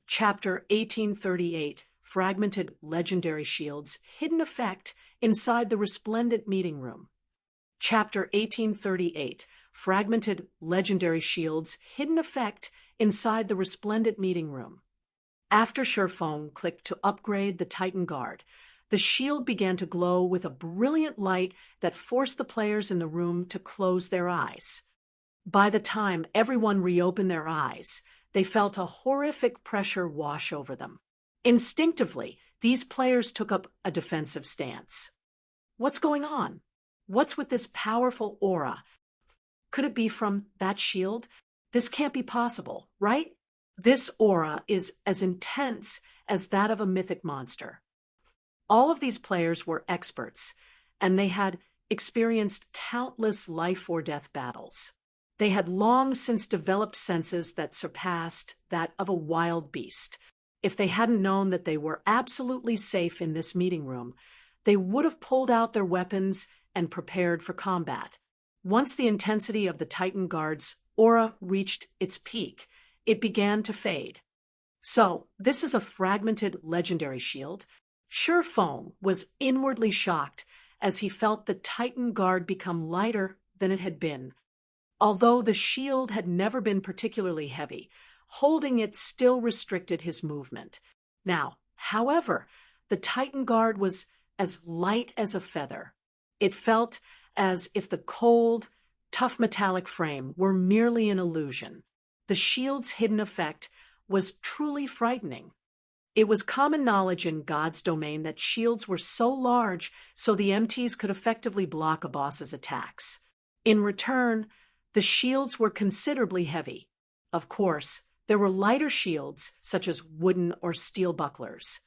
Chapter 1838, Fragmented Legendary Shields, Hidden Effect Inside the Resplendent Meeting Room. Chapter 1838, Fragmented Legendary Shields, Hidden Effect Inside the Resplendent Meeting Room. After Sherphone clicked to upgrade the Titan Guard, the shield began to glow with a brilliant light that forced the players in the room to close their eyes. By the time everyone reopened their eyes, they felt a horrific pressure wash over them. Instinctively, these players took up a defensive stance. What's going on? What's with this powerful aura? Could it be from that shield? This can't be possible, right? This aura is as intense as that of a mythic monster. All of these players were experts, and they had experienced countless life-or-death battles. They had long since developed senses that surpassed that of a wild beast. If they hadn't known that they were absolutely safe in this meeting room, they would have pulled out their weapons and prepared for combat. Once the intensity of the Titan Guard's aura reached its peak, it began to fade. So, this is a fragmented legendary shield. Sherphone was inwardly shocked as he felt the Titan Guard become lighter than it had been. Although the shield had never been particularly heavy, holding it still restricted his movement. Now, however, the Titan Guard was as light as a feather. It felt as if the cold, tough metallic frame were merely an illusion. The shield's hidden effect was truly frightening. It was common knowledge in God's domain that shields were so large so the MTs could effectively block a boss's attacks. In return, the shields were considerably heavy. Of course, there were lighter shields, such as wooden or steel bucklers.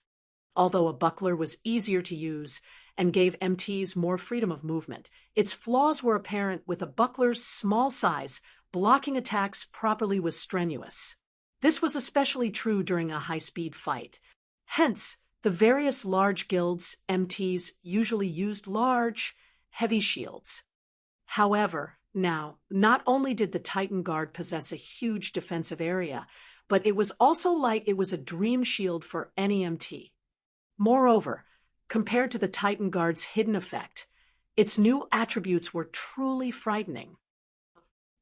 Although a buckler was easier to use and gave MTs more freedom of movement, its flaws were apparent. With a buckler's small size, blocking attacks properly was strenuous. This was especially true during a high-speed fight. Hence, the various large guilds, MTs, usually used large, heavy shields. However, now, not only did the Titan Guard possess a huge defensive area, but it was also light. It was a dream shield for any MT. Moreover, compared to the Titan Guard's hidden effect, its new attributes were truly frightening.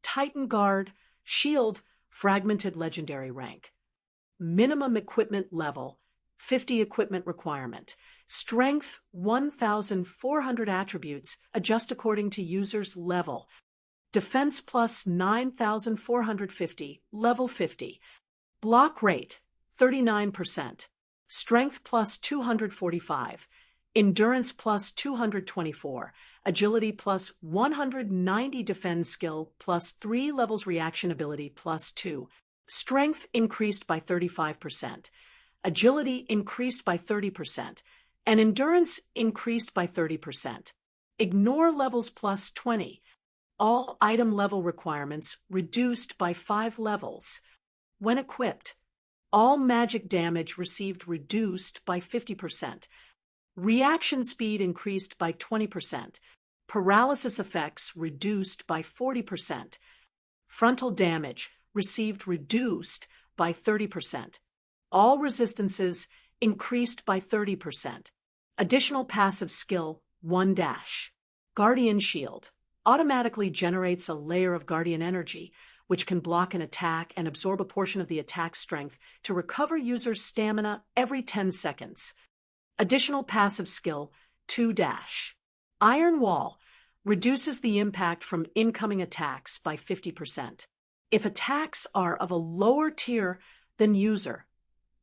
Titan Guard, Shield, Fragmented Legendary Rank. Minimum Equipment Level, 50 Equipment Requirement. Strength, 1,400 attributes, adjust according to user's level. Defense plus 9,450, level 50. Block rate, 39%. Strength plus 245. Endurance plus 224. Agility plus 190. Defend skill plus 3 levels. Reaction ability plus 2. Strength increased by 35%. Agility increased by 30%. And endurance increased by 30%. Ignore levels plus 20. All item level requirements reduced by 5 levels. When equipped, all magic damage received reduced by 50%. Reaction speed increased by 20%. Paralysis effects reduced by 40%. Frontal damage received reduced by 30%. All resistances increased by 30%. Additional passive skill 1 dash. Guardian Shield automatically generates a layer of guardian energy, which can block an attack and absorb a portion of the attack's strength to recover user's stamina every 10 seconds. Additional passive skill 2 dash. Iron Wall reduces the impact from incoming attacks by 50%. If attacks are of a lower tier than user,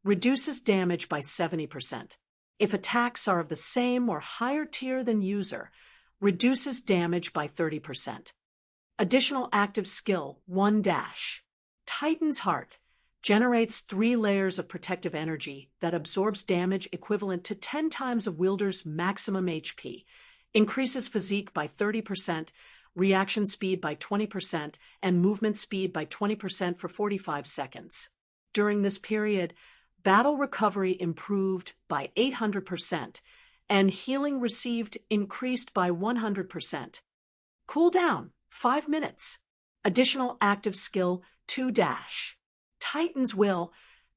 reduces damage by 70%. If attacks are of the same or higher tier than user, reduces damage by 30%. Additional active skill 1 dash. Titan's Heart generates 3 layers of protective energy that absorbs damage equivalent to 10 times a wielder's maximum HP, increases physique by 30%, reaction speed by 20%, and movement speed by 20% for 45 seconds. During this period, battle recovery improved by 800%, and healing received increased by 100%. Cooldown 5 minutes. Additional active skill 2 dash. Titan's Will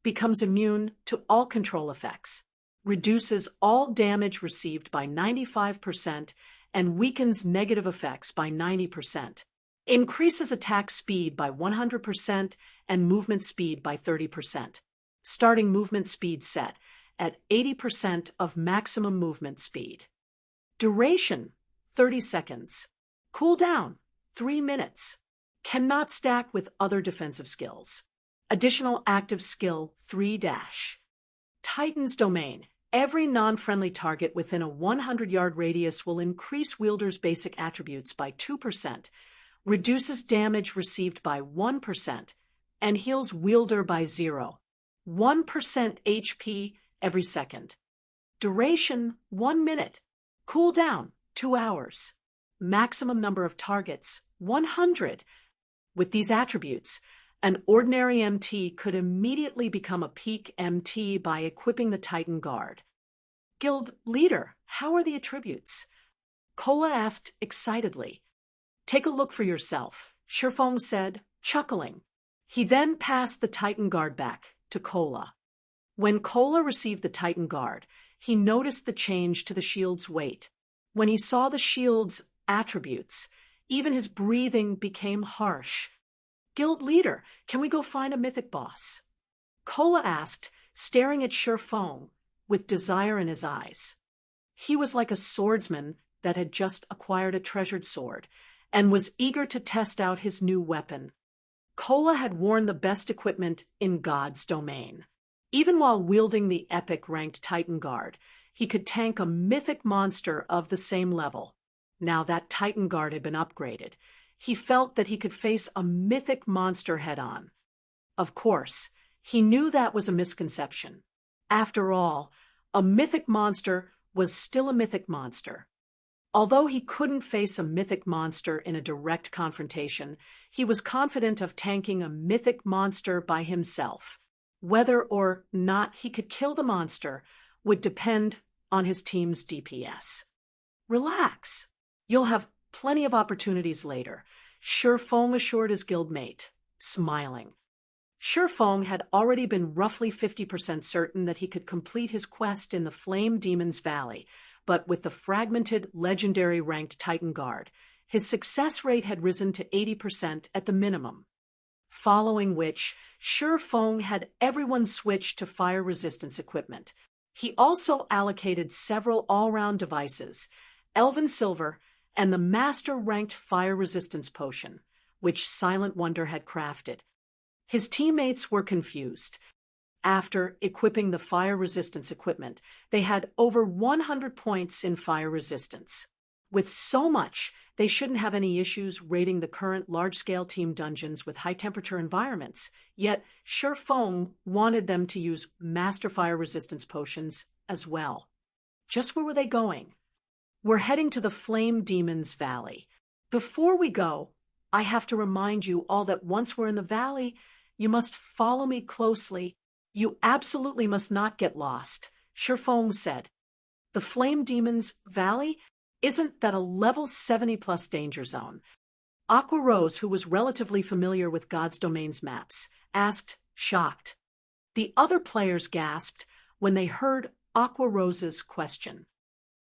becomes immune to all control effects, reduces all damage received by 95%, and weakens negative effects by 90%, increases attack speed by 100% and movement speed by 30%, starting movement speed set at 80% of maximum movement speed. Duration, 30 seconds. Cooldown, 3 minutes. Cannot stack with other defensive skills. Additional active skill 3-. Titan's Domain. Every non-friendly target within a 100-yard radius will increase wielder's basic attributes by 2%, reduces damage received by 1%, and heals wielder by 0. 1% HP every second. Duration 1 minute. Cooldown 2 hours. Maximum number of targets 100. With these attributes, an ordinary MT could immediately become a peak MT by equipping the Titan Guard. Guild Leader, how are the attributes? Kola asked excitedly. Take a look for yourself, Shifeng said, chuckling. He then passed the Titan Guard back to Kola. When Kola received the Titan Guard, he noticed the change to the shield's weight. When he saw the shield's attributes, even his breathing became harsh. Guild Leader, can we go find a mythic boss? Kola asked, staring at Shifeng with desire in his eyes. He was like a swordsman that had just acquired a treasured sword and was eager to test out his new weapon. Kola had worn the best equipment in God's domain. Even while wielding the epic-ranked Titan Guard, he could tank a mythic monster of the same level. Now that Titan Guard had been upgraded, he felt that he could face a mythic monster head-on. Of course, he knew that was a misconception. After all, a mythic monster was still a mythic monster. Although he couldn't face a mythic monster in a direct confrontation, he was confident of tanking a mythic monster by himself. Whether or not he could kill the monster would depend on his team's DPS. Relax. You'll have plenty of opportunities later, Shifeng assured his guildmate, smiling. Shifeng had already been roughly 50% certain that he could complete his quest in the Flame Demon's Valley, but with the fragmented, legendary ranked Titan Guard, his success rate had risen to 80% at the minimum. Following which, Shifeng had everyone switch to fire resistance equipment. He also allocated several all-round devices, Elven Silver, and the master-ranked fire resistance potion, which Silent Wonder had crafted. His teammates were confused. After equipping the fire resistance equipment, they had over 100 points in fire resistance. With so much, they shouldn't have any issues raiding the current large-scale team dungeons with high-temperature environments, yet Shifeng wanted them to use master fire resistance potions as well. Just where were they going? We're heading to the Flame Demon's Valley. Before we go, I have to remind you all that once we're in the valley, you must follow me closely. You absolutely must not get lost, Shifeng said. The Flame Demon's Valley? Isn't that a level 70+ danger zone? Aqua Rose, who was relatively familiar with God's Domain's maps, asked, shocked. The other players gasped when they heard Aqua Rose's question.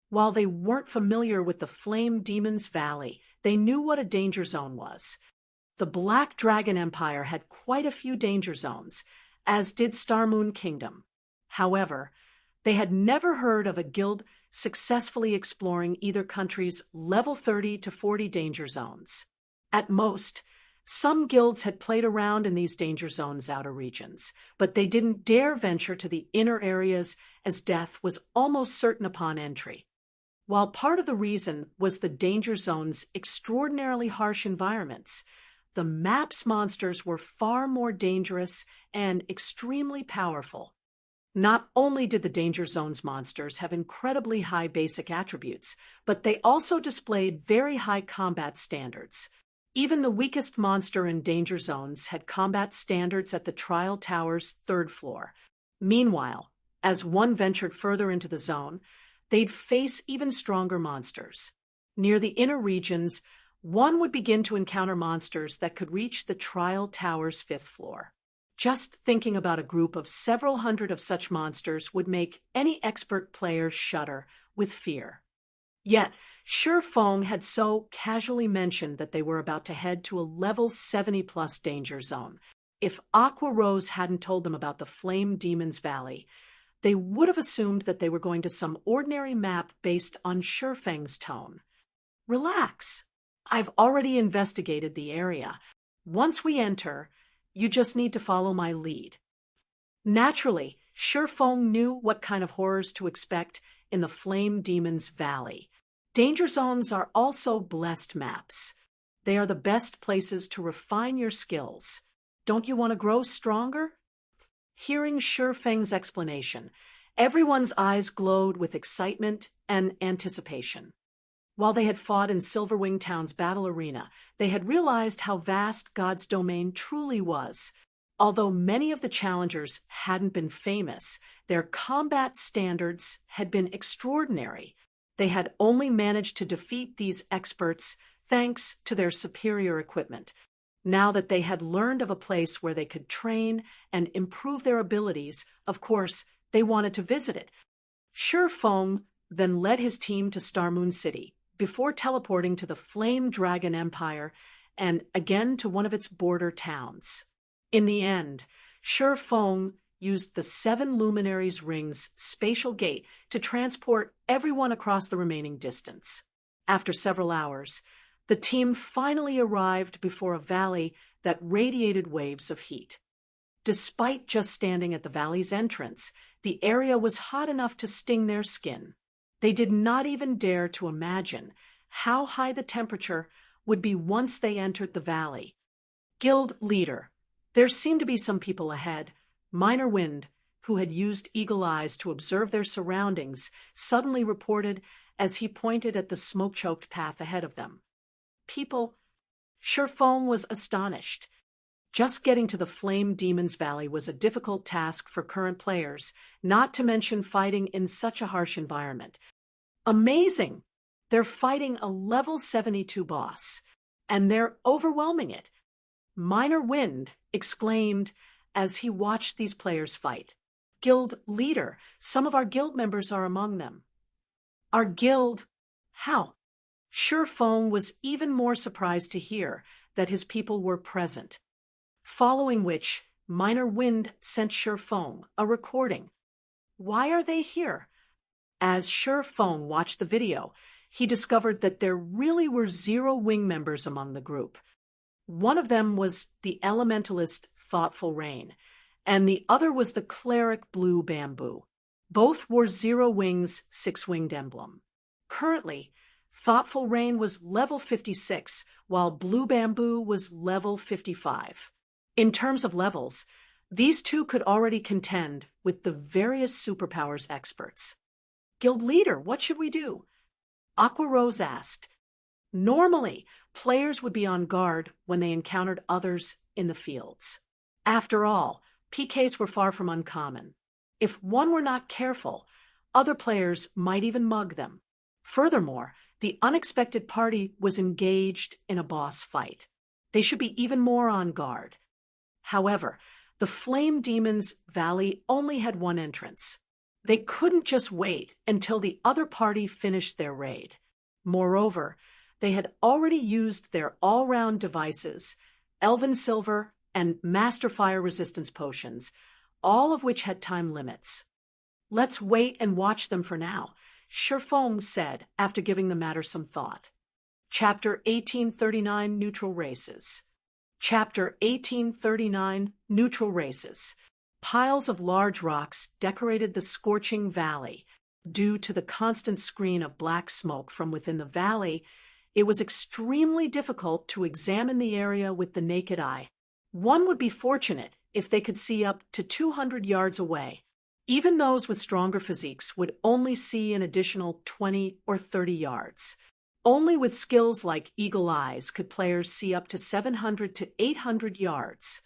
While they weren't familiar with the Flame Demon's Valley, they knew what a danger zone was. The Black Dragon Empire had quite a few danger zones, as did Starmoon Kingdom. However, they had never heard of a guild successfully exploring either country's level 30 to 40 danger zones. At most, some guilds had played around in these danger zones' outer regions, but they didn't dare venture to the inner areas as death was almost certain upon entry. While part of the reason was the danger zone's extraordinarily harsh environments, the map's monsters were far more dangerous and extremely powerful. Not only did the danger zone's monsters have incredibly high basic attributes, but they also displayed very high combat standards. Even the weakest monster in danger zones had combat standards at the Trial Tower's 3rd floor. Meanwhile, as one ventured further into the zone, they'd face even stronger monsters. Near the inner regions, one would begin to encounter monsters that could reach the Trial Tower's 5th floor. Just thinking about a group of several hundred of such monsters would make any expert player shudder with fear. Yet, Shi Feng had so casually mentioned that they were about to head to a level 70+ danger zone. If Aqua Rose hadn't told them about the Flame Demon's Valley, they would have assumed that they were going to some ordinary map based on Shi Feng's tone. Relax. I've already investigated the area. Once we enter, you just need to follow my lead. Naturally, Shi Feng knew what kind of horrors to expect in the Flame Demon's Valley. Danger zones are also blessed maps. They are the best places to refine your skills. Don't you want to grow stronger? Hearing Shi Feng's explanation, everyone's eyes glowed with excitement and anticipation. While they had fought in Silverwing Town's battle arena, they had realized how vast God's domain truly was. Although many of the challengers hadn't been famous, their combat standards had been extraordinary. They had only managed to defeat these experts thanks to their superior equipment. Now that they had learned of a place where they could train and improve their abilities, of course, they wanted to visit it. Shi Feng then led his team to Star Moon City, before teleporting to the Flame Dragon Empire and again to one of its border towns. In the end, Shi Feng used the 7 Luminaries Ring's spatial gate to transport everyone across the remaining distance. After several hours, the team finally arrived before a valley that radiated waves of heat. Despite just standing at the valley's entrance, the area was hot enough to sting their skin. They did not even dare to imagine how high the temperature would be once they entered the valley. Guild leader. There seemed to be some people ahead. Minor Wind, who had used eagle eyes to observe their surroundings, suddenly reported as he pointed at the smoke-choked path ahead of them. People. Shi Feng was astonished. Just getting to the Flame Demon's Valley was a difficult task for current players, not to mention fighting in such a harsh environment. Amazing! They're fighting a level 72 boss, and they're overwhelming it. Minor Wind exclaimed as he watched these players fight. Guild leader, some of our guild members are among them. Our guild? How? Shi Feng was even more surprised to hear that his people were present. Following which, Minor Wind sent Shi Feng a recording. Why are they here? As Shi Feng watched the video, he discovered that there really were 0 wing members among the group. One of them was the elementalist Thoughtful Rain, and the other was the cleric Blue Bamboo. Both wore 0 Wings' 6-winged emblem. Currently, Thoughtful Rain was level 56, while Blue Bamboo was level 55. In terms of levels, these two could already contend with the various superpowers experts. Guild leader, what should we do? Aqua Rose asked. Normally, players would be on guard when they encountered others in the fields. After all, PKs were far from uncommon. If one were not careful, other players might even mug them. Furthermore, the unexpected party was engaged in a boss fight. They should be even more on guard. However, the Flame Demon's Valley only had one entrance. They couldn't just wait until the other party finished their raid. Moreover, they had already used their all-round devices, Elven Silver and Master Fire Resistance potions, all of which had time limits. Let's wait and watch them for now, Shi Feng said after giving the matter some thought. Chapter 1839 Neutral Races. Chapter 1839 Neutral Races. Piles of large rocks decorated the scorching valley. Due to the constant screen of black smoke from within the valley, it was extremely difficult to examine the area with the naked eye. One would be fortunate if they could see up to 200 yards away. Even those with stronger physiques would only see an additional 20 or 30 yards. Only with skills like eagle eyes could players see up to 700 to 800 yards.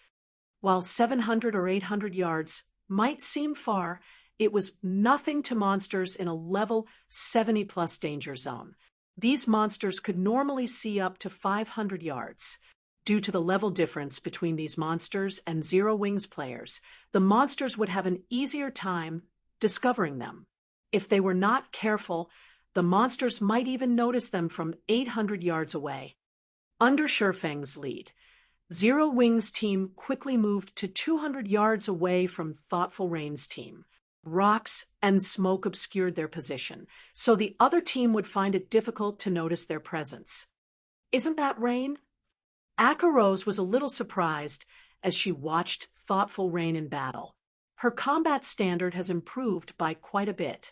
While 700 or 800 yards might seem far, it was nothing to monsters in a level 70+ danger zone. These monsters could normally see up to 500 yards. Due to the level difference between these monsters and Zero Wings players, the monsters would have an easier time discovering them. If they were not careful, the monsters might even notice them from 800 yards away. Under Shurfeng's lead, Zero Wings' team quickly moved to 200 yards away from Thoughtful Rain's team. Rocks and smoke obscured their position, so the other team would find it difficult to notice their presence. "Isn't that Rain?" Akka Rose was a little surprised as she watched Thoughtful Rain in battle. Her combat standard has improved by quite a bit.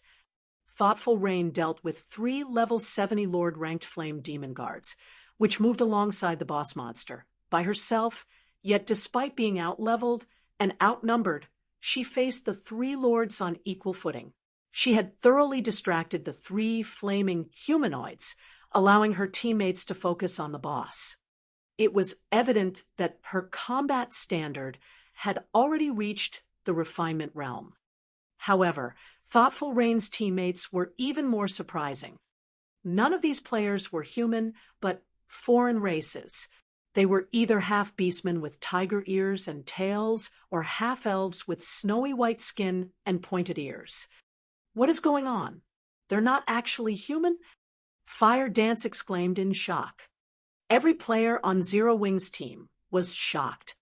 Thoughtful Rain dealt with 3 level 70 Lord-ranked Flame Demon Guards, which moved alongside the boss monster. By herself, yet despite being out-leveled and outnumbered, she faced the 3 lords on equal footing. She had thoroughly distracted the 3 flaming humanoids, allowing her teammates to focus on the boss. It was evident that her combat standard had already reached the refinement realm. However, Thoughtful Rain's teammates were even more surprising. None of these players were human, but foreign races. They were either half-beastmen with tiger ears and tails, or half-elves with snowy white skin and pointed ears. "What is going on? They're not actually human?" Fire Dance exclaimed in shock. Every player on Zero Wings' team was shocked.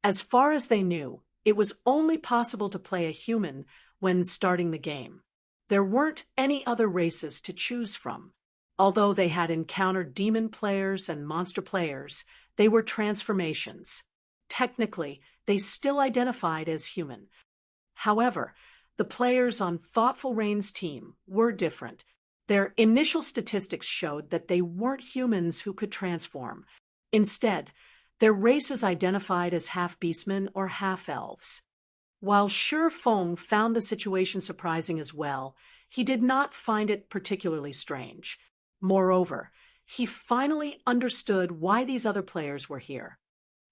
As far as they knew, it was only possible to play a human when starting the game. There weren't any other races to choose from. Although they had encountered demon players and monster players, they were transformations. Technically, they still identified as human. However, the players on Thoughtful Rain's team were different. Their initial statistics showed that they weren't humans who could transform. Instead, their races identified as half-beastmen or half-elves. While Shurfeng found the situation surprising as well, he did not find it particularly strange. Moreover, he finally understood why these other players were here.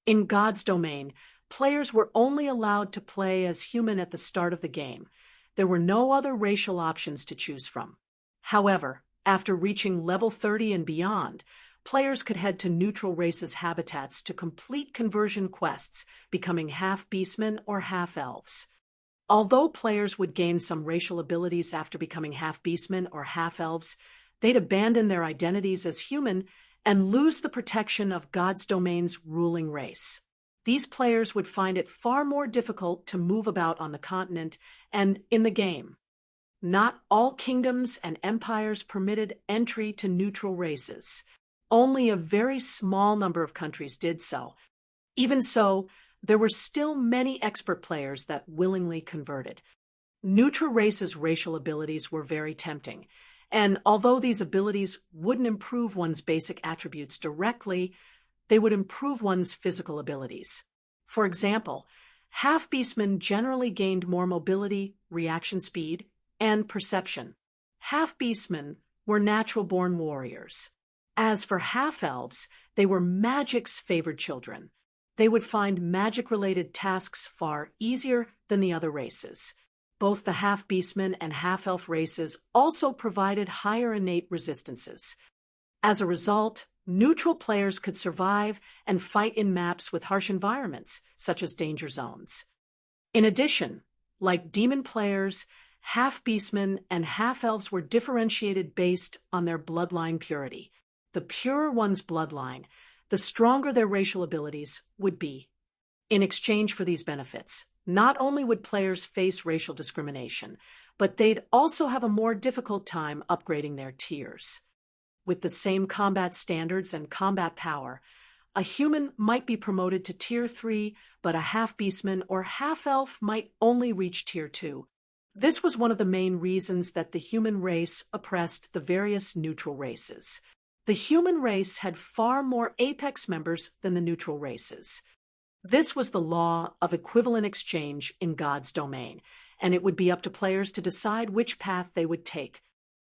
In God's domain, players were only allowed to play as human at the start of the game. There were no other racial options to choose from. However, after reaching level 30 and beyond, players could head to neutral races' habitats to complete conversion quests, becoming half-beastmen or half-elves. Although players would gain some racial abilities after becoming half-beastmen or half-elves, they'd abandon their identities as human and lose the protection of God's domain's ruling race. These players would find it far more difficult to move about on the continent and in the game. Not all kingdoms and empires permitted entry to neutral races. Only a very small number of countries did so. Even so, there were still many expert players that willingly converted. Neutral races' racial abilities were very tempting, and although these abilities wouldn't improve one's basic attributes directly, they would improve one's physical abilities. For example, half-beastmen generally gained more mobility, reaction speed, and perception. Half-beastmen were natural-born warriors. As for half-elves, they were magic's favored children. They would find magic-related tasks far easier than the other races. Both the half-beastmen and half-elf races also provided higher innate resistances. As a result, neutral players could survive and fight in maps with harsh environments, such as danger zones. In addition, like demon players, half-beastmen and half-elves were differentiated based on their bloodline purity. The purer one's bloodline, the stronger their racial abilities would be. In exchange for these benefits, not only would players face racial discrimination, but they'd also have a more difficult time upgrading their tiers. With the same combat standards and combat power, a human might be promoted to Tier 3, but a half-beastman or half-elf might only reach Tier 2. This was one of the main reasons that the human race oppressed the various neutral races. The human race had far more apex members than the neutral races. This was the law of equivalent exchange in God's domain, and it would be up to players to decide which path they would take.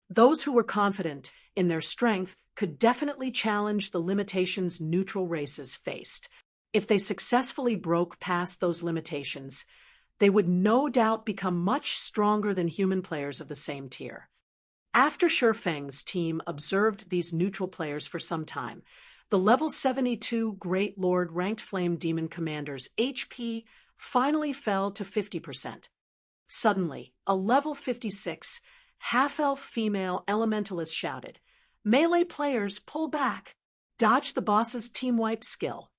Those who were confident in their strength could definitely challenge the limitations neutral races faced. If they successfully broke past those limitations, they would no doubt become much stronger than human players of the same tier. After Shurfeng's team observed these neutral players for some time, The level 72 Great Lord ranked Flame Demon Commander's HP finally fell to 50%. Suddenly, a level 56 half-elf female elementalist shouted, "Melee players, pull back! Dodge the boss's team wipe skill."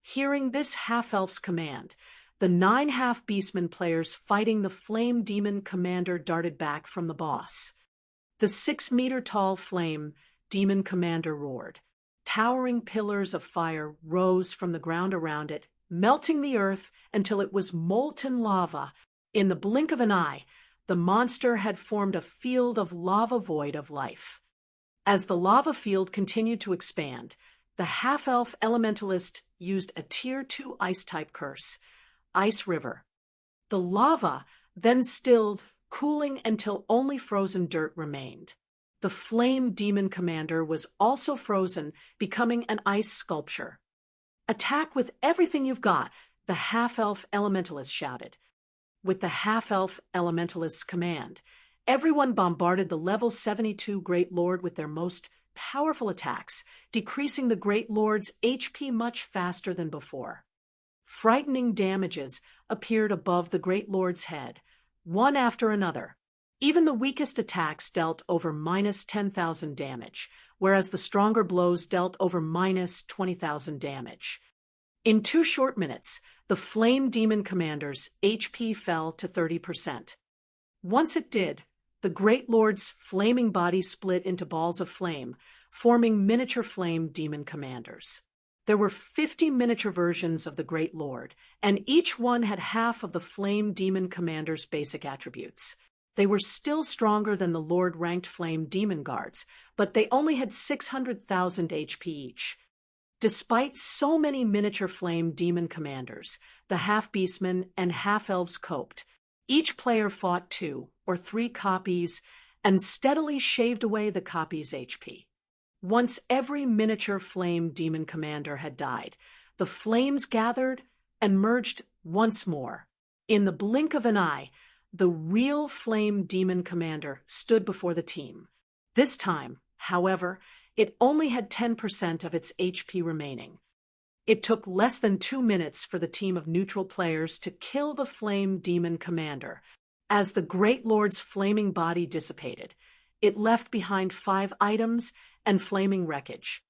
Hearing this half-elf's command, the 9 half-beastman players fighting the Flame Demon Commander darted back from the boss. The 6-meter-tall Flame Demon Commander roared. Towering pillars of fire rose from the ground around it, melting the earth until it was molten lava. In the blink of an eye, the monster had formed a field of lava void of life. As the lava field continued to expand, the half-elf elementalist used a Tier 2 ice-type curse, Ice River. The lava then stilled, cooling until only frozen dirt remained. The Flame Demon Commander was also frozen, becoming an ice sculpture. "Attack with everything you've got," the half-elf elementalist shouted. With the half-elf elementalist's command, everyone bombarded the level 72 Great Lord with their most powerful attacks, decreasing the Great Lord's HP much faster than before. Frightening damages appeared above the Great Lord's head, one after another. Even the weakest attacks dealt over minus 10,000 damage, whereas the stronger blows dealt over minus 20,000 damage. In 2 short minutes, the Flame Demon Commander's HP fell to 30%. Once it did, the Great Lord's flaming body split into balls of flame, forming miniature Flame Demon Commanders. There were 50 miniature versions of the Great Lord, and each one had half of the Flame Demon Commander's basic attributes. They were still stronger than the Lord-ranked Flame Demon Guards, but they only had 600,000 HP each. Despite so many miniature Flame Demon Commanders, the half-beastmen and half-elves coped. Each player fought 2 or 3 copies and steadily shaved away the copy's HP. Once every miniature Flame Demon Commander had died, the flames gathered and merged once more. In the blink of an eye, the real Flame Demon Commander stood before the team. This time, however, it only had 10% of its HP remaining. It took less than 2 minutes for the team of neutral players to kill the Flame Demon Commander. As the Great Lord's flaming body dissipated, it left behind 5 items and flaming wreckage.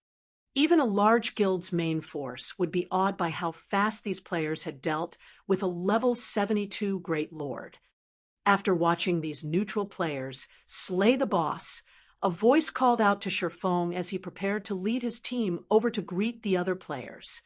Even a large guild's main force would be awed by how fast these players had dealt with a level 72 Great Lord. After watching these neutral players slay the boss, a voice called out to Shifeng as he prepared to lead his team over to greet the other players.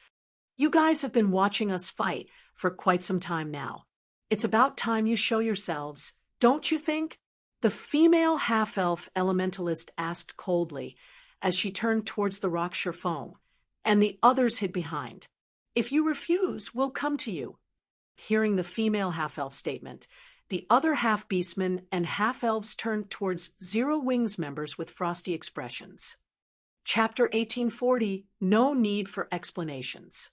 "You guys have been watching us fight for quite some time now. It's about time you show yourselves, don't you think?" The female half-elf elementalist asked coldly as she turned towards the rock Shifeng, and the others hid behind. "If you refuse, we'll come to you." Hearing the female half-elf statement, the other half-beastmen and half-elves turned towards Zero Wings members with frosty expressions. Chapter 1840, No Need for Explanations.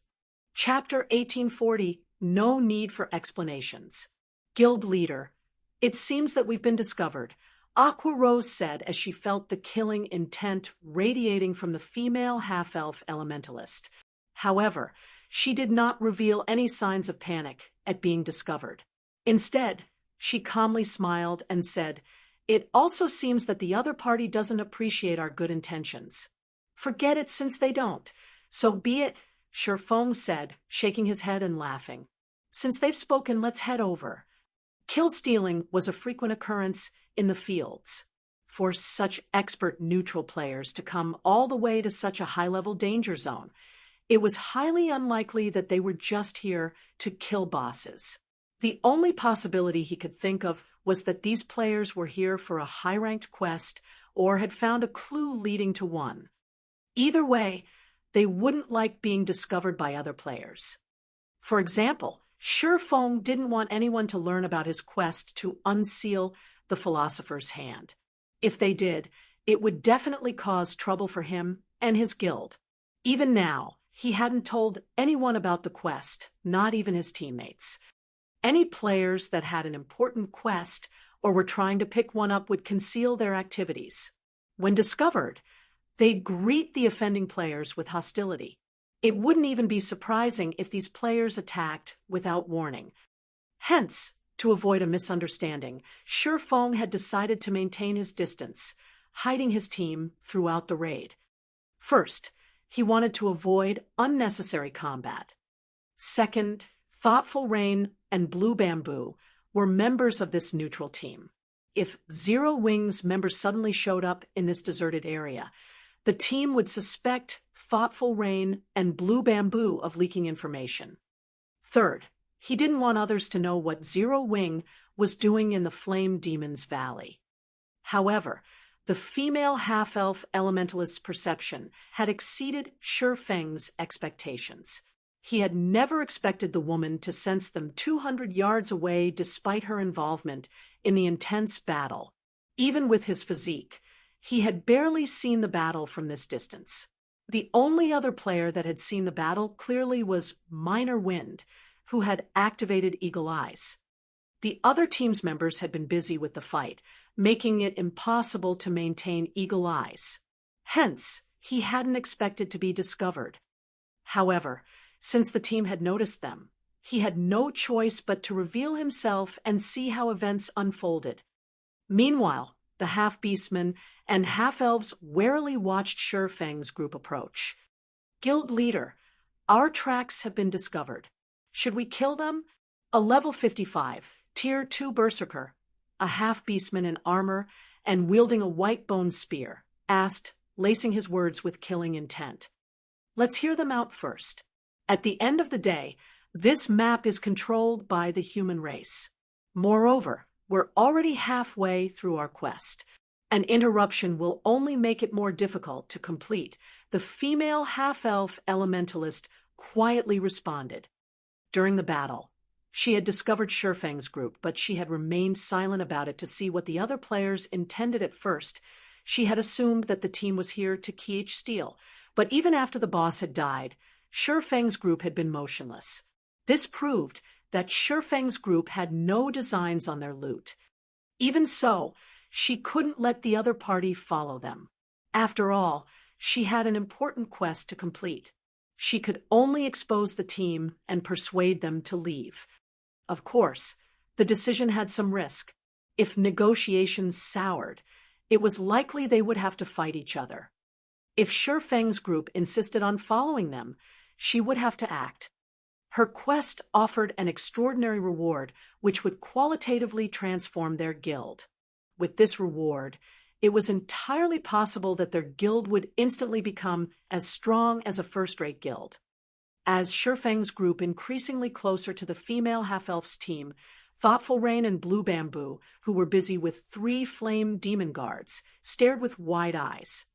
Chapter 1840, No Need for Explanations. Guild Leader, "It seems that we've been discovered," Aqua Rose said as she felt the killing intent radiating from the female half-elf elementalist. However, she did not reveal any signs of panic at being discovered. Instead, she calmly smiled and said, "It also seems that the other party doesn't appreciate our good intentions." "Forget it since they don't. So be it," Shifeng said, shaking his head and laughing. "Since they've spoken, let's head over." Kill-stealing was a frequent occurrence in the fields. For such expert neutral players to come all the way to such a high-level danger zone, it was highly unlikely that they were just here to kill bosses. The only possibility he could think of was that these players were here for a high-ranked quest or had found a clue leading to one. Either way, they wouldn't like being discovered by other players. For example, Shifeng didn't want anyone to learn about his quest to unseal the Philosopher's Hand. If they did, it would definitely cause trouble for him and his guild. Even now, he hadn't told anyone about the quest, not even his teammates. Any players that had an important quest or were trying to pick one up would conceal their activities. When discovered, They'd greet the offending players with hostility. It wouldn't even be surprising if these players attacked without warning. Hence, to avoid a misunderstanding, Shi Feng had decided to maintain his distance, hiding his team throughout the raid. First, he wanted to avoid unnecessary combat. Second, Thoughtful Rain and Blue Bamboo were members of this neutral team. If Zero Wings members suddenly showed up in this deserted area, the team would suspect Thoughtful Rain and Blue Bamboo of leaking information. Third, he didn't want others to know what Zero Wing was doing in the Flame Demon's Valley. However, the female half-elf elementalist's perception had exceeded Shi Feng's expectations. He had never expected the woman to sense them 200 yards away despite her involvement in the intense battle. Even with his physique, he had barely seen the battle from this distance. The only other player that had seen the battle clearly was Minor Wind, who had activated Eagle Eyes. The other team's members had been busy with the fight, making it impossible to maintain Eagle Eyes. Hence, he hadn't expected to be discovered. However, since the team had noticed them, he had no choice but to reveal himself and see how events unfolded. Meanwhile, the half-beastmen and half-elves warily watched Shi Feng's group approach. Guild leader, our tracks have been discovered. Should we kill them? A level 55, tier 2 berserker, a half-beastman in armor and wielding a white-bone spear, asked, lacing his words with killing intent. Let's hear them out first. At the end of the day, this map is controlled by the human race. Moreover, we're already halfway through our quest. An interruption will only make it more difficult to complete. The female half-elf elementalist quietly responded. During the battle, she had discovered Shi Feng's group, but she had remained silent about it to see what the other players intended at first. She had assumed that the team was here to Kh steal, but even after the boss had died, Shi Feng's group had been motionless. This proved that Shi Feng's group had no designs on their loot. Even so, she couldn't let the other party follow them. After all, she had an important quest to complete. She could only expose the team and persuade them to leave. Of course, the decision had some risk. If negotiations soured, it was likely they would have to fight each other. If Shi Feng's group insisted on following them, she would have to act. Her quest offered an extraordinary reward which would qualitatively transform their guild. With this reward, it was entirely possible that their guild would instantly become as strong as a first-rate guild. As Shi Feng's group increasingly closer to the female half-elf's team, Thoughtful Rain and Blue Bamboo, who were busy with 3 flame demon guards, stared with wide eyes.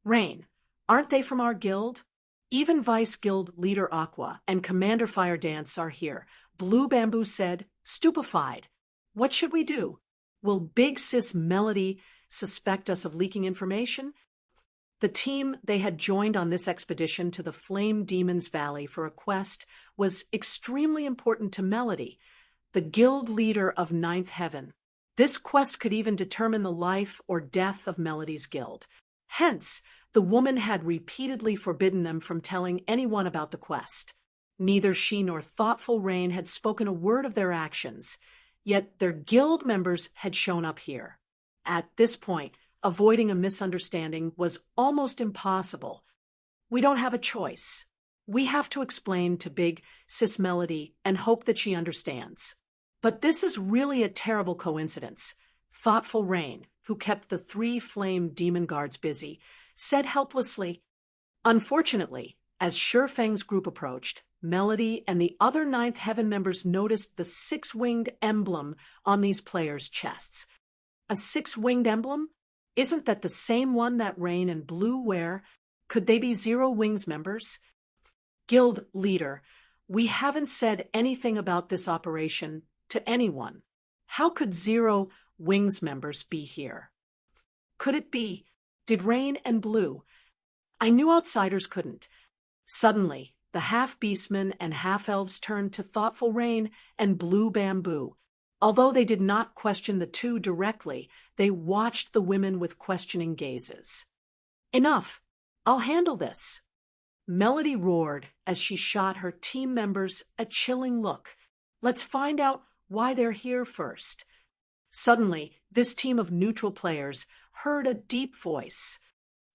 Rain, aren't they from our guild? Even Vice Guild Leader Aqua and Commander Fire Dance are here, Blue Bamboo said, stupefied. What should we do? Will Big Sis Melody suspect us of leaking information? The team they had joined on this expedition to the Flame Demon's Valley for a quest was extremely important to Melody, the guild leader of Ninth Heaven. This quest could even determine the life or death of Melody's guild. Hence, the woman had repeatedly forbidden them from telling anyone about the quest. Neither she nor Thoughtful Rain had spoken a word of their actions, yet their guild members had shown up here. At this point, avoiding a misunderstanding was almost impossible. We don't have a choice. We have to explain to Big Sis Melody and hope that she understands. But this is really a terrible coincidence. Thoughtful Rain, who kept the 3 flame demon guards busy, said helplessly. Unfortunately, as Shi Feng's group approached, Melody and the other Ninth Heaven members noticed the 6-winged emblem on these players' chests. A 6-winged emblem? Isn't that the same one that Rain and Blue wear? Could they be Zero Wings members? Guild leader, we haven't said anything about this operation to anyone. How could Zero Wings members be here? Could it be? Did Rain and Blue? I knew outsiders couldn't. Suddenly, the half-beastmen and half-elves turned to Thoughtful Rain and Blue Bamboo. Although they did not question the two directly, they watched the women with questioning gazes. Enough, I'll handle this. Melody roared as she shot her team members a chilling look. Let's find out why they're here first. Suddenly, this team of neutral players heard a deep voice.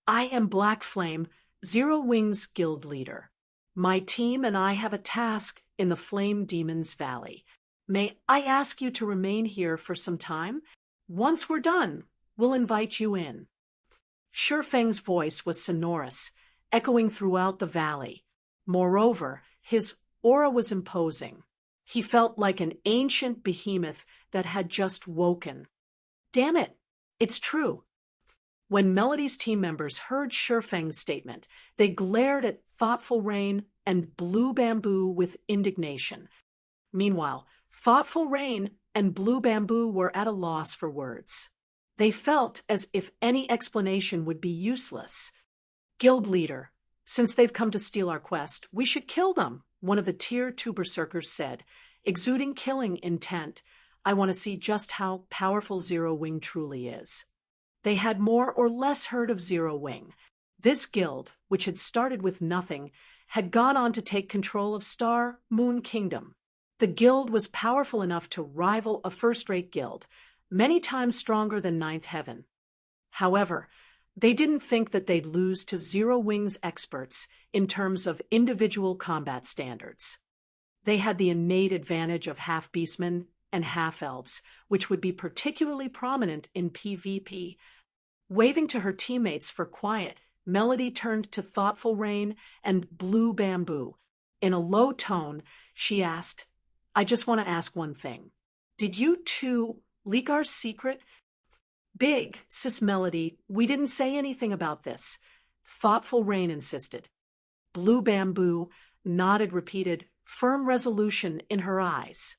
I am Black Flame, Zero Wings Guild leader. My team and I have a task in the Flame Demon's Valley. May I ask you to remain here for some time? Once we're done, we'll invite you in. Shurfeng's voice was sonorous, echoing throughout the valley. Moreover, his aura was imposing. He felt like an ancient behemoth that had just woken. Damn it, it's true. When Melody's team members heard Shurfeng's statement, they glared at Thoughtful Rain and Blue Bamboo with indignation. Meanwhile, Thoughtful Rain and Blue Bamboo were at a loss for words. They felt as if any explanation would be useless. Guild leader, since they've come to steal our quest, we should kill them, one of the Tier 2 berserkers said, exuding killing intent. I want to see just how powerful Zero Wing truly is. They had more or less heard of Zero Wing. This guild, which had started with nothing, had gone on to take control of Star Moon Kingdom. The guild was powerful enough to rival a first-rate guild, many times stronger than Ninth Heaven. However, they didn't think that they'd lose to Zero Wing's experts in terms of individual combat standards. They had the innate advantage of half-beastmen and half-elves, which would be particularly prominent in PvP. Waving to her teammates for quiet, Melody turned to Thoughtful Rain and Blue Bamboo. In a low tone, she asked, I just want to ask one thing. Did you two leak our secret? Big, sis Melody, we didn't say anything about this. Thoughtful Rain insisted. Blue Bamboo nodded, repeated, firm resolution in her eyes.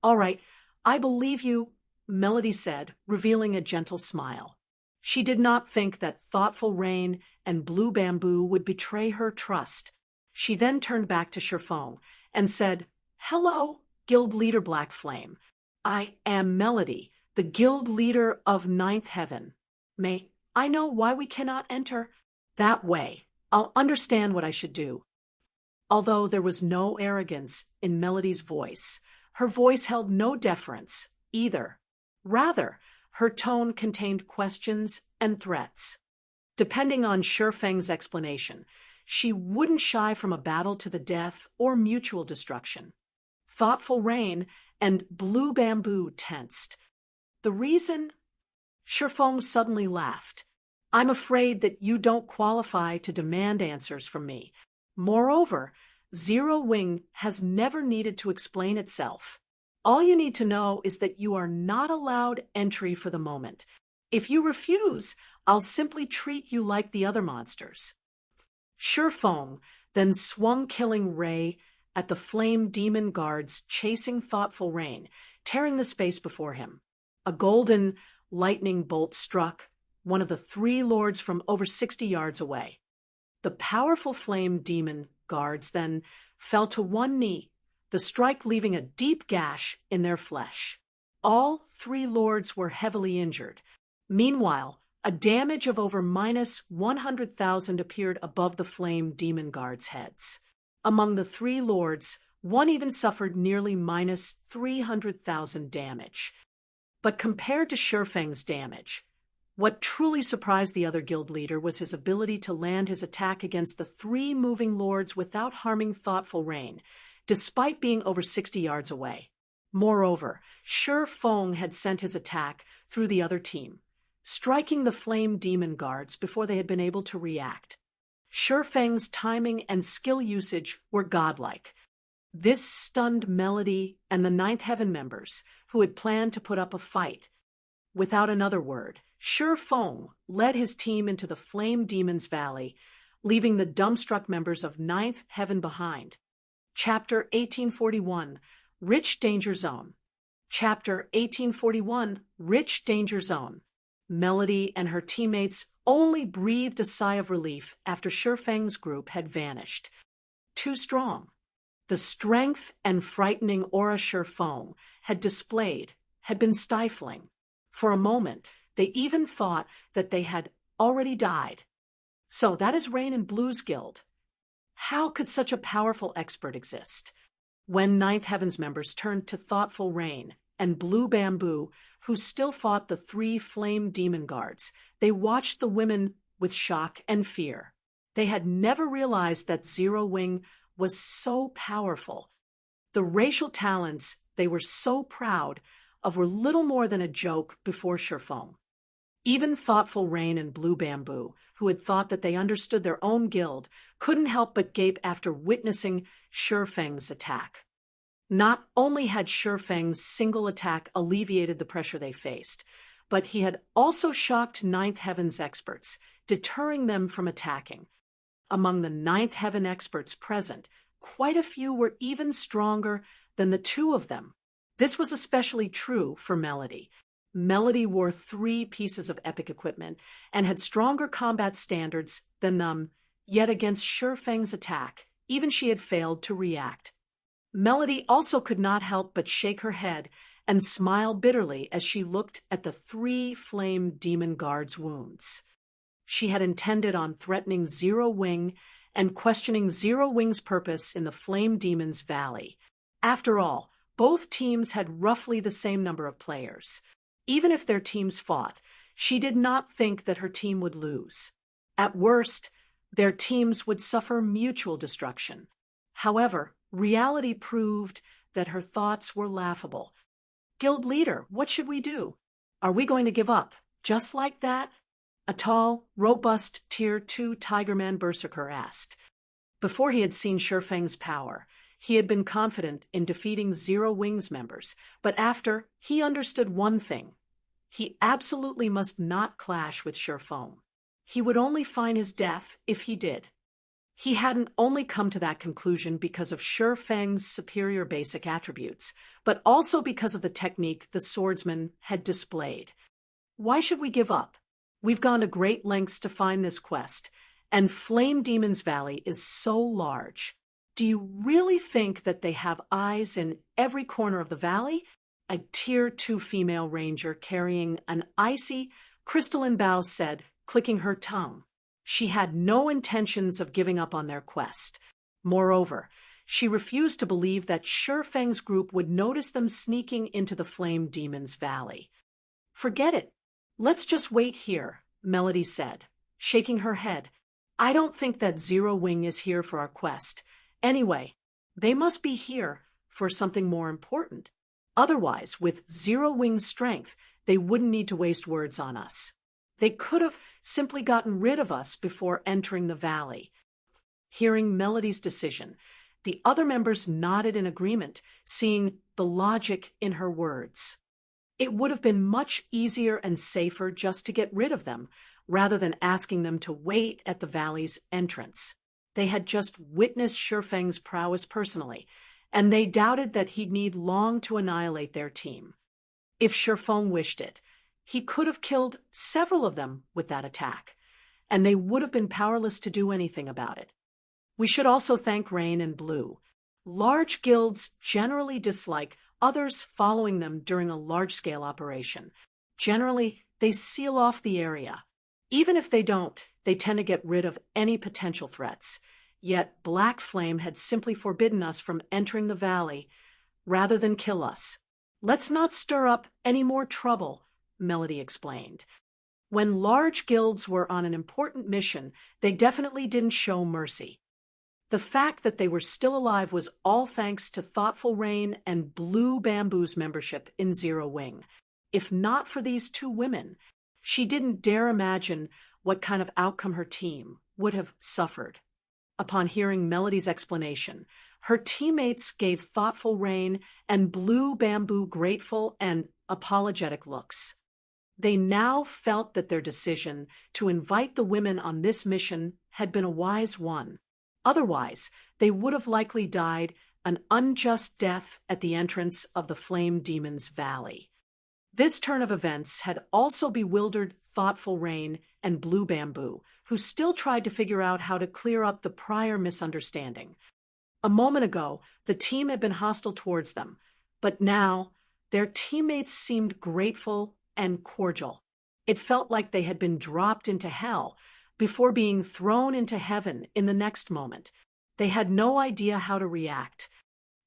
All right, I believe you, Melody said, revealing a gentle smile. She did not think that Thoughtful Rain and Blue Bamboo would betray her trust. She then turned back to Shurfeng and said, Hello, Guild Leader Black Flame. I am Melody, the Guild Leader of Ninth Heaven. May I know why we cannot enter? That way, I'll understand what I should do. Although there was no arrogance in Melody's voice, her voice held no deference either. Rather, her tone contained questions and threats. Depending on Shurfeng's explanation, she wouldn't shy from a battle to the death or mutual destruction. Thoughtful Rain and Blue Bamboo tensed. The reason? Shurfeng suddenly laughed. I'm afraid that you don't qualify to demand answers from me. Moreover, Zero Wing has never needed to explain itself. All you need to know is that you are not allowed entry for the moment. If you refuse, I'll simply treat you like the other monsters. Shurfeng then swung Killing Ray at the Flame Demon guards chasing Thoughtful Rain, tearing the space before him. A golden lightning bolt struck one of the three lords from over 60 yards away. The powerful Flame Demon guards then fell to one knee, the strike leaving a deep gash in their flesh. All three lords were heavily injured. Meanwhile, a damage of over -100,000 appeared above the Flame Demon guards' heads. Among the three lords, one even suffered nearly -300,000 damage. But compared to Shurfeng's damage, what truly surprised the other guild leader was his ability to land his attack against the three moving lords without harming Thoughtful Rain, despite being over 60 yards away. Moreover, Shurfeng had sent his attack through the other team, striking the Flame Demon guards before they had been able to react. Shurfeng's timing and skill usage were godlike. This stunned Melody and the Ninth Heaven members, who had planned to put up a fight. Without another word, Shurfeng led his team into the Flame Demon's Valley, leaving the dumbstruck members of Ninth Heaven behind. Chapter 1841, Rich Danger Zone. Chapter 1841, Rich Danger Zone. Melody and her teammates only breathed a sigh of relief after Shurfeng's group had vanished. Too strong. The strength and frightening aura Shurfeng had displayed had been stifling. For a moment, they even thought that they had already died. So that is Rain and Blue's guild. How could such a powerful expert exist? When Ninth Heaven's members turned to thoughtful Rain and Blue Bamboo, who still fought the 3 flame demon guards, they watched the women with shock and fear. They had never realized that Zero Wing was so powerful. The racial talents they were so proud of were little more than a joke before Shurfeng. Even thoughtful Rain and Blue Bamboo, who had thought that they understood their own guild, couldn't help but gape after witnessing Shurfeng's attack. Not only had Shurfeng's single attack alleviated the pressure they faced, but he had also shocked Ninth Heaven's experts, deterring them from attacking. Among the Ninth Heaven experts present, quite a few were even stronger than the 2 of them. This was especially true for Melody. Melody wore 3 pieces of epic equipment and had stronger combat standards than them, yet against Shurfeng's attack, even she had failed to react. Melody also could not help but shake her head and smile bitterly as she looked at the 3 flame demon guards' wounds. She had intended on threatening Zero Wing and questioning Zero Wing's purpose in the Flame Demon's Valley. After all, both teams had roughly the same number of players. Even if their teams fought, she did not think that her team would lose. At worst, their teams would suffer mutual destruction. However, reality proved that her thoughts were laughable. "Guild leader, what should we do? Are we going to give up? Just like that?" a tall, robust Tier 2 Tigerman Berserker asked. Before he had seen Shurfeng's power, he had been confident in defeating Zero Wing's members, but after, he understood one thing. He absolutely must not clash with Shurfeng. He would only find his death if he did. He hadn't only come to that conclusion because of Shurfeng's superior basic attributes, but also because of the technique the swordsman had displayed. Why should we give up? We've gone to great lengths to find this quest, and Flame Demon's Valley is so large. Do you really think that they have eyes in every corner of the valley? A Tier 2 female ranger carrying an icy, crystalline bow said, clicking her tongue. She had no intentions of giving up on their quest. Moreover, she refused to believe that Shurfeng's group would notice them sneaking into the Flame Demon's Valley. "Forget it. Let's just wait here," Melody said, shaking her head. "I don't think that Zero Wing is here for our quest. Anyway, they must be here for something more important. Otherwise, with Zero Wing's strength, they wouldn't need to waste words on us. They could have simply gotten rid of us before entering the valley." Hearing Melody's decision, the other members nodded in agreement, seeing the logic in her words. It would have been much easier and safer just to get rid of them, rather than asking them to wait at the valley's entrance. They had just witnessed Shurfeng's prowess personally, and they doubted that he'd need long to annihilate their team. If Shurfeng wished it, he could have killed several of them with that attack, and they would have been powerless to do anything about it. We should also thank Rain and Blue. Large guilds generally dislike others following them during a large-scale operation. Generally, they seal off the area. Even if they don't, they tend to get rid of any potential threats. Yet Black Flame had simply forbidden us from entering the valley rather than kill us. "Let's not stir up any more trouble," Melody explained. When large guilds were on an important mission, they definitely didn't show mercy. The fact that they were still alive was all thanks to Thoughtful Rain and Blue Bamboo's membership in Zero Wing. If not for these 2 women, she didn't dare imagine what kind of outcome her team would have suffered. Upon hearing Melody's explanation, her teammates gave Thoughtful Rain and Blue Bamboo grateful and apologetic looks. They now felt that their decision to invite the women on this mission had been a wise one. Otherwise, they would have likely died an unjust death at the entrance of the Flame Demon's Valley. This turn of events had also bewildered Thoughtful Rain and Blue Bamboo, who still tried to figure out how to clear up the prior misunderstanding. A moment ago, the team had been hostile towards them, but now their teammates seemed grateful and cordial. It felt like they had been dropped into hell, before being thrown into heaven in the next moment. They had no idea how to react.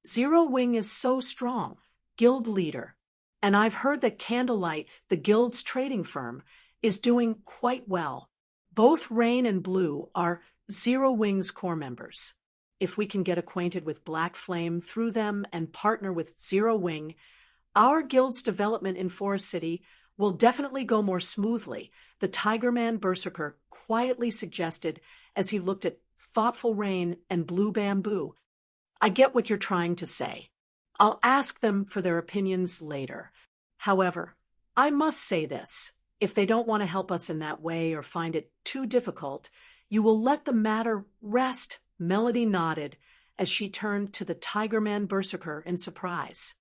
Zero Wing is so strong, guild leader. And I've heard that Candlelight, the guild's trading firm, is doing quite well. Both Rain and Blue are Zero Wing's core members. If we can get acquainted with Black Flame through them and partner with Zero Wing, our guild's development in Forest City will definitely go more smoothly, the Tigerman Berserker quietly suggested as he looked at Thoughtful Rain and Blue Bamboo. I get what you're trying to say. I'll ask them for their opinions later. However, I must say this. If they don't want to help us in that way or find it too difficult, you will let the matter rest, Melody nodded as she turned to the Tigerman Berserker in surprise.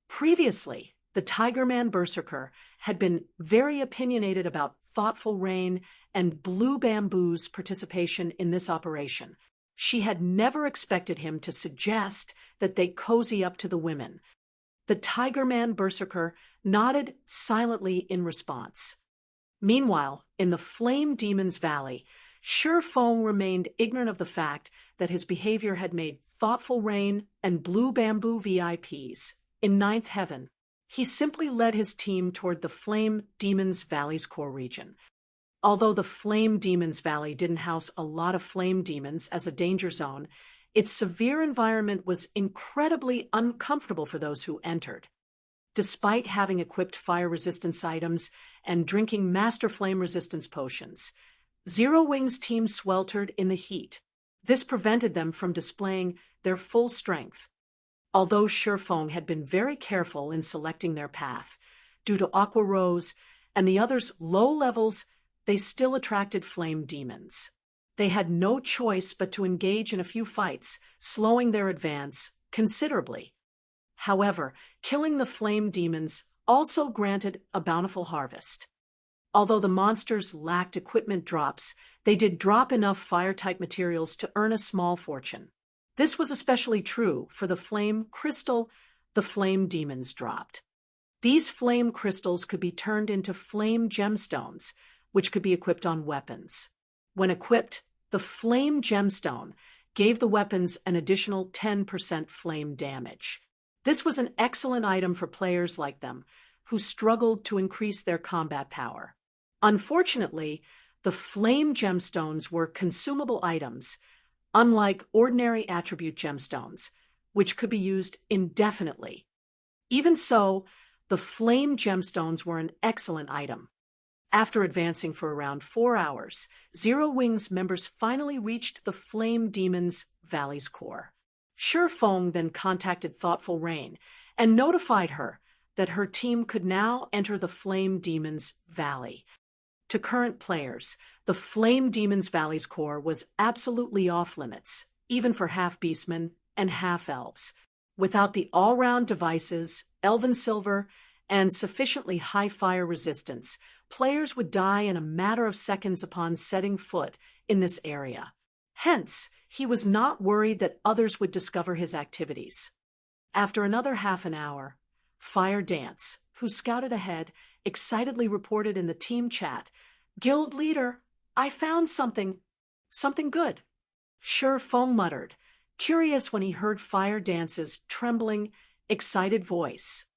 Previously, the Tigerman Berserker had been very opinionated about Thoughtful Rain and Blue Bamboo's participation in this operation. She had never expected him to suggest that they cozy up to the women. The Tigerman Berserker nodded silently in response. Meanwhile, in the Flame Demon's Valley, Feng remained ignorant of the fact that his behavior had made Thoughtful Rain and Blue Bamboo VIPs in Ninth Heaven. He simply led his team toward the Flame Demon's Valley's core region. Although the Flame Demon's Valley didn't house a lot of flame demons as a danger zone, its severe environment was incredibly uncomfortable for those who entered. Despite having equipped fire resistance items and drinking master flame resistance potions, Zero Wing's team sweltered in the heat. This prevented them from displaying their full strength. Although Feng had been very careful in selecting their path, due to Aqua Rose and the others' low levels, they still attracted flame demons. They had no choice but to engage in a few fights, slowing their advance considerably. However, killing the flame demons also granted a bountiful harvest. Although the monsters lacked equipment drops, they did drop enough fire-type materials to earn a small fortune. This was especially true for the flame crystal the flame demons dropped. These flame crystals could be turned into flame gemstones, which could be equipped on weapons. When equipped, the flame gemstone gave the weapons an additional 10% flame damage. This was an excellent item for players like them, who struggled to increase their combat power. Unfortunately, the flame gemstones were consumable items, unlike ordinary attribute gemstones, which could be used indefinitely. Even so, the flame gemstones were an excellent item. After advancing for around 4 hours, Zero Wing's members finally reached the Flame Demon's Valley's core. Feng then contacted Thoughtful Rain and notified her that her team could now enter the Flame Demon's Valley. To current players, the Flame Demon's Valley's core was absolutely off-limits, even for half-beastmen and half-elves. Without the all-round devices, elven silver, and sufficiently high fire resistance, players would die in a matter of seconds upon setting foot in this area. Hence, he was not worried that others would discover his activities. After another half an hour, Fire Dance, who scouted ahead, excitedly reported in the team chat, "Guild leader, I found something good." Feng muttered, curious when he heard Fire Dance's trembling, excited voice.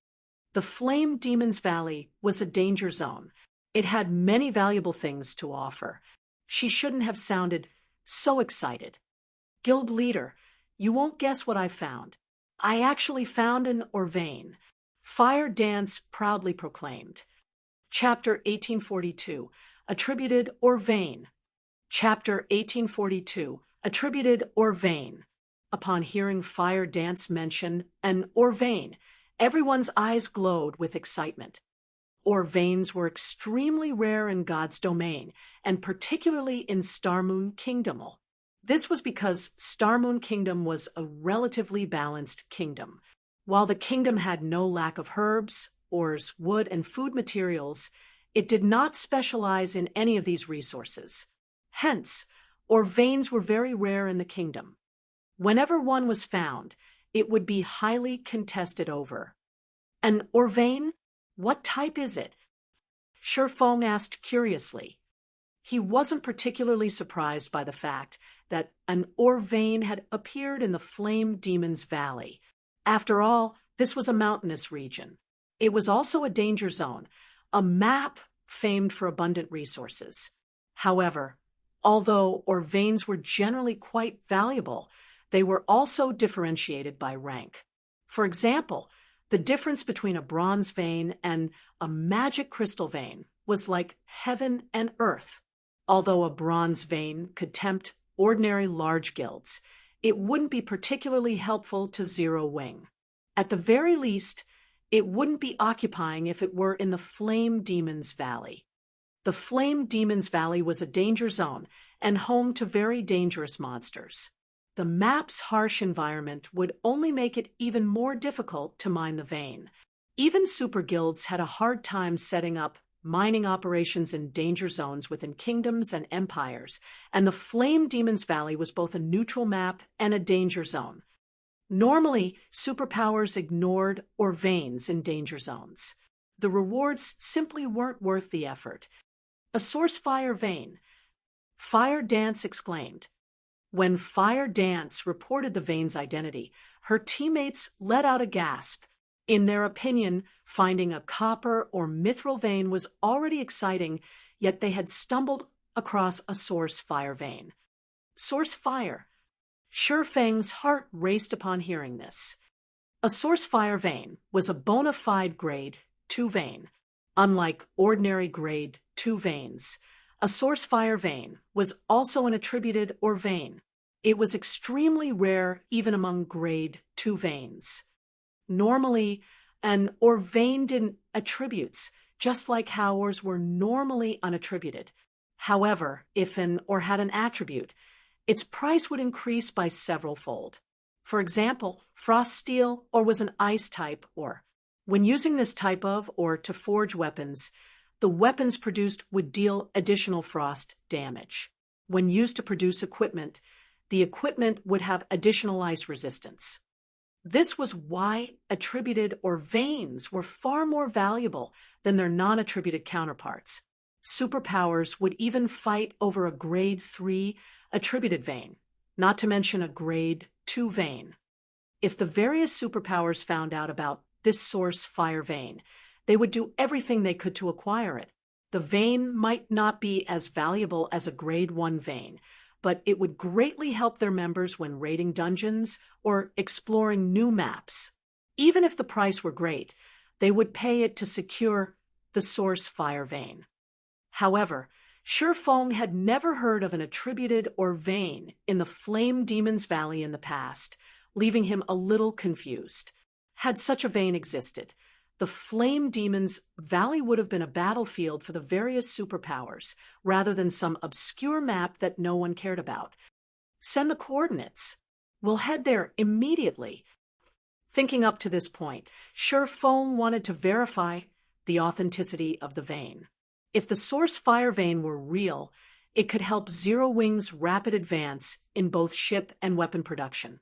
The Flame Demon's Valley was a danger zone. It had many valuable things to offer. She shouldn't have sounded so excited. "Guild leader, you won't guess what I found. I actually found an Orvain," Fire Dance proudly proclaimed. Chapter 1842, attributed Orvain. Chapter 1842, attributed Orvain. Upon hearing Fire Dance mention an Orvain, everyone's eyes glowed with excitement. Orvains were extremely rare in God's domain, and particularly in Starmoon Kingdom. This was because Starmoon Kingdom was a relatively balanced kingdom. While the kingdom had no lack of herbs, ores, wood, and food materials, it did not specialize in any of these resources. Hence, Orvains were very rare in the kingdom. Whenever one was found, it would be highly contested over. "An Orvain? What type is it?" Feng asked curiously. He wasn't particularly surprised by the fact that an ore vein had appeared in the Flame Demon's Valley. After all, this was a mountainous region. It was also a danger zone, a map famed for abundant resources. However, although ore veins were generally quite valuable, they were also differentiated by rank. For example, the difference between a bronze vein and a magic crystal vein was like heaven and earth. Although a bronze vein could tempt ordinary large guilds, it wouldn't be particularly helpful to Zero Wing. At the very least, it wouldn't be occupying if it were in the Flame Demon's Valley. The Flame Demon's Valley was a danger zone and home to very dangerous monsters. The map's harsh environment would only make it even more difficult to mine the vein. Even super guilds had a hard time setting up mining operations in danger zones within kingdoms and empires, and the Flame Demon's Valley was both a neutral map and a danger zone. Normally, superpowers ignored ore veins in danger zones. The rewards simply weren't worth the effort. A source fire vein. Fire Dance exclaimed. When Fire Dance reported the vein's identity, her teammates let out a gasp. In their opinion, finding a copper or mithril vein was already exciting, yet they had stumbled across a source fire vein. Source fire. Shifeng's heart raced upon hearing this. A source fire vein was a bona fide grade 2 vein. Unlike ordinary grade 2 veins, a source fire vein was also an attributed ore vein. It was extremely rare even among grade 2 veins. Normally, an ore vein didn't attributes, just like how ores were normally unattributed. However, if an ore had an attribute, its price would increase by several fold. For example, frost steel ore was an ice type ore. When using this type of ore to forge weapons, the weapons produced would deal additional frost damage. When used to produce equipment, the equipment would have additional ice resistance. This was why attributed ore veins were far more valuable than their non-attributed counterparts. Superpowers would even fight over a grade 3 attributed vein, not to mention a grade 2 vein. If the various superpowers found out about this source fire vein, they would do everything they could to acquire it. The vein might not be as valuable as a grade 1 vein, but it would greatly help their members when raiding dungeons or exploring new maps. Even if the price were great, they would pay it to secure the source fire vein. However, Shifeng had never heard of an attributed ore vein in the Flame Demon's Valley in the past, leaving him a little confused. Had such a vein existed, the Flame Demon's Valley would have been a battlefield for the various superpowers, rather than some obscure map that no one cared about. Send the coordinates. We'll head there immediately. Thinking up to this point, Shifeng wanted to verify the authenticity of the vein. If the source fire vein were real, it could help Zero Wing's rapid advance in both ship and weapon production.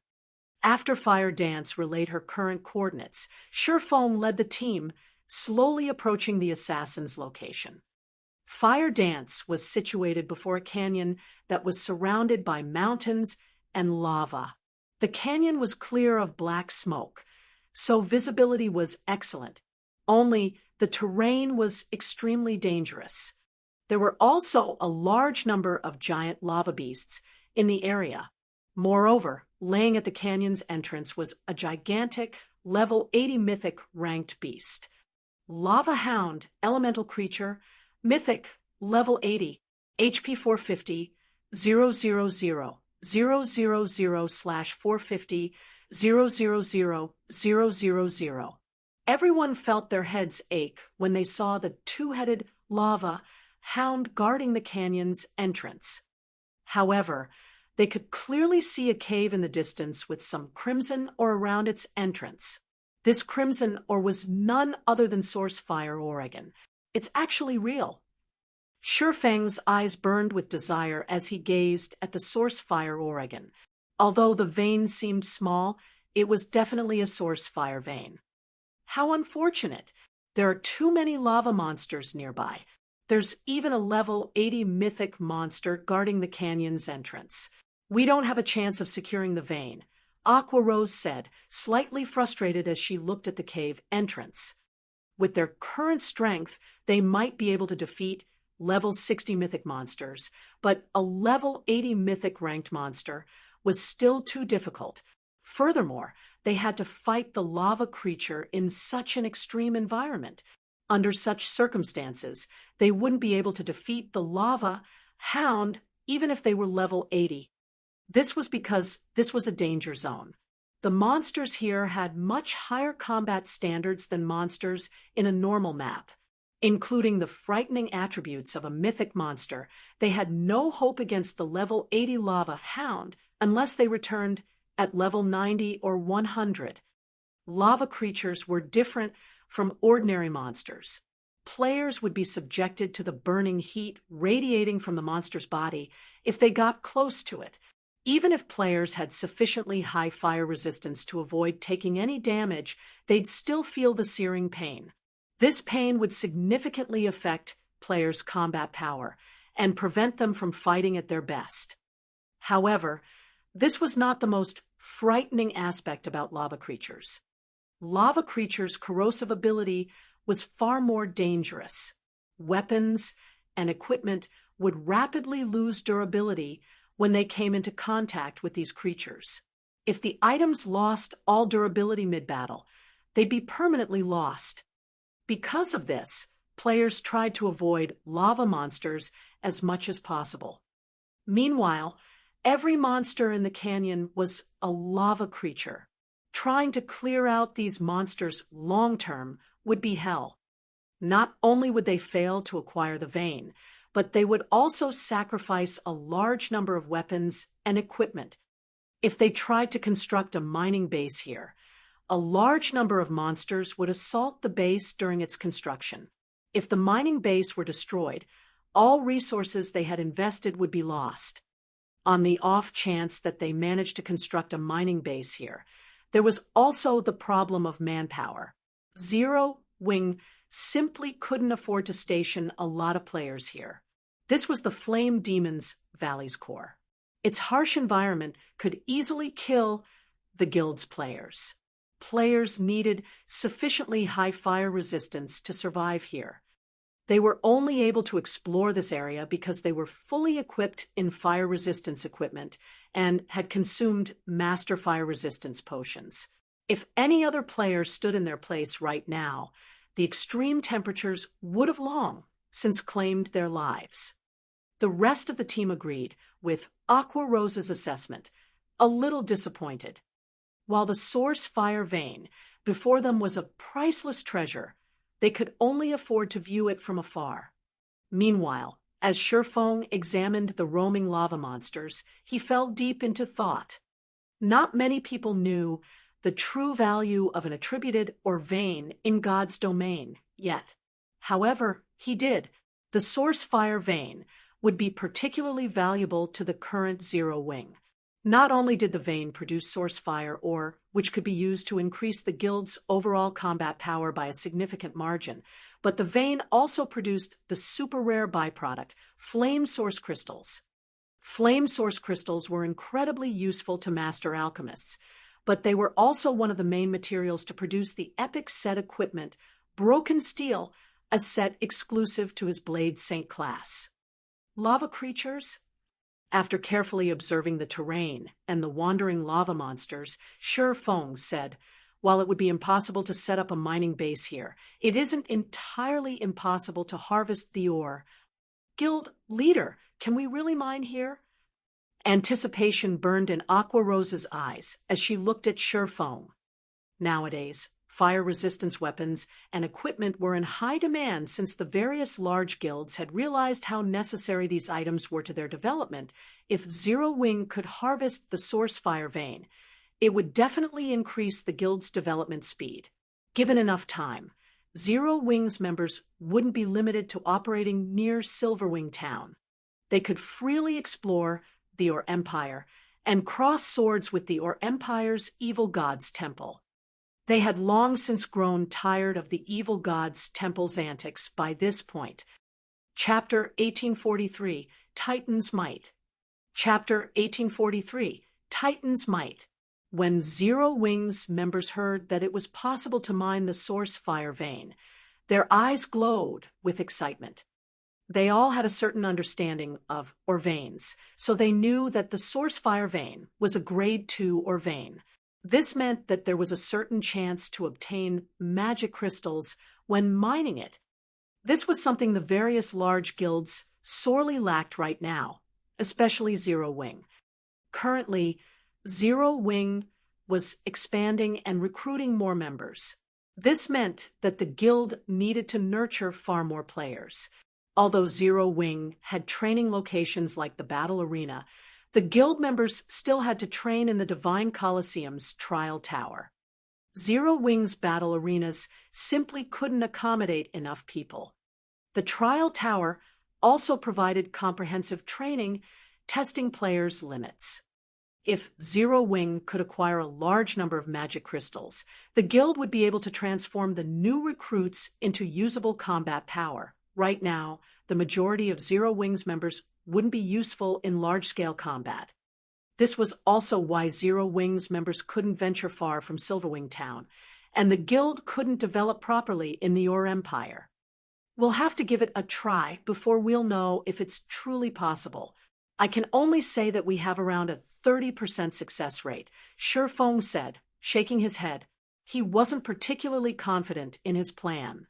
After Fire Dance relayed her current coordinates, Shifeng led the team, slowly approaching the assassin's location. Fire Dance was situated before a canyon that was surrounded by mountains and lava. The canyon was clear of black smoke, so visibility was excellent. Only the terrain was extremely dangerous. There were also a large number of giant lava beasts in the area. Moreover, laying at the canyon's entrance was a gigantic, level 80 mythic ranked beast. Lava Hound, elemental creature, mythic, level 80, HP 450, 000, 000/450, 000. Everyone felt their heads ache when they saw the two-headed lava hound guarding the canyon's entrance. However, they could clearly see a cave in the distance with some crimson ore around its entrance. This crimson ore was none other than Source Fire Oregon. It's actually real. Shifeng's eyes burned with desire as he gazed at the Source Fire Oregon. Although the vein seemed small, it was definitely a source fire vein. How unfortunate! There are too many lava monsters nearby. There's even a level 80 mythic monster guarding the canyon's entrance. We don't have a chance of securing the vein, Aqua Rose said, slightly frustrated as she looked at the cave entrance. With their current strength, they might be able to defeat level 60 mythic monsters, but a level 80 mythic ranked monster was still too difficult. Furthermore, they had to fight the lava creature in such an extreme environment. Under such circumstances, they wouldn't be able to defeat the lava hound even if they were level 80. This was because this was a danger zone. The monsters here had much higher combat standards than monsters in a normal map. Including the frightening attributes of a mythic monster, they had no hope against the level 80 lava hound unless they returned at level 90 or 100. Lava creatures were different from ordinary monsters. Players would be subjected to the burning heat radiating from the monster's body if they got close to it. Even if players had sufficiently high fire resistance to avoid taking any damage, they'd still feel the searing pain. This pain would significantly affect players' combat power and prevent them from fighting at their best. However, this was not the most frightening aspect about lava creatures. Lava creatures' corrosive ability was far more dangerous. Weapons and equipment would rapidly lose durability when they came into contact with these creatures. If the items lost all durability mid-battle, they'd be permanently lost. Because of this, players tried to avoid lava monsters as much as possible. Meanwhile, every monster in the canyon was a lava creature. Trying to clear out these monsters long-term would be hell. Not only would they fail to acquire the vein, but they would also sacrifice a large number of weapons and equipment. If they tried to construct a mining base here, a large number of monsters would assault the base during its construction. If the mining base were destroyed, all resources they had invested would be lost. On the off chance that they managed to construct a mining base here, there was also the problem of manpower. Zero Wing simply couldn't afford to station a lot of players here. This was the Flame Demon's Valley's core. Its harsh environment could easily kill the guild's players. Players needed sufficiently high fire resistance to survive here. They were only able to explore this area because they were fully equipped in fire resistance equipment and had consumed master fire resistance potions. If any other player stood in their place right now, the extreme temperatures would have long since claimed their lives. The rest of the team agreed with Aqua Rose's assessment, a little disappointed. While the source fire vein before them was a priceless treasure, they could only afford to view it from afar. Meanwhile, as Shurfeng examined the roaming lava monsters, he fell deep into thought. Not many people knew the true value of an attributed or vein in God's domain yet. However, he did. The source fire vein would be particularly valuable to the current Zero Wing. Not only did the vein produce source fire ore, which could be used to increase the guild's overall combat power by a significant margin, but the vein also produced the super rare byproduct, flame source crystals. Flame source crystals were incredibly useful to master alchemists, but they were also one of the main materials to produce the epic set equipment, Broken Steel, a set exclusive to his Blade Saint class. Lava creatures? After carefully observing the terrain and the wandering lava monsters, Shurfeng said, "While it would be impossible to set up a mining base here, it isn't entirely impossible to harvest the ore. Guild leader, can we really mine here?" Anticipation burned in Aqua Rose's eyes as she looked at Shurfeng. Nowadays, fire-resistance weapons and equipment were in high demand since the various large guilds had realized how necessary these items were to their development. If Zero Wing could harvest the source fire vein, it would definitely increase the guild's development speed. Given enough time, Zero Wing's members wouldn't be limited to operating near Silverwing Town. They could freely explore the Or Empire and cross swords with the Or Empire's Evil God's Temple. They had long since grown tired of the Evil God's Temple's antics by this point. Chapter 1843, Titan's Might. Chapter 1843, Titan's Might. When Zero Wing's members heard that it was possible to mine the source fire vein, their eyes glowed with excitement. They all had a certain understanding of ore veins, so they knew that the source fire vein was a grade 2 ore vein. This meant that there was a certain chance to obtain magic crystals when mining it. This was something the various large guilds sorely lacked right now, especially Zero Wing. Currently, Zero Wing was expanding and recruiting more members. This meant that the guild needed to nurture far more players. Although Zero Wing had training locations like the Battle Arena, the guild members still had to train in the Divine Colosseum's Trial Tower. Zero Wing's battle arenas simply couldn't accommodate enough people. The Trial Tower also provided comprehensive training, testing players' limits. If Zero Wing could acquire a large number of magic crystals, the guild would be able to transform the new recruits into usable combat power. Right now, the majority of Zero Wing's members wouldn't be useful in large-scale combat. This was also why Zero Wing's members couldn't venture far from Silverwing Town, and the guild couldn't develop properly in the Ore Empire. We'll have to give it a try before we'll know if it's truly possible. I can only say that we have around a 30% success rate, Shifeng said, shaking his head. He wasn't particularly confident in his plan.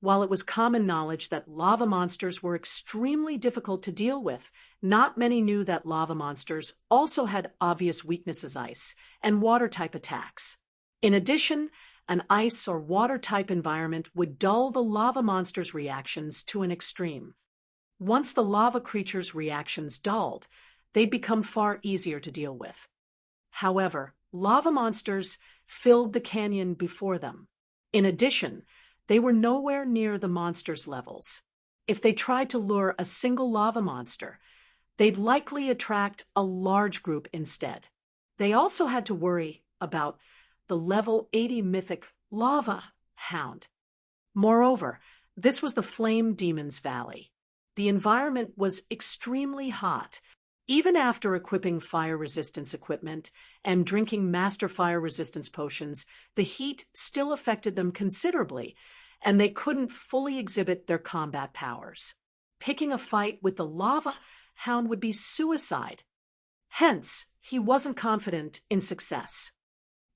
While it was common knowledge that lava monsters were extremely difficult to deal with, not many knew that lava monsters also had obvious weaknesses: ice and water-type attacks. In addition, an ice or water-type environment would dull the lava monster's reactions to an extreme. Once the lava creature's reactions dulled, they'd become far easier to deal with. However, lava monsters filled the canyon before them. In addition, they were nowhere near the monster's levels. If they tried to lure a single lava monster, they'd likely attract a large group instead. They also had to worry about the level 80 mythic lava hound. Moreover, this was the Flame Demon's Valley. The environment was extremely hot. Even after equipping fire resistance equipment and drinking master fire resistance potions, the heat still affected them considerably, and they couldn't fully exhibit their combat powers. Picking a fight with the lava hound would be suicide. Hence, he wasn't confident in success.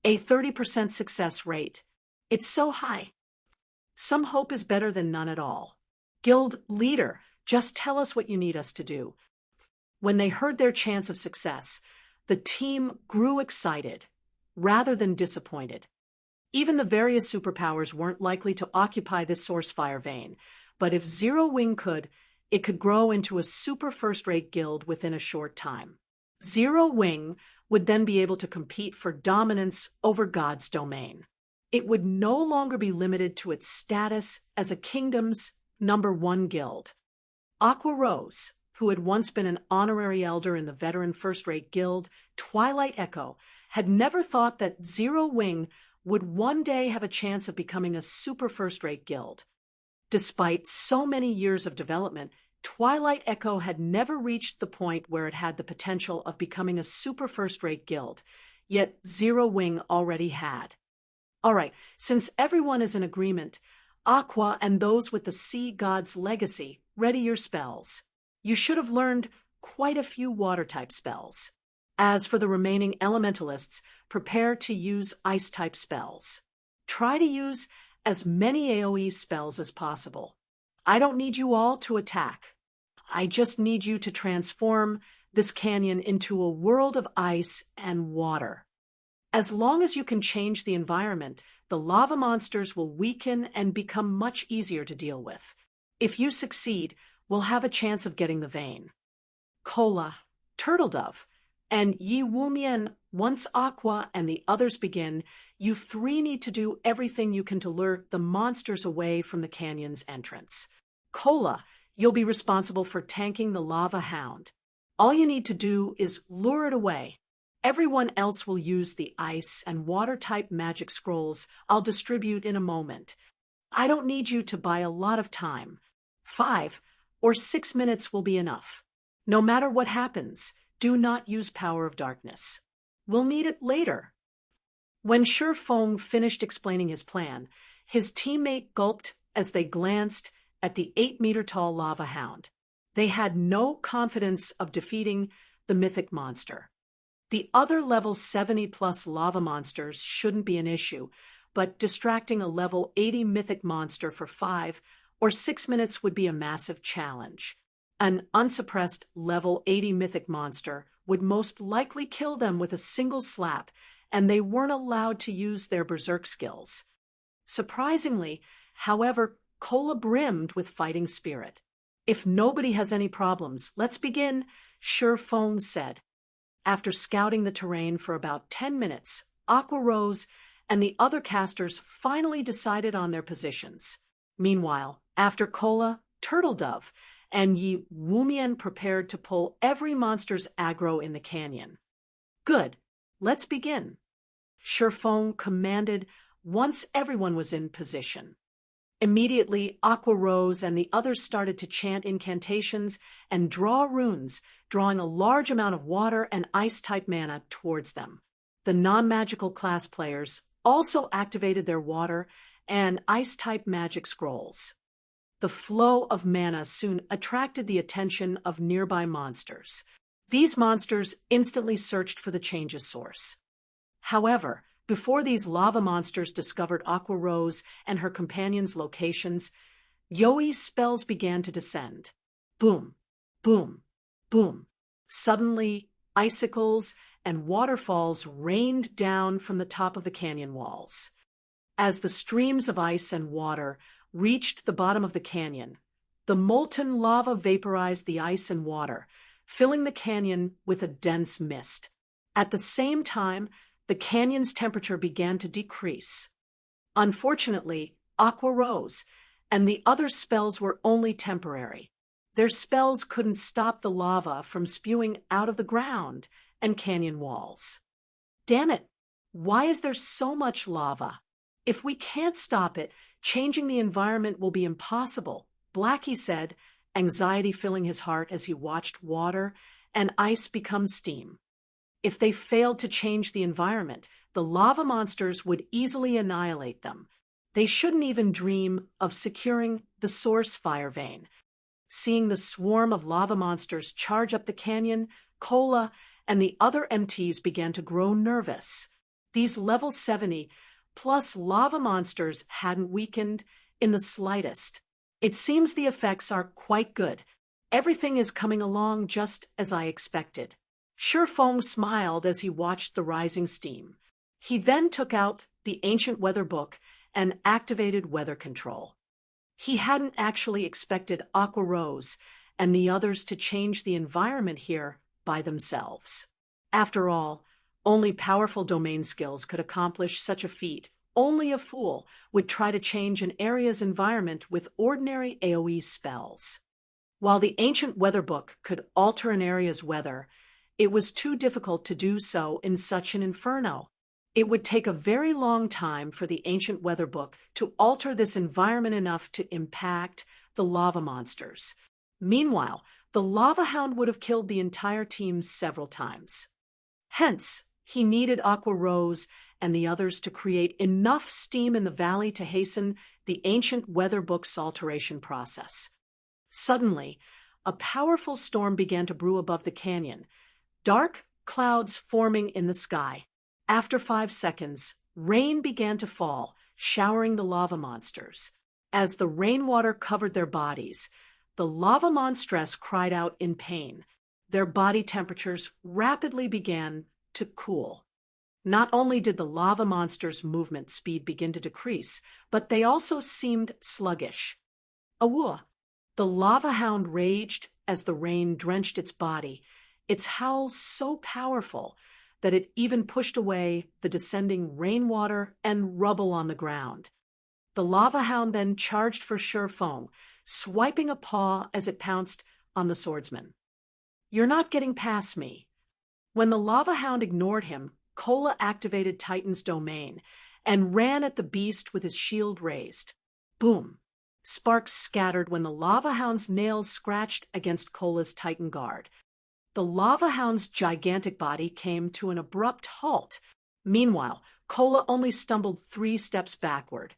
A 30% success rate. It's so high. Some hope is better than none at all. Guild leader, just tell us what you need us to do. When they heard their chance of success, the team grew excited, rather than disappointed. Even the various superpowers weren't likely to occupy this source fire vein, but if Zero Wing could, it could grow into a super first-rate guild within a short time. Zero Wing would then be able to compete for dominance over God's domain. It would no longer be limited to its status as a kingdom's #1 guild. Aqua Rose, who had once been an honorary elder in the veteran first-rate guild, Twilight Echo, had never thought that Zero Wing would one day have a chance of becoming a super first-rate guild. Despite so many years of development, Twilight Echo had never reached the point where it had the potential of becoming a super first-rate guild, yet Zero Wing already had. All right, since everyone is in agreement, Aqua and those with the Sea God's legacy, ready your spells. You should have learned quite a few water-type spells. As for the remaining elementalists, prepare to use ice-type spells. Try to use as many AoE spells as possible. I don't need you all to attack. I just need you to transform this canyon into a world of ice and water. As long as you can change the environment, the lava monsters will weaken and become much easier to deal with. If you succeed, we'll have a chance of getting the vein. Cola, Turtle Dove, and Yi Wumian, once Aqua and the others begin, you three need to do everything you can to lure the monsters away from the canyon's entrance. Cola, you'll be responsible for tanking the lava hound. All you need to do is lure it away. Everyone else will use the ice and water-type magic scrolls I'll distribute in a moment. I don't need you to buy a lot of time. 5. or 6 minutes will be enough. No matter what happens, do not use power of darkness. We'll need it later." When Shifeng finished explaining his plan, his teammate gulped as they glanced at the 8-meter-tall lava hound. They had no confidence of defeating the mythic monster. The other level 70-plus lava monsters shouldn't be an issue, but distracting a level 80 mythic monster for 5 or 6 minutes would be a massive challenge. An unsuppressed level 80 mythic monster would most likely kill them with a single slap, and they weren't allowed to use their berserk skills. Surprisingly, however, Kola brimmed with fighting spirit. "If nobody has any problems, let's begin," Shifeng said. After scouting the terrain for about 10 minutes, Aqua Rose and the other casters finally decided on their positions. Meanwhile, after Kola, Turtle Dove, and Yi Wumian prepared to pull every monster's aggro in the canyon. "Good, let's begin," Shifeng commanded once everyone was in position. Immediately, Aqua Rose and the others started to chant incantations and draw runes, drawing a large amount of water and ice-type mana towards them. The non-magical class players also activated their water and ice-type magic scrolls. The flow of mana soon attracted the attention of nearby monsters. These monsters instantly searched for the change's source. However, before these lava monsters discovered Aqua Rose and her companions' locations, Yoi's spells began to descend. Boom, boom, boom. Suddenly, icicles and waterfalls rained down from the top of the canyon walls. As the streams of ice and water reached the bottom of the canyon, the molten lava vaporized the ice and water, filling the canyon with a dense mist. At the same time, the canyon's temperature began to decrease. Unfortunately, Aqua Rose and the other spells were only temporary. Their spells couldn't stop the lava from spewing out of the ground and canyon walls. "Damn it! Why is there so much lava? If we can't stop it, changing the environment will be impossible," Blackie said, anxiety filling his heart as he watched water and ice become steam. If they failed to change the environment, the lava monsters would easily annihilate them. They shouldn't even dream of securing the source fire vein. Seeing the swarm of lava monsters charge up the canyon, Kola and the other MTs began to grow nervous. These level 70-plus lava monsters hadn't weakened in the slightest. "It seems the effects are quite good. Everything is coming along just as I expected." Shifeng smiled as he watched the rising steam. He then took out the ancient weather book and activated weather control. He hadn't actually expected Aqua Rose and the others to change the environment here by themselves. After all, only powerful domain skills could accomplish such a feat. Only a fool would try to change an area's environment with ordinary AoE spells. While the ancient weather book could alter an area's weather, it was too difficult to do so in such an inferno. It would take a very long time for the ancient weather book to alter this environment enough to impact the lava monsters. Meanwhile, the lava hound would have killed the entire team several times. Hence, he needed Aqua Rose and the others to create enough steam in the valley to hasten the ancient weather book's alteration process. Suddenly, a powerful storm began to brew above the canyon, dark clouds forming in the sky. After 5 seconds, rain began to fall, showering the lava monsters. As the rainwater covered their bodies, the lava monstress cried out in pain. Their body temperatures rapidly began to cool. Not only did the lava monsters' movement speed begin to decrease, but they also seemed sluggish. Awua! The lava hound raged as the rain drenched its body, its howl so powerful that it even pushed away the descending rainwater and rubble on the ground. The lava hound then charged for Shifeng, swiping a paw as it pounced on the swordsman. "You're not getting past me." When the lava hound ignored him, Kola activated Titan's domain and ran at the beast with his shield raised. Boom! Sparks scattered when the lava hound's nails scratched against Cola's Titan guard. The lava hound's gigantic body came to an abrupt halt. Meanwhile, Cola only stumbled 3 steps backward,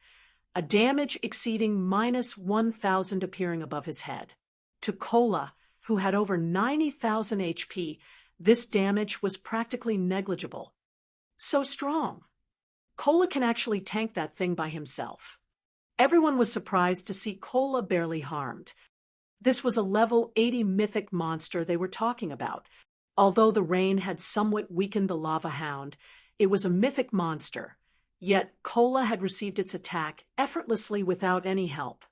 a damage exceeding -1,000 appearing above his head. To Cola, who had over 90,000 HP, this damage was practically negligible. So strong. Cola can actually tank that thing by himself. Everyone was surprised to see Cola barely harmed. This was a level 80 mythic monster they were talking about. Although the rain had somewhat weakened the lava hound, it was a mythic monster. Yet Cola had received its attack effortlessly without any help.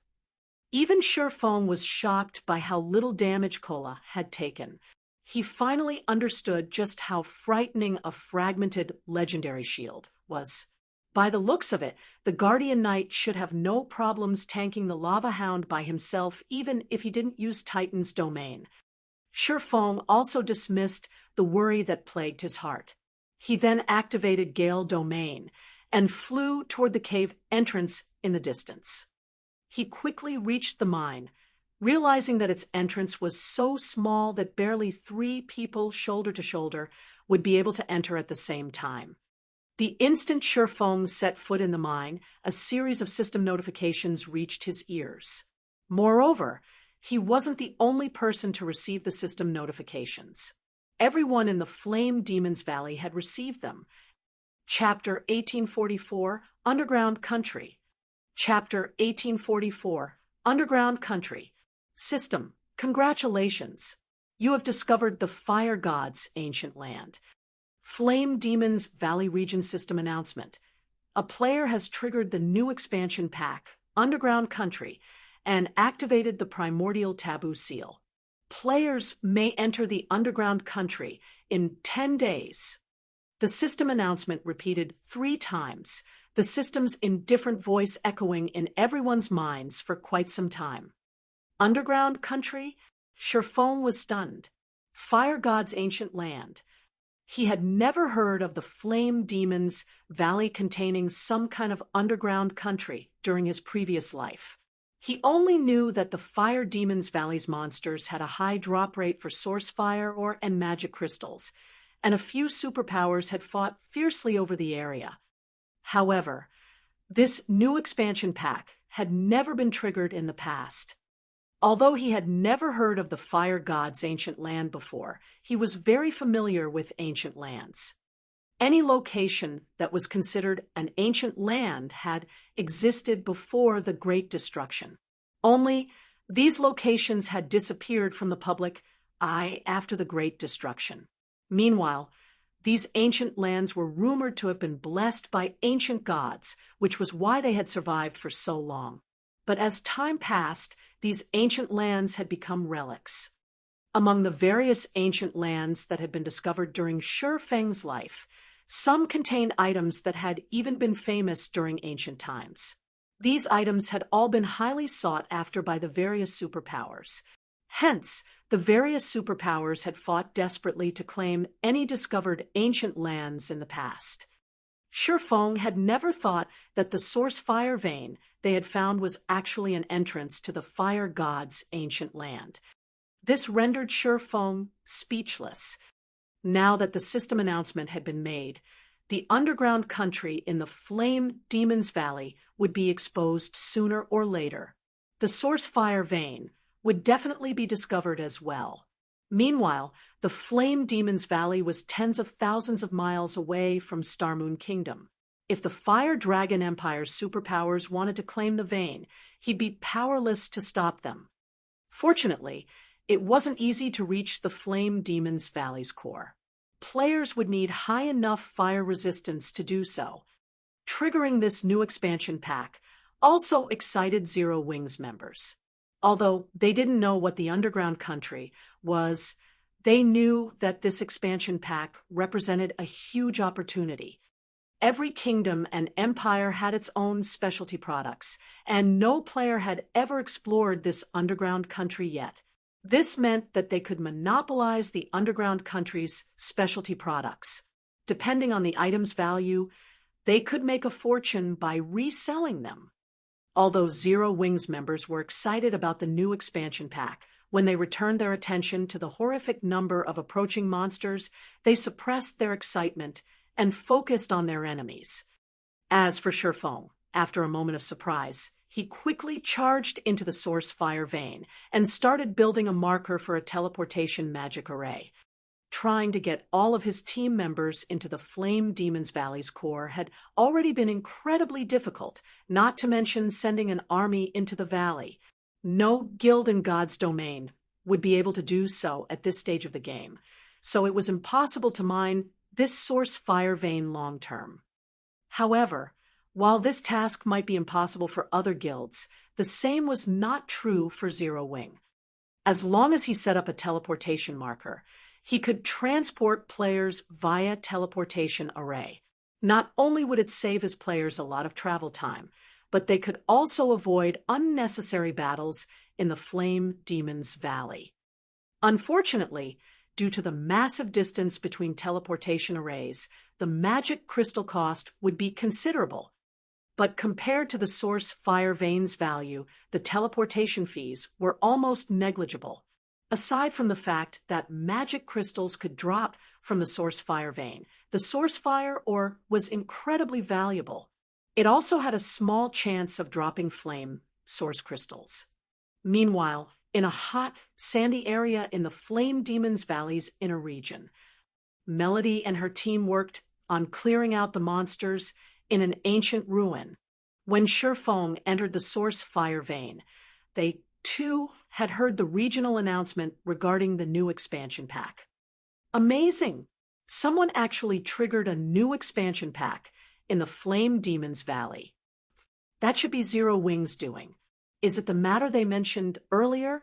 Even Sherfone was shocked by how little damage Cola had taken. He finally understood just how frightening a fragmented legendary shield was. By the looks of it, the Guardian Knight should have no problems tanking the lava hound by himself even if he didn't use Titan's domain. Sherfone also dismissed the worry that plagued his heart. He then activated Gale Domain and flew toward the cave entrance in the distance. He quickly reached the mine, realizing that its entrance was so small that barely 3 people shoulder to shoulder would be able to enter at the same time. The instant Sherfone set foot in the mine, a series of system notifications reached his ears. Moreover, he wasn't the only person to receive the system notifications. Everyone in the Flame Demon's Valley had received them. Chapter 1844, Underground Country. Chapter 1844, Underground Country. System, congratulations. You have discovered the Fire God's ancient land. Flame Demon's Valley Region System announcement. A player has triggered the new expansion pack, Underground Country, and activated the Primordial Taboo Seal. Players may enter the Underground Country in 10 days. The system announcement repeated 3 times, the system's indifferent voice echoing in everyone's minds for quite some time. Underground Country? Sherfone was stunned. Fire God's ancient land. He had never heard of the Flame Demon's Valley containing some kind of underground country during his previous life. He only knew that the Fire Demon's Valley's monsters had a high drop rate for source fire and magic crystals, and a few superpowers had fought fiercely over the area. However, this new expansion pack had never been triggered in the past. Although he had never heard of the Fire God's ancient land before, he was very familiar with ancient lands. Any location that was considered an ancient land had existed before the Great Destruction. Only these locations had disappeared from the public eye after the Great Destruction. Meanwhile, these ancient lands were rumored to have been blessed by ancient gods, which was why they had survived for so long. But as time passed, these ancient lands had become relics. Among the various ancient lands that had been discovered during Sherfeng's life, some contained items that had even been famous during ancient times. These items had all been highly sought after by the various superpowers. Hence, the various superpowers had fought desperately to claim any discovered ancient lands in the past. Sherfeng had never thought that the source fire vein they had found was actually an entrance to the Fire God's ancient land. This rendered Sherfeng speechless. Now that the system announcement had been made, the underground country in the Flame Demon's Valley would be exposed sooner or later. The source fire vein would definitely be discovered as well. Meanwhile, the Flame Demon's Valley was tens of thousands of miles away from Starmoon Kingdom. If the Fire Dragon Empire's superpowers wanted to claim the vein, he'd be powerless to stop them. Fortunately, it wasn't easy to reach the Flame Demon's Valley's core. Players would need high enough fire resistance to do so. Triggering this new expansion pack also excited Zero Wings members. Although they didn't know what the underground country was, they knew that this expansion pack represented a huge opportunity. Every kingdom and empire had its own specialty products, and no player had ever explored this underground country yet. This meant that they could monopolize the underground country's specialty products. Depending on the item's value, they could make a fortune by reselling them. although Zero Wings members were excited about the new expansion pack. When they returned their attention to the horrific number of approaching monsters, they suppressed their excitement and focused on their enemies. As for Shifeng, after a moment of surprise, he quickly charged into the source fire vein and started building a marker for a teleportation magic array. Trying to get all of his team members into the Flame Demon's Valley's core had already been incredibly difficult, not to mention sending an army into the valley. No guild in God's domain would be able to do so at this stage of the game, so it was impossible to mine this source fire vein long-term. However, while this task might be impossible for other guilds, the same was not true for Zero Wing. As long as he set up a teleportation marker, he could transport players via teleportation array. Not only would it save his players a lot of travel time, but they could also avoid unnecessary battles in the Flame Demon's Valley. Unfortunately, due to the massive distance between teleportation arrays, the magic crystal cost would be considerable. But compared to the source fire vein's value, the teleportation fees were almost negligible. Aside from the fact that magic crystals could drop from the source fire vein, the source fire ore was incredibly valuable. It also had a small chance of dropping flame source crystals. Meanwhile, in a hot, sandy area in the Flame Demon's Valley's inner region, Melody and her team worked on clearing out the monsters in an ancient ruin. When Shifeng entered the source fire vein, they too had heard the regional announcement regarding the new expansion pack. Amazing! Someone actually triggered a new expansion pack in the Flame Demon's Valley. That should be Zero Wing's doing. Is it the matter they mentioned earlier?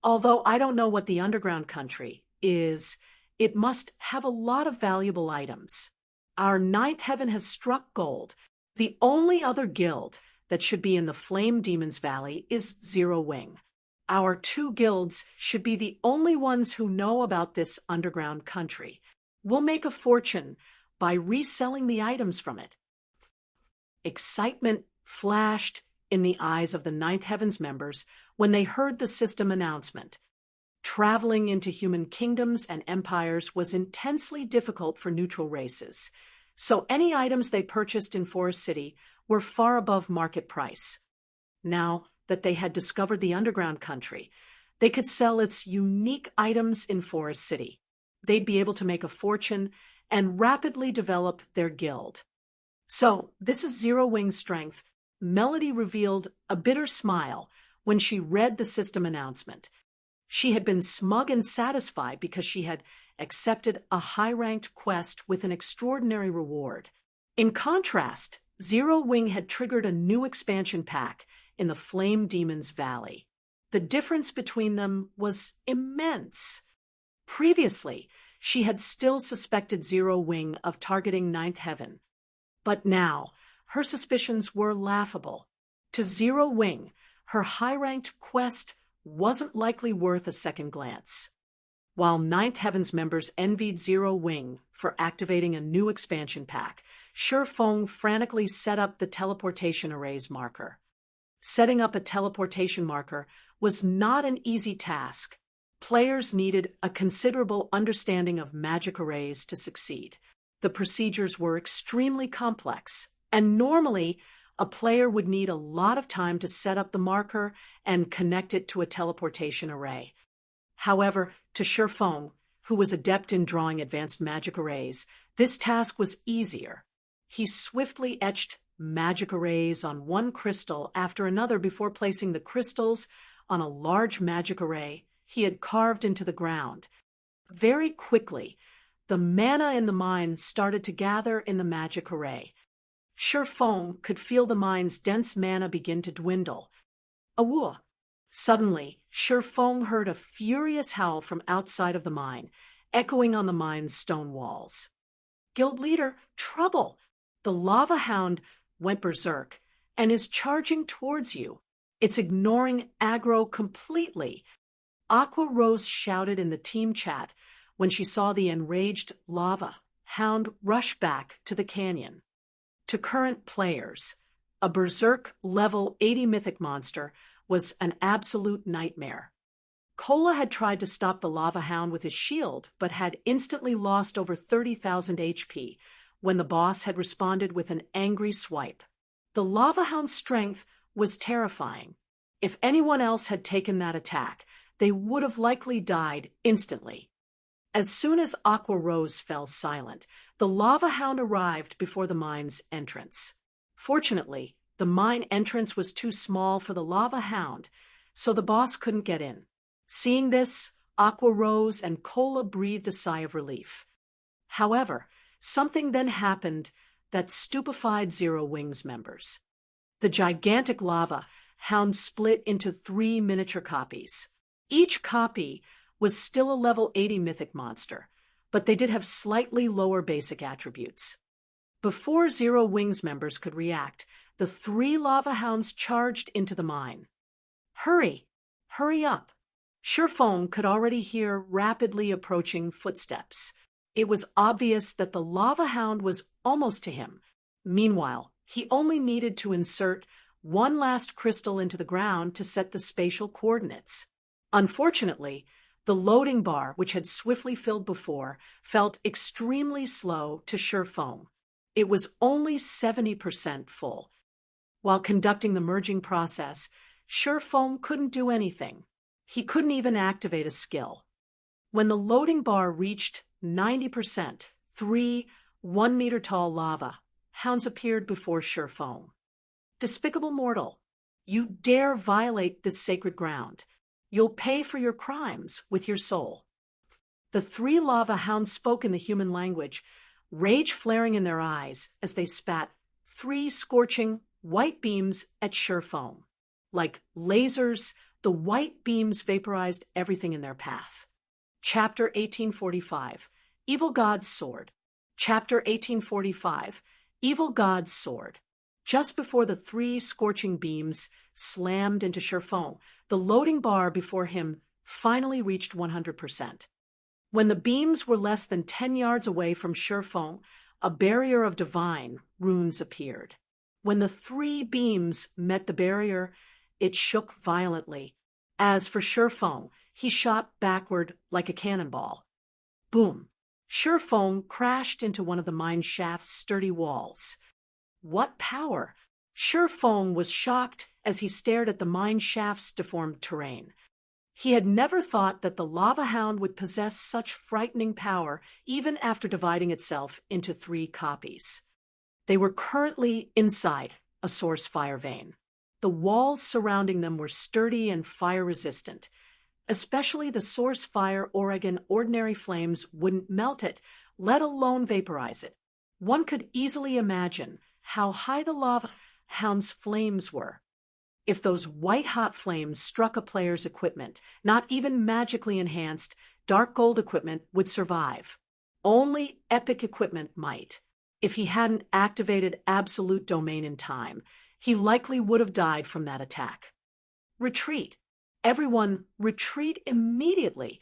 Although I don't know what the underground country is, it must have a lot of valuable items. Our ninth heaven has struck gold. The only other guild that should be in the Flame Demon's Valley is Zero Wing. Our two guilds should be the only ones who know about this underground country. We'll make a fortune by reselling the items from it. Excitement flashed in the eyes of the Ninth Heaven's members when they heard the system announcement. Traveling into human kingdoms and empires was intensely difficult for neutral races, so any items they purchased in Forest City were far above market price. Now that they had discovered the underground country, they could sell its unique items in Forest City. They'd be able to make a fortune and rapidly develop their guild. So, this is Zero Wing's strength. Melody revealed a bitter smile when she read the system announcement. She had been smug and satisfied because she had accepted a high-ranked quest with an extraordinary reward. In contrast, Zero Wing had triggered a new expansion pack in the Flame Demon's Valley. The difference between them was immense. Previously, she had still suspected Zero Wing of targeting Ninth Heaven. But now, her suspicions were laughable. To Zero Wing, her high-ranked quest wasn't likely worth a second glance. While Ninth Heaven's members envied Zero Wing for activating a new expansion pack, Shifeng frantically set up the teleportation array's marker. Setting up a teleportation marker was not an easy task. Players needed a considerable understanding of magic arrays to succeed. The procedures were extremely complex, and normally a player would need a lot of time to set up the marker and connect it to a teleportation array. However, to Shifeng, who was adept in drawing advanced magic arrays, this task was easier. He swiftly etched magic arrays on one crystal after another before placing the crystals on a large magic array he had carved into the ground. Very quickly, the mana in the mine started to gather in the magic array. Shifeng could feel the mine's dense mana begin to dwindle. Awoo! Suddenly, Shifeng heard a furious howl from outside of the mine, echoing on the mine's stone walls. Guild leader, trouble! The lava hound went berserk and is charging towards you. It's ignoring aggro completely. Aqua Rose shouted in the team chat when she saw the enraged lava hound rush back to the canyon. To current players, A berserk level 80 mythic monster was an absolute nightmare. Kola had tried to stop the lava hound with his shield, but had instantly lost over 30,000 HP when the boss had responded with an angry swipe. The lava hound's strength was terrifying. If anyone else had taken that attack, they would have likely died instantly. As soon as Aqua Rose fell silent, the lava hound arrived before the mine's entrance. Fortunately, the mine entrance was too small for the lava hound, so the boss couldn't get in. Seeing this, Aqua Rose and Kola breathed a sigh of relief. However, something then happened that stupefied Zero Wings members. The gigantic lava hound split into 3 miniature copies. Each copy was still a level 80 mythic monster, but they did have slightly lower basic attributes. Before Zero Wings members could react, the 3 lava hounds charged into the mine. Hurry! Hurry up! Sherfong could already hear rapidly approaching footsteps. It was obvious that the lava hound was almost to him. Meanwhile, he only needed to insert one last crystal into the ground to set the spatial coordinates. Unfortunately, the loading bar, which had swiftly filled before, felt extremely slow to Sherfong. It was only 70% full. While conducting the merging process, Sherfong couldn't do anything. He couldn't even activate a skill. When the loading bar reached 90%, 3 1-meter-tall lava hounds appeared before Sherfong. Despicable mortal, you dare violate this sacred ground. You'll pay for your crimes with your soul. The 3 lava hounds spoke in the human language, rage flaring in their eyes as they spat 3 scorching white beams at Sherfong. Like lasers, the white beams vaporized everything in their path. Chapter 1845, Evil God's Sword. Chapter 1845, Evil God's Sword. Just before the 3 scorching beams slammed into Sherfong, the loading bar before him finally reached 100%. When the beams were less than 10 yards away from Sherfong, a barrier of divine runes appeared. When the 3 beams met the barrier, it shook violently. As for Sherfong, he shot backward like a cannonball. Boom! Sherfong crashed into one of the mine shaft's sturdy walls. What power! Sherfong was shocked as he stared at the mine shaft's deformed terrain. He had never thought that the lava hound would possess such frightening power even after dividing itself into 3 copies. They were currently inside a source fire vein. The walls surrounding them were sturdy and fire-resistant. Especially the source fire Oregon ordinary flames wouldn't melt it, let alone vaporize it. One could easily imagine how high the lava hound's flames were. If those white-hot flames struck a player's equipment, not even magically enhanced, dark gold equipment would survive. Only epic equipment might. If he hadn't activated absolute domain in time, he likely would have died from that attack. Retreat! Everyone, retreat immediately!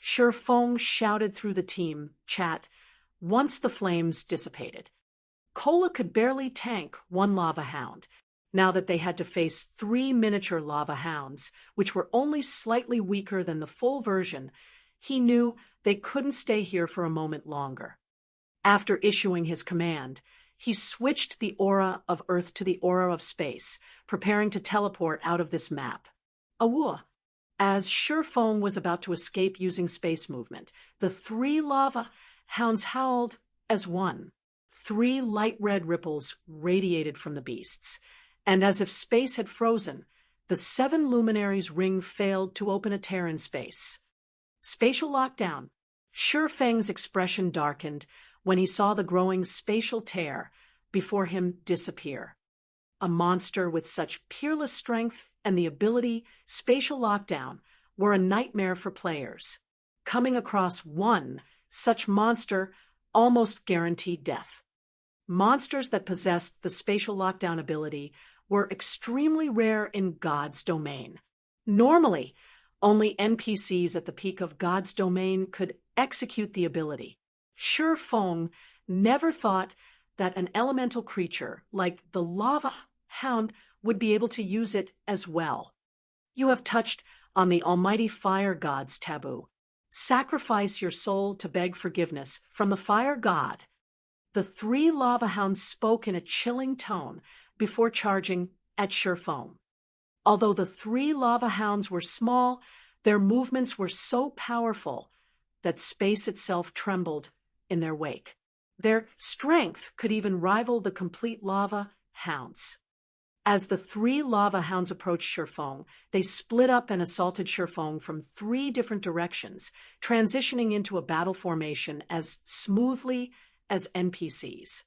Sherfong shouted through the team chat once the flames dissipated. Kola could barely tank 1 lava hound, now that they had to face 3 miniature lava hounds, which were only slightly weaker than the full version. He knew they couldn't stay here for a moment longer. After issuing his command, he switched the aura of Earth to the aura of space, preparing to teleport out of this map. Awua! As Sherfong was about to escape using space movement, the 3 lava hounds howled as one. 3 light red ripples radiated from the beasts, and as if space had frozen, the 7 luminaries' ring failed to open a tear in space. Spatial lockdown. Sherfang's expression darkened when he saw the growing spatial tear before him disappear. A monster with such peerless strength and the ability spatial lockdown were a nightmare for players. Coming across one such monster almost guaranteed death. Monsters that possessed the spatial lockdown ability were extremely rare in God's domain. Normally, only NPCs at the peak of God's domain could execute the ability. Sherfong never thought that an elemental creature like the lava hound would be able to use it as well. You have touched on the almighty fire god's taboo. Sacrifice your soul to beg forgiveness from the fire god. The three lava hounds spoke in a chilling tone before charging at Shurfeng. Although the three lava hounds were small, their movements were so powerful that space itself trembled in their wake. Their strength could even rival the complete lava hounds. As the three lava hounds approached Shurfeng, they split up and assaulted Shurfeng from three different directions, transitioning into a battle formation as smoothly as NPCs.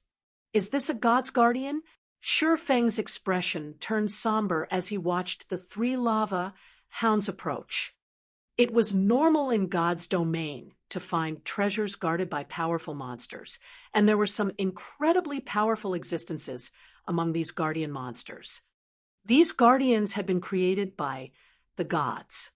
Is this a god's guardian? Shurfeng's expression turned somber as he watched the three lava hounds approach. It was normal in God's domain to find treasures guarded by powerful monsters, and there were some incredibly powerful existences among these guardian monsters. These guardians had been created by the gods.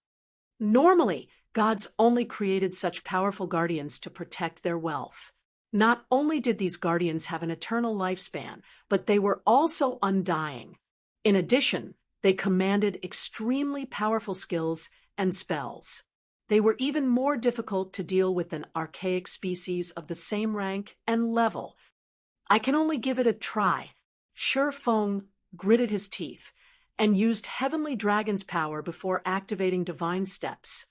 Normally, gods only created such powerful guardians to protect their wealth. Not only did these guardians have an eternal lifespan, but they were also undying. In addition, they commanded extremely powerful skills and spells. They were even more difficult to deal with than archaic species of the same rank and level. I can only give it a try. Shurfeng gritted his teeth and used Heavenly Dragon's power before activating Divine Steps.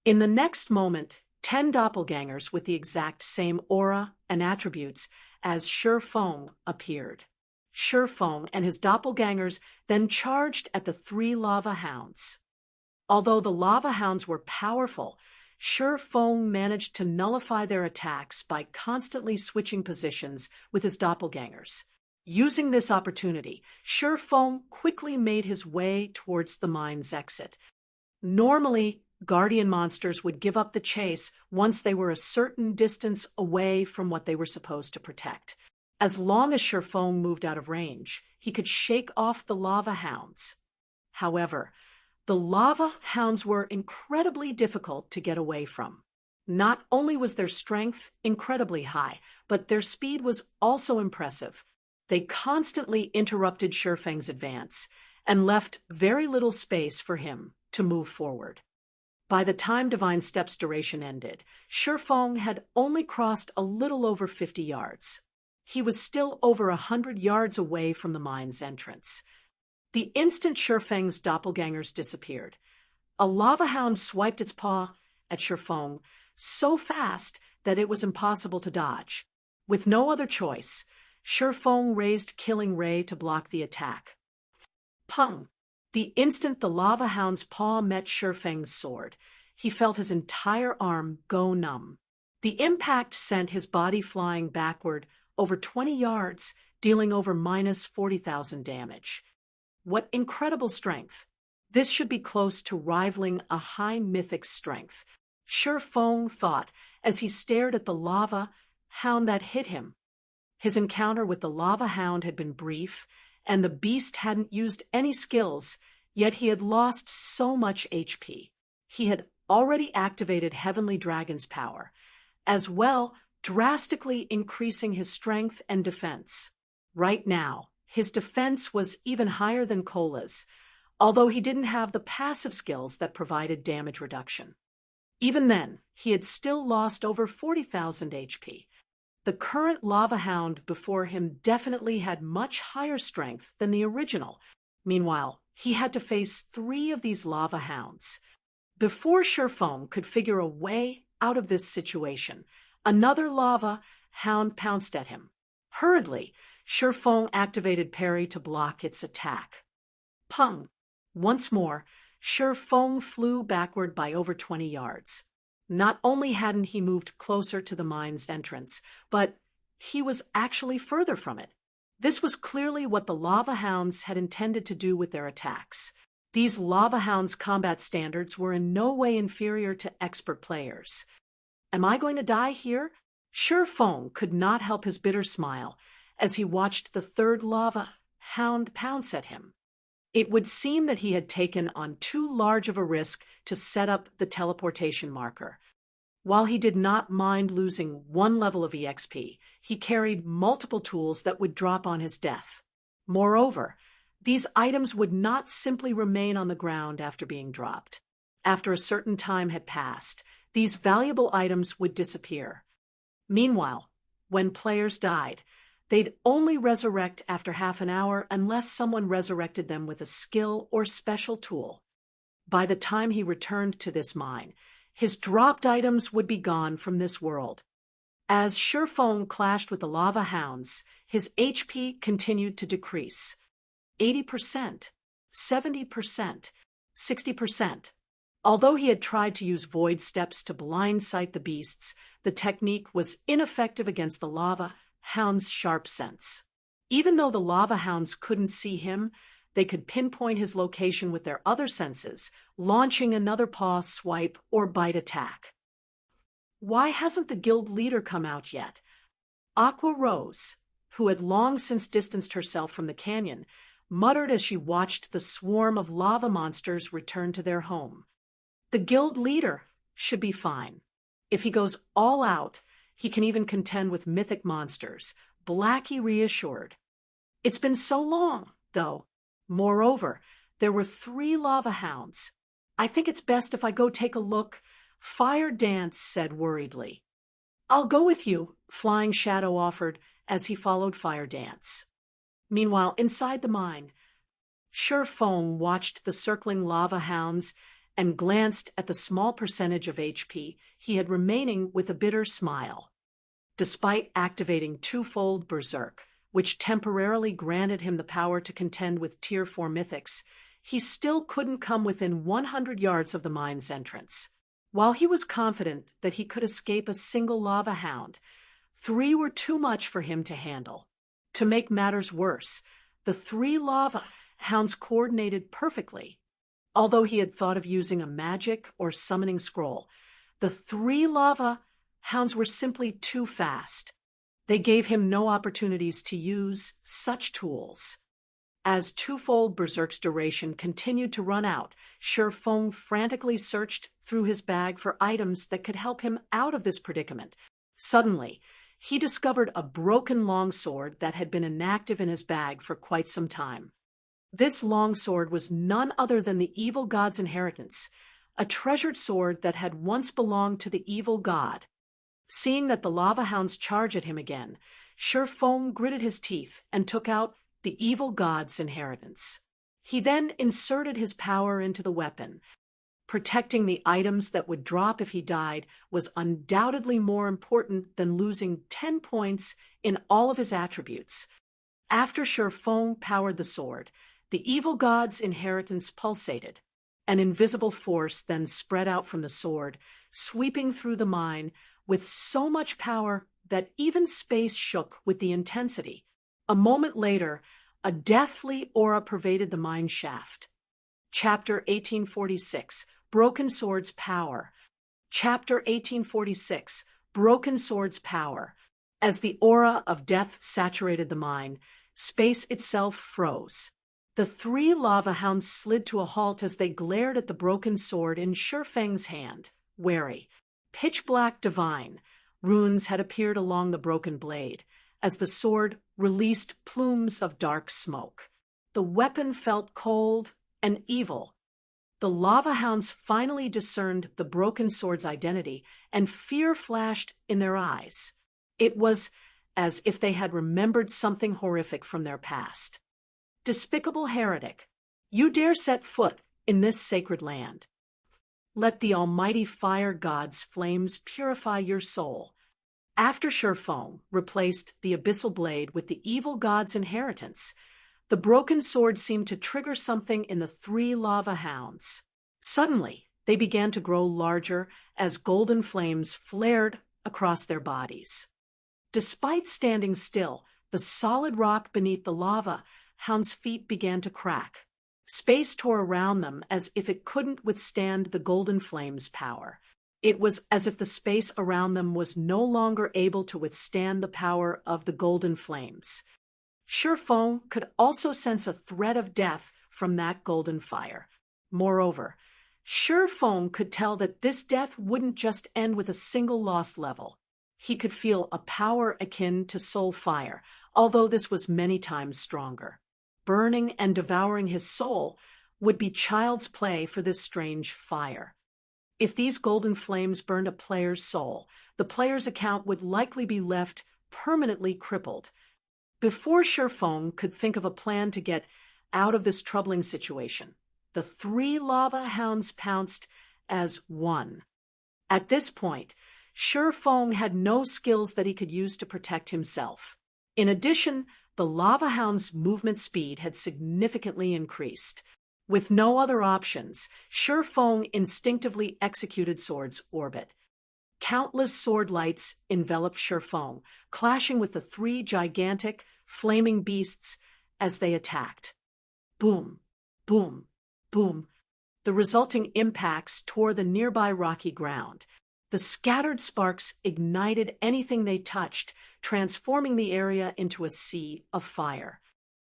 In the next moment, 10 doppelgangers with the exact same aura and attributes as Shurfeng appeared. Shurfeng and his doppelgangers then charged at the three lava hounds. Although the lava hounds were powerful, Shurfeng managed to nullify their attacks by constantly switching positions with his doppelgangers. Using this opportunity, Shurfeng quickly made his way towards the mine's exit. Normally, guardian monsters would give up the chase once they were a certain distance away from what they were supposed to protect. As long as Shurfeng moved out of range, he could shake off the lava hounds. However, the lava hounds were incredibly difficult to get away from. Not only was their strength incredibly high, but their speed was also impressive. They constantly interrupted Shurfeng's advance and left very little space for him to move forward. By the time Divine Steps' duration ended, Shurfeng had only crossed a little over 50 yards. He was still over 100 yards away from the mine's entrance. The instant Shurfeng's doppelgangers disappeared, a lava hound swiped its paw at Shurfeng so fast that it was impossible to dodge. With no other choice, Shurfeng raised Killing Ray to block the attack. Pung! The instant the lava hound's paw met Shurfeng's sword, he felt his entire arm go numb. The impact sent his body flying backward over 20 yards, dealing over minus 40,000 damage. What incredible strength! This should be close to rivaling a high mythic strength, Shurfeng thought as he stared at the lava hound that hit him. His encounter with the lava hound had been brief, and the beast hadn't used any skills, yet he had lost so much HP. He had already activated Heavenly Dragon's power, as well drastically increasing his strength and defense. Right now, his defense was even higher than Kola's, although he didn't have the passive skills that provided damage reduction. Even then, he had still lost over 40,000 HP. The current lava hound before him definitely had much higher strength than the original. Meanwhile, he had to face 3 of these lava hounds. Before Shurfeng could figure a way out of this situation, another lava hound pounced at him. Hurriedly, Shurfeng activated Parry to block its attack. Pung! Once more, Shurfeng flew backward by over 20 yards. Not only hadn't he moved closer to the mine's entrance, but he was actually further from it. This was clearly what the lava hounds had intended to do with their attacks. These lava hounds' combat standards were in no way inferior to expert players. Am I going to die here? Shurfeng could not help his bitter smile as he watched the third lava hound pounce at him. It would seem that he had taken on too large of a risk to set up the teleportation marker. While he did not mind losing 1 level of EXP, he carried multiple tools that would drop on his death. Moreover, These items would not simply remain on the ground after being dropped. After a certain time had passed, these valuable items would disappear. Meanwhile, when players died, they'd only resurrect after half an hour unless someone resurrected them with a skill or special tool. By the time he returned to this mine, his dropped items would be gone from this world. As Shurfong clashed with the lava hounds, his HP continued to decrease. 80%, 70%, 60%. Although he had tried to use void steps to blindsight the beasts, the technique was ineffective against the lava hound's sharp sense. Even though the lava hounds couldn't see him, they could pinpoint his location with their other senses, launching another paw swipe or bite attack. Why hasn't the guild leader come out yet? Aqua Rose, who had long since distanced herself from the canyon, muttered as she watched the swarm of lava monsters return to their home. The guild leader should be fine. If he goes all out, he can even contend with mythic monsters, Blackie reassured. It's been so long, though. Moreover, there were 3 lava hounds. I think it's best if I go take a look, Fire Dance said worriedly. I'll go with you, Flying Shadow offered as he followed Fire Dance. Meanwhile, inside the mine, Shurfong watched the circling lava hounds and glanced at the small percentage of HP he had remaining with a bitter smile. Despite activating twofold Berserk, which temporarily granted him the power to contend with Tier 4 mythics, he still couldn't come within 100 yards of the mine's entrance. While he was confident that he could escape a single lava hound, 3 were too much for him to handle. To make matters worse, the 3 lava hounds coordinated perfectly. Although he had thought of using a magic or summoning scroll, the 3 lava hounds were simply too fast. They gave him no opportunities to use such tools. As twofold Berserk's duration continued to run out, Shurfong frantically searched through his bag for items that could help him out of this predicament. Suddenly, he discovered a broken longsword that had been inactive in his bag for quite some time. This longsword was none other than the evil god's inheritance, a treasured sword that had once belonged to the evil god. Seeing that the lava hounds charged at him again, Shurfong gritted his teeth and took out the evil god's inheritance. He then inserted his power into the weapon. Protecting the items that would drop if he died was undoubtedly more important than losing 10 points in all of his attributes. After Shurfong powered the sword, the evil god's inheritance pulsated. An invisible force then spread out from the sword, sweeping through the mine with so much power that even space shook with the intensity. A moment later, a deathly aura pervaded the mine shaft. Chapter 1846, Broken Sword's Power. Chapter 1846, Broken Sword's Power. As the aura of death saturated the mine, space itself froze. The 3 lava hounds slid to a halt as they glared at the broken sword in Shurfeng's hand, wary. Pitch black divine runes had appeared along the broken blade, as the sword released plumes of dark smoke. The weapon felt cold and evil. The lava hounds finally discerned the broken sword's identity, and fear flashed in their eyes. It was as if they had remembered something horrific from their past. Despicable heretic, you dare set foot in this sacred land. Let the almighty fire god's flames purify your soul. After Shurfong replaced the abyssal blade with the evil god's inheritance, the broken sword seemed to trigger something in the 3 lava hounds. Suddenly, they began to grow larger as golden flames flared across their bodies. Despite standing still, the solid rock beneath the lava hounds' feet began to crack. Space tore around them as if it couldn't withstand the golden flames' power. It was as if the space around them was no longer able to withstand the power of the golden flames. Shurfong could also sense a threat of death from that golden fire. Moreover, Shurfong could tell that this death wouldn't just end with a single lost level. He could feel a power akin to soul fire, although this was many times stronger. burning and devouring his soul would be child's play for this strange fire. If these golden flames burned a player's soul, the player's account would likely be left permanently crippled. Before Shifeng could think of a plan to get out of this troubling situation, the three lava hounds pounced as one. At this point, Shifeng had no skills that he could use to protect himself. In addition, the lava hound's movement speed had significantly increased. With no other options, Shifeng instinctively executed Sword's orbit. Countless sword lights enveloped Shifeng, clashing with the three gigantic, flaming beasts as they attacked. Boom, boom, boom. The resulting impacts tore the nearby rocky ground. The scattered sparks ignited anything they touched, transforming the area into a sea of fire.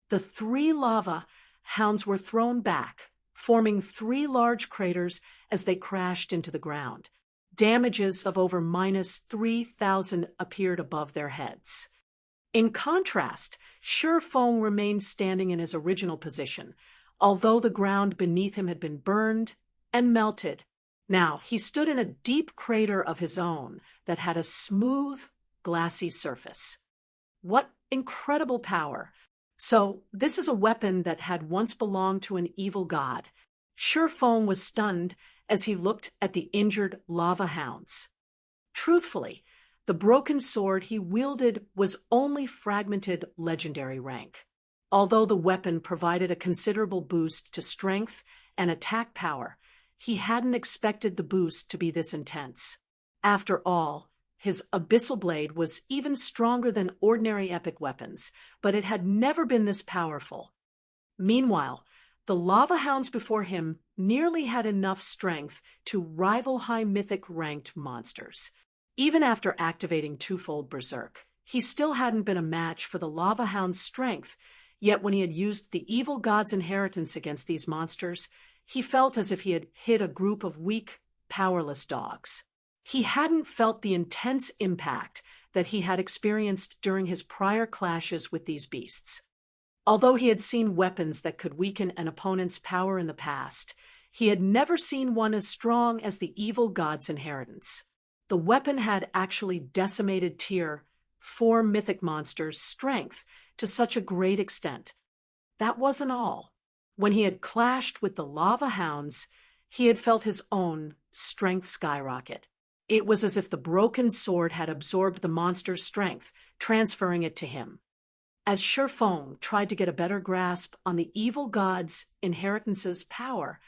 The three lava hounds were thrown back, forming three large craters as they crashed into the ground. Damages of over -3,000 appeared above their heads. In contrast, Shifeng remained standing in his original position, although the ground beneath him had been burned and melted. Now, he stood in a deep crater of his own that had a smooth, glassy surface. What incredible power! So, this is a weapon that had once belonged to an evil god. Shifeng was stunned as he looked at the injured lava hounds. Truthfully, the broken sword he wielded was only fragmented legendary rank. Although the weapon provided a considerable boost to strength and attack power, he hadn't expected the boost to be this intense. After all, his abyssal blade was even stronger than ordinary epic weapons, but it had never been this powerful. Meanwhile, the lava hounds before him nearly had enough strength to rival high mythic ranked monsters. Even after activating twofold berserk, he still hadn't been a match for the lava hound's strength, yet when he had used the evil god's inheritance against these monsters, he felt as if he had hit a group of weak, powerless dogs. He hadn't felt the intense impact that he had experienced during his prior clashes with these beasts. Although he had seen weapons that could weaken an opponent's power in the past, he had never seen one as strong as the evil god's inheritance. The weapon had actually decimated Tier 4 mythic monsters' strength to such a great extent. That wasn't all. When he had clashed with the lava hounds, he had felt his own strength skyrocket. It was as if the broken sword had absorbed the monster's strength, transferring it to him. As Shifeng tried to get a better grasp on the evil god's inheritance's power,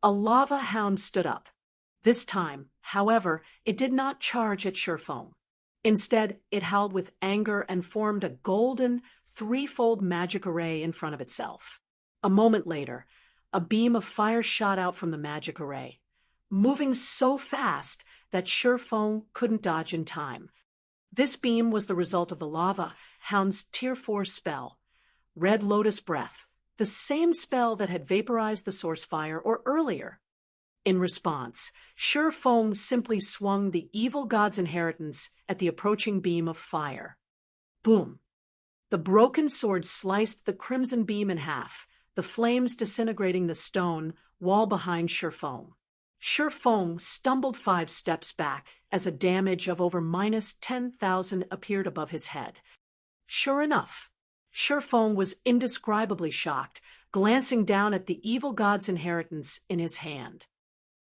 a lava hound stood up. This time, however, it did not charge at Shifeng. Instead, it howled with anger and formed a golden, threefold magic array in front of itself. A moment later, a beam of fire shot out from the magic array, moving so fast that Shifeng couldn't dodge in time. This beam was the result of the lava hound's Tier 4 spell, Red Lotus Breath, the same spell that had vaporized the source fire or earlier. In response, Shifeng simply swung the evil god's inheritance at the approaching beam of fire. Boom! The broken sword sliced the crimson beam in half, the flames disintegrating the stone wall behind Shifeng. Shifeng stumbled 5 steps back as a damage of over -10,000 appeared above his head. Sure enough, Shifeng was indescribably shocked, glancing down at the evil god's inheritance in his hand.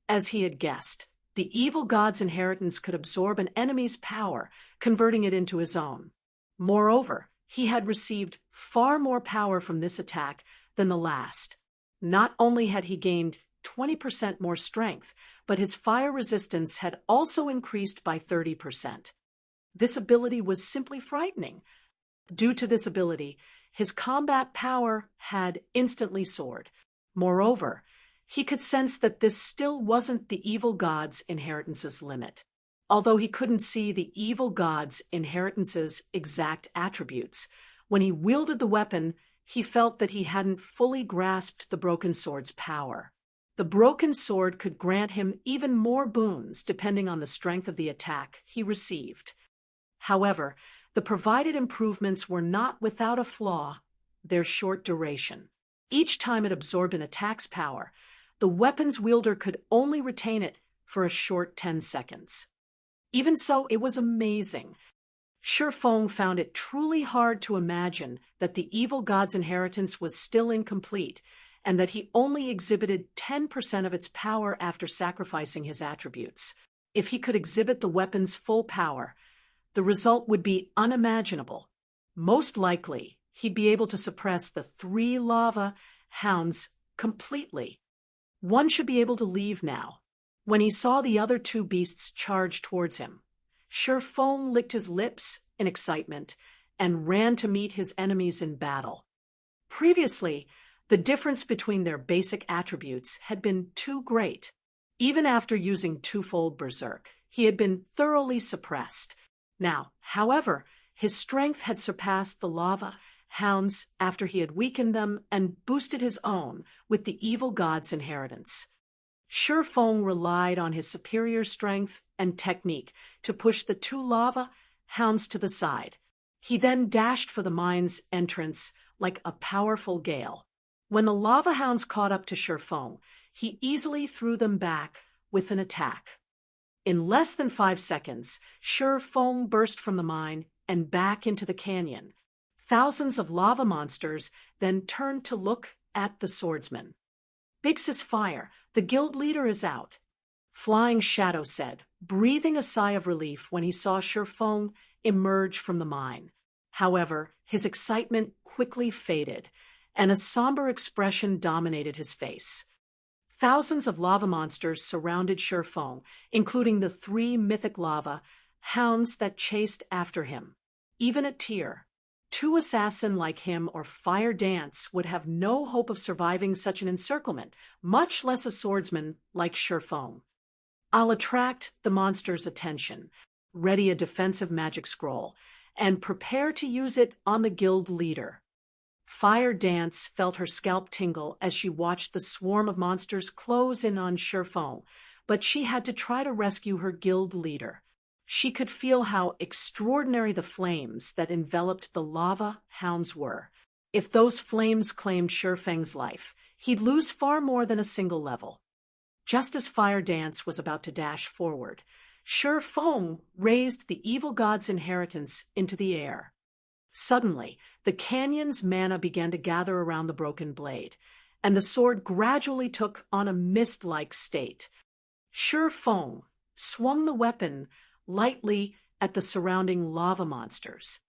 As he had guessed, the evil god's inheritance could absorb an enemy's power, converting it into his own. Moreover, he had received far more power from this attack than the last. Not only had he gained 20% more strength, but his fire resistance had also increased by 30%. This ability was simply frightening. Due to this ability, his combat power had instantly soared. Moreover, he could sense that this still wasn't the evil god's inheritance's limit. Although he couldn't see the evil god's inheritance's exact attributes, when he wielded the weapon, he felt that he hadn't fully grasped the broken sword's power. The broken sword could grant him even more boons depending on the strength of the attack he received. However, the provided improvements were not without a flaw. their short duration. Each time it absorbed an attack's power, the weapon's wielder could only retain it for a short 10 seconds. Even so, it was amazing. Shifeng found it truly hard to imagine that the evil god's inheritance was still incomplete, and that he only exhibited 10% of its power after sacrificing his attributes. If he could exhibit the weapon's full power, the result would be unimaginable. Most likely, he'd be able to suppress the 3 lava hounds completely. One should be able to leave now. When he saw the other 2 beasts charge towards him, Shifeng licked his lips in excitement and ran to meet his enemies in battle. Previously, the difference between their basic attributes had been too great. Even after using twofold berserk, he had been thoroughly suppressed. Now, however, his strength had surpassed the lava hounds after he had weakened them and boosted his own with the evil god's inheritance. Shifeng relied on his superior strength and technique to push the 2 lava hounds to the side. He then dashed for the mine's entrance like a powerful gale. When the lava hounds caught up to Shifeng, he easily threw them back with an attack. In less than 5 seconds, Shifeng burst from the mine and back into the canyon. Thousands of lava monsters then turned to look at the swordsman. "Big Sis Fire, the guild leader is out," Flying Shadow said, breathing a sigh of relief when he saw Shifeng emerge from the mine. However, his excitement quickly faded, and a somber expression dominated his face. Thousands of lava monsters surrounded Shifeng, including the 3 mythic lava hounds that chased after him. Even a Tyr, 2 assassin like him or Fire Dance would have no hope of surviving such an encirclement, much less a swordsman like Shifeng. "I'll attract the monster's attention, ready a defensive magic scroll, and prepare to use it on the guild leader." Fire Dance felt her scalp tingle as she watched the swarm of monsters close in on Shifeng, but she had to try to rescue her guild leader. She could feel how extraordinary the flames that enveloped the lava hounds were. If those flames claimed Shifeng's life, he'd lose far more than a single level. Just as Fire Dance was about to dash forward, Shifeng raised the evil god's inheritance into the air. Suddenly, the canyon's mana began to gather around the broken blade, and the sword gradually took on a mist-like state. Shifeng swung the weapon lightly at the surrounding lava monsters.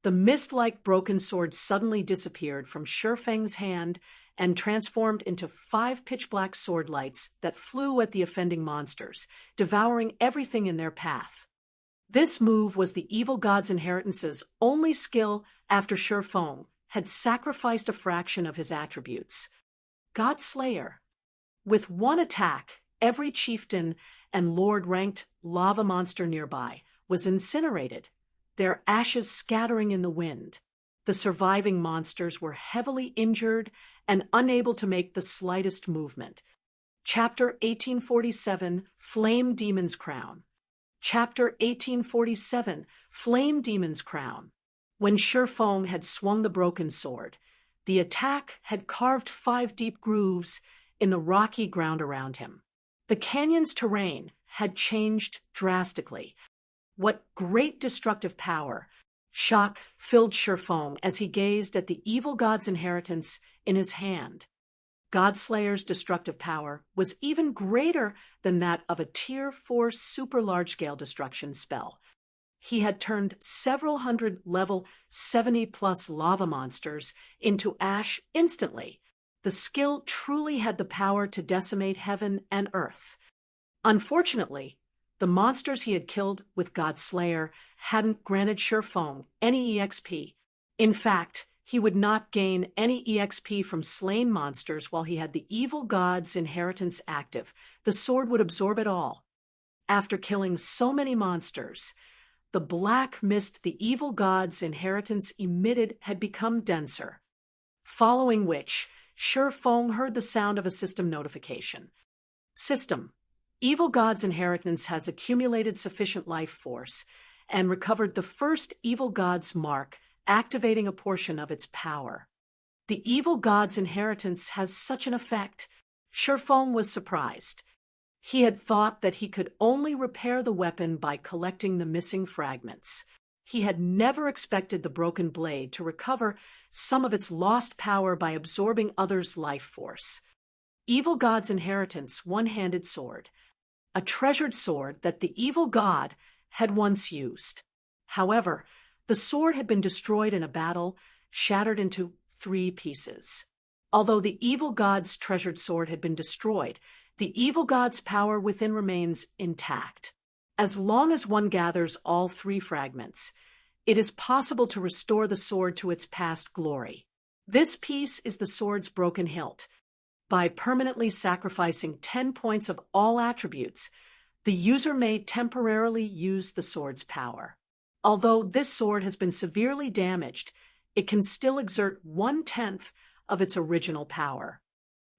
The mist-like broken sword suddenly disappeared from Shifeng's hand and transformed into 5 pitch-black sword lights that flew at the offending monsters, devouring everything in their path. This move was the evil god's inheritance's only skill after Shifeng had sacrificed a fraction of his attributes. God Slayer. With one attack, every chieftain and lord-ranked lava monster nearby was incinerated, their ashes scattering in the wind. The surviving monsters were heavily injured and unable to make the slightest movement. Chapter 1847, Flame Demon's Crown. Chapter 1847, Flame Demon's Crown. When Shifeng had swung the broken sword, the attack had carved 5 deep grooves in the rocky ground around him. The canyon's terrain had changed drastically. What great destructive power! Shock filled Shifeng as he gazed at the evil god's inheritance in his hand. Godslayer's destructive power was even greater than that of a Tier 4 super large-scale destruction spell. He had turned several hundred level 70-plus lava monsters into ash instantly. The skill truly had the power to decimate heaven and earth. Unfortunately, the monsters he had killed with Godslayer hadn't granted Shifeng any EXP. In fact, he would not gain any EXP from slain monsters while he had the evil god's inheritance active. The sword would absorb it all. After killing so many monsters, the black mist the evil god's inheritance emitted had become denser, following which Shifeng heard the sound of a system notification. System: Evil god's inheritance has accumulated sufficient life force and recovered the first evil god's mark, activating a portion of its power. The evil god's inheritance has such an effect. Shifeng was surprised. He had thought that he could only repair the weapon by collecting the missing fragments. He had never expected the broken blade to recover some of its lost power by absorbing others' life force. Evil god's inheritance, one-handed sword. A treasured sword that the evil god had once used. However, the sword had been destroyed in a battle, shattered into 3 pieces. Although the evil god's treasured sword had been destroyed, the evil god's power within remains intact. As long as one gathers all 3 fragments, it is possible to restore the sword to its past glory. This piece is the sword's broken hilt. By permanently sacrificing 10 points of all attributes, the user may temporarily use the sword's power. Although this sword has been severely damaged, it can still exert 1/10 of its original power.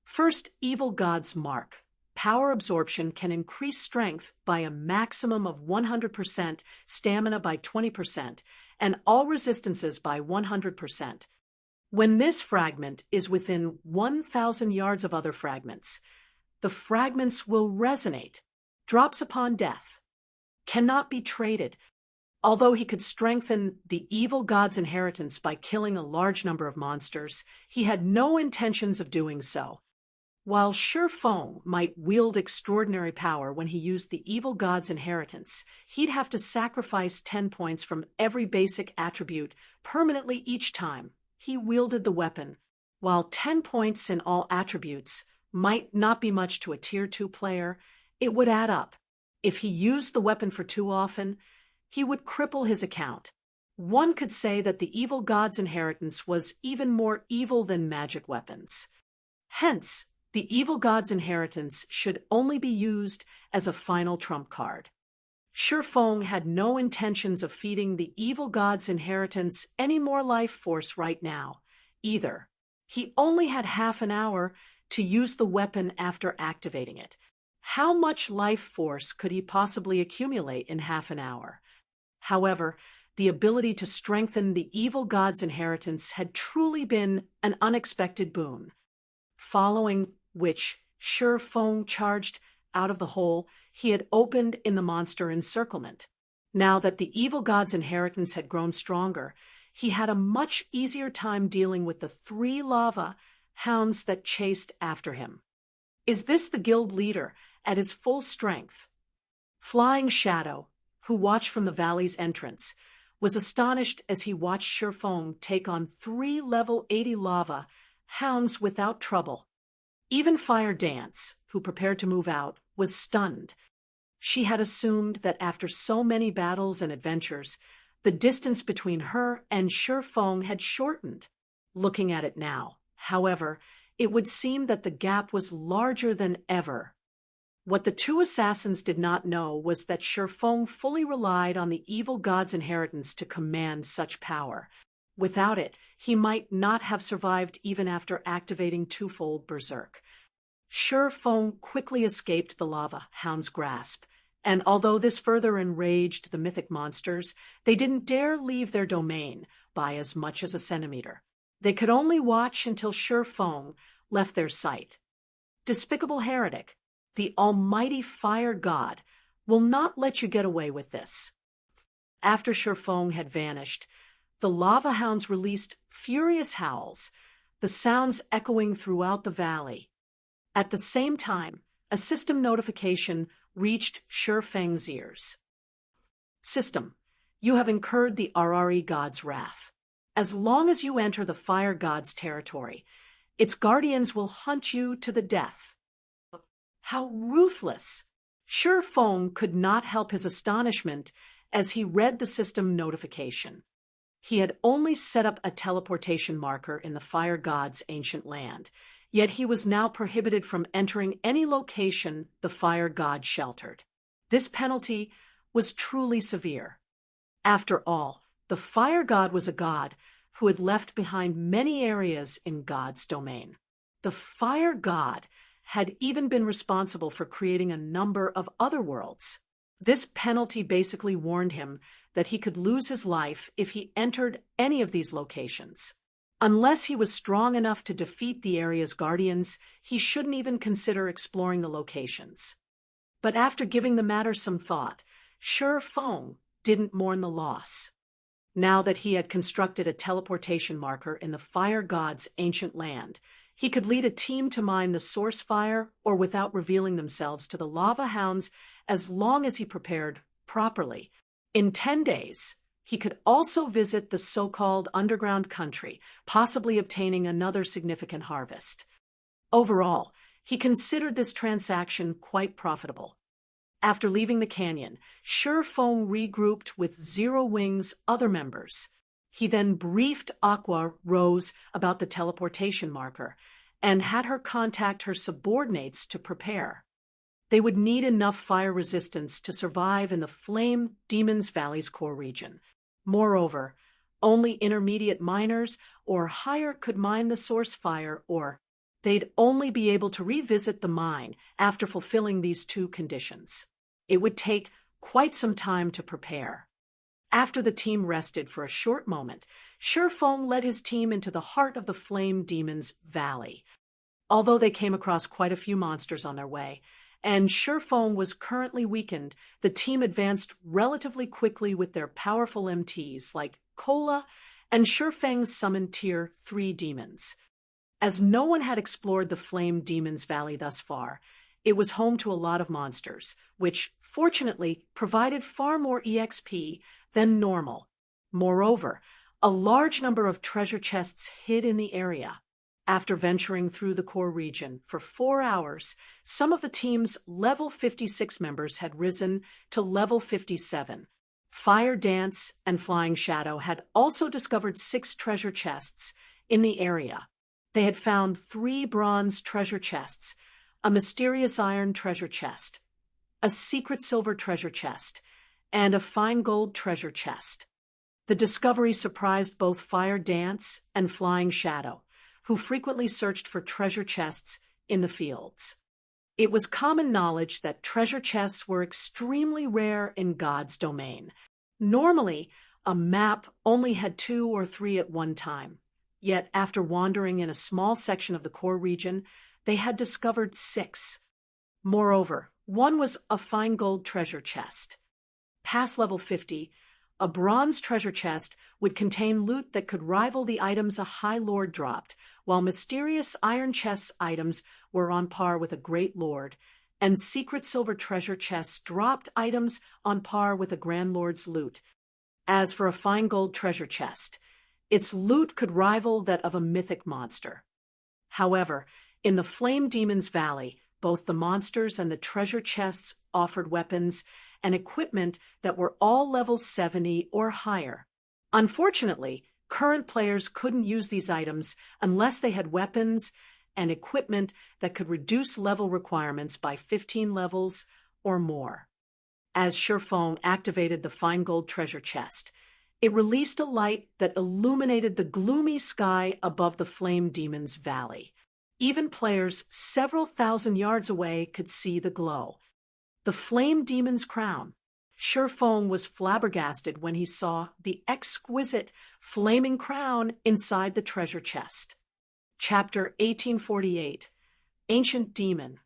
First, Evil God's Mark. Power absorption can increase strength by a maximum of 100%, stamina by 20%, and all resistances by 100%. When this fragment is within 1,000 yards of other fragments, the fragments will resonate. Drops upon death. Cannot be traded. Although he could strengthen the evil god's inheritance by killing a large number of monsters, he had no intentions of doing so. While Shifeng might wield extraordinary power when he used the evil god's inheritance, he'd have to sacrifice 10 points from every basic attribute permanently each time he wielded the weapon. While 10 points in all attributes might not be much to a Tier 2 player, it would add up. If he used the weapon for too often, he would cripple his account. One could say that the evil god's inheritance was even more evil than magic weapons. Hence, the evil god's inheritance should only be used as a final trump card. Shifeng had no intentions of feeding the evil god's inheritance any more life force right now, either. He only had half an hour to use the weapon after activating it. How much life force could he possibly accumulate in half an hour? However, the ability to strengthen the evil god's inheritance had truly been an unexpected boon. Following which, Shifeng charged out of the hole he had opened in the monster encirclement. Now that the evil god's inheritance had grown stronger, he had a much easier time dealing with the 3 lava hounds that chased after him. Is this the guild leader at his full strength? Flying Shadow, who watched from the valley's entrance, was astonished as he watched Shifeng take on 3 level 80 lava hounds without trouble. Even Fire Dance, who prepared to move out, was stunned. She had assumed that after so many battles and adventures, the distance between her and Shifeng had shortened. Looking at it now, however, it would seem that the gap was larger than ever. What the 2 assassins did not know was that Shifeng fully relied on the evil god's inheritance to command such power. Without it, he might not have survived even after activating twofold Berserk. Shifeng quickly escaped the lava hound's grasp, and although this further enraged the mythic monsters, they didn't dare leave their domain by as much as a centimeter. They could only watch until Shifeng left their sight. Despicable heretic, the almighty fire god will not let you get away with this. After Shifeng had vanished, the lava hounds released furious howls, the sounds echoing throughout the valley. At the same time, a system notification reached Shifeng's ears. System, you have incurred the Arari god's wrath. As long as you enter the fire god's territory, its guardians will hunt you to the death. How ruthless! Shifeng could not help his astonishment as he read the system notification. He had only set up a teleportation marker in the fire god's ancient land, yet he was now prohibited from entering any location the fire god sheltered. This penalty was truly severe. After all, the fire god was a god who had left behind many areas in God's domain. The fire god had even been responsible for creating a number of other worlds. This penalty basically warned him that he could lose his life if he entered any of these locations. Unless he was strong enough to defeat the area's guardians, he shouldn't even consider exploring the locations. But after giving the matter some thought, Shi Feng didn't mourn the loss. Now that he had constructed a teleportation marker in the fire god's ancient land, he could lead a team to mine the source fire or without revealing themselves to the lava hounds as long as he prepared properly. In 10 days, he could also visit the so-called underground country, possibly obtaining another significant harvest. Overall, he considered this transaction quite profitable. After leaving the canyon, Shi Feng regrouped with Zero Wing's other members. He then briefed Aqua Rose about the teleportation marker and had her contact her subordinates to prepare. They would need enough fire resistance to survive in the Flame Demon's Valley's core region. Moreover, only intermediate miners or higher could mine the source fire, or they'd only be able to revisit the mine after fulfilling these two conditions. It would take quite some time to prepare. After the team rested for a short moment, Shi Feng led his team into the heart of the Flame Demon's Valley. Although they came across quite a few monsters on their way, and Shi Feng was currently weakened, the team advanced relatively quickly with their powerful MTs like Cola, and Shi Feng summoned Tier 3 demons. As no one had explored the Flame Demon's Valley thus far, it was home to a lot of monsters, which, fortunately, provided far more EXP than normal. Moreover, a large number of treasure chests hid in the area. After venturing through the core region for 4 hours, some of the team's level 56 members had risen to level 57. Fire Dance and Flying Shadow had also discovered 6 treasure chests in the area. They had found 3 bronze treasure chests, a mysterious iron treasure chest, a secret silver treasure chest, and a fine gold treasure chest. The discovery surprised both Fire Dance and Flying Shadow, who frequently searched for treasure chests in the fields. It was common knowledge that treasure chests were extremely rare in God's domain. Normally, a map only had 2 or 3 at one time. Yet, after wandering in a small section of the core region, they had discovered 6. Moreover, one was a fine gold treasure chest. Past level 50, a bronze treasure chest would contain loot that could rival the items a High Lord dropped, while mysterious iron chest items were on par with a Great Lord, and secret silver treasure chests dropped items on par with a Grand Lord's loot. As for a fine gold treasure chest, its loot could rival that of a mythic monster. However, in the Flame Demon's Valley, both the monsters and the treasure chests offered weapons and equipment that were all level 70 or higher. Unfortunately, current players couldn't use these items unless they had weapons and equipment that could reduce level requirements by 15 levels or more. As Shi Feng activated the fine gold treasure chest, it released a light that illuminated the gloomy sky above the Flame Demon's Valley. Even players several thousand yards away could see the glow. The Flame Demon's crown. Shi Feng was flabbergasted when he saw the exquisite flaming crown inside the treasure chest. Chapter 1848, Ancient Demon.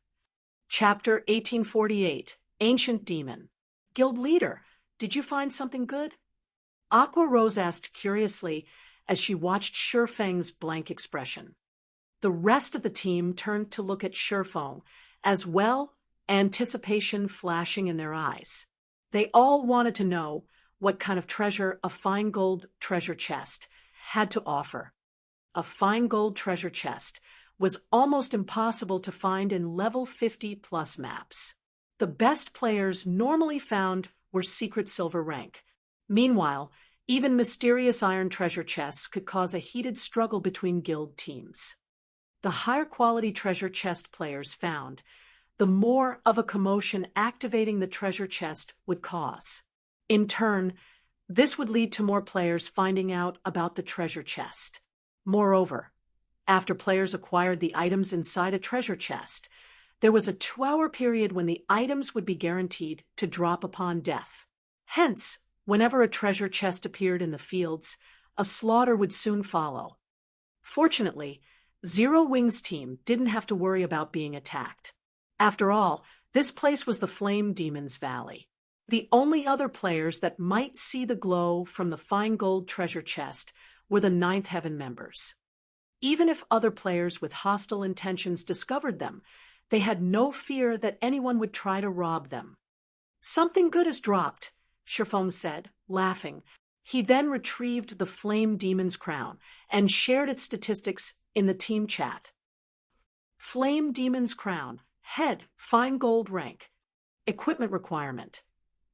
Chapter 1848, Ancient Demon. Guild Leader, did you find something good? Aqua Rose asked curiously as she watched Shi Feng's blank expression. The rest of the team turned to look at Shi Feng as well, anticipation flashing in their eyes. They all wanted to know what kind of treasure a fine gold treasure chest had to offer. A fine gold treasure chest was almost impossible to find in level 50+ maps. The best players normally found were secret silver rank. Meanwhile, even mysterious iron treasure chests could cause a heated struggle between guild teams. The higher quality treasure chest players found, the more of a commotion activating the treasure chest would cause. In turn, this would lead to more players finding out about the treasure chest. Moreover, after players acquired the items inside a treasure chest, there was a 2-hour period when the items would be guaranteed to drop upon death. Hence, whenever a treasure chest appeared in the fields, a slaughter would soon follow. Fortunately, Zero Wing's team didn't have to worry about being attacked. After all, this place was the Flame Demon's Valley. The only other players that might see the glow from the fine gold treasure chest were the Ninth Heaven members. Even if other players with hostile intentions discovered them, they had no fear that anyone would try to rob them. "Something good has dropped," Sherfone said, laughing. He then retrieved the Flame Demon's crown and shared its statistics in the team chat. Flame Demon's crown, head, fine gold rank. Equipment requirement: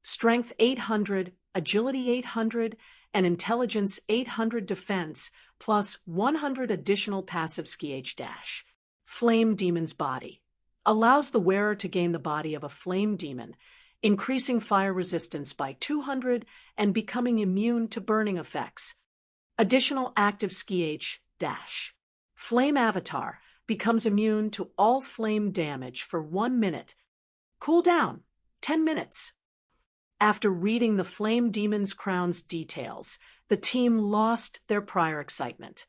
Strength 800, Agility 800, and Intelligence 800 defense, plus 100 additional passive ski-dash. Flame Demon's body. Allows the wearer to gain the body of a flame demon, increasing fire resistance by 200 and becoming immune to burning effects. Additional active ski-dash. Flame Avatar becomes immune to all flame damage for 1 minute. Cooldown, 10 minutes. After reading the Flame Demon's crown's details, the team lost their prior excitement.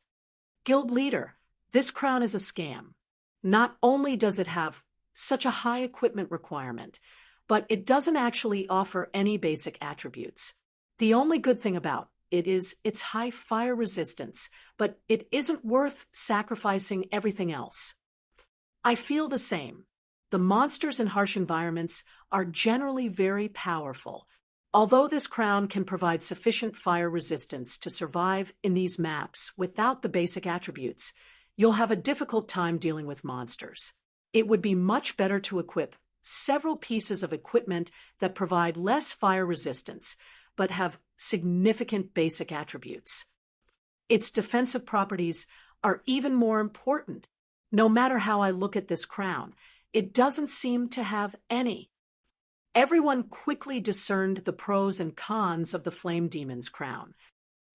Guild leader, this crown is a scam. Not only does it have such a high equipment requirement, but it doesn't actually offer any basic attributes. The only good thing about it is its high fire resistance, but it isn't worth sacrificing everything else. I feel the same. The monsters in harsh environments are generally very powerful. Although this crown can provide sufficient fire resistance to survive in these maps without the basic attributes, you'll have a difficult time dealing with monsters. It would be much better to equip several pieces of equipment that provide less fire resistance, but have significant basic attributes. Its defensive properties are even more important. No matter how I look at this crown, it doesn't seem to have any. Everyone quickly discerned the pros and cons of the Flame Demon's crown.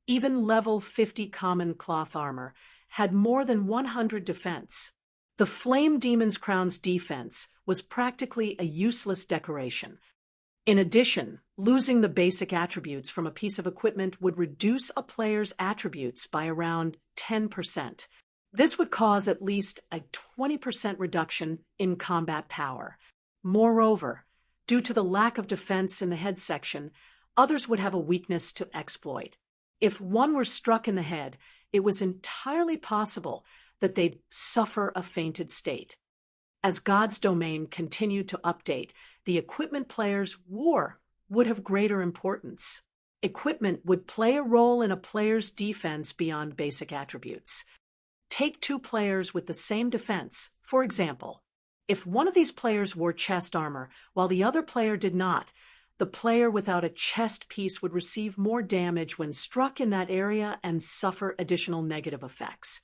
Even level 50 common cloth armor had more than 100 defense. The Flame Demon's crown's defense was practically a useless decoration. In addition, losing the basic attributes from a piece of equipment would reduce a player's attributes by around 10%. This would cause at least a 20% reduction in combat power. Moreover, due to the lack of defense in the head section, others would have a weakness to exploit. If one were struck in the head, it was entirely possible that they'd suffer a fainted state. As God's Domain continued to update, the equipment players' war would have greater importance. Equipment would play a role in a player's defense beyond basic attributes. Take two players with the same defense, for example. If one of these players wore chest armor while the other player did not, the player without a chest piece would receive more damage when struck in that area and suffer additional negative effects.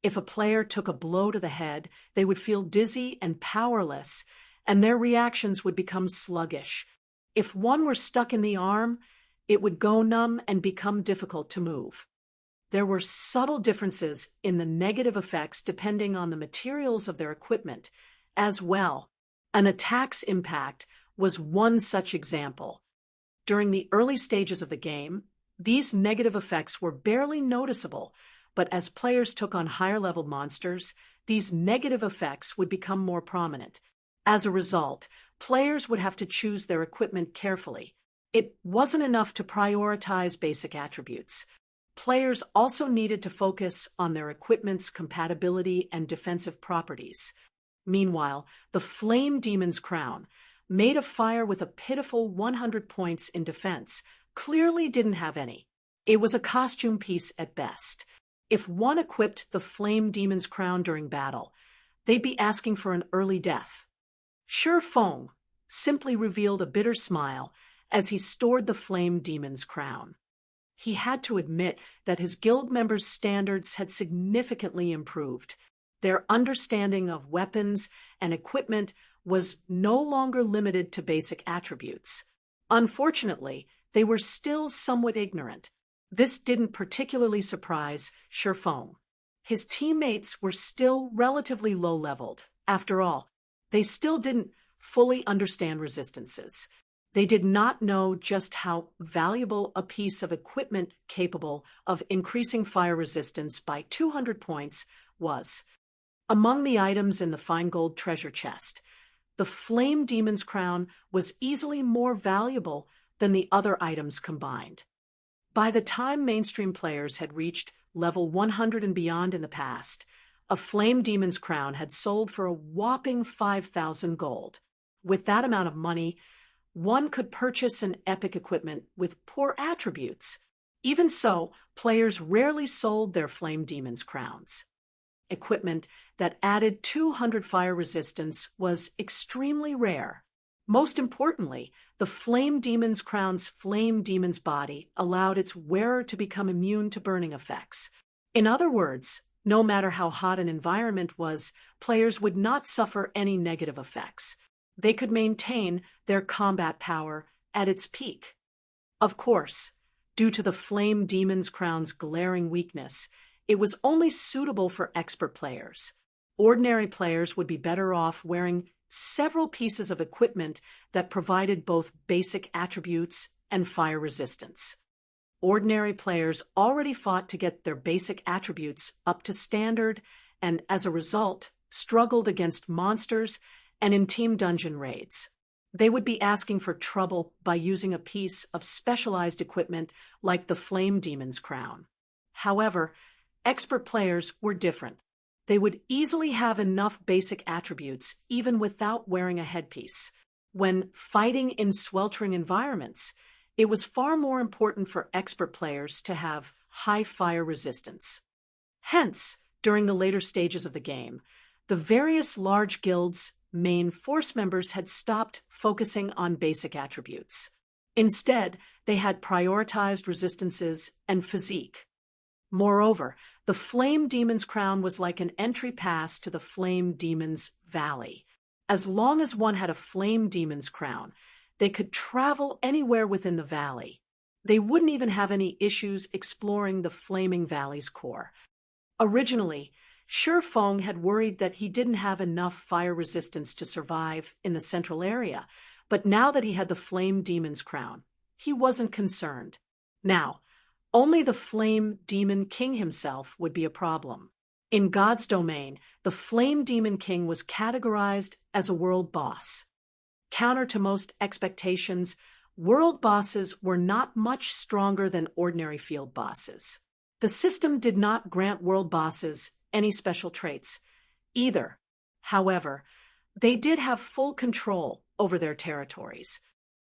If a player took a blow to the head, they would feel dizzy and powerless, and their reactions would become sluggish. If one were stuck in the arm, it would go numb and become difficult to move. There were subtle differences in the negative effects depending on the materials of their equipment as well. An attack's impact was one such example. During the early stages of the game, these negative effects were barely noticeable, but as players took on higher-level monsters, these negative effects would become more prominent. As a result, players would have to choose their equipment carefully. It wasn't enough to prioritize basic attributes. Players also needed to focus on their equipment's compatibility and defensive properties. Meanwhile, the Flame Demon's crown, made of fire with a pitiful 100 points in defense, clearly didn't have any. It was a costume piece at best. If one equipped the Flame Demon's crown during battle, they'd be asking for an early death. Sherfone simply revealed a bitter smile as he stored the Flame Demon's crown. He had to admit that his guild members' standards had significantly improved. Their understanding of weapons and equipment was no longer limited to basic attributes. Unfortunately, they were still somewhat ignorant. This didn't particularly surprise Sherfone. His teammates were still relatively low-leveled. After all, they still didn't fully understand resistances. They did not know just how valuable a piece of equipment capable of increasing fire resistance by 200 points was. Among the items in the fine gold treasure chest, the Flame Demon's crown was easily more valuable than the other items combined. By the time mainstream players had reached level 100 and beyond in the past, a Flame Demon's crown had sold for a whopping 5,000 gold. With that amount of money, one could purchase an epic equipment with poor attributes. Even so, players rarely sold their Flame Demon's crowns. Equipment that added 200 fire resistance was extremely rare. Most importantly, the Flame Demon's crown's Flame Demon's body allowed its wearer to become immune to burning effects. In other words, no matter how hot an environment was, players would not suffer any negative effects. They could maintain their combat power at its peak. Of course, due to the Flame Demon's crown's glaring weakness, it was only suitable for expert players. Ordinary players would be better off wearing several pieces of equipment that provided both basic attributes and fire resistance. Ordinary players already fought to get their basic attributes up to standard and, as a result, struggled against monsters and in team dungeon raids. They would be asking for trouble by using a piece of specialized equipment like the Flame Demon's crown. However, expert players were different. They would easily have enough basic attributes even without wearing a headpiece. When fighting in sweltering environments, it was far more important for expert players to have high fire resistance. Hence, during the later stages of the game, the various large guilds' main force members had stopped focusing on basic attributes. Instead, they had prioritized resistances and physique. Moreover, the Flame Demon's crown was like an entry pass to the Flame Demon's Valley. As long as one had a Flame Demon's crown, they could travel anywhere within the valley. They wouldn't even have any issues exploring the Flaming Valley's core. Originally, Feng had worried that he didn't have enough fire resistance to survive in the central area, but now that he had the Flame Demon's crown, he wasn't concerned. Now, only the Flame Demon King himself would be a problem. In God's domain, the Flame Demon King was categorized as a world boss. Counter to most expectations, world bosses were not much stronger than ordinary field bosses. The system did not grant world bosses any special traits either. However, they did have full control over their territories.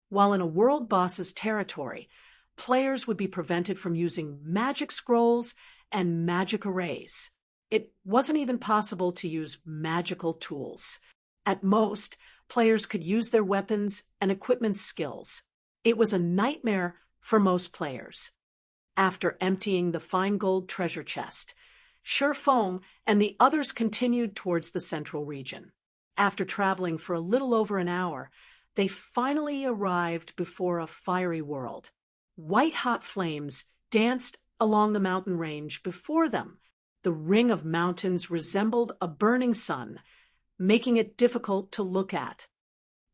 While in a world boss's territory, players would be prevented from using magic scrolls and magic arrays. It wasn't even possible to use magical tools. At most, players could use their weapons and equipment skills. It was a nightmare for most players. After emptying the fine gold treasure chest, Feng and the others continued towards the central region. After traveling for a little over an hour, they finally arrived before a fiery world. White-hot flames danced along the mountain range before them. The ring of mountains resembled a burning sun, making it difficult to look at.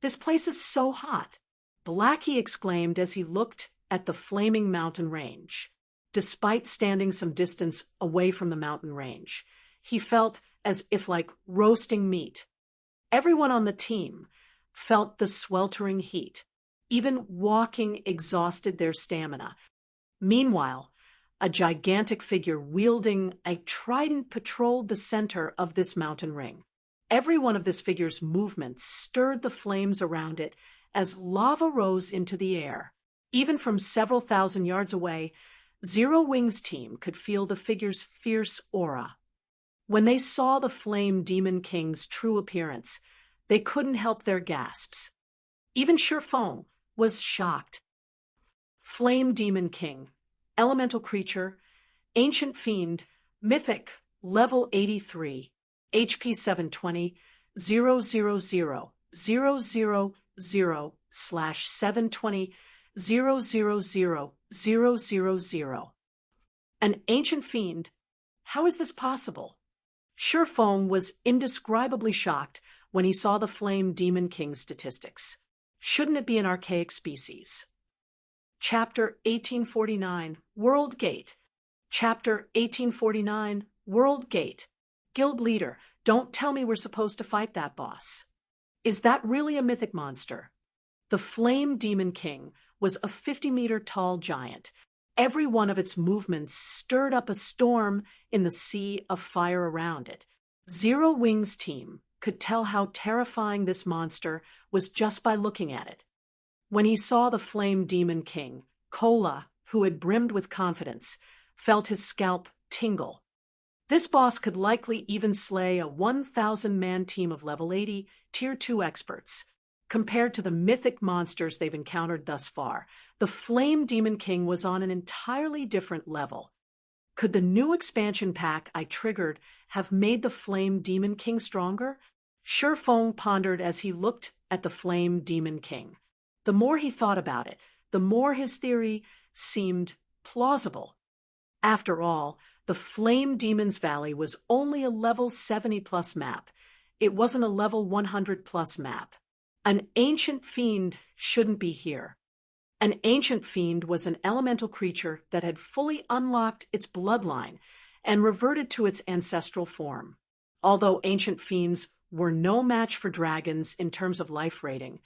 "This place is so hot," Blackie exclaimed as he looked at the flaming mountain range. Despite standing some distance away from the mountain range, he felt as if like roasting meat. Everyone on the team felt the sweltering heat. Even walking exhausted their stamina. Meanwhile, a gigantic figure wielding a trident patrolled the center of this mountain ring. Every one of this figure's movements stirred the flames around it as lava rose into the air. Even from several thousand yards away, Zero Wing's team could feel the figure's fierce aura. When they saw the Flame Demon King's true appearance, they couldn't help their gasps. Even Feng was shocked. Flame Demon King, elemental creature, ancient fiend, mythic, level 83, HP 720, 000/720 000. An ancient fiend? How is this possible? Feng was indescribably shocked when he saw the Flame Demon King's statistics. Shouldn't it be an archaic species? Chapter 1849, World Gate. Chapter 1849, World Gate. Guild leader, don't tell me we're supposed to fight that boss. Is that really a mythic monster? The Flame Demon King was a 50-meter-tall giant. Every one of its movements stirred up a storm in the sea of fire around it. Zero Wing's team could tell how terrifying this monster was just by looking at it. When he saw the Flame Demon King, Kola, who had brimmed with confidence, felt his scalp tingle. This boss could likely even slay a 1,000-man team of level 80 Tier 2 experts. Compared to the mythic monsters they've encountered thus far, the Flame Demon King was on an entirely different level. Could the new expansion pack I triggered have made the Flame Demon King stronger? Shifeng pondered as he looked at the Flame Demon King. The more he thought about it, the more his theory seemed plausible. After all, the Flame Demon's Valley was only a level 70+ map. It wasn't a level 100+ map. An ancient fiend shouldn't be here. An ancient fiend was an elemental creature that had fully unlocked its bloodline and reverted to its ancestral form. Although ancient fiends were no match for dragons in terms of life rating,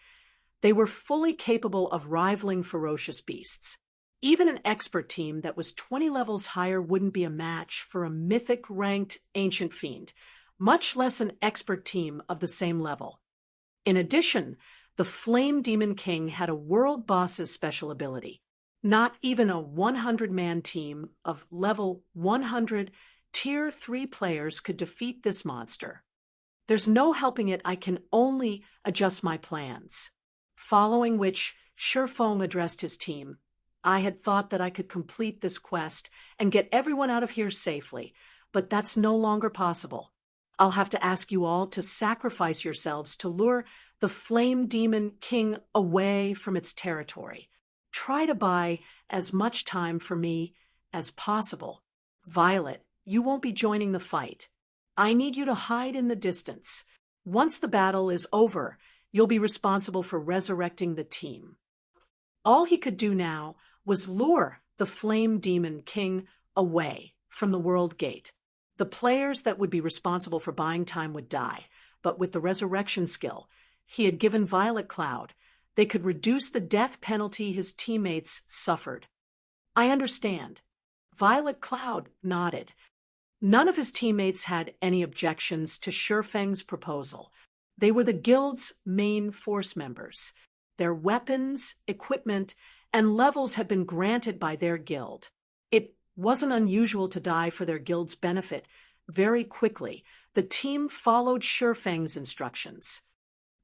they were fully capable of rivaling ferocious beasts. Even an expert team that was 20 levels higher wouldn't be a match for a mythic-ranked ancient fiend, much less an expert team of the same level. In addition, the Flame Demon King had a world boss's special ability. Not even a 100-man team of level 100 Tier 3 players could defeat this monster. There's no helping it, I can only adjust my plans. Following which, Shifeng addressed his team. I had thought that I could complete this quest and get everyone out of here safely, but that's no longer possible. I'll have to ask you all to sacrifice yourselves to lure the Flame Demon King away from its territory. Try to buy as much time for me as possible. Violet, you won't be joining the fight. I need you to hide in the distance. Once the battle is over, you'll be responsible for resurrecting the team. All he could do now was lure the Flame Demon King away from the World Gate. The players that would be responsible for buying time would die, but with the resurrection skill he had given Violet Cloud, they could reduce the death penalty his teammates suffered. I understand. Violet Cloud nodded. None of his teammates had any objections to Shifeng's proposal. They were the guild's main force members. Their weapons, equipment, and levels had been granted by their guild. It wasn't unusual to die for their guild's benefit. Very quickly, the team followed Shifeng's instructions.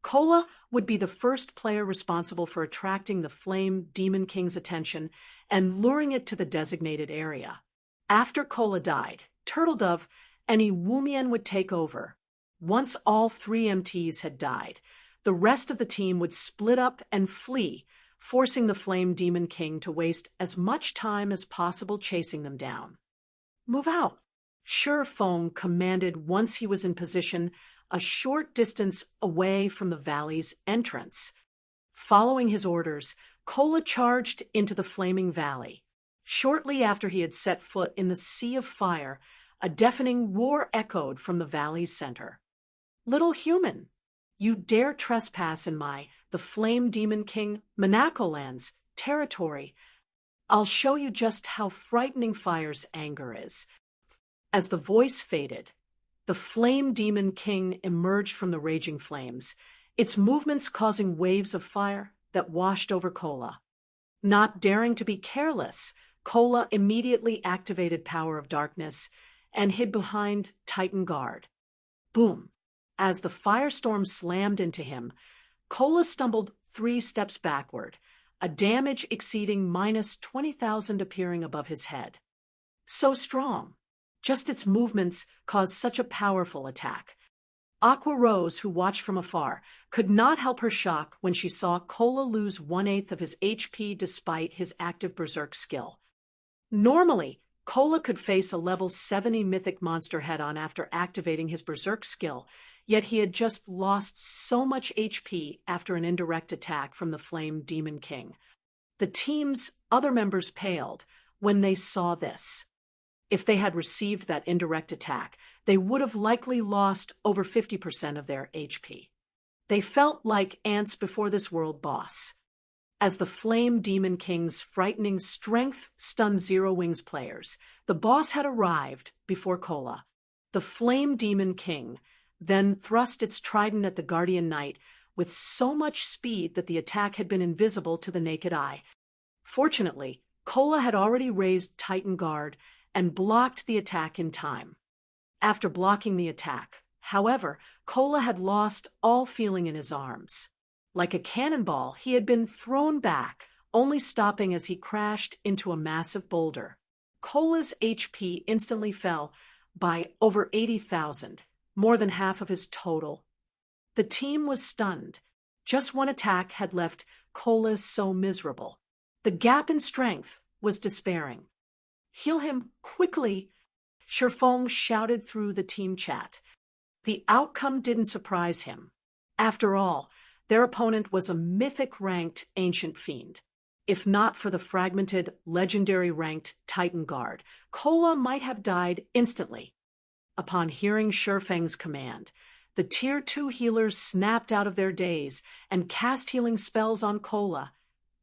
Kola would be the first player responsible for attracting the Flame Demon King's attention and luring it to the designated area. After Kola died, Turtledove and Iwumian would take over. Once all 3 MTs had died, the rest of the team would split up and flee, forcing the Flame Demon King to waste as much time as possible chasing them down. Move out, Shifeng commanded once he was in position a short distance away from the valley's entrance. Following his orders, Kola charged into the flaming valley. Shortly after he had set foot in the sea of fire, a deafening roar echoed from the valley's center. Little human, you dare trespass in the Flame Demon King, Monacoland's territory. I'll show you just how frightening fire's anger is. As the voice faded, the Flame Demon King emerged from the raging flames, its movements causing waves of fire that washed over Kola. Not daring to be careless, Kola immediately activated Power of Darkness and hid behind Titan Guard. Boom! As the firestorm slammed into him, Kola stumbled 3 steps backward, a damage exceeding minus 20,000 appearing above his head. So strong. Just its movements caused such a powerful attack. Aqua Rose, who watched from afar, could not help her shock when she saw Kola lose 1/8 of his HP despite his active berserk skill. Normally, Kola could face a level 70 mythic monster head-on after activating his berserk skill. yet he had just lost so much HP after an indirect attack from the Flame Demon King. The team's other members paled when they saw this. If they had received that indirect attack, they would have likely lost over 50% of their HP. They felt like ants before this world boss. As the Flame Demon King's frightening strength stunned Zero Wings players, the boss had arrived before Cola. The Flame Demon King then thrust its trident at the Guardian Knight with so much speed that the attack had been invisible to the naked eye. Fortunately, Cola had already raised Titan Guard and blocked the attack in time. After blocking the attack, however, Cola had lost all feeling in his arms. Like a cannonball, he had been thrown back, only stopping as he crashed into a massive boulder. Cola's HP instantly fell by over 80,000, more than half of his total. The team was stunned. Just one attack had left Cola so miserable. The gap in strength was despairing. "Heal him quickly," Shifeng shouted through the team chat. The outcome didn't surprise him. After all, their opponent was a mythic-ranked ancient fiend. If not for the fragmented, legendary-ranked Titan Guard, Cola might have died instantly. Upon hearing Shifeng's command, the Tier 2 healers snapped out of their daze and cast healing spells on Cola,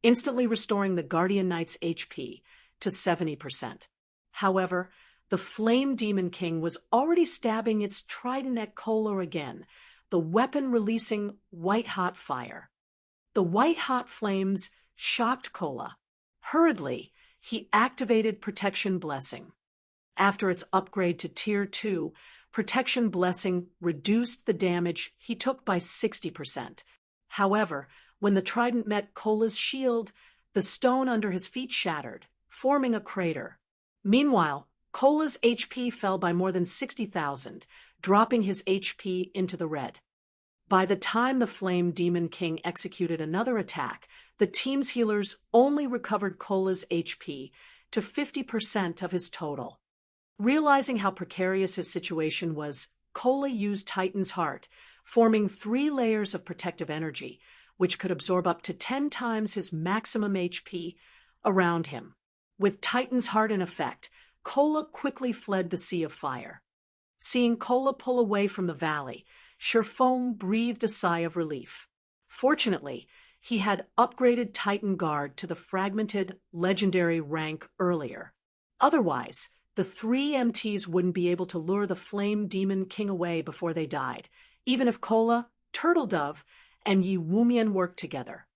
instantly restoring the Guardian Knight's HP to 70%. However, the Flame Demon King was already stabbing its trident at Cola again, the weapon releasing white-hot fire. The white-hot flames shocked Cola. Hurriedly, he activated Protection Blessing. After its upgrade to Tier 2, Protection Blessing reduced the damage he took by 60%. However, when the trident met Cola's shield, the stone under his feet shattered, forming a crater. Meanwhile, Cola's HP fell by more than 60,000, dropping his HP into the red. By the time the Flame Demon King executed another attack, the team's healers only recovered Cola's HP to 50% of his total. Realizing how precarious his situation was, Cola used Titan's Heart, forming 3 layers of protective energy, which could absorb up to 10 times his maximum HP around him. With Titan's Heart in effect, Cola quickly fled the Sea of Fire. Seeing Cola pull away from the valley, Shifeng breathed a sigh of relief. Fortunately, he had upgraded Titan Guard to the fragmented, legendary rank earlier. Otherwise, the 3 MTs wouldn't be able to lure the Flame Demon King away before they died, even if Cola, Turtle Dove, and Yi Wumian worked together.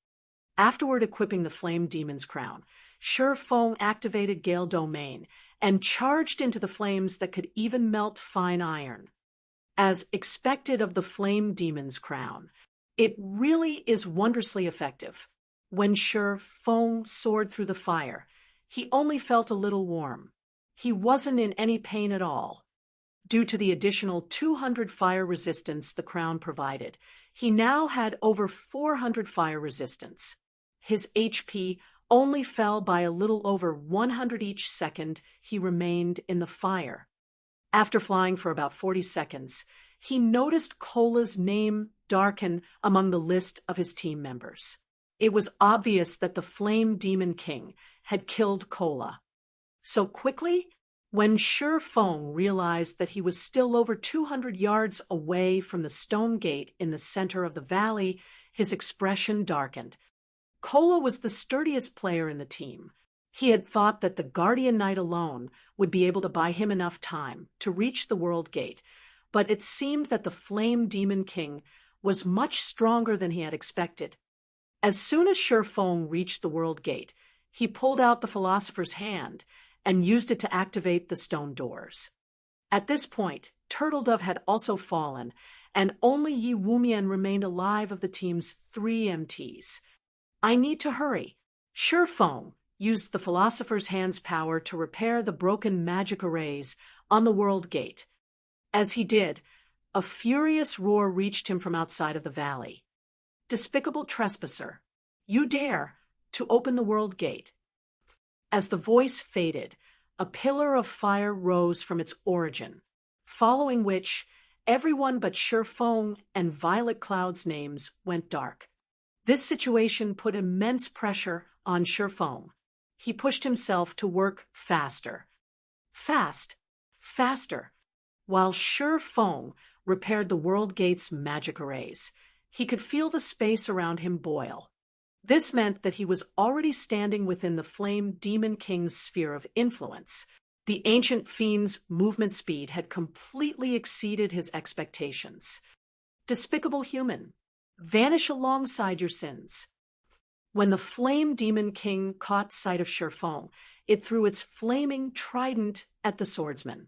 Afterward equipping the Flame Demon's crown, Shifeng activated Gale Domain and charged into the flames that could even melt fine iron. As expected of the Flame Demon's crown, it really is wondrously effective. When Shifeng soared through the fire, he only felt a little warm. He wasn't in any pain at all. Due to the additional 200 fire resistance the crown provided, he now had over 400 fire resistance. His HP only fell by a little over 100 each second he remained in the fire. After flying for about 40 seconds, he noticed Cola's name darken among the list of his team members. It was obvious that the Flame Demon King had killed Cola. So quickly, when Shifeng realized that he was still over 200 yards away from the stone gate in the center of the valley, his expression darkened. Cola was the sturdiest player in the team. He had thought that the Guardian Knight alone would be able to buy him enough time to reach the World Gate, but it seemed that the Flame Demon King was much stronger than he had expected. As soon as Shifeng reached the World Gate, he pulled out the Philosopher's Hand and used it to activate the stone doors. At this point, Turtle Dove had also fallen, and only Yi Wumian remained alive of the team's 3 MTs. "I need to hurry." Shifeng used the Philosopher's Hand's power to repair the broken magic arrays on the World Gate. As he did, a furious roar reached him from outside of the valley. "Despicable trespasser, you dare to open the World Gate." As the voice faded, a pillar of fire rose from its origin, following which everyone but Shi Feng and Violet Cloud's names went dark. This situation put immense pressure on Shi Feng. He pushed himself to work faster. Faster. While Shi Feng repaired the World Gate's magic arrays, he could feel the space around him boil. This meant that he was already standing within the Flame Demon King's sphere of influence. The ancient fiend's movement speed had completely exceeded his expectations. Despicable human, vanish alongside your sins. When the Flame Demon King caught sight of Shi Feng, it threw its flaming trident at the swordsman.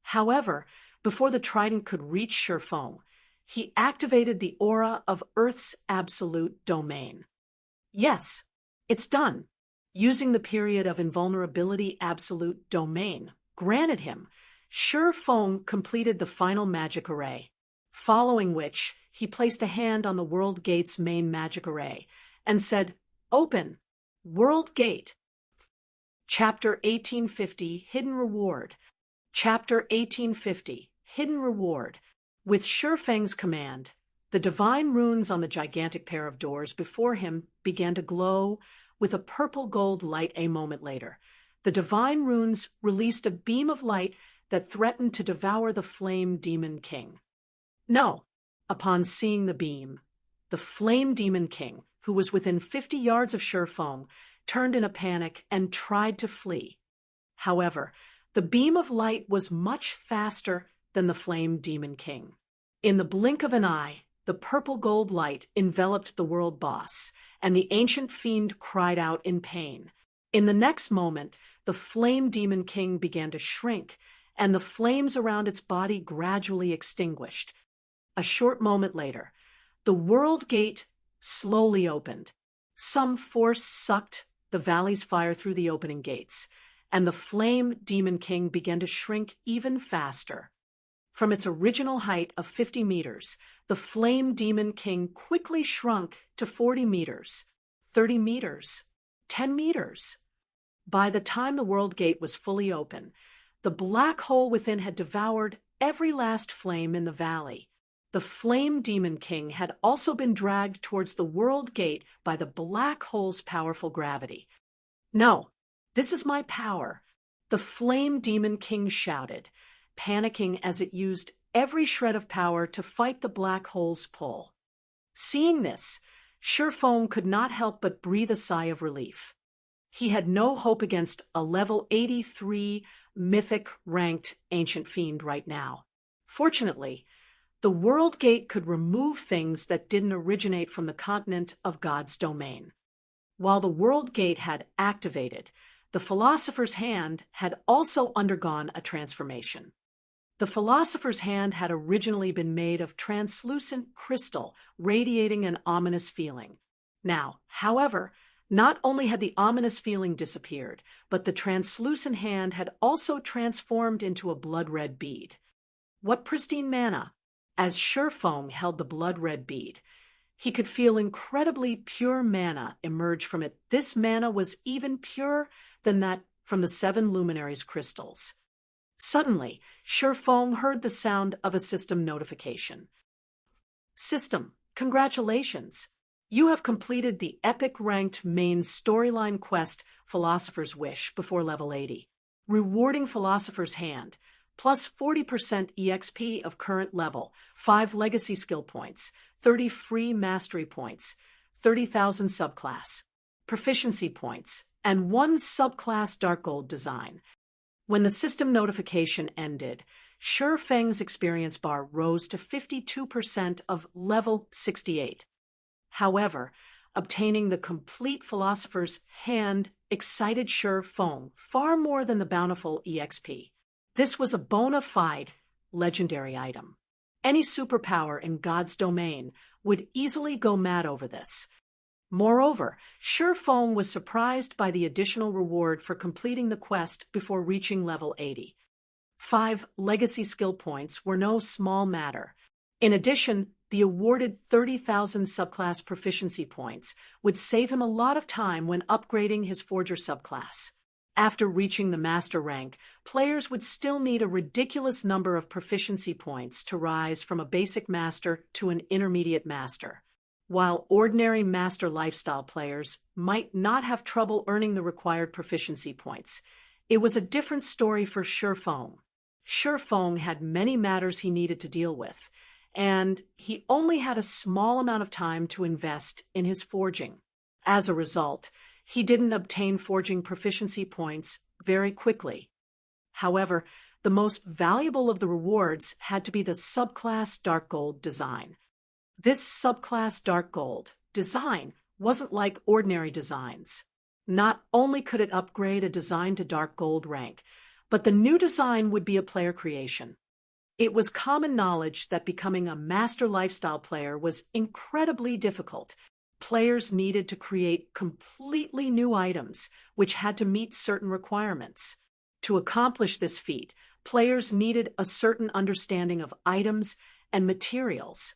However, before the trident could reach Shi Feng, he activated the aura of Earth's absolute domain. Yes, it's done. Using the period of invulnerability absolute domain granted him, Shi Feng completed the final magic array, following which he placed a hand on the World Gate's main magic array and said, "Open, World Gate." Chapter 1850, Hidden Reward. Chapter 1850, Hidden Reward. With Shi Feng's command, the divine runes on the gigantic pair of doors before him began to glow with a purple-gold light. A moment later, the divine runes released a beam of light that threatened to devour the Flame Demon King. No. Upon seeing the beam, the Flame Demon King, who was within 50 yards of Shi Feng, turned in a panic and tried to flee. However, the beam of light was much faster than the Flame Demon King. In the blink of an eye, the purple-gold light enveloped the world boss, and the ancient fiend cried out in pain. In the next moment, the Flame Demon King began to shrink, and the flames around its body gradually extinguished. A short moment later, the World Gate slowly opened. Some force sucked the valley's fire through the opening gates, and the Flame Demon King began to shrink even faster. From its original height of 50 meters, the Flame Demon King quickly shrunk to 40 meters, 30 meters, 10 meters. By the time the World Gate was fully open, the black hole within had devoured every last flame in the valley. The Flame Demon King had also been dragged towards the World Gate by the black hole's powerful gravity. "No, this is my power," the Flame Demon King shouted, panicking as it used every shred of power to fight the black hole's pull. Seeing this, Shi Feng could not help but breathe a sigh of relief. He had no hope against a level 83 mythic-ranked ancient fiend right now. Fortunately, the World Gate could remove things that didn't originate from the continent of God's domain. While the World Gate had activated, the Philosopher's Hand had also undergone a transformation. The Philosopher's Hand had originally been made of translucent crystal, radiating an ominous feeling. Now, however, not only had the ominous feeling disappeared, but the translucent hand had also transformed into a blood-red bead. What pristine mana! As Shi Feng held the blood-red bead, he could feel incredibly pure mana emerge from it. This mana was even purer than that from the 7 luminaries' crystals. Suddenly, Shi Feng heard the sound of a system notification. "System, congratulations! You have completed the epic-ranked main storyline quest Philosopher's Wish before level 80, rewarding Philosopher's Hand, plus 40% EXP of current level, 5 legacy skill points, 30 free mastery points, 30,000 subclass, proficiency points, and 1 subclass dark gold design." When the system notification ended, Shi Feng's experience bar rose to 52% of level 68. However, obtaining the complete Philosopher's Hand excited Shi Feng far more than the bountiful EXP. This was a bona fide legendary item. Any superpower in God's domain would easily go mad over this. Moreover, Shi Feng was surprised by the additional reward for completing the quest before reaching level 80. 5 legacy skill points were no small matter. In addition, the awarded 30,000 subclass proficiency points would save him a lot of time when upgrading his Forger subclass. After reaching the master rank, players would still need a ridiculous number of proficiency points to rise from a basic master to an intermediate master. While ordinary master lifestyle players might not have trouble earning the required proficiency points, it was a different story for Shifeng. Shifeng had many matters he needed to deal with, and he only had a small amount of time to invest in his forging. As a result, he didn't obtain forging proficiency points very quickly. However, the most valuable of the rewards had to be the subclass Dark Gold design. This subclass Dark Gold design wasn't like ordinary designs. Not only could it upgrade a design to Dark Gold rank, but the new design would be a player creation. It was common knowledge that becoming a master lifestyle player was incredibly difficult. Players needed to create completely new items, which had to meet certain requirements. To accomplish this feat, players needed a certain understanding of items and materials.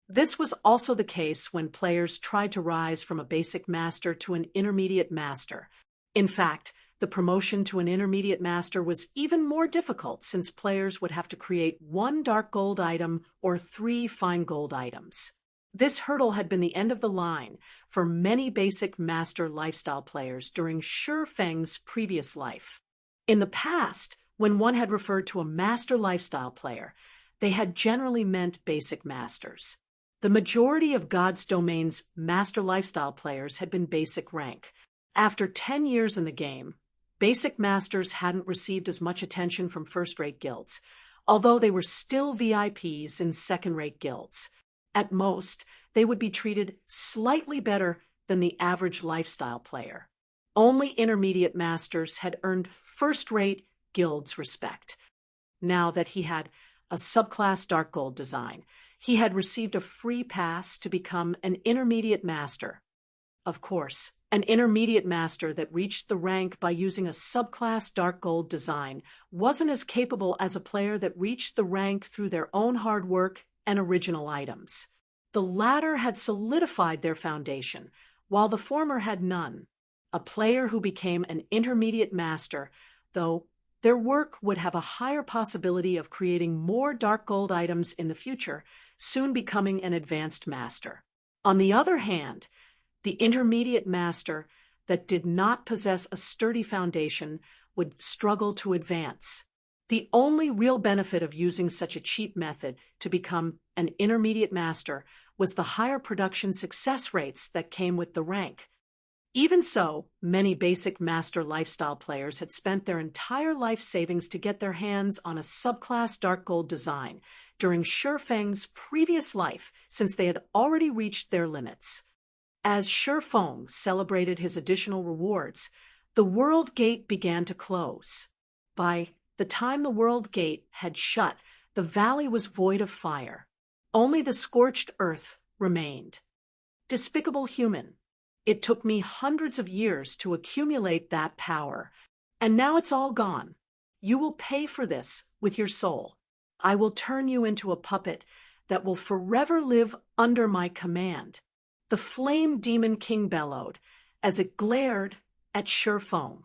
This was also the case when players tried to rise from a basic master to an intermediate master. In fact, the promotion to an intermediate master was even more difficult since players would have to create 1 Dark Gold item or 3 Fine Gold items. This hurdle had been the end of the line for many basic master lifestyle players during Shifeng's previous life. In the past, when one had referred to a master lifestyle player, they had generally meant basic masters. The majority of God's Domain's master lifestyle players had been basic rank. After 10 years in the game, basic masters hadn't received as much attention from first-rate guilds, although they were still VIPs in second-rate guilds. At most, they would be treated slightly better than the average lifestyle player. Only intermediate masters had earned first-rate guilds' respect. Now that he had a subclass Dark Gold design, he had received a free pass to become an intermediate master. Of course, an intermediate master that reached the rank by using a subclass Dark Gold design wasn't as capable as a player that reached the rank through their own hard work and original items. The latter had solidified their foundation, while the former had none. A player who became an intermediate master, though, their work would have a higher possibility of creating more Dark Gold items in the future, soon becoming an advanced master. On the other hand, the intermediate master that did not possess a sturdy foundation would struggle to advance. The only real benefit of using such a cheap method to become an intermediate master was the higher production success rates that came with the rank. Even so, many basic master lifestyle players had spent their entire life savings to get their hands on a subclass Dark Gold design during Shifeng's previous life, since they had already reached their limits. As Shifeng celebrated his additional rewards, the World Gate began to close. By the time the World Gate had shut, the valley was void of fire. Only the scorched earth remained. Despicable human, it took me hundreds of years to accumulate that power, and now it's all gone. You will pay for this with your soul. I will turn you into a puppet that will forever live under my command. The Flame Demon King bellowed as it glared at Shifeng.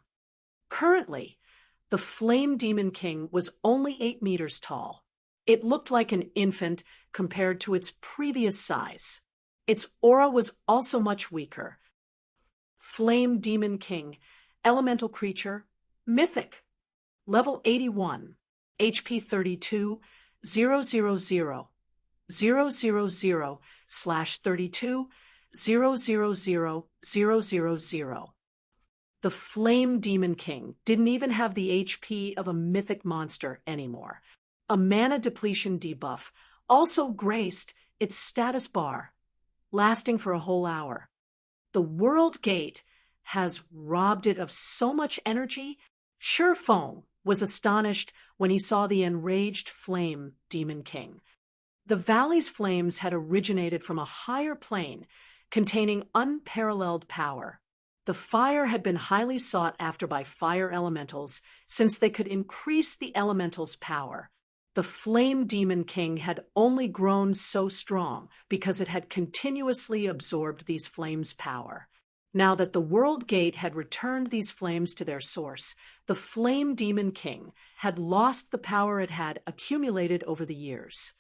Currently, the Flame Demon King was only 8 meters tall. It looked like an infant compared to its previous size. Its aura was also much weaker. Flame Demon King, elemental creature, mythic, level 81, HP 32, 000, 000/32, 000/000. The Flame Demon King didn't even have the HP of a mythic monster anymore. A mana depletion debuff also graced its status bar, lasting for a whole hour. The World Gate has robbed it of so much energy. Shifeng was astonished when he saw the enraged Flame Demon King. The valley's flames had originated from a higher plane containing unparalleled power. The fire had been highly sought after by fire elementals since they could increase the elemental's power. The Flame Demon King had only grown so strong because it had continuously absorbed these flames' power. Now that the World Gate had returned these flames to their source, the Flame Demon King had lost the power it had accumulated over the years.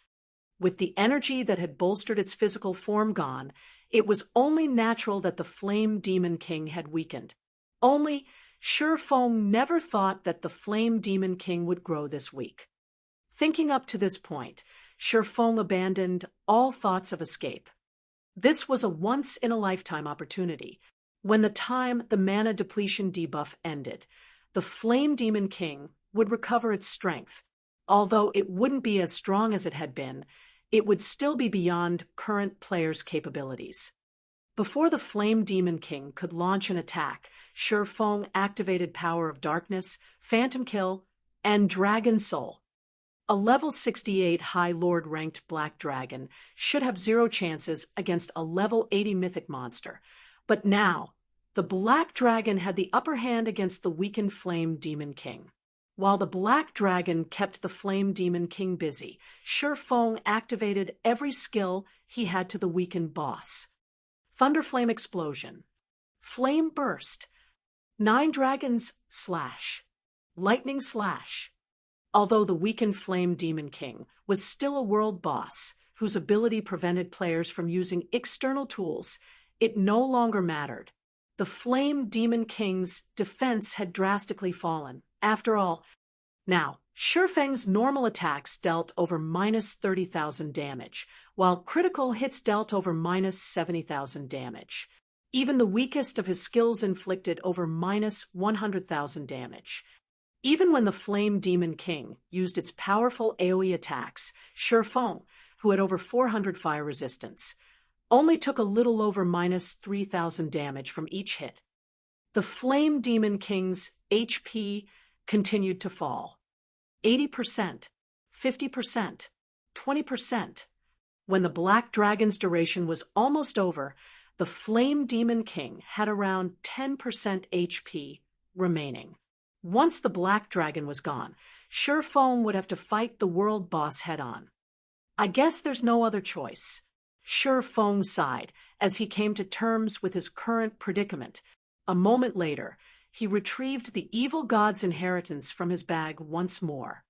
With the energy that had bolstered its physical form gone, it was only natural that the Flame Demon King had weakened. Only, Shifeng never thought that the Flame Demon King would grow this weak. Thinking up to this point, Shifeng abandoned all thoughts of escape. This was a once-in-a-lifetime opportunity. When the mana depletion debuff ended, the Flame Demon King would recover its strength. Although it wouldn't be as strong as it had been, it would still be beyond current players' capabilities. Before the Flame Demon King could launch an attack, Shifeng activated Power of Darkness, Phantom Kill, and Dragon Soul. A level 68 High Lord ranked Black Dragon should have 0 chances against a level 80 Mythic monster, but now, the Black Dragon had the upper hand against the weakened Flame Demon King. While the Black Dragon kept the Flame Demon King busy, Shifeng activated every skill he had to the weakened boss. Thunderflame Explosion, Flame Burst, 9 Dragons Slash, Lightning Slash. Although the weakened Flame Demon King was still a world boss whose ability prevented players from using external tools, it no longer mattered. The Flame Demon King's defense had drastically fallen. After all, now, Shifeng's normal attacks dealt over minus 30,000 damage, while critical hits dealt over minus 70,000 damage. Even the weakest of his skills inflicted over minus 100,000 damage. Even when the Flame Demon King used its powerful AoE attacks, Shifeng, who had over 400 fire resistance, only took a little over minus 3,000 damage from each hit. The Flame Demon King's HP continued to fall. 80%, 50%, 20%. When the Black Dragon's duration was almost over, the Flame Demon King had around 10% HP remaining. Once the Black Dragon was gone, Shifeng would have to fight the world boss head-on. I guess there's no other choice. Shifeng sighed as he came to terms with his current predicament. A moment later, he retrieved the evil god's inheritance from his bag once more.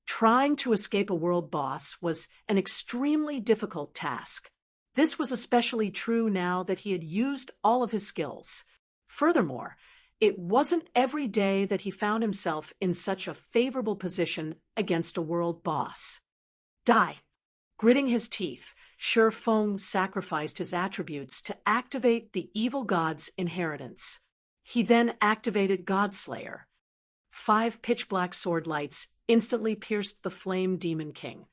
Trying to escape a world boss was an extremely difficult task. This was especially true now that he had used all of his skills. Furthermore, it wasn't every day that he found himself in such a favorable position against a world boss. Die. Gritting his teeth, Shifeng sacrificed his attributes to activate the evil god's inheritance. He then activated Godslayer. 5 pitch-black sword lights instantly pierced the Flame Demon King,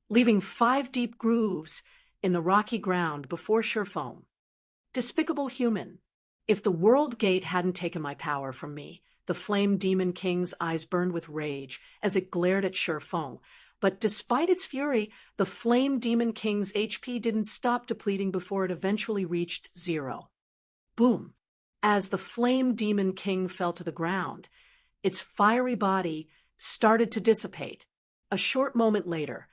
leaving 5 deep grooves in the rocky ground before Shifeng. Despicable human. If the World Gate hadn't taken my power from me, the Flame Demon King's eyes burned with rage as it glared at Shifeng. But despite its fury, the Flame Demon King's HP didn't stop depleting before it eventually reached 0. Boom! As the Flame Demon King fell to the ground, its fiery body started to dissipate. A short moment later,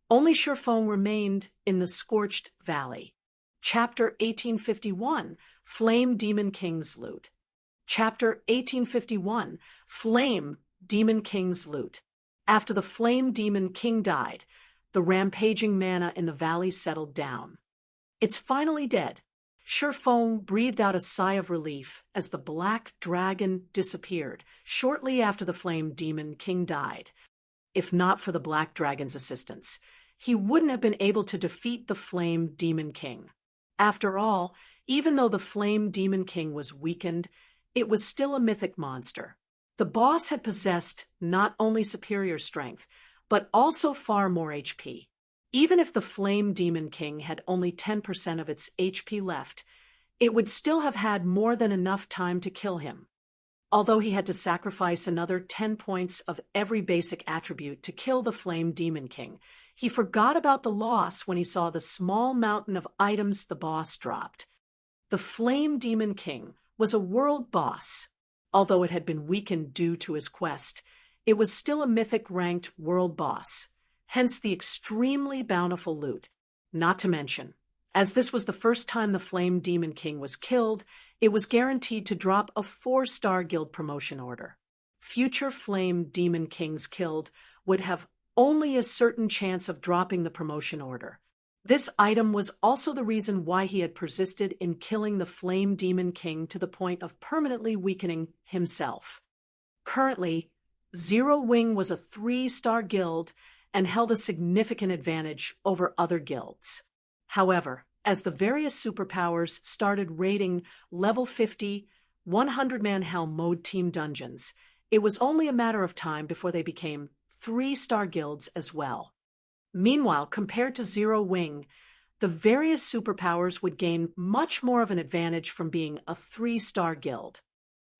only Shifeng remained in the scorched valley. Chapter 1851, Flame Demon King's Loot. Chapter 1851, Flame Demon King's Loot. After the Flame Demon King died, the rampaging mana in the valley settled down. It's finally dead. Shifeng breathed out a sigh of relief as the Black Dragon disappeared shortly after the Flame Demon King died. If not for the Black Dragon's assistance, he wouldn't have been able to defeat the Flame Demon King. After all, even though the Flame Demon King was weakened, it was still a mythic monster. The boss had possessed not only superior strength, but also far more HP. Even if the Flame Demon King had only 10% of its HP left, it would still have had more than enough time to kill him. Although he had to sacrifice another 10 points of every basic attribute to kill the Flame Demon King, he forgot about the loss when he saw the small mountain of items the boss dropped. The Flame Demon King was a world boss. Although it had been weakened due to his quest, it was still a mythic-ranked world boss, hence the extremely bountiful loot. Not to mention, as this was the first time the Flame Demon King was killed, it was guaranteed to drop a 4-star guild promotion order. Future Flame Demon Kings killed would have only a certain chance of dropping the promotion order. This item was also the reason why he had persisted in killing the Flame Demon King to the point of permanently weakening himself. Currently, Zero Wing was a 3-star guild and held a significant advantage over other guilds. However, as the various superpowers started raiding level 50, 100-man Hell mode team dungeons, it was only a matter of time before they became 3-star guilds as well. Meanwhile, compared to Zero Wing, the various superpowers would gain much more of an advantage from being a 3-star guild.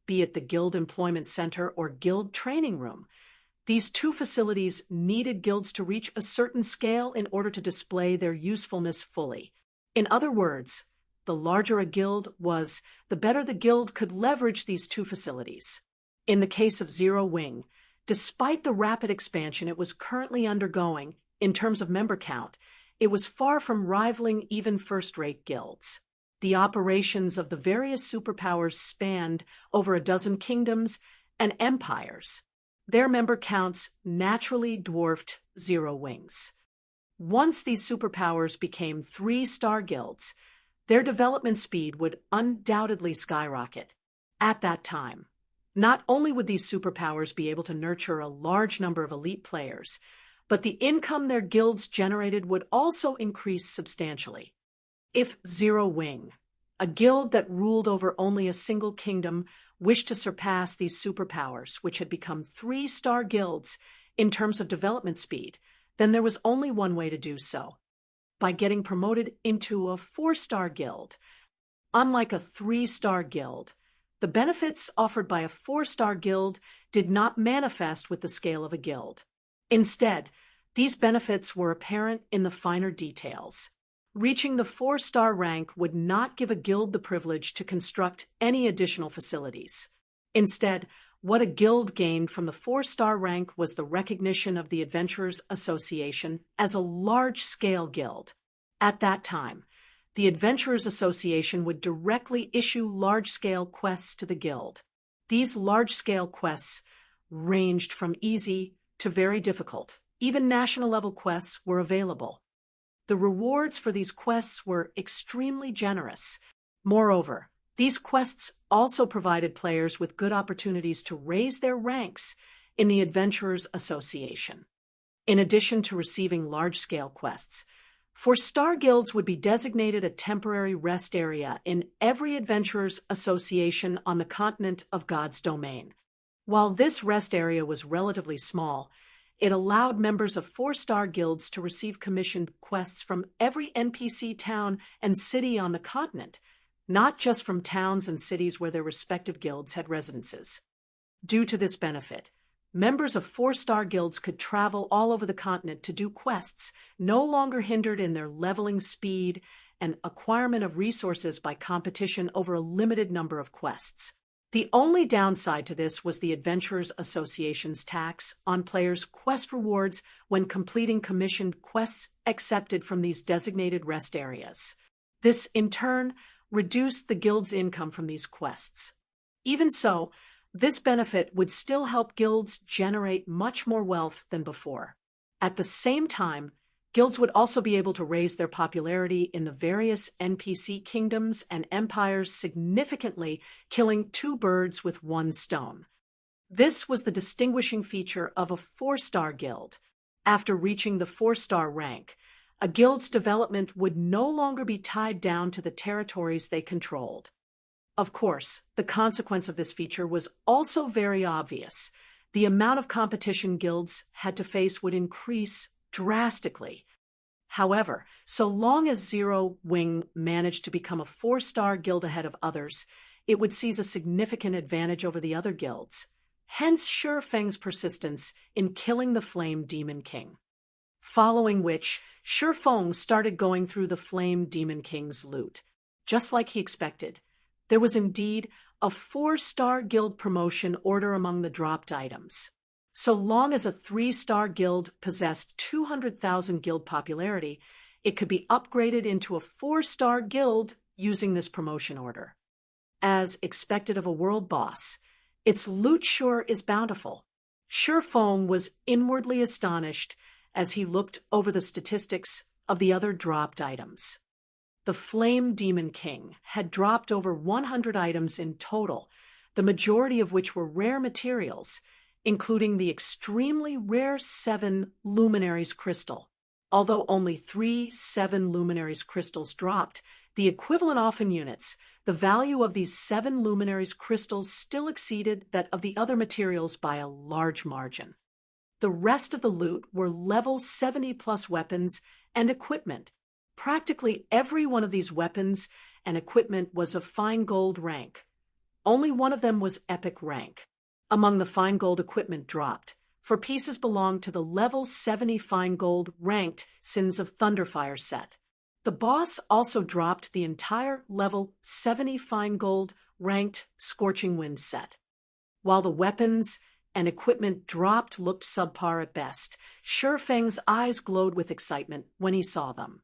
Be it the Guild Employment Center or Guild Training Room, these two facilities needed guilds to reach a certain scale in order to display their usefulness fully. In other words, the larger a guild was, the better the guild could leverage these two facilities. In the case of Zero Wing, despite the rapid expansion it was currently undergoing in terms of member count, it was far from rivaling even first-rate guilds. The operations of the various superpowers spanned over a dozen kingdoms and empires. Their member counts naturally dwarfed Zero Wing's. Once these superpowers became 3-star guilds, their development speed would undoubtedly skyrocket. At that time, not only would these superpowers be able to nurture a large number of elite players, but the income their guilds generated would also increase substantially. If Zero Wing, a guild that ruled over only a single kingdom, wished to surpass these superpowers, which had become 3-star guilds, in terms of development speed, then there was only one way to do so: by getting promoted into a 4-star guild. Unlike a 3-star guild, the benefits offered by a 4-star guild did not manifest with the scale of a guild. Instead, these benefits were apparent in the finer details. Reaching the 4-star rank would not give a guild the privilege to construct any additional facilities. Instead, what a guild gained from the 4-star rank was the recognition of the Adventurers Association as a large-scale guild. At that time, the Adventurers Association would directly issue large-scale quests to the guild. These large-scale quests ranged from easy to very difficult. Even national-level quests were available. The rewards for these quests were extremely generous. Moreover, these quests also provided players with good opportunities to raise their ranks in the Adventurers Association. In addition to receiving large-scale quests, 4-star guilds would be designated a temporary rest area in every Adventurers Association on the continent of God's domain. While this rest area was relatively small, it allowed members of 4-star guilds to receive commissioned quests from every NPC town and city on the continent, not just from towns and cities where their respective guilds had residences. Due to this benefit, members of 4-star guilds could travel all over the continent to do quests, no longer hindered in their leveling speed and acquirement of resources by competition over a limited number of quests. The only downside to this was the Adventurers Association's tax on players' quest rewards when completing commissioned quests accepted from these designated rest areas. This, in turn, reduced the guild's income from these quests. Even so, this benefit would still help guilds generate much more wealth than before. At the same time, guilds would also be able to raise their popularity in the various NPC kingdoms and empires significantly, killing 2 birds with 1 stone. This was the distinguishing feature of a 4-star guild. After reaching the 4-star rank, a guild's development would no longer be tied down to the territories they controlled. Of course, the consequence of this feature was also very obvious. The amount of competition guilds had to face would increase drastically. However, so long as Zero Wing managed to become a 4-star guild ahead of others, it would seize a significant advantage over the other guilds. Hence Shifeng's persistence in killing the Flame Demon King. Following which, Shifeng started going through the Flame Demon King's loot. Just like he expected, there was indeed a 4-star guild promotion order among the dropped items. So long as a 3-star guild possessed 200,000 guild popularity, it could be upgraded into a 4-star guild using this promotion order. as expected of a world boss. Its loot sure is bountiful. Feng was inwardly astonished as he looked over the statistics of the other dropped items. The Flame Demon King had dropped over 100 items in total, the majority of which were rare materials, including the extremely rare 7 Luminaries crystal. Although only 3 7 Luminaries crystals dropped, the equivalent often units, the value of these 7 Luminaries crystals still exceeded that of the other materials by a large margin. The rest of the loot were level 70+ weapons and equipment. Practically every one of these weapons and equipment was of fine gold rank. Only one of them was epic rank. Among the fine gold equipment dropped, for pieces belonged to the level 70 fine gold ranked Sins of Thunderfire set. The boss also dropped the entire level 70 fine gold ranked Scorching Wind set. While the weapons and equipment dropped looked subpar at best, Feng's eyes glowed with excitement when he saw them.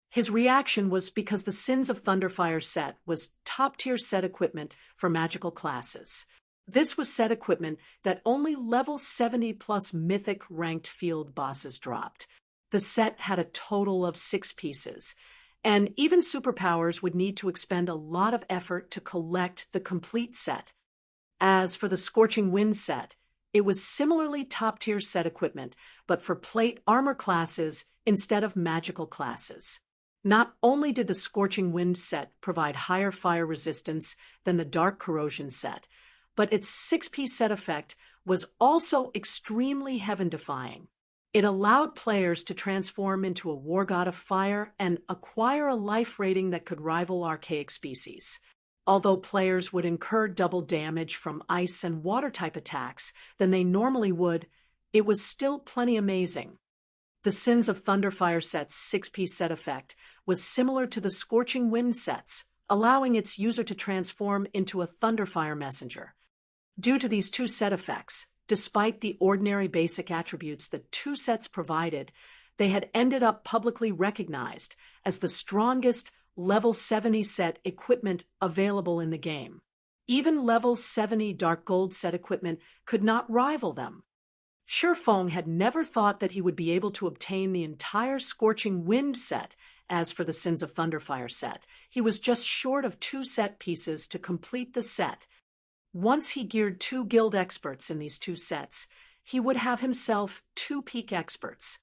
His reaction was because the Sins of Thunderfire set was top-tier set equipment for magical classes. This was set equipment that only level 70+ mythic ranked field bosses dropped. The set had a total of 6 pieces, and even superpowers would need to expend a lot of effort to collect the complete set. As for the Scorching Wind set, it was similarly top-tier set equipment, but for plate armor classes instead of magical classes. Not only did the Scorching Wind set provide higher fire resistance than the Dark Corrosion set, but its 6-piece set effect was also extremely heaven-defying. It allowed players to transform into a war god of fire and acquire a life rating that could rival archaic species. Although players would incur double damage from ice and water-type attacks than they normally would, it was still plenty amazing. The Sins of Thunderfire set's 6-piece set effect was similar to the Scorching Wind set's, allowing its user to transform into a Thunderfire messenger. Due to these 2 set effects, despite the ordinary basic attributes that 2 sets provided, they had ended up publicly recognized as the strongest level 70 set equipment available in the game. Even level 70 Dark Gold set equipment could not rival them. Feng had never thought that he would be able to obtain the entire Scorching Wind set. As for the Sins of Thunderfire set, he was just short of 2 set pieces to complete the set. Once he geared 2 guild experts in these 2 sets, he would have himself 2 peak experts.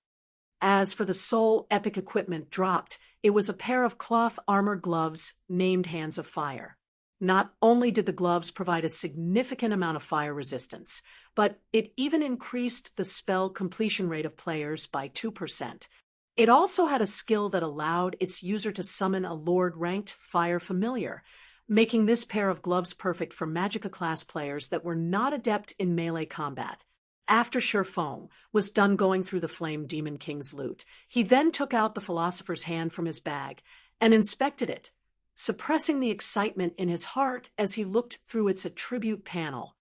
As for the sole epic equipment dropped, it was a pair of cloth armor gloves named Hands of Fire. Not only did the gloves provide a significant amount of fire resistance, but it even increased the spell completion rate of players by 2%. It also had a skill that allowed its user to summon a Lord-ranked Fire Familiar, making this pair of gloves perfect for Magicka class players that were not adept in melee combat. After Feng was done going through the Flame Demon King's loot, he then took out the Philosopher's Hand from his bag and inspected it, suppressing the excitement in his heart as he looked through its attribute panel.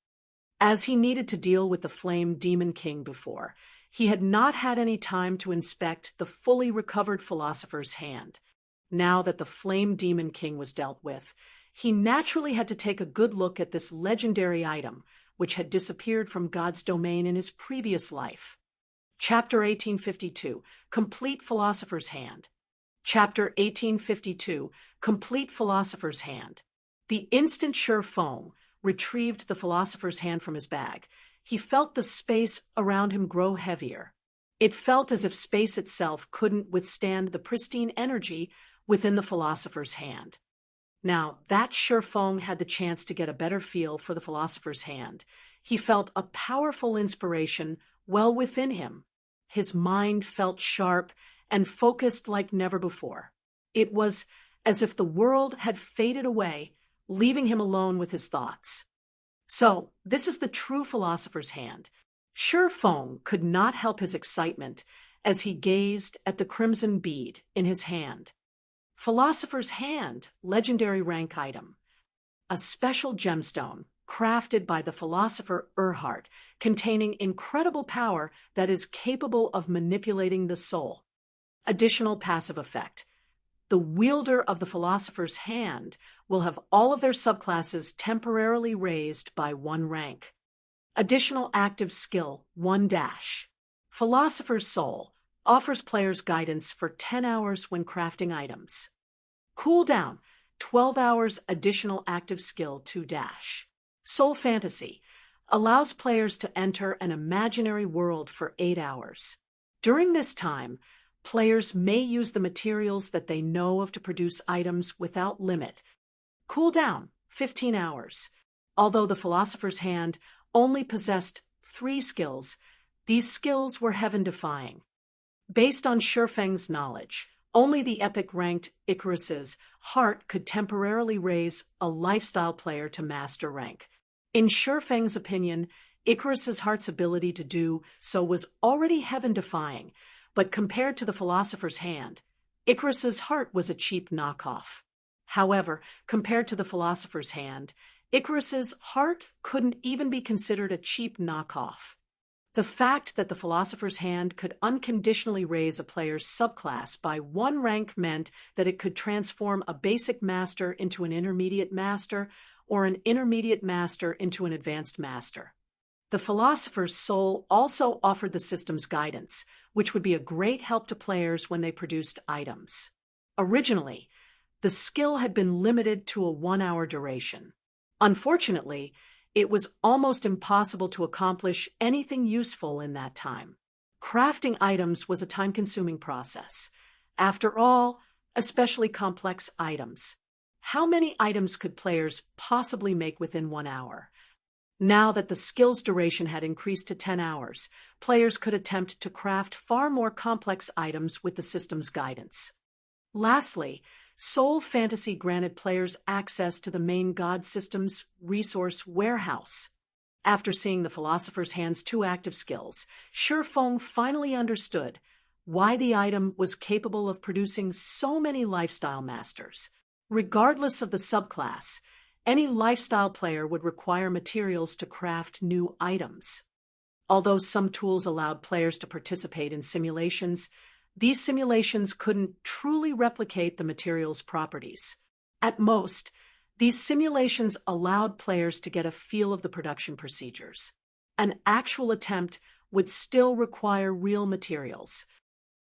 As he needed to deal with the Flame Demon King before, he had not had any time to inspect the fully recovered Philosopher's Hand. Now that the Flame Demon King was dealt with, he naturally had to take a good look at this legendary item, which had disappeared from God's domain in his previous life. Chapter 1852, Complete Philosopher's Hand. Chapter 1852, Complete Philosopher's Hand. The instant Feng retrieved the Philosopher's Hand from his bag, he felt the space around him grow heavier. It felt as if space itself couldn't withstand the pristine energy within the Philosopher's Hand. Now that Feng had the chance to get a better feel for the Philosopher's Hand, he felt a powerful inspiration well within him. His mind felt sharp and focused like never before. It was as if the world had faded away, leaving him alone with his thoughts. So, this is the true Philosopher's Hand. Feng could not help his excitement as he gazed at the crimson bead in his hand. Philosopher's Hand, legendary rank item. A special gemstone, crafted by the philosopher Erhard, containing incredible power that is capable of manipulating the soul. Additional passive effect. the wielder of the Philosopher's Hand will have all of their subclasses temporarily raised by 1 rank. Additional active skill 1 dash. Philosopher's Soul offers players guidance for 10 hours when crafting items. Cooldown 12 hours additional active skill 2 dash. Soul Fantasy allows players to enter an imaginary world for 8 hours. During this time, players may use the materials that they know of to produce items without limit. Cooldown 15 hours. Although the Philosopher's Hand only possessed 3 skills, these skills were heaven-defying. Based on Shurfeng's knowledge, only the epic-ranked Icarus's heart could temporarily raise a lifestyle player to master rank. In Shurfeng's opinion, Icarus's heart's ability to do so was already heaven-defying, but compared to the Philosopher's Hand, Icarus's heart was a cheap knockoff. However, compared to the Philosopher's Hand, Icarus's heart couldn't even be considered a cheap knockoff. The fact that the Philosopher's Hand could unconditionally raise a player's subclass by 1 rank meant that it could transform a basic master into an intermediate master or an intermediate master into an advanced master. The Philosopher's Soul also offered the system's guidance, which would be a great help to players when they produced items. Originally, the skill had been limited to a 1-hour duration. Unfortunately, it was almost impossible to accomplish anything useful in that time. Crafting items was a time-consuming process. After all, especially complex items. How many items could players possibly make within 1 hour? Now that the skill's duration had increased to 10 hours, players could attempt to craft far more complex items with the system's guidance. Lastly, Soul Fantasy granted players access to the main god system's resource warehouse. After seeing the Philosopher's Hand's 2 active skills, Shurfeng finally understood why the item was capable of producing so many lifestyle masters. Regardless of the subclass, any lifestyle player would require materials to craft new items. Although some tools allowed players to participate in simulations, these simulations couldn't truly replicate the material's properties. At most, these simulations allowed players to get a feel of the production procedures. An actual attempt would still require real materials.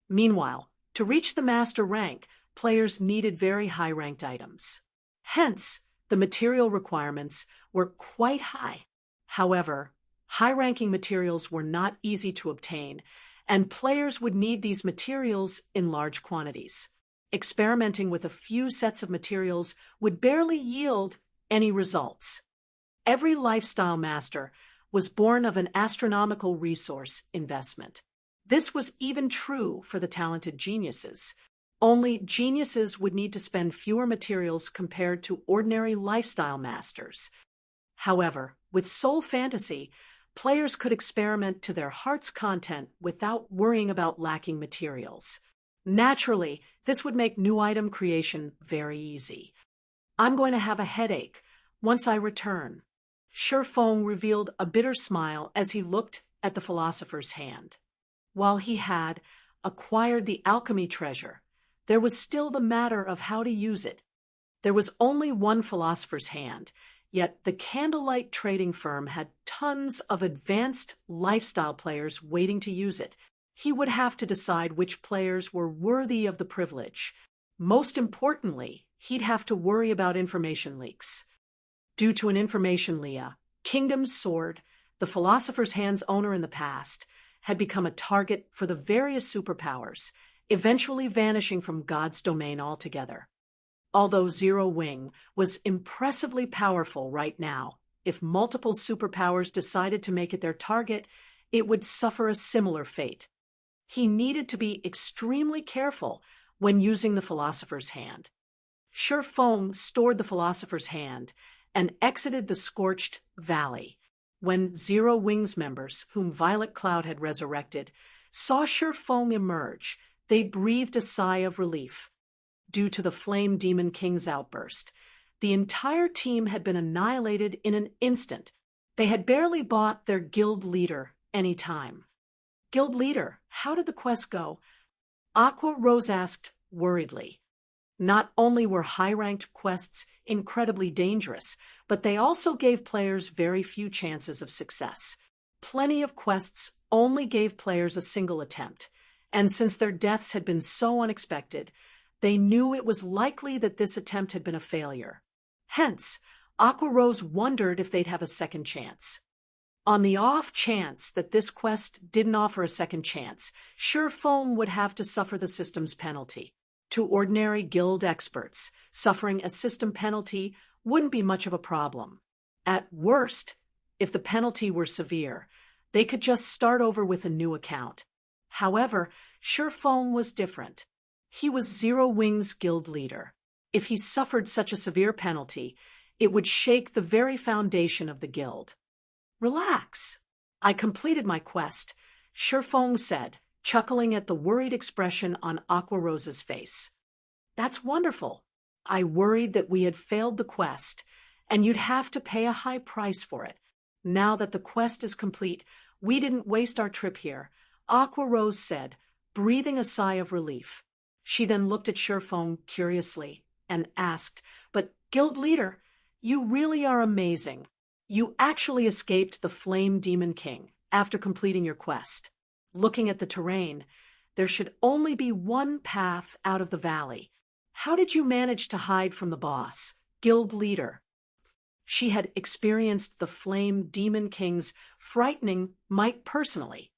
Meanwhile, to reach the master rank, players needed very high-ranked items. Hence, the material requirements were quite high. However, high-ranking materials were not easy to obtain, and players would need these materials in large quantities. Experimenting with a few sets of materials would barely yield any results. Every lifestyle master was born of an astronomical resource investment. This was even true for the talented geniuses. Only geniuses would need to spend fewer materials compared to ordinary lifestyle masters. However, with Soul Fantasy, players could experiment to their heart's content without worrying about lacking materials. Naturally, this would make new item creation very easy. I'm going to have a headache once I return. Shurfeng revealed a bitter smile as he looked at the Philosopher's Hand. While he had acquired the alchemy treasure, there was still the matter of how to use it. There was only 1 Philosopher's Hand, yet the Candlelight trading firm had tons of advanced lifestyle players waiting to use it. He would have to decide which players were worthy of the privilege. Most importantly, he'd have to worry about information leaks. Due to an information leak, Kingdom's Sword, the Philosopher's Hand's owner in the past, had become a target for the various superpowers, eventually vanishing from God's domain altogether. Although Zero Wing was impressively powerful right now, if multiple superpowers decided to make it their target, it would suffer a similar fate. He needed to be extremely careful when using the Philosopher's Hand. Shurfeng stored the Philosopher's Hand and exited the Scorched Valley. When Zero Wing's members, whom Violet Cloud had resurrected, saw Shurfeng emerge, they breathed a sigh of relief. Due to the Flame Demon King's outburst, the entire team had been annihilated in an instant. They had barely bought their guild leader any time. Guild leader, how did the quest go? Aqua Rose asked worriedly. Not only were high-ranked quests incredibly dangerous, but they also gave players very few chances of success. Plenty of quests only gave players a single attempt, and since their deaths had been so unexpected, they knew it was likely that this attempt had been a failure. Hence, Aqua Rose wondered if they'd have a second chance. On the off chance that this quest didn't offer a second chance, Surefoam would have to suffer the system's penalty. To ordinary guild experts, suffering a system penalty wouldn't be much of a problem. At worst, if the penalty were severe, they could just start over with a new account. However, Surefoam was different. He was Zero Wings guild leader. If he suffered such a severe penalty, it would shake the very foundation of the guild. Relax. I completed my quest, Surefoam said, chuckling at the worried expression on Aqua Rose's face. That's wonderful. I worried that we had failed the quest, and you'd have to pay a high price for it. Now that the quest is complete, we didn't waste our trip here, Aqua Rose said, breathing a sigh of relief. She then looked at Surefoam curiously and asked, "But, Guild Leader, you really are amazing. You actually escaped the Flame Demon King after completing your quest. Looking at the terrain, there should only be one path out of the valley. How did you manage to hide from the boss, Guild Leader?" She had experienced the Flame Demon King's frightening might personally.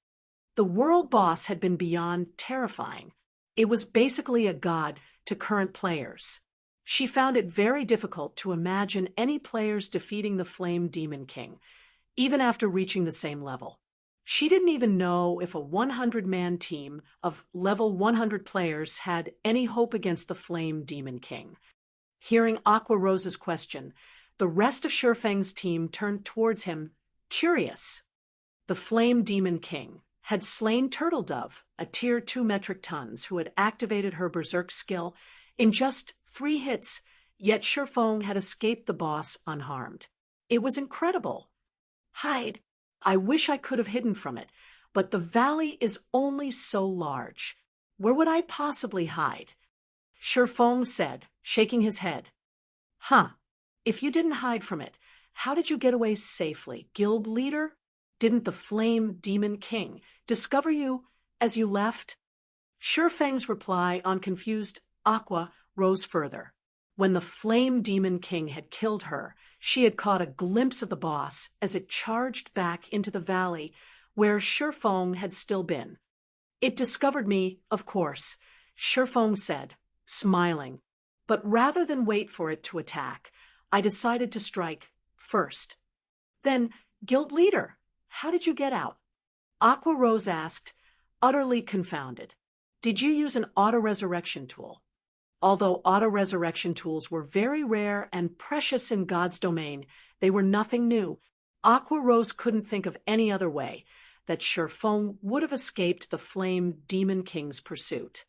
The world boss had been beyond terrifying. It was basically a god to current players. She found it very difficult to imagine any players defeating the Flame Demon King, even after reaching the same level. She didn't even know if a 100-man team of level 100 players had any hope against the Flame Demon King. Hearing Aqua Rose's question, the rest of Shurfeng's team turned towards him, curious. The Flame Demon King had slain Turtle Dove, a tier 2 metric tons who had activated her berserk skill in just 3 hits, yet Shurfeng had escaped the boss unharmed. It was incredible. Hide. I wish I could have hidden from it, but the valley is only so large. Where would I possibly hide? Shurfeng said, shaking his head. If you didn't hide from it, how did you get away safely, Guild Leader? Didn't the Flame Demon King discover you as you left? Shurfeng's reply on confused Aqua rose further. When the Flame Demon King had killed her, she had caught a glimpse of the boss as it charged back into the valley where Shurfeng had still been. It discovered me, of course, Shurfeng said, smiling. But rather than wait for it to attack, I decided to strike first. Then, Guild Leader, how did you get out? Aqua Rose asked, utterly confounded. Did you use an auto-resurrection tool? Although auto-resurrection tools were very rare and precious in God's domain, they were nothing new. Aqua Rose couldn't think of any other way that Shurfeng would have escaped the Flame Demon King's pursuit.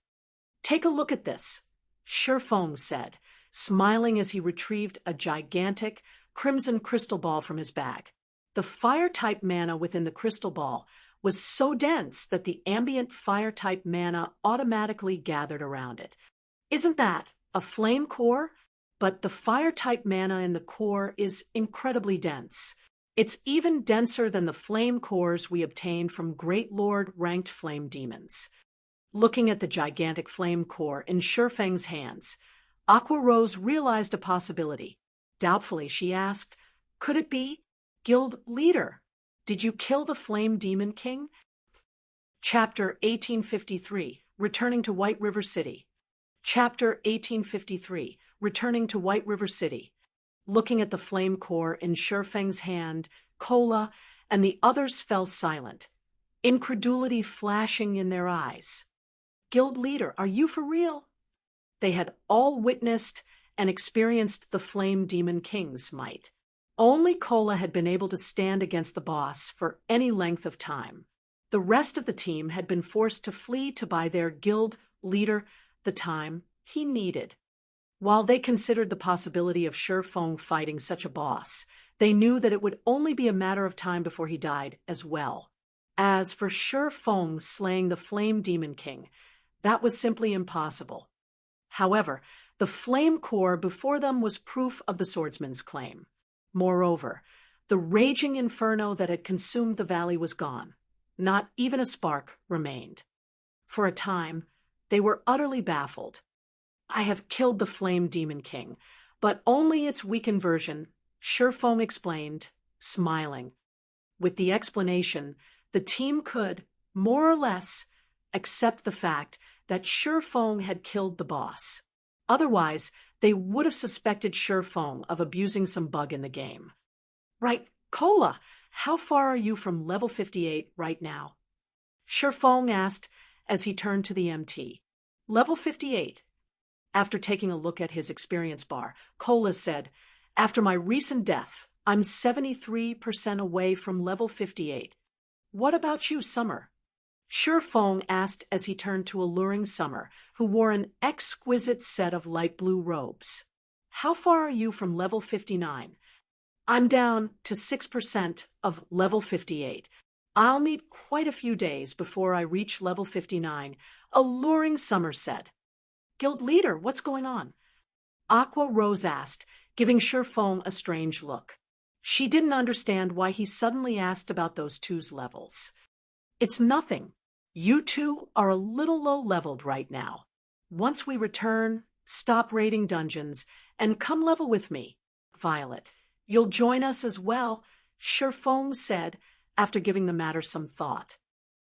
Take a look at this, Shurfeng said, smiling as he retrieved a gigantic crimson crystal ball from his bag. The fire-type mana within the crystal ball was so dense that the ambient fire-type mana automatically gathered around it. Isn't that a flame core? But the fire-type mana in the core is incredibly dense. It's even denser than the flame cores we obtained from Great Lord-ranked flame demons. Looking at the gigantic flame core in Shurfeng's hands, Aqua Rose realized a possibility. Doubtfully, she asked, "Could it be? Guild Leader, did you kill the Flame Demon King?" Chapter 1853, Returning to White River City. Chapter 1853, Returning to White River City. Looking at the flame core in Shurfeng's hand, Kola and the others fell silent, incredulity flashing in their eyes. "Guild Leader, are you for real?" They had all witnessed and experienced the Flame Demon King's might. Only Kola had been able to stand against the boss for any length of time. The rest of the team had been forced to flee to buy their Guild Leader the time he needed. While they considered the possibility of Shurfeng fighting such a boss, they knew that it would only be a matter of time before he died as well. As for Shurfeng slaying the Flame Demon King, that was simply impossible. However, The flame core before them was proof of the swordsman's claim. Moreover, the raging inferno that had consumed the valley was gone. Not even a spark remained. For a time, they were utterly baffled. "I have killed the Flame Demon King, but only its weakened version," Shifeng explained, smiling. With the explanation, the team could, more or less, accept the fact that Shifeng had killed the boss. Otherwise, they would have suspected Shifeng of abusing some bug in the game. "Right, Cola, how far are you from level 58 right now?" Shifeng asked as he turned to the MT. "Level 58. After taking a look at his experience bar, Cola said, "After my recent death, I'm 73% away from level 58. What about you, Summer?" Shifeng asked as he turned to alluring Summer, who wore an exquisite set of light blue robes. "How far are you from level 59? "I'm down to 6% of level 58. I'll need quite a few days before I reach level 59, alluring Summer said. "Guild leader, what's going on?" Aqua Rose asked, giving Shifeng a strange look. She didn't understand why he suddenly asked about those two's levels. "It's nothing. You two are a little low-leveled right now. Once we return, stop raiding dungeons, and come level with me. Violet, you'll join us as well," Shifeng said, after giving the matter some thought.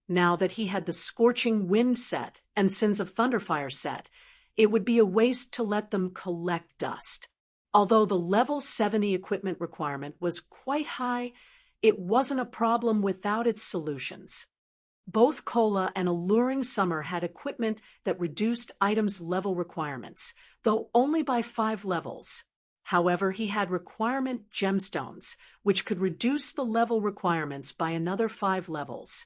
Now that he had the Scorching Wind set and Sins of Thunderfire set, it would be a waste to let them collect dust. Although the level 70 equipment requirement was quite high, it wasn't a problem without its solutions. Both Cola and Alluring Summer had equipment that reduced items' level requirements, though only by 5 levels. However, he had requirement gemstones, which could reduce the level requirements by another 5 levels.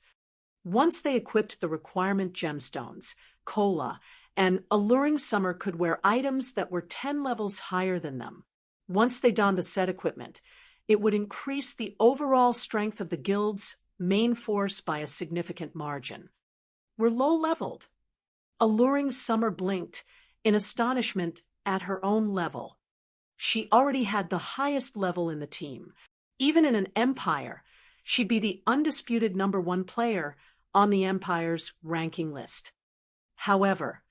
Once they equipped the requirement gemstones, Cola and Alluring Summer could wear items that were 10 levels higher than them. Once they donned the set equipment, it would increase the overall strength of the guild's main force by a significant margin. "We're low-leveled." Alluring Summer blinked in astonishment at her own level. She already had the highest level in the team. Even in an empire, she'd be the undisputed #1 player on the empire's ranking list. However,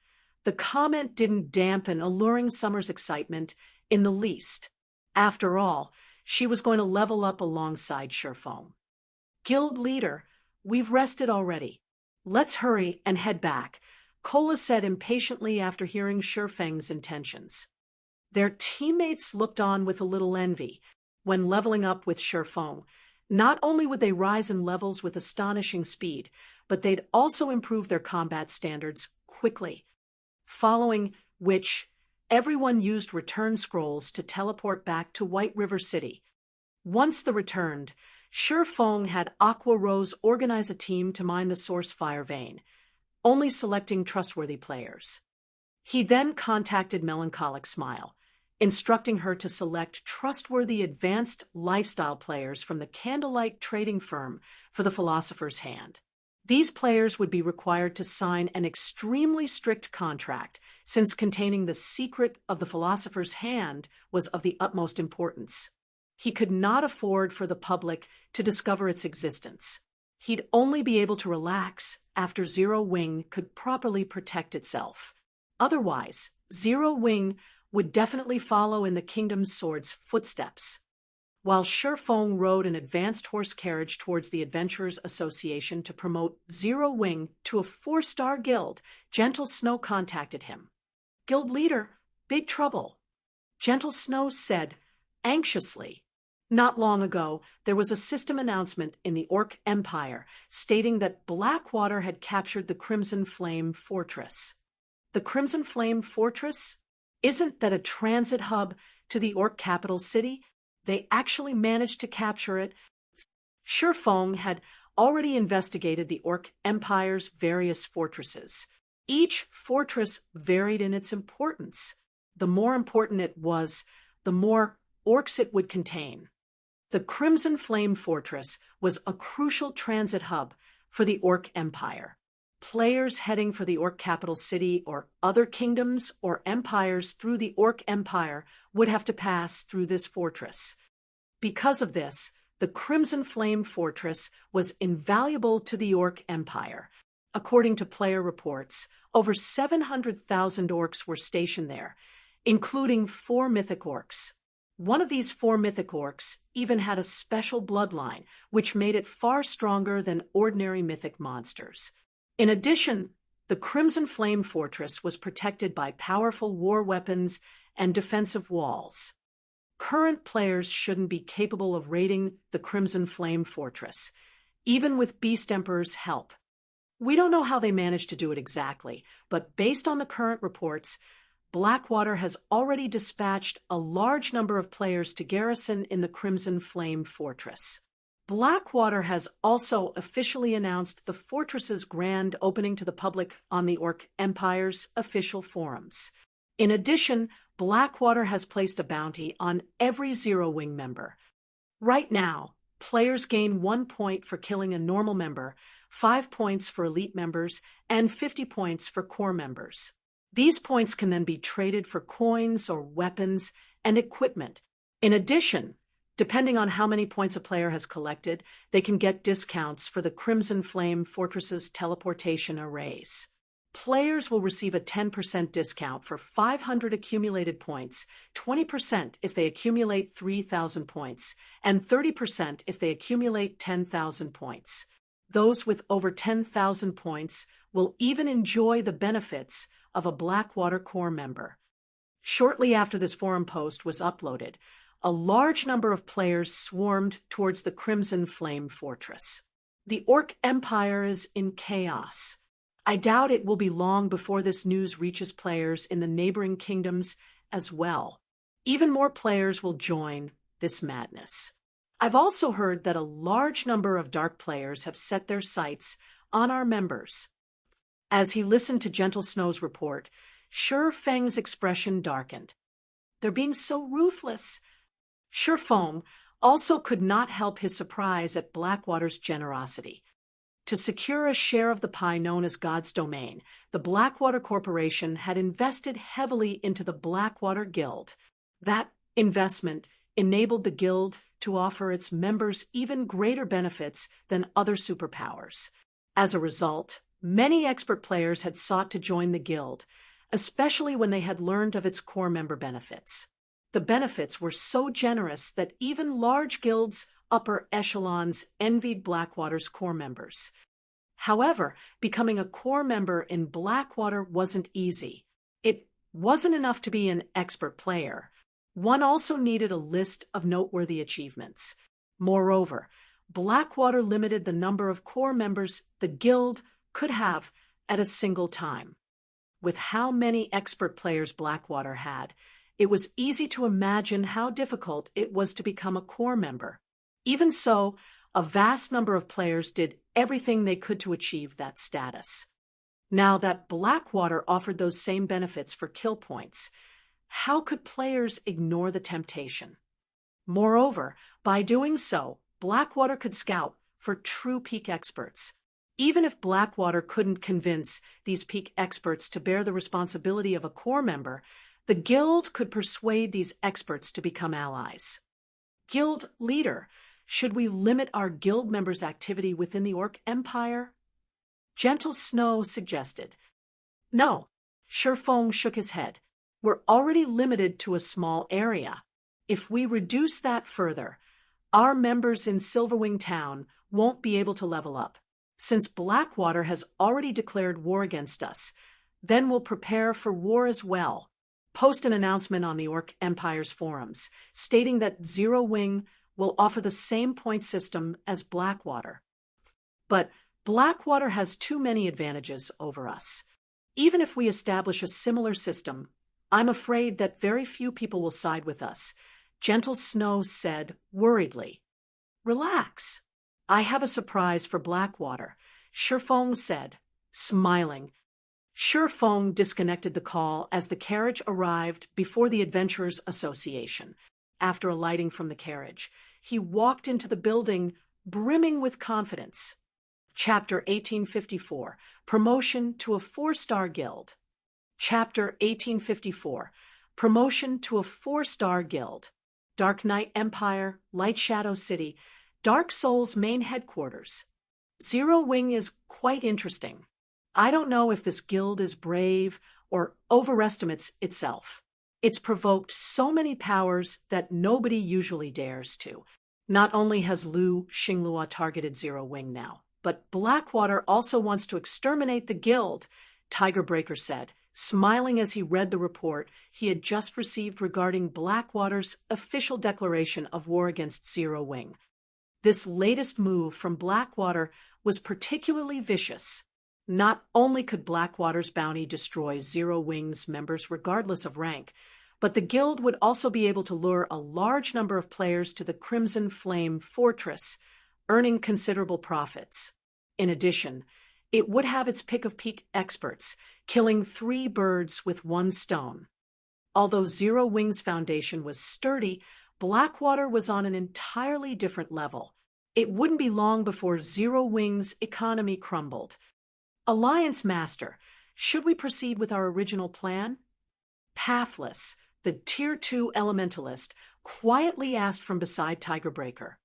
the comment didn't dampen Alluring Summer's excitement in the least. After all, she was going to level up alongside Shifeng. "Guild leader, we've rested already. Let's hurry and head back," Cola said impatiently after hearing Shifeng's intentions. Their teammates looked on with a little envy. When leveling up with Shifeng, not only would they rise in levels with astonishing speed, but they'd also improve their combat standards quickly. Following which, everyone used return scrolls to teleport back to White River City. Once they returned, Shifeng had Aqua Rose organize a team to mine the source fire vein, only selecting trustworthy players. He then contacted Melancholic Smile, instructing her to select trustworthy advanced lifestyle players from the Candlelight trading firm for the Philosopher's Hand. These players would be required to sign an extremely strict contract, since containing the secret of the Philosopher's Hand was of the utmost importance. He could not afford for the public to discover its existence. He'd only be able to relax after Zero Wing could properly protect itself. Otherwise, Zero Wing would definitely follow in the Kingdom's Sword's footsteps. While Shifeng rode an advanced horse carriage towards the Adventurers Association to promote Zero Wing to a 4-star guild, Gentle Snow contacted him. "Guild leader, big trouble," Gentle Snow said anxiously. Not long ago, there was a system announcement in the Orc Empire stating that Blackwater had captured the Crimson Flame Fortress. The Crimson Flame Fortress? Isn't that a transit hub to the Orc capital city? They actually managed to capture it. Shifeng had already investigated the Orc Empire's various fortresses. Each fortress varied in its importance. The more important it was, the more orcs it would contain. The Crimson Flame Fortress was a crucial transit hub for the Orc Empire. Players heading for the Orc capital city or other kingdoms or empires through the Orc Empire would have to pass through this fortress. Because of this, the Crimson Flame Fortress was invaluable to the Orc Empire. According to player reports, over 700,000 orcs were stationed there, including 4 mythic orcs. One of these 4 mythic orcs even had a special bloodline, which made it far stronger than ordinary mythic monsters. In addition, the Crimson Flame Fortress was protected by powerful war weapons and defensive walls. Current players shouldn't be capable of raiding the Crimson Flame Fortress, even with Beast Emperor's help. We don't know how they managed to do it exactly, but based on the current reports, Blackwater has already dispatched a large number of players to garrison in the Crimson Flame Fortress. Blackwater has also officially announced the fortress's grand opening to the public on the Orc Empire's official forums. In addition, Blackwater has placed a bounty on every Zero Wing member. Right now, players gain 1 point for killing a normal member, 5 points for elite members, and 50 points for core members. These points can then be traded for coins or weapons and equipment. In addition, depending on how many points a player has collected, they can get discounts for the Crimson Flame Fortress's teleportation arrays. Players will receive a 10% discount for 500 accumulated points, 20% if they accumulate 3,000 points, and 30% if they accumulate 10,000 points. Those with over 10,000 points will even enjoy the benefits of a Blackwater core member. Shortly after this forum post was uploaded, a large number of players swarmed towards the Crimson Flame Fortress. The Orc Empire is in chaos. I doubt it will be long before this news reaches players in the neighboring kingdoms as well. Even more players will join this madness. I've also heard that a large number of Dark players have set their sights on our members. As he listened to Gentle Snow's report, Sure Feng's expression darkened. They're being so ruthless. Sure Feng also could not help his surprise at Blackwater's generosity. To secure a share of the pie known as God's Domain, the Blackwater Corporation had invested heavily into the Blackwater Guild. That investment enabled the guild to offer its members even greater benefits than other superpowers. As a result, many expert players had sought to join the guild, especially when they had learned of its core member benefits. The benefits were so generous that even large guilds' upper echelons envied Blackwater's core members. However, becoming a core member in Blackwater wasn't easy. It wasn't enough to be an expert player. One also needed a list of noteworthy achievements. Moreover, Blackwater limited the number of core members the guild could have at a single time. With how many expert players Blackwater had, it was easy to imagine how difficult it was to become a core member. Even so, a vast number of players did everything they could to achieve that status. Now that Blackwater offered those same benefits for kill points, how could players ignore the temptation? Moreover, by doing so, Blackwater could scout for true peak experts. Even if Blackwater couldn't convince these peak experts to bear the responsibility of a core member, the guild could persuade these experts to become allies. Guild leader, should we limit our guild members' activity within the Orc Empire? Gentle Snow suggested. No. Sure Feng shook his head. We're already limited to a small area. If we reduce that further, our members in Silverwing Town won't be able to level up. Since Blackwater has already declared war against us, then we'll prepare for war as well. Post an announcement on the Orc Empire's forums, stating that Zero Wing will offer the same point system as Blackwater. But Blackwater has too many advantages over us. Even if we establish a similar system, I'm afraid that very few people will side with us, Gentle Snow said worriedly. Relax. I have a surprise for Blackwater, Sure Feng said, smiling. Sure Feng disconnected the call as the carriage arrived before the Adventurers Association. After alighting from the carriage, he walked into the building brimming with confidence. Chapter 1854, Promotion to a 4-Star Guild. Chapter 1854, Promotion to a 4-Star Guild. Dark Knight Empire, Light Shadow City, Dark Souls main headquarters. Zero Wing is quite interesting. I don't know if this guild is brave or overestimates itself. It's provoked so many powers that nobody usually dares to. Not only has Liu Xinglua targeted Zero Wing now, but Blackwater also wants to exterminate the guild, Tiger Breaker said, smiling as he read the report he had just received regarding Blackwater's official declaration of war against Zero Wing. This latest move from Blackwater was particularly vicious. Not only could Blackwater's bounty destroy Zero Wing's members regardless of rank, but the guild would also be able to lure a large number of players to the Crimson Flame Fortress, earning considerable profits. In addition, it would have its pick of peak experts, killing 3 birds with 1 stone. Although Zero Wing's foundation was sturdy, Blackwater was on an entirely different level. It wouldn't be long before Zero Wing's economy crumbled. Alliance Master, should we proceed with our original plan? Pathless, the Tier 2 Elementalist, quietly asked from beside Tiger Breaker.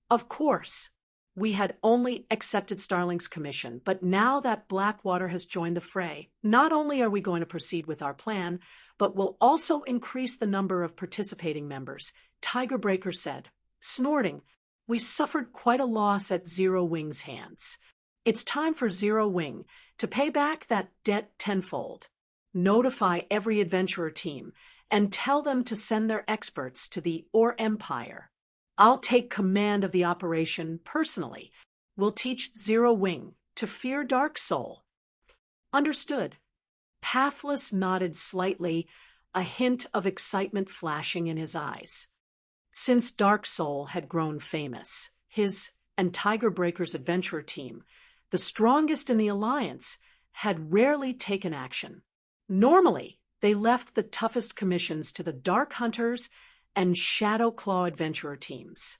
Of course. We had only accepted Starling's commission, but now that Blackwater has joined the fray, not only are we going to proceed with our plan, but we'll also increase the number of participating members, Tiger Breaker said. Snorting, we suffered quite a loss at Zero Wing's hands. It's time for Zero Wing to pay back that debt tenfold. Notify every adventurer team and tell them to send their experts to the Empire. I'll take command of the operation personally. We'll teach Zero Wing to fear Dark Soul. Understood. Pathless nodded slightly, a hint of excitement flashing in his eyes. Since Dark Soul had grown famous, his and Tiger Breaker's adventurer team, the strongest in the Alliance, had rarely taken action. Normally, they left the toughest commissions to the Dark Hunters and Shadow Claw adventurer teams.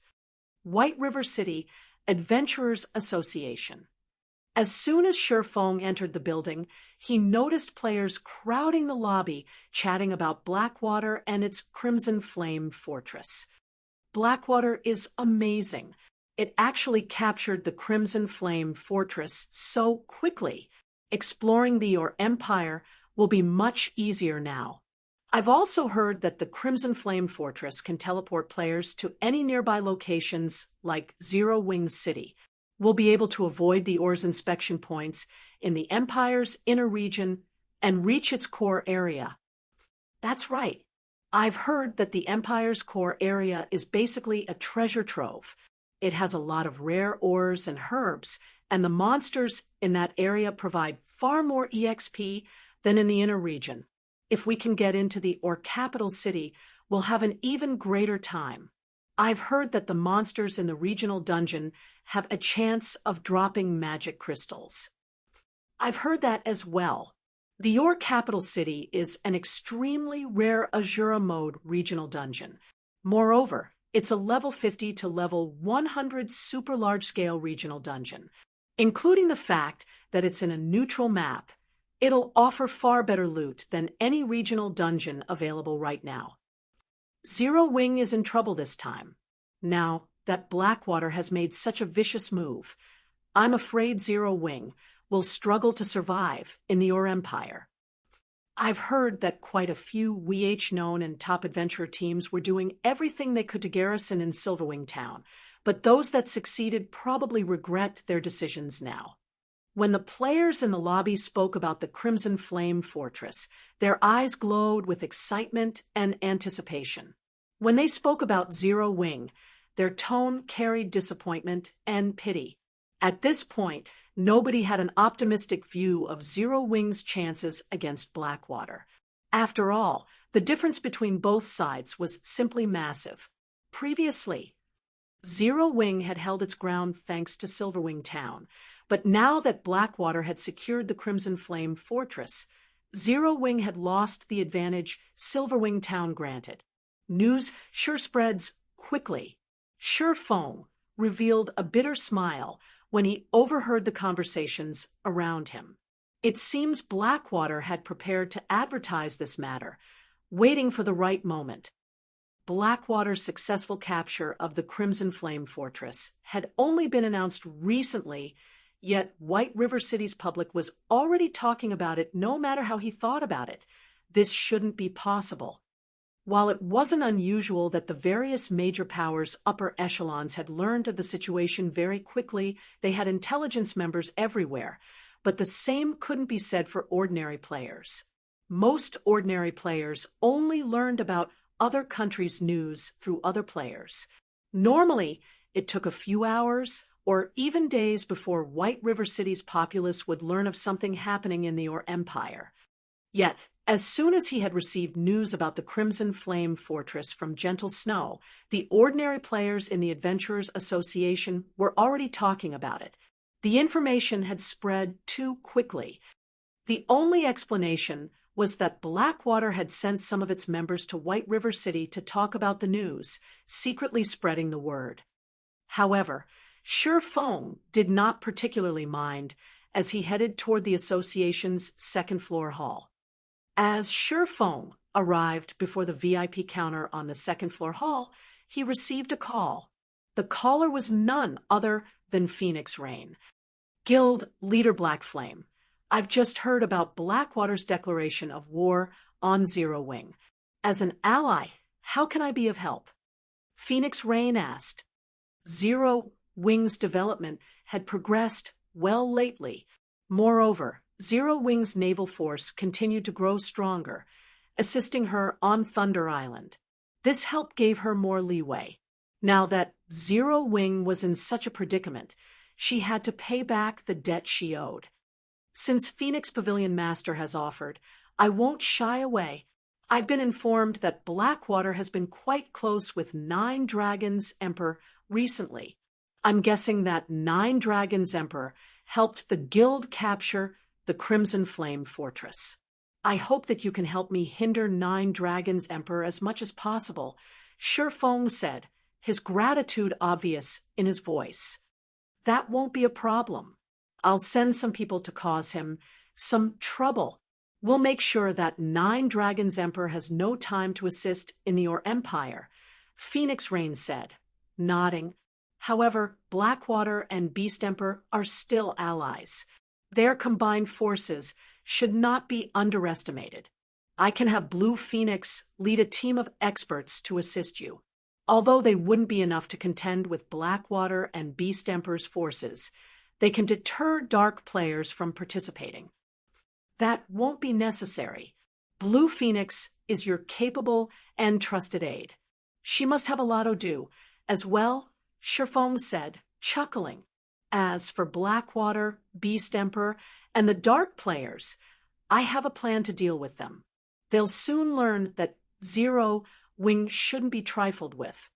White River City Adventurers Association. As soon as Shifeng entered the building, he noticed players crowding the lobby, chatting about Blackwater and its Crimson Flame Fortress. Blackwater is amazing. It actually captured the Crimson Flame Fortress so quickly. Exploring the Empire will be much easier now. I've also heard that the Crimson Flame Fortress can teleport players to any nearby locations like Zero Wing City. We'll be able to avoid the Ore's inspection points in the Empire's inner region and reach its core area. That's right. I've heard that the Empire's core area is basically a treasure trove. It has a lot of rare ores and herbs, and the monsters in that area provide far more EXP than in the inner region. If we can get into the capital city, we'll have an even greater time. I've heard that the monsters in the regional dungeon have a chance of dropping magic crystals. I've heard that as well. The capital city is an extremely rare Azura mode regional dungeon. Moreover, it's a level 50 to level 100 super large-scale regional dungeon. Including the fact that it's in a neutral map, it'll offer far better loot than any regional dungeon available right now. Zero Wing is in trouble this time. Now that Blackwater has made such a vicious move, I'm afraid Zero Wing will struggle to survive in the Empire. I've heard that quite a few WH-known and top adventurer teams were doing everything they could to garrison in Silverwing Town, but those that succeeded probably regret their decisions now. When the players in the lobby spoke about the Crimson Flame Fortress, their eyes glowed with excitement and anticipation. When they spoke about Zero Wing, their tone carried disappointment and pity. At this point, nobody had an optimistic view of Zero Wing's chances against Blackwater. After all, the difference between both sides was simply massive. Previously, Zero Wing had held its ground thanks to Silverwing Town, but now that Blackwater had secured the Crimson Flame Fortress, Zero Wing had lost the advantage Silverwing Town granted. News sure spreads quickly. Shifeng revealed a bitter smile when he overheard the conversations around him. It seems Blackwater had prepared to advertise this matter, waiting for the right moment. Blackwater's successful capture of the Crimson Flame Fortress had only been announced recently, yet White River City's public was already talking about it no matter how he thought about it. This shouldn't be possible. While it wasn't unusual that the various major powers' upper echelons had learned of the situation very quickly, they had intelligence members everywhere, but the same couldn't be said for ordinary players. Most ordinary players only learned about other countries' news through other players. Normally, it took a few hours or even days before White River City's populace would learn of something happening in the Or Empire. Yet, as soon as he had received news about the Crimson Flame Fortress from Gentle Snow, the ordinary players in the Adventurers Association were already talking about it. The information had spread too quickly. The only explanation was that Blackwater had sent some of its members to White River City to talk about the news, secretly spreading the word. However, Shi Feng did not particularly mind as he headed toward the association's second-floor hall. As Shi Feng arrived before the VIP counter on the second-floor hall, he received a call. The caller was none other than Phoenix Rain. Guild Leader Black Flame, I've just heard about Blackwater's declaration of war on Zero Wing. As an ally, how can I be of help? Phoenix Rain asked. Zero Wing's development had progressed well lately. Moreover, Zero Wing's naval force continued to grow stronger, assisting her on Thunder Island. This help gave her more leeway. Now that Zero Wing was in such a predicament, she had to pay back the debt she owed. Since Phoenix Pavilion Master has offered, I won't shy away. I've been informed that Blackwater has been quite close with Nine Dragons Emperor recently. I'm guessing that Nine Dragons Emperor helped the guild capture the Crimson Flame Fortress. I hope that you can help me hinder Nine Dragons Emperor as much as possible, Shi Feng said, his gratitude obvious in his voice. That won't be a problem. I'll send some people to cause him some trouble. We'll make sure that Nine Dragons Emperor has no time to assist in the Or Empire, Phoenix Rain said, nodding. However, Blackwater and Beast Emperor are still allies. Their combined forces should not be underestimated. I can have Blue Phoenix lead a team of experts to assist you. Although they wouldn't be enough to contend with Blackwater and Beast Emperor's forces, they can deter dark players from participating. That won't be necessary. Blue Phoenix is your capable and trusted aide. She must have a lot to do, as well, Shi Feng said, chuckling. As for Blackwater, Beast Emperor, and the dark players, I have a plan to deal with them. They'll soon learn that Zero Wing shouldn't be trifled with.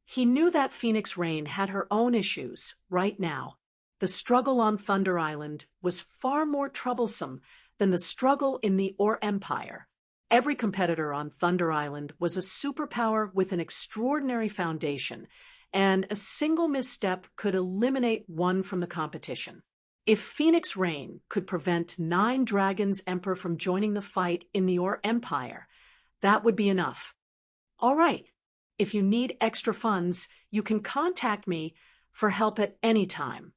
He knew that Phoenix Rain had her own issues right now. The struggle on Thunder Island was far more troublesome than the struggle in the Or Empire. Every competitor on Thunder Island was a superpower with an extraordinary foundation, and a single misstep could eliminate one from the competition. If Phoenix Rain could prevent Nine Dragons Emperor from joining the fight in the Or Empire, that would be enough. All right, if you need extra funds, you can contact me for help at any time.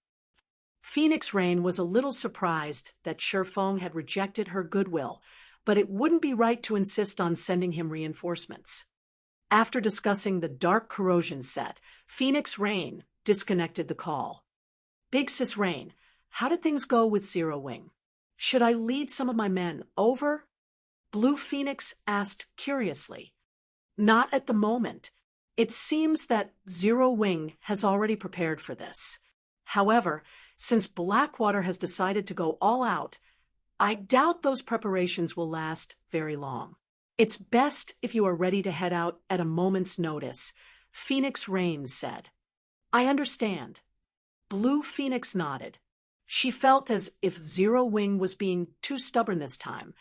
Phoenix Rain was a little surprised that Shi Feng had rejected her goodwill, but it wouldn't be right to insist on sending him reinforcements. After discussing the Dark Corrosion set, Phoenix Rain disconnected the call. Big Sis Rain, how did things go with Zero Wing? Should I lead some of my men over? Blue Phoenix asked curiously. Not at the moment. It seems that Zero Wing has already prepared for this. However, since Blackwater has decided to go all out, I doubt those preparations will last very long. It's best if you are ready to head out at a moment's notice, Phoenix Rain said. I understand. Blue Phoenix nodded. She felt as if Zero Wing was being too stubborn this time.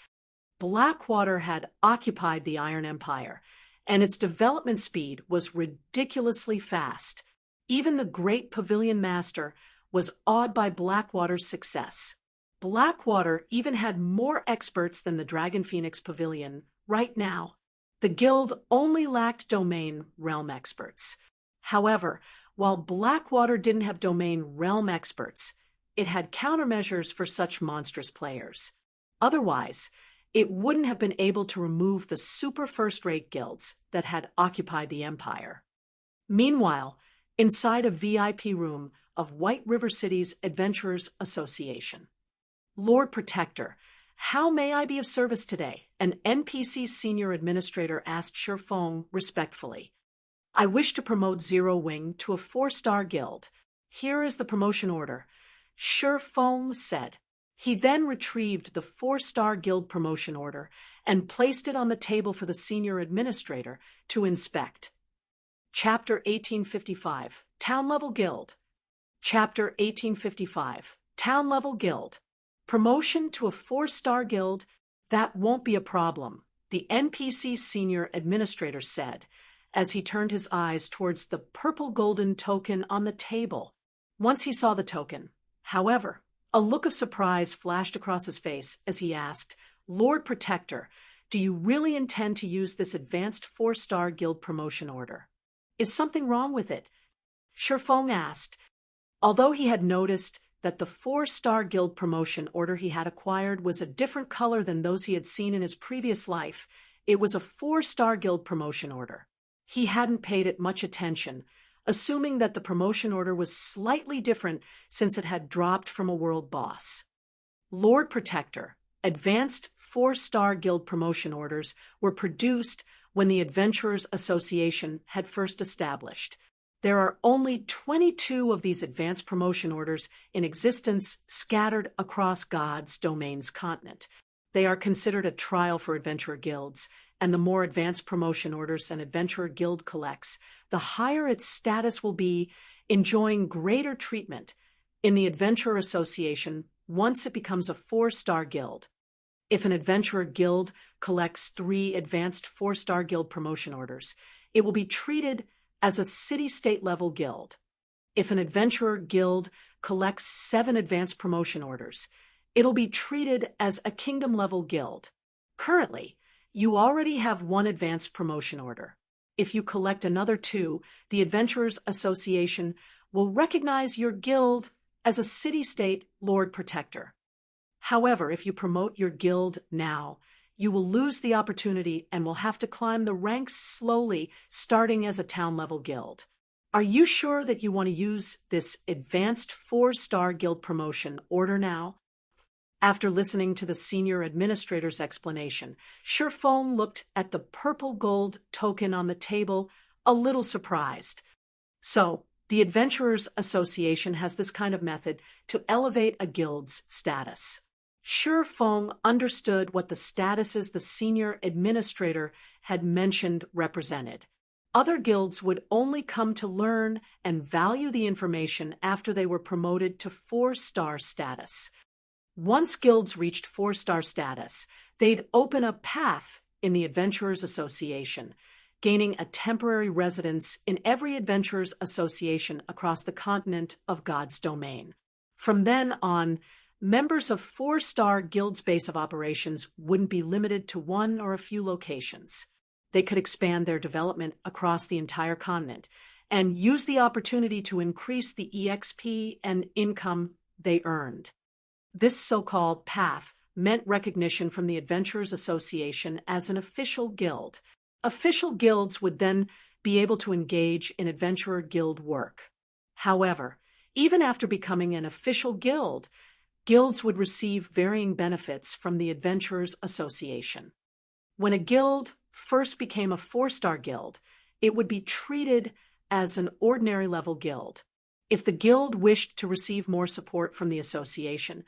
Blackwater had occupied the Iron Empire, and its development speed was ridiculously fast. Even the great Pavilion Master was awed by Blackwater's success. Blackwater even had more experts than the Dragon Phoenix Pavilion right now. The guild only lacked domain realm experts. However, while Blackwater didn't have domain realm experts, it had countermeasures for such monstrous players. Otherwise, it wouldn't have been able to remove the super first-rate guilds that had occupied the empire. Meanwhile, inside a VIP room of White River City's Adventurers Association. Lord Protector, how may I be of service today? An NPC senior administrator asked Shifeng respectfully. I wish to promote Zero Wing to a 4-star guild. Here is the promotion order, Shifeng said. He then retrieved the 4-star guild promotion order and placed it on the table for the senior administrator to inspect. Chapter 1855, Town Level Guild. Chapter 1855, Town Level Guild. Promotion to a 4-star guild, that won't be a problem, the NPC senior administrator said, as he turned his eyes towards the purple golden token on the table. Once he saw the token, however, a look of surprise flashed across his face as he asked, Lord Protector, do you really intend to use this advanced 4-star guild promotion order? Is something wrong with it? Shifeng asked. Although he had noticed that the 4-star guild promotion order he had acquired was a different color than those he had seen in his previous life, it was a 4-star guild promotion order. He hadn't paid it much attention, assuming that the promotion order was slightly different since it had dropped from a world boss. Lord Protector, advanced 4-star guild promotion orders were produced when the Adventurers Association had first established. There are only 22 of these advanced promotion orders in existence scattered across God's Domain's continent. They are considered a trial for adventurer guilds, and the more advanced promotion orders an adventurer guild collects, the higher its status will be, enjoying greater treatment in the Adventurer Association once it becomes a 4-star guild. If an adventurer guild collects 3 advanced 4-star guild promotion orders, it will be treated as a city-state level guild. If an adventurer guild collects 7 advanced promotion orders, it'll be treated as a kingdom level guild. Currently, you already have 1 advanced promotion order. If you collect another 2, the Adventurers Association will recognize your guild as a city-state Lord Protector. However, if you promote your guild now, you will lose the opportunity and will have to climb the ranks slowly, starting as a town-level guild. Are you sure that you want to use this advanced 4-star guild promotion order now? After listening to the senior administrator's explanation, Shifeng looked at the purple gold token on the table, a little surprised. So, the Adventurers Association has this kind of method to elevate a guild's status. Shifeng understood what the statuses the senior administrator had mentioned represented. Other guilds would only come to learn and value the information after they were promoted to 4-star status. Once guilds reached 4-star status, they'd open a path in the Adventurers Association, gaining a temporary residence in every Adventurers Association across the continent of God's Domain. From then on, members of 4-star guilds' base of operations wouldn't be limited to 1 or a few locations. They could expand their development across the entire continent and use the opportunity to increase the EXP and income they earned. This so-called path meant recognition from the Adventurers Association as an official guild. Official guilds would then be able to engage in adventurer guild work. However, even after becoming an official guild, guilds would receive varying benefits from the Adventurers Association. When a guild first became a 4-star guild, it would be treated as an ordinary level guild. If the guild wished to receive more support from the association,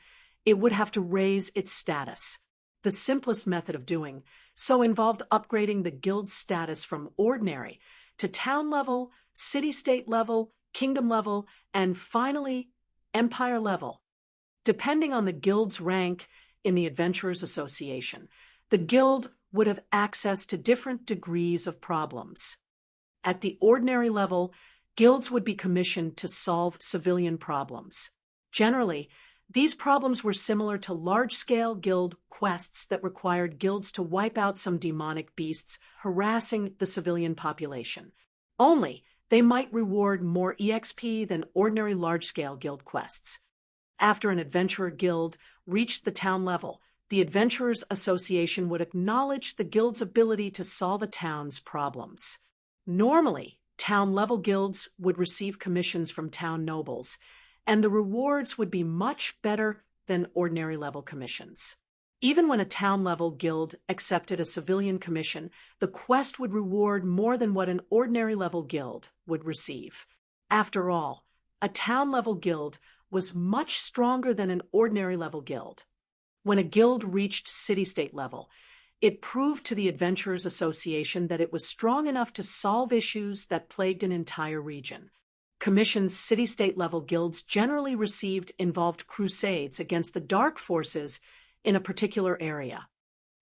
it would have to raise its status. The simplest method of doing so involved upgrading the guild's status from ordinary to town level, city-state level, kingdom level, and finally, empire level. Depending on the guild's rank in the Adventurers Association, the guild would have access to different degrees of problems. At the ordinary level, guilds would be commissioned to solve civilian problems. Generally, these problems were similar to large-scale guild quests that required guilds to wipe out some demonic beasts harassing the civilian population. Only, they might reward more EXP than ordinary large-scale guild quests. After an adventurer guild reached the town level, the Adventurers Association would acknowledge the guild's ability to solve a town's problems. Normally, town-level guilds would receive commissions from town nobles, and the rewards would be much better than ordinary-level commissions. Even when a town-level guild accepted a civilian commission, the quest would reward more than what an ordinary-level guild would receive. After all, a town-level guild was much stronger than an ordinary-level guild. When a guild reached city-state level, it proved to the Adventurers Association that it was strong enough to solve issues that plagued an entire region. Commissions city-state level guilds generally received involved crusades against the dark forces in a particular area.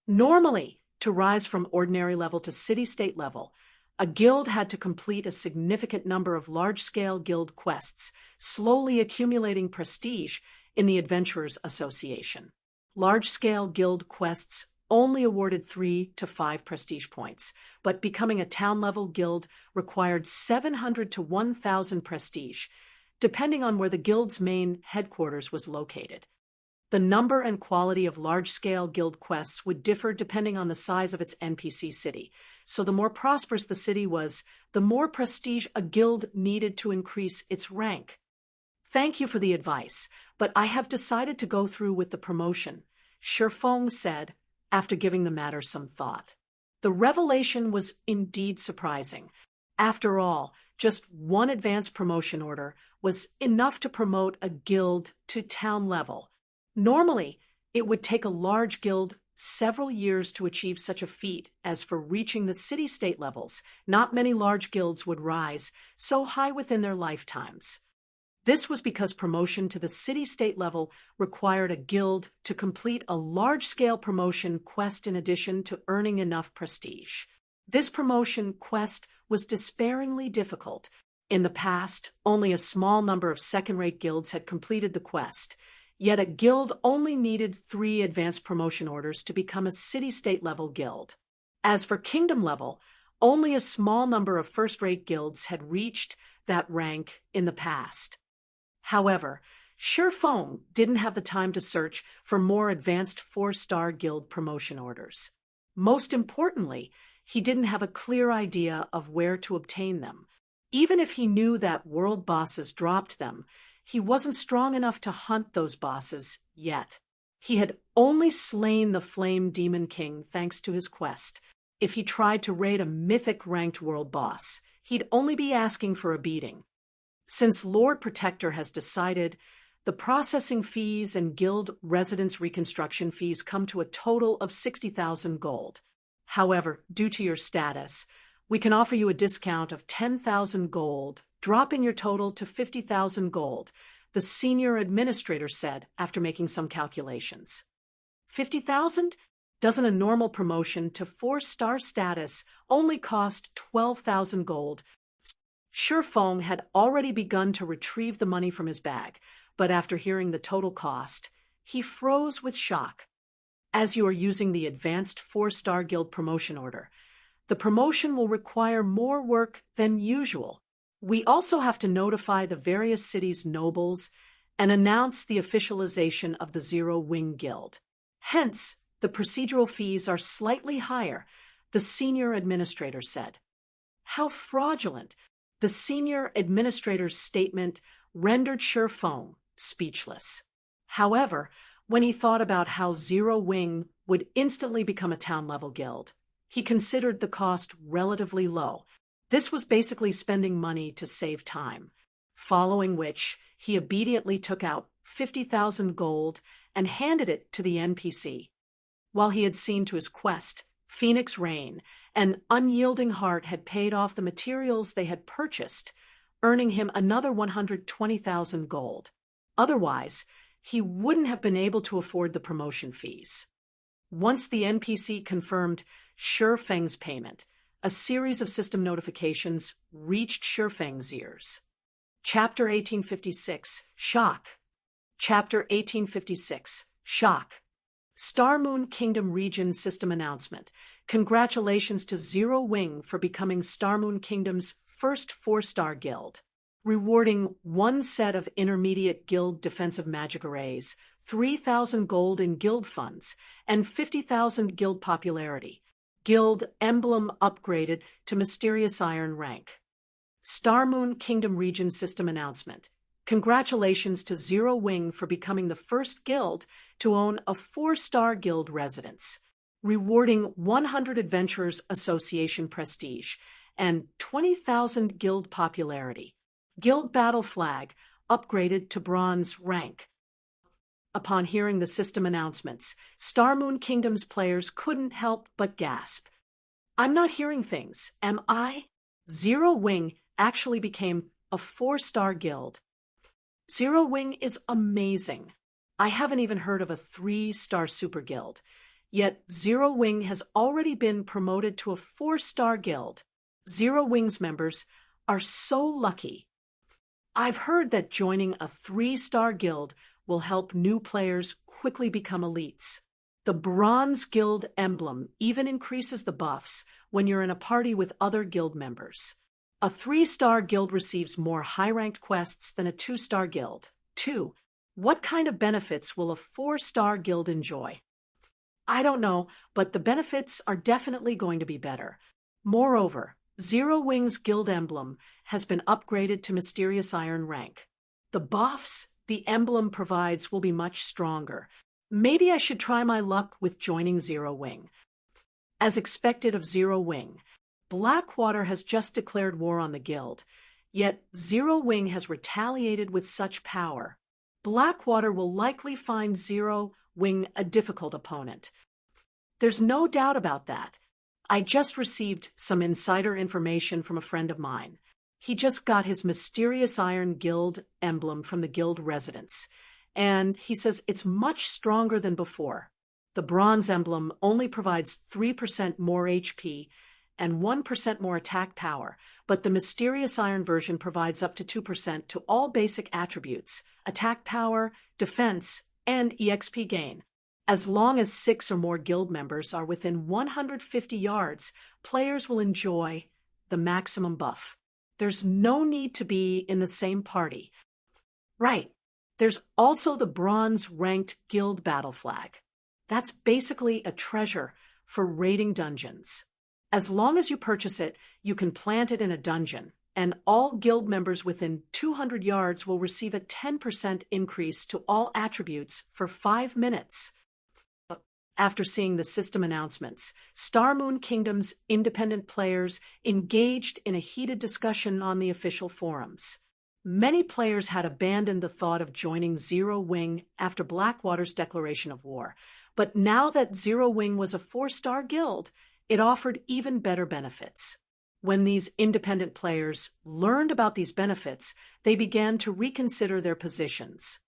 Normally, to rise from ordinary level to city-state level, a guild had to complete a significant number of large-scale guild quests, slowly accumulating prestige in the Adventurers Association. Large-scale guild quests only awarded 3 to 5 prestige points, but becoming a town-level guild required 700 to 1,000 prestige, depending on where the guild's main headquarters was located. The number and quality of large-scale guild quests would differ depending on the size of its NPC city, so the more prosperous the city was, the more prestige a guild needed to increase its rank. "Thank you for the advice, but I have decided to go through with the promotion," Shifeng said, after giving the matter some thought. The revelation was indeed surprising. After all, just one advance promotion order was enough to promote a guild to town level. Normally, it would take a large guild several years to achieve such a feat. As for reaching the city-state levels, not many large guilds would rise so high within their lifetimes. This was because promotion to the city-state level required a guild to complete a large-scale promotion quest in addition to earning enough prestige. This promotion quest was despairingly difficult. In the past, only a small number of second-rate guilds had completed the quest, yet a guild only needed 3 advanced promotion orders to become a city-state level guild. As for kingdom level, only a small number of first-rate guilds had reached that rank in the past. However, Shifeng didn't have the time to search for more advanced 4-star guild promotion orders. Most importantly, he didn't have a clear idea of where to obtain them. Even if he knew that world bosses dropped them, he wasn't strong enough to hunt those bosses yet. He had only slain the Flame Demon King thanks to his quest. If he tried to raid a mythic-ranked world boss, he'd only be asking for a beating. Since Lord Protector has decided, the processing fees and guild residence reconstruction fees come to a total of 60,000 gold. However, due to your status, we can offer you a discount of 10,000 gold, dropping your total to 50,000 gold, the senior administrator said after making some calculations. 50,000? Doesn't a normal promotion to 4-star status only cost 12,000 gold? Shifeng had already begun to retrieve the money from his bag, but after hearing the total cost, he froze with shock. As you are using the advanced 4-star guild promotion order, the promotion will require more work than usual. We also have to notify the various cities' nobles and announce the officialization of the Zero Wing Guild. Hence, the procedural fees are slightly higher, the senior administrator said. How fraudulent! The senior administrator's statement rendered Shifeng speechless. However, when he thought about how Zero Wing would instantly become a town-level guild, he considered the cost relatively low. This was basically spending money to save time, following which he obediently took out 50,000 gold and handed it to the NPC. While he had seen to his quest, Phoenix Rain, an unyielding heart had paid off the materials they had purchased, earning him another 120,000 gold. Otherwise, he wouldn't have been able to afford the promotion fees. Once the NPC confirmed Shifeng's payment, a series of system notifications reached Shifeng's ears. Chapter 1856, Shock. Chapter 1856, Shock. Star Moon Kingdom Region System Announcement. Congratulations to Zero Wing for becoming Star Moon Kingdom's first 4-star guild. Rewarding 1 set of intermediate guild defensive magic arrays, 3,000 gold in guild funds, and 50,000 guild popularity. Guild emblem upgraded to Mysterious Iron rank. Star Moon Kingdom Region System Announcement. Congratulations to Zero Wing for becoming the first guild to own a 4-star guild residence, rewarding 100 Adventurers Association prestige and 20,000 guild popularity. Guild battle flag upgraded to bronze rank. Upon hearing the system announcements, Star Moon Kingdom's players couldn't help but gasp. I'm not hearing things, am I? Zero Wing actually became a 4-star guild. Zero Wing is amazing. I haven't even heard of a 3-star super guild. Yet Zero Wing has already been promoted to a 4-star guild. Zero Wing's members are so lucky. I've heard that joining a 3-star guild will help new players quickly become elites. The Bronze Guild emblem even increases the buffs when you're in a party with other guild members. A 3-star guild receives more high-ranked quests than a 2-star guild. 2. What kind of benefits will a 4-star guild enjoy? I don't know, but the benefits are definitely going to be better. Moreover, Zero Wing's guild emblem has been upgraded to Mysterious Iron rank. The buffs the emblem provides will be much stronger. Maybe I should try my luck with joining Zero Wing. As expected of Zero Wing, Blackwater has just declared war on the guild, yet Zero Wing has retaliated with such power. Blackwater will likely find Zero Wing a difficult opponent. There's no doubt about that. I just received some insider information from a friend of mine. He just got his Mysterious Iron Guild emblem from the guild residence, and he says it's much stronger than before. The bronze emblem only provides 3% more HP and 1% more attack power, but the Mysterious Iron version provides up to 2% to all basic attributes, attack power, defense, and EXP gain. As long as 6 or more guild members are within 150 yards, players will enjoy the maximum buff. There's no need to be in the same party. Right. There's also the bronze-ranked guild battle flag. That's basically a treasure for raiding dungeons. As long as you purchase it, you can plant it in a dungeon, and all guild members within 200 yards will receive a 10% increase to all attributes for 5 minutes. After seeing the system announcements, Star Moon Kingdom's independent players engaged in a heated discussion on the official forums. Many players had abandoned the thought of joining Zero Wing after Blackwater's declaration of war, but now that Zero Wing was a 4-star guild, it offered even better benefits. When these independent players learned about these benefits, they began to reconsider their positions.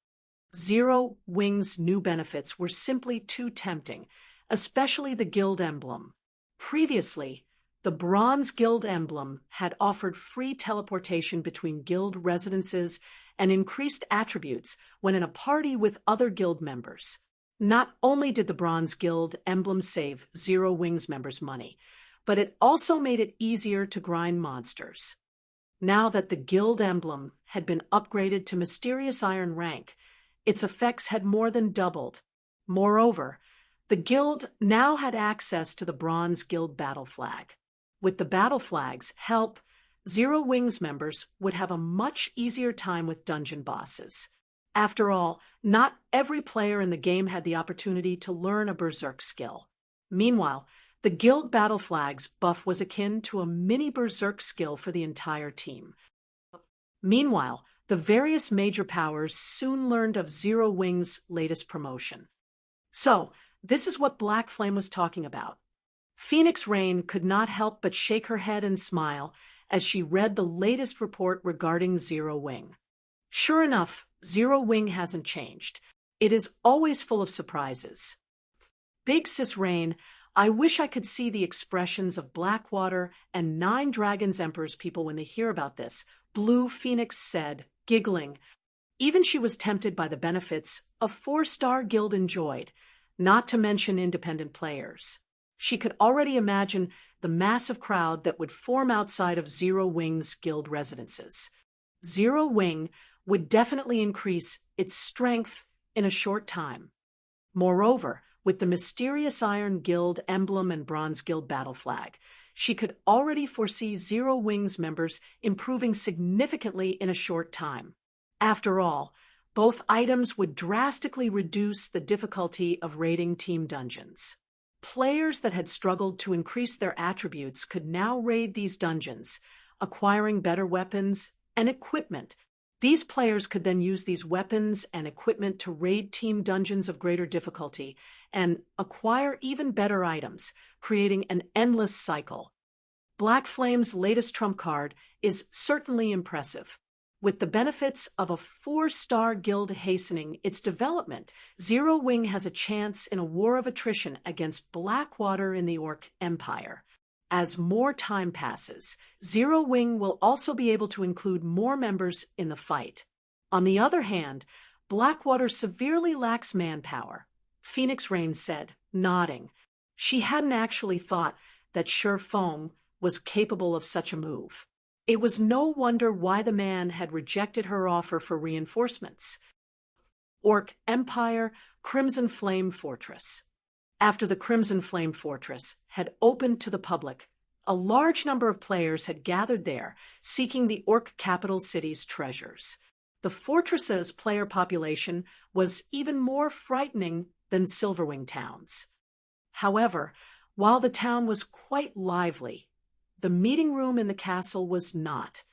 Zero Wing's new benefits were simply too tempting, especially the guild emblem. Previously, the Bronze Guild emblem had offered free teleportation between guild residences and increased attributes when in a party with other guild members. Not only did the Bronze Guild emblem save Zero Wing's members money, but it also made it easier to grind monsters. Now that the guild emblem had been upgraded to Mysterious Iron rank, its effects had more than doubled. Moreover, the guild now had access to the Bronze Guild battle flag. With the battle flag's help, Zero Wing's members would have a much easier time with dungeon bosses. After all, not every player in the game had the opportunity to learn a berserk skill. Meanwhile, the guild battle flag's buff was akin to a mini berserk skill for the entire team. Meanwhile, the various major powers soon learned of Zero Wing's latest promotion. So, this is what Black Flame was talking about. Phoenix Rain could not help but shake her head and smile as she read the latest report regarding Zero Wing. Sure enough, Zero Wing hasn't changed. It is always full of surprises. Big Sis Rain I wish I could see the expressions of Blackwater and Nine Dragons Emperor's people when they hear about this, Blue Phoenix said, giggling. Even she was tempted by the benefits a 4-star guild enjoyed, not to mention independent players. She could already imagine the massive crowd that would form outside of Zero Wing's guild residences. Zero Wing would definitely increase its strength in a short time. Moreover, with the mysterious Iron Guild emblem and Bronze Guild battle flag, she could already foresee Zero Wing's members improving significantly in a short time. After all, both items would drastically reduce the difficulty of raiding team dungeons. Players that had struggled to increase their attributes could now raid these dungeons, acquiring better weapons and equipment. These players could then use these weapons and equipment to raid team dungeons of greater difficulty and acquire even better items, creating an endless cycle. Black Flame's latest trump card is certainly impressive. With the benefits of a 4-star guild hastening its development, Zero Wing has a chance in a war of attrition against Blackwater in the Orc Empire. As more time passes, Zero Wing will also be able to include more members in the fight. On the other hand, Blackwater severely lacks manpower, Phoenix Rain said, nodding. She hadn't actually thought that Sure Foam was capable of such a move. It was no wonder why the man had rejected her offer for reinforcements. Orc Empire, Crimson Flame Fortress. After the Crimson Flame Fortress had opened to the public, a large number of players had gathered there, seeking the Orc capital city's treasures. The fortress's player population was even more frightening than Silverwing Town's. However, while the town was quite lively, the meeting room in the castle was not.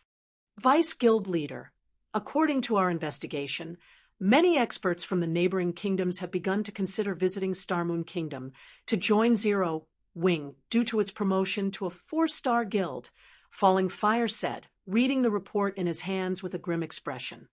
Vice Guild Leader, according to our investigation, many experts from the neighboring kingdoms have begun to consider visiting Starmoon Kingdom to join Zero Wing due to its promotion to a 4-star guild, Falling Fire said, reading the report in his hands with a grim expression.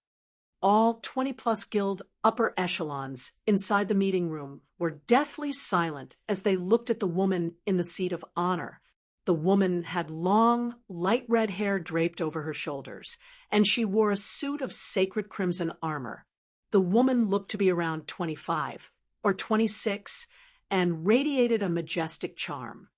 All 20-plus guild upper echelons inside the meeting room were deathly silent as they looked at the woman in the seat of honor. The woman had long, light red hair draped over her shoulders, and she wore a suit of sacred crimson armor. The woman looked to be around 25 or 26 and radiated a majestic charm.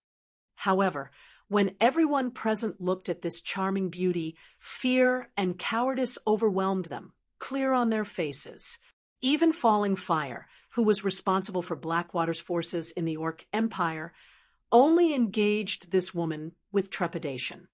However, when everyone present looked at this charming beauty, fear and cowardice overwhelmed them, clear on their faces. Even Falling Fire, who was responsible for Blackwater's forces in the Orc Empire, only engaged this woman with trepidation.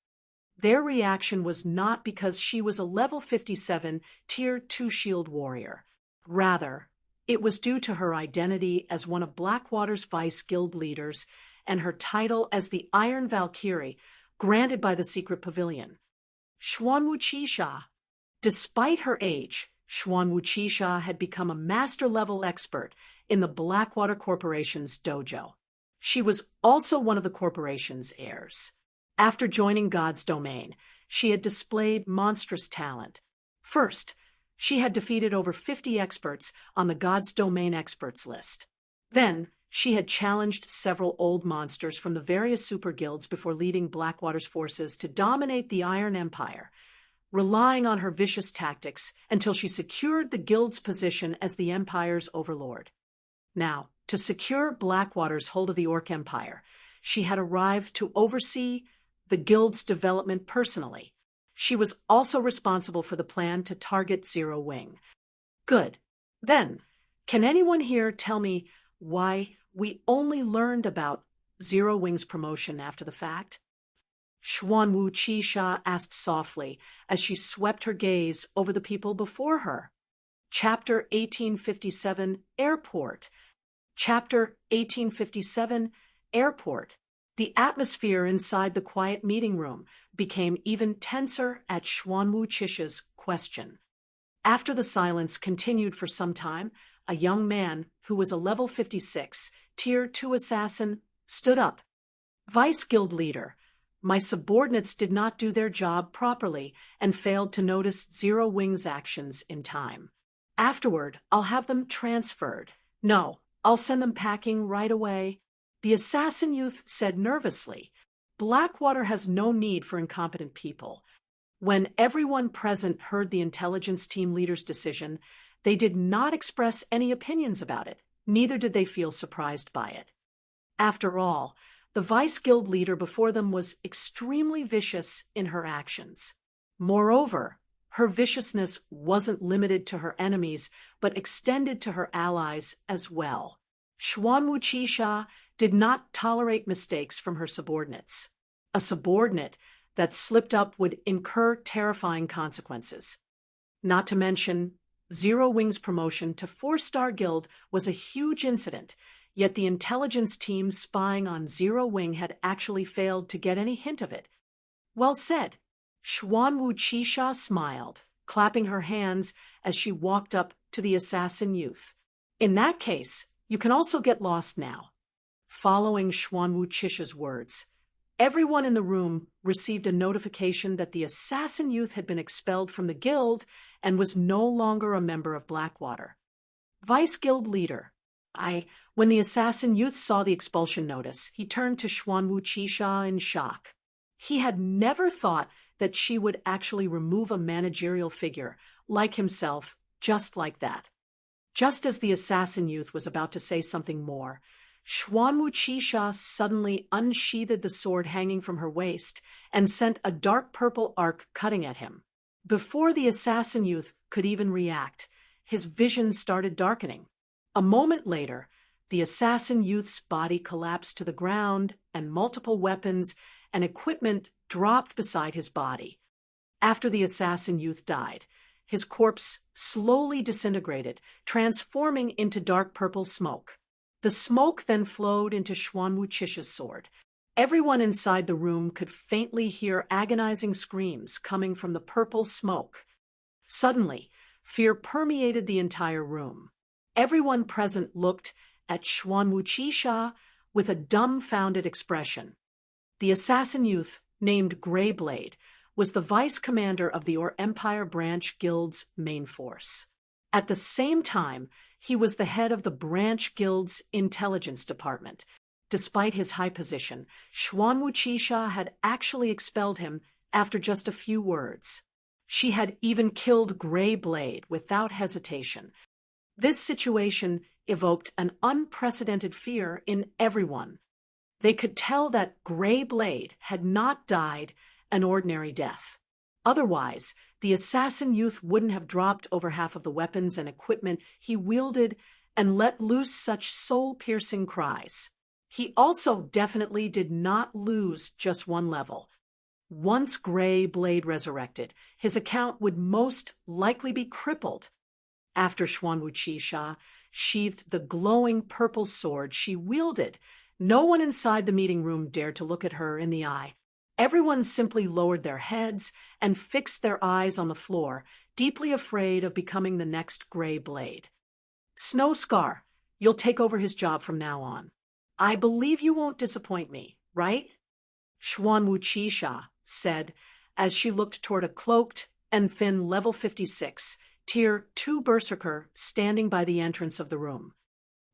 Their reaction was not because she was a level 57 Tier 2 shield warrior. Rather, it was due to her identity as one of Blackwater's vice guild leaders and her title as the Iron Valkyrie, granted by the Secret Pavilion. Xuanwu-Qisha. Despite her age, Xuanwu-Qisha had become a master-level expert in the Blackwater Corporation's dojo. She was also one of the corporation's heirs. After joining God's Domain, she had displayed monstrous talent. First, she had defeated over 50 experts on the God's Domain experts list. Then, she had challenged several old monsters from the various super guilds before leading Blackwater's forces to dominate the Iron Empire, relying on her vicious tactics until she secured the guild's position as the Empire's overlord. Now, to secure Blackwater's hold of the Orc Empire, she had arrived to oversee the guild's development personally. She was also responsible for the plan to target Zero Wing. Good. Then, can anyone here tell me why we only learned about Zero Wing's promotion after the fact? Xuanwu-Qisha asked softly as she swept her gaze over the people before her. Chapter 1857, Airport. Chapter 1857, Airport. The atmosphere inside the quiet meeting room became even tenser at Xuanwu-Qisha's question. After the silence continued for some time, a young man who was a level 56, Tier 2 assassin, stood up. Vice Guild Leader, my subordinates did not do their job properly and failed to notice Zero Wing's actions in time. Afterward, I'll have them transferred. No, I'll send them packing right away. The assassin youth said nervously, "Blackwater has no need for incompetent people." When everyone present heard the intelligence team leader's decision, they did not express any opinions about it, neither did they feel surprised by it. After all, the vice guild leader before them was extremely vicious in her actions. Moreover, her viciousness wasn't limited to her enemies, but extended to her allies as well. Xuanwu did not tolerate mistakes from her subordinates. A subordinate that slipped up would incur terrifying consequences. Not to mention, Zero Wing's promotion to 4-star guild was a huge incident, yet the intelligence team spying on Zero Wing had actually failed to get any hint of it. Well said. Xuanwu smiled, clapping her hands as she walked up to the assassin youth. In that case, you can also get lost now. Following Xuanwu words, everyone in the room received a notification that the assassin youth had been expelled from the guild and was no longer a member of Blackwater. Vice guild leader. When the assassin youth saw the expulsion notice, he turned to Xuanwu in shock. He had never thought that she would actually remove a managerial figure like himself just like that. Just as the assassin youth was about to say something more, Xuanwu suddenly unsheathed the sword hanging from her waist and sent a dark purple arc cutting at him. Before the assassin youth could even react, his vision started darkening. A moment later, the assassin youth's body collapsed to the ground and multiple weapons and equipment dropped beside his body. After the assassin youth died, his corpse slowly disintegrated, transforming into dark purple smoke. The smoke then flowed into Xuanwu sword. Everyone inside the room could faintly hear agonizing screams coming from the purple smoke. Suddenly, fear permeated the entire room. Everyone present looked at Xuanwu with a dumbfounded expression. The assassin youth, named Greyblade, was the vice commander of the Empire Branch Guild's main force. At the same time, he was the head of the Branch Guild's intelligence department. Despite his high position, Xuanwu had actually expelled him after just a few words. She had even killed Greyblade without hesitation. This situation evoked an unprecedented fear in everyone. They could tell that Greyblade had not died an ordinary death. Otherwise, the assassin youth wouldn't have dropped over half of the weapons and equipment he wielded and let loose such soul-piercing cries. He also definitely did not lose just one level. Once Greyblade resurrected, his account would most likely be crippled. After Xuanwu sheathed the glowing purple sword she wielded, no one inside the meeting room dared to look at her in the eye. Everyone simply lowered their heads and fixed their eyes on the floor, deeply afraid of becoming the next Greyblade. Snowscar, you'll take over his job from now on. I believe you won't disappoint me, right? Xuanwu said as she looked toward a cloaked and thin level 56, Tier 2 berserker standing by the entrance of the room.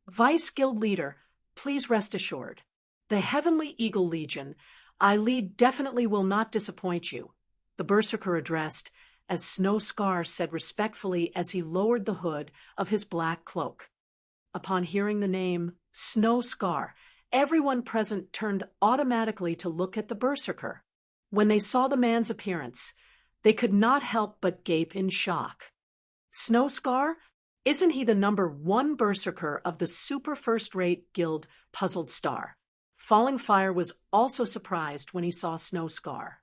Vice Guild Leader, please rest assured. The Heavenly Eagle Legion, I lead, definitely will not disappoint you, the berserker addressed, as Snowscar said respectfully as he lowered the hood of his black cloak. Upon hearing the name Snowscar, everyone present turned automatically to look at the berserker. When they saw the man's appearance, they could not help but gape in shock. Snowscar? Isn't he the #1 berserker of the super first-rate guild Puzzled Star? Falling Fire was also surprised when he saw Snowscar.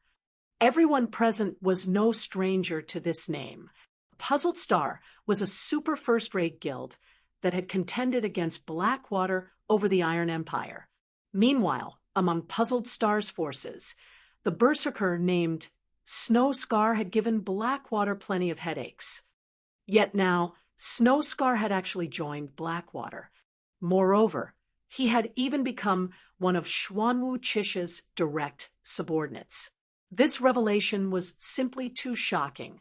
Everyone present was no stranger to this name. Puzzled Star was a super first-rate guild that had contended against Blackwater over the Iron Empire. Meanwhile, among Puzzled Star's forces, the berserker named Snowscar had given Blackwater plenty of headaches. Yet now, Snowscar had actually joined Blackwater. Moreover, he had even become one of Xuanwu direct subordinates. This revelation was simply too shocking.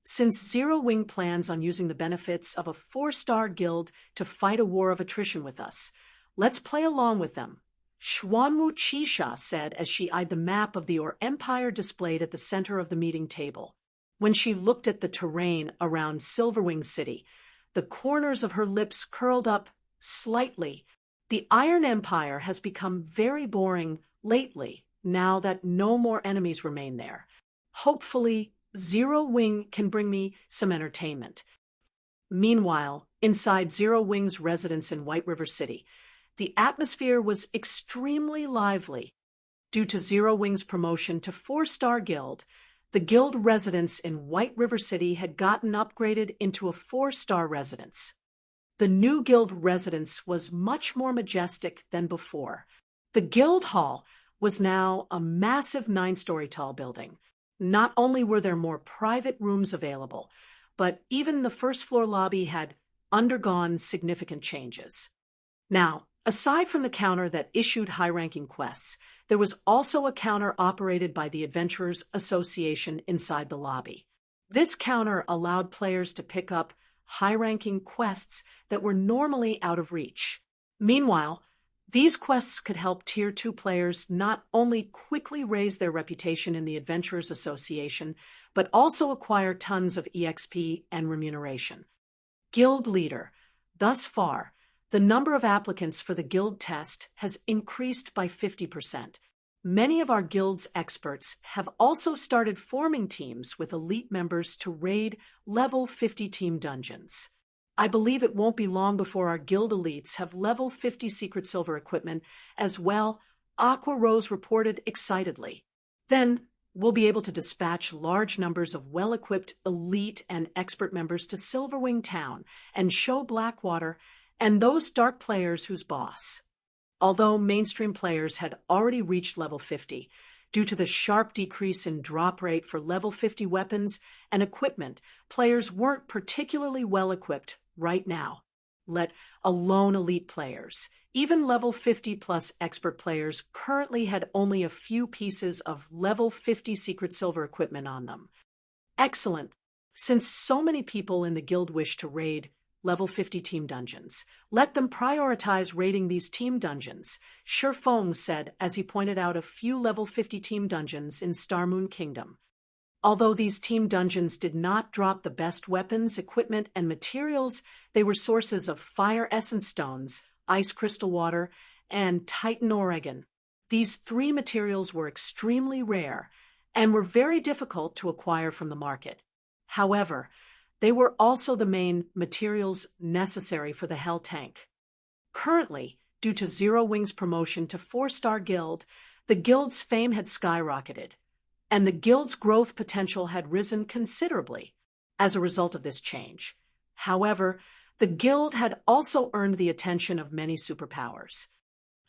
Since Zero Wing plans on using the benefits of a 4-star guild to fight a war of attrition with us, let's play along with them, Xuanwu Qisha said as she eyed the map of the Or Empire displayed at the center of the meeting table. When she looked at the terrain around Silverwing City, the corners of her lips curled up slightly. The Iron Empire has become very boring lately, now that no more enemies remain there. Hopefully, Zero Wing can bring me some entertainment. Meanwhile, inside Zero Wing's residence in White River City, the atmosphere was extremely lively. Due to Zero Wing's promotion to 4-star guild, the guild residence in White River City had gotten upgraded into a 4-star residence. The new guild residence was much more majestic than before. The guild hall was now a massive 9-story tall building. Not only were there more private rooms available, but even the first-floor lobby had undergone significant changes. Now, aside from the counter that issued high-ranking quests, there was also a counter operated by the Adventurers Association inside the lobby. This counter allowed players to pick up high-ranking quests that were normally out of reach. Meanwhile, these quests could help Tier 2 players not only quickly raise their reputation in the Adventurers Association, but also acquire tons of EXP and remuneration. Guild Leader. Thus far, the number of applicants for the guild test has increased by 50%. Many of our guild's experts have also started forming teams with elite members to raid level 50 team dungeons. I believe it won't be long before our guild elites have level 50 secret silver equipment as well, Aqua Rose reported excitedly. Then, we'll be able to dispatch large numbers of well-equipped elite and expert members to Silverwing Town and show Blackwater and those dark players who's boss. Although mainstream players had already reached level 50, due to the sharp decrease in drop rate for level 50 weapons and equipment, players weren't particularly well equipped right now, let alone elite players. Even level 50 plus expert players currently had only a few pieces of level 50 secret silver equipment on them. Excellent. Since so many people in the guild wish to raid level 50 team dungeons, let them prioritize raiding these team dungeons, Shifeng said as he pointed out a few level 50 team dungeons in Starmoon Kingdom. Although these team dungeons did not drop the best weapons, equipment, and materials, they were sources of fire essence stones, ice crystal water, and Titan Oregon. These 3 materials were extremely rare and were very difficult to acquire from the market. However, they were also the main materials necessary for the Hell Tank. Currently, due to Zero Wing's promotion to 4-star guild, the guild's fame had skyrocketed, and the guild's growth potential had risen considerably as a result of this change. However, the guild had also earned the attention of many superpowers.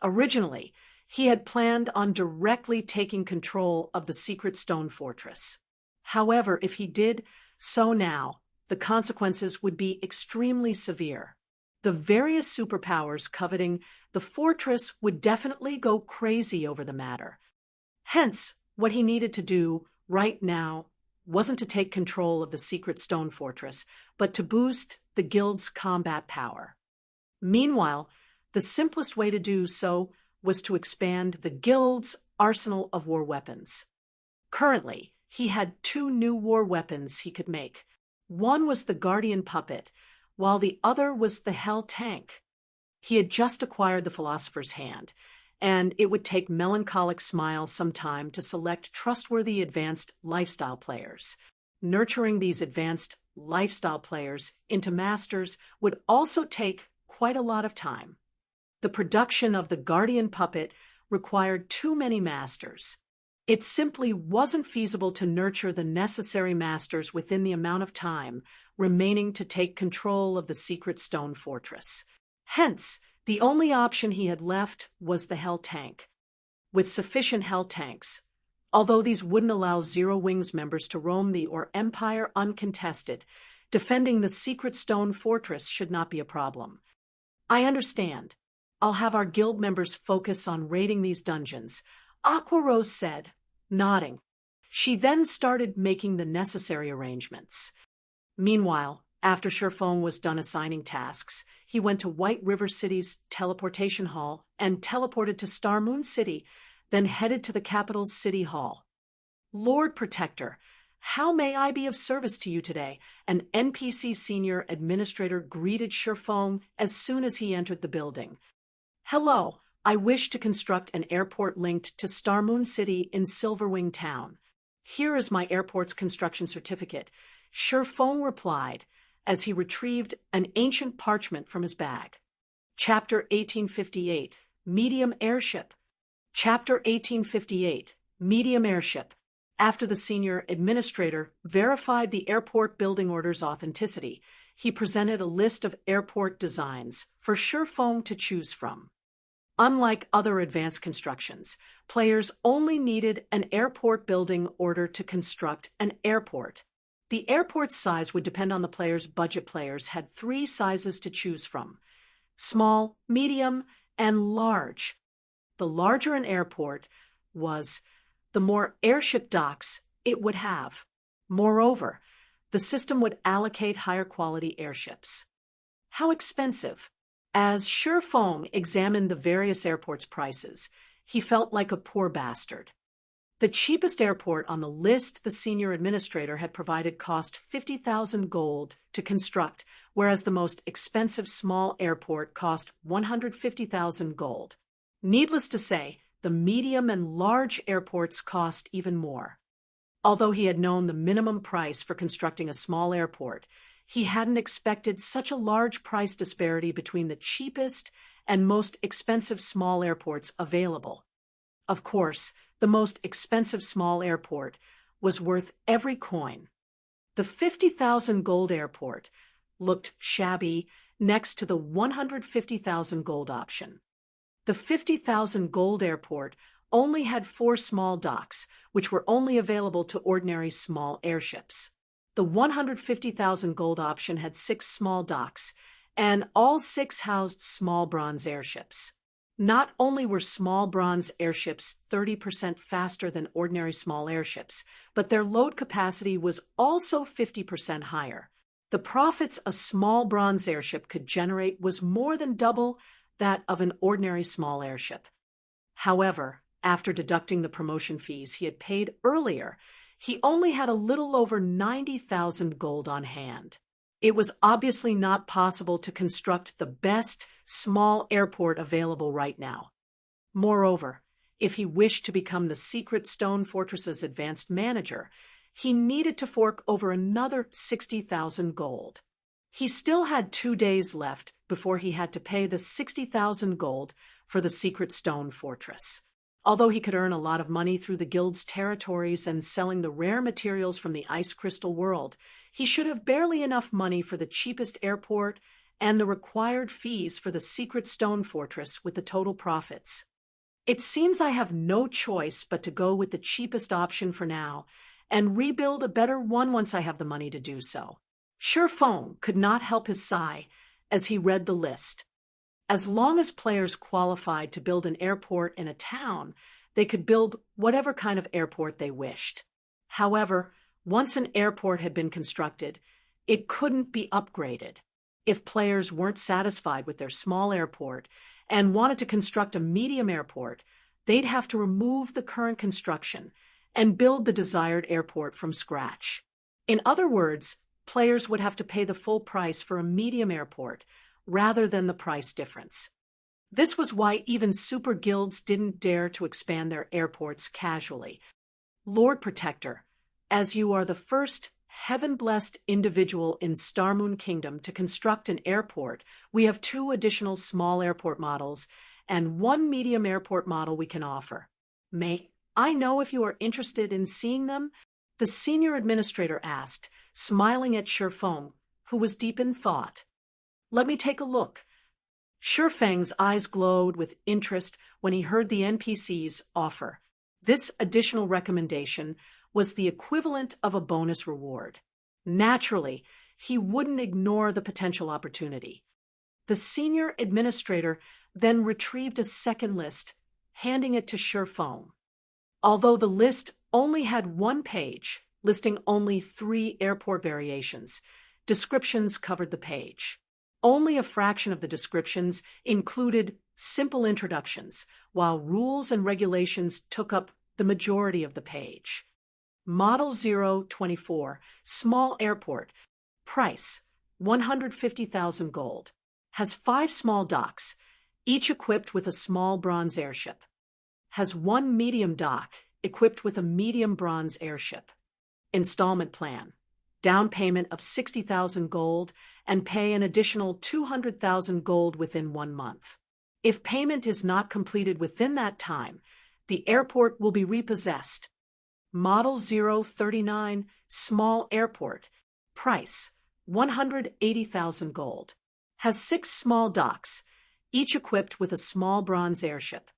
Originally, he had planned on directly taking control of the secret stone fortress. However, if he did so now, the consequences would be extremely severe. The various superpowers coveting the fortress would definitely go crazy over the matter. Hence, what he needed to do right now wasn't to take control of the secret stone fortress, but to boost the guild's combat power. Meanwhile, the simplest way to do so was to expand the guild's arsenal of war weapons. Currently, he had 2 new war weapons he could make. One was the Guardian Puppet, while the other was the Hell Tank. He had just acquired the Philosopher's Hand, and it would take Melancholic Smile some time to select trustworthy advanced lifestyle players. Nurturing these advanced lifestyle players into masters would also take quite a lot of time. The production of the Guardian Puppet required too many masters. It simply wasn't feasible to nurture the necessary masters within the amount of time remaining to take control of the secret stone fortress. Hence, the only option he had left was the Hell Tank. With sufficient Hell Tanks, although these wouldn't allow Zero Wing's members to roam the Or Empire uncontested, defending the secret stone fortress should not be a problem. I understand. I'll have our guild members focus on raiding these dungeons, Aqua Rose said, nodding. She then started making the necessary arrangements. Meanwhile, after Shifeng was done assigning tasks, he went to White River City's teleportation hall and teleported to Star Moon City, then headed to the capital's City Hall. "Lord Protector, how may I be of service to you today?" An NPC senior administrator greeted Sherfong as soon as he entered the building. "Hello, I wish to construct an airport linked to Star Moon City in Silverwing Town. Here is my airport's construction certificate," Sherfong replied as he retrieved an ancient parchment from his bag. Chapter 1858, Medium Airship. Chapter 1858, Medium Airship. After the senior administrator verified the airport building order's authenticity, he presented a list of airport designs for Sherfong to choose from. Unlike other advanced constructions, players only needed an airport building order to construct an airport. The airport's size would depend on the player's budget. Players had 3 sizes to choose from: small, medium, and large. The larger an airport was, the more airship docks it would have. Moreover, the system would allocate higher quality airships. How expensive? As Sherfong examined the various airports' prices, he felt like a poor bastard. The cheapest airport on the list the senior administrator had provided cost 50,000 gold to construct, whereas the most expensive small airport cost 150,000 gold. Needless to say, the medium and large airports cost even more. Although he had known the minimum price for constructing a small airport, he hadn't expected such a large price disparity between the cheapest and most expensive small airports available. Of course, the most expensive small airport was worth every coin. The 50,000 gold airport looked shabby next to the 150,000 gold option. The 50,000 gold airport only had 4 small docks, which were only available to ordinary small airships. The 150,000 gold option had 6 small docks, and all 6 housed small bronze airships. Not only were small bronze airships 30% faster than ordinary small airships, but their load capacity was also 50% higher. The profits a small bronze airship could generate was more than double that of an ordinary small airship. However, after deducting the promotion fees he had paid earlier, he only had a little over 90,000 gold on hand. It was obviously not possible to construct the best small airport available right now. Moreover, if he wished to become the Secret Stone Fortress's advanced manager, he needed to fork over another 60,000 gold. He still had 2 days left before he had to pay the 60,000 gold for the Secret Stone Fortress. Although he could earn a lot of money through the guild's territories and selling the rare materials from the ice crystal world, he should have barely enough money for the cheapest airport and the required fees for the Secret Stone Fortress with the total profits. "It seems I have no choice but to go with the cheapest option for now and rebuild a better one once I have the money to do so." Sherfong could not help his sigh as he read the list. As long as players qualified to build an airport in a town, they could build whatever kind of airport they wished. However, once an airport had been constructed, it couldn't be upgraded. If players weren't satisfied with their small airport and wanted to construct a medium airport, they'd have to remove the current construction and build the desired airport from scratch. In other words, players would have to pay the full price for a medium airport rather than the price difference. This was why even super guilds didn't dare to expand their airports casually. "Lord Protector, as you are the first heaven-blessed individual in Starmoon Kingdom to construct an airport, we have 2 additional small airport models and 1 medium airport model we can offer. May I know if you are interested in seeing them?" the senior administrator asked, smiling at Sherfong, who was deep in thought. "Let me take a look." Sherfang's eyes glowed with interest when he heard the NPC's offer. This additional recommendation was the equivalent of a bonus reward. Naturally, he wouldn't ignore the potential opportunity. The senior administrator then retrieved a second list, handing it to Sherfong. Although the list only had 1 page, listing only 3 airport variations, descriptions covered the page. Only a fraction of the descriptions included simple introductions, while rules and regulations took up the majority of the page. Model 024, small airport, price, 150,000 gold, has 5 small docks, each equipped with a small bronze airship. Has 1 medium dock, equipped with a medium bronze airship. Installment plan, down payment of 60,000 gold and pay an additional 200,000 gold within 1 month. If payment is not completed within that time, the airport will be repossessed. Model 039, small airport, price, 180,000 gold, has 6 small docks, each equipped with a small bronze airship.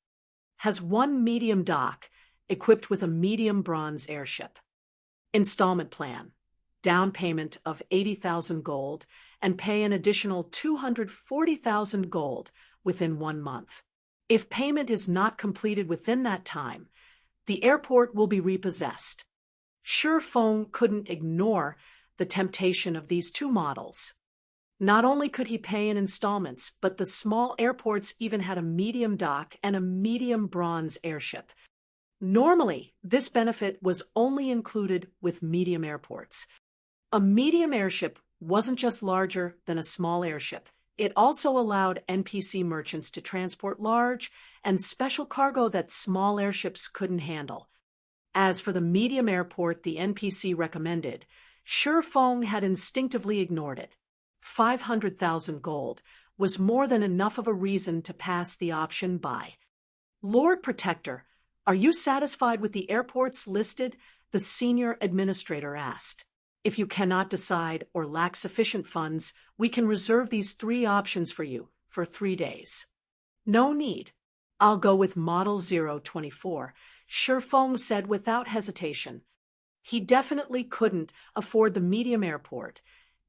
Has 1 medium dock, equipped with a medium bronze airship. Installment plan, down payment of 80,000 gold and pay an additional 240,000 gold within 1 month. If payment is not completed within that time, the airport will be repossessed. Shifeng couldn't ignore the temptation of these 2 models. Not only could he pay in installments, but the small airports even had a medium dock and a medium bronze airship. Normally, this benefit was only included with medium airports. A medium airship wasn't just larger than a small airship. It also allowed NPC merchants to transport large and special cargo that small airships couldn't handle. As for the medium airport the NPC recommended, Shifeng had instinctively ignored it. 500,000 gold was more than enough of a reason to pass the option by. Lord Protector, are you satisfied with the airports listed? The senior administrator asked. If you cannot decide or lack sufficient funds, we can reserve these 3 options for you for 3 days. No need. I'll go with Model 024, Shifeng said without hesitation. He definitely couldn't afford the medium airport,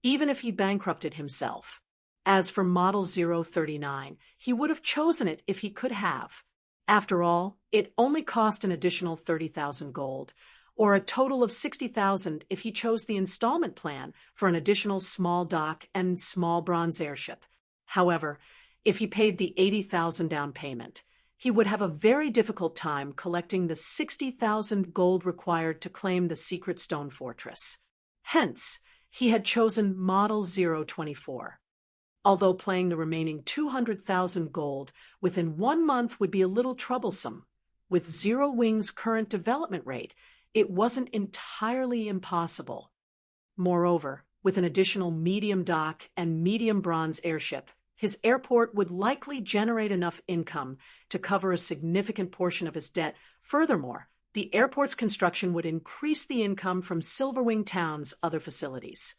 even if he bankrupted himself. As for Model 039, he would have chosen it if he could have. After all, it only cost an additional 30,000 gold, or a total of 60,000 if he chose the installment plan for an additional small dock and small bronze airship. However, if he paid the 80,000 down payment, he would have a very difficult time collecting the 60,000 gold required to claim the secret stone fortress. Hence, he had chosen Model 024. Although paying the remaining 200,000 gold within 1 month would be a little troublesome, with Zero Wing's current development rate, it wasn't entirely impossible. Moreover, with an additional medium dock and medium bronze airship, his airport would likely generate enough income to cover a significant portion of his debt. Furthermore, the airport's construction would increase the income from Silverwing Town's other facilities.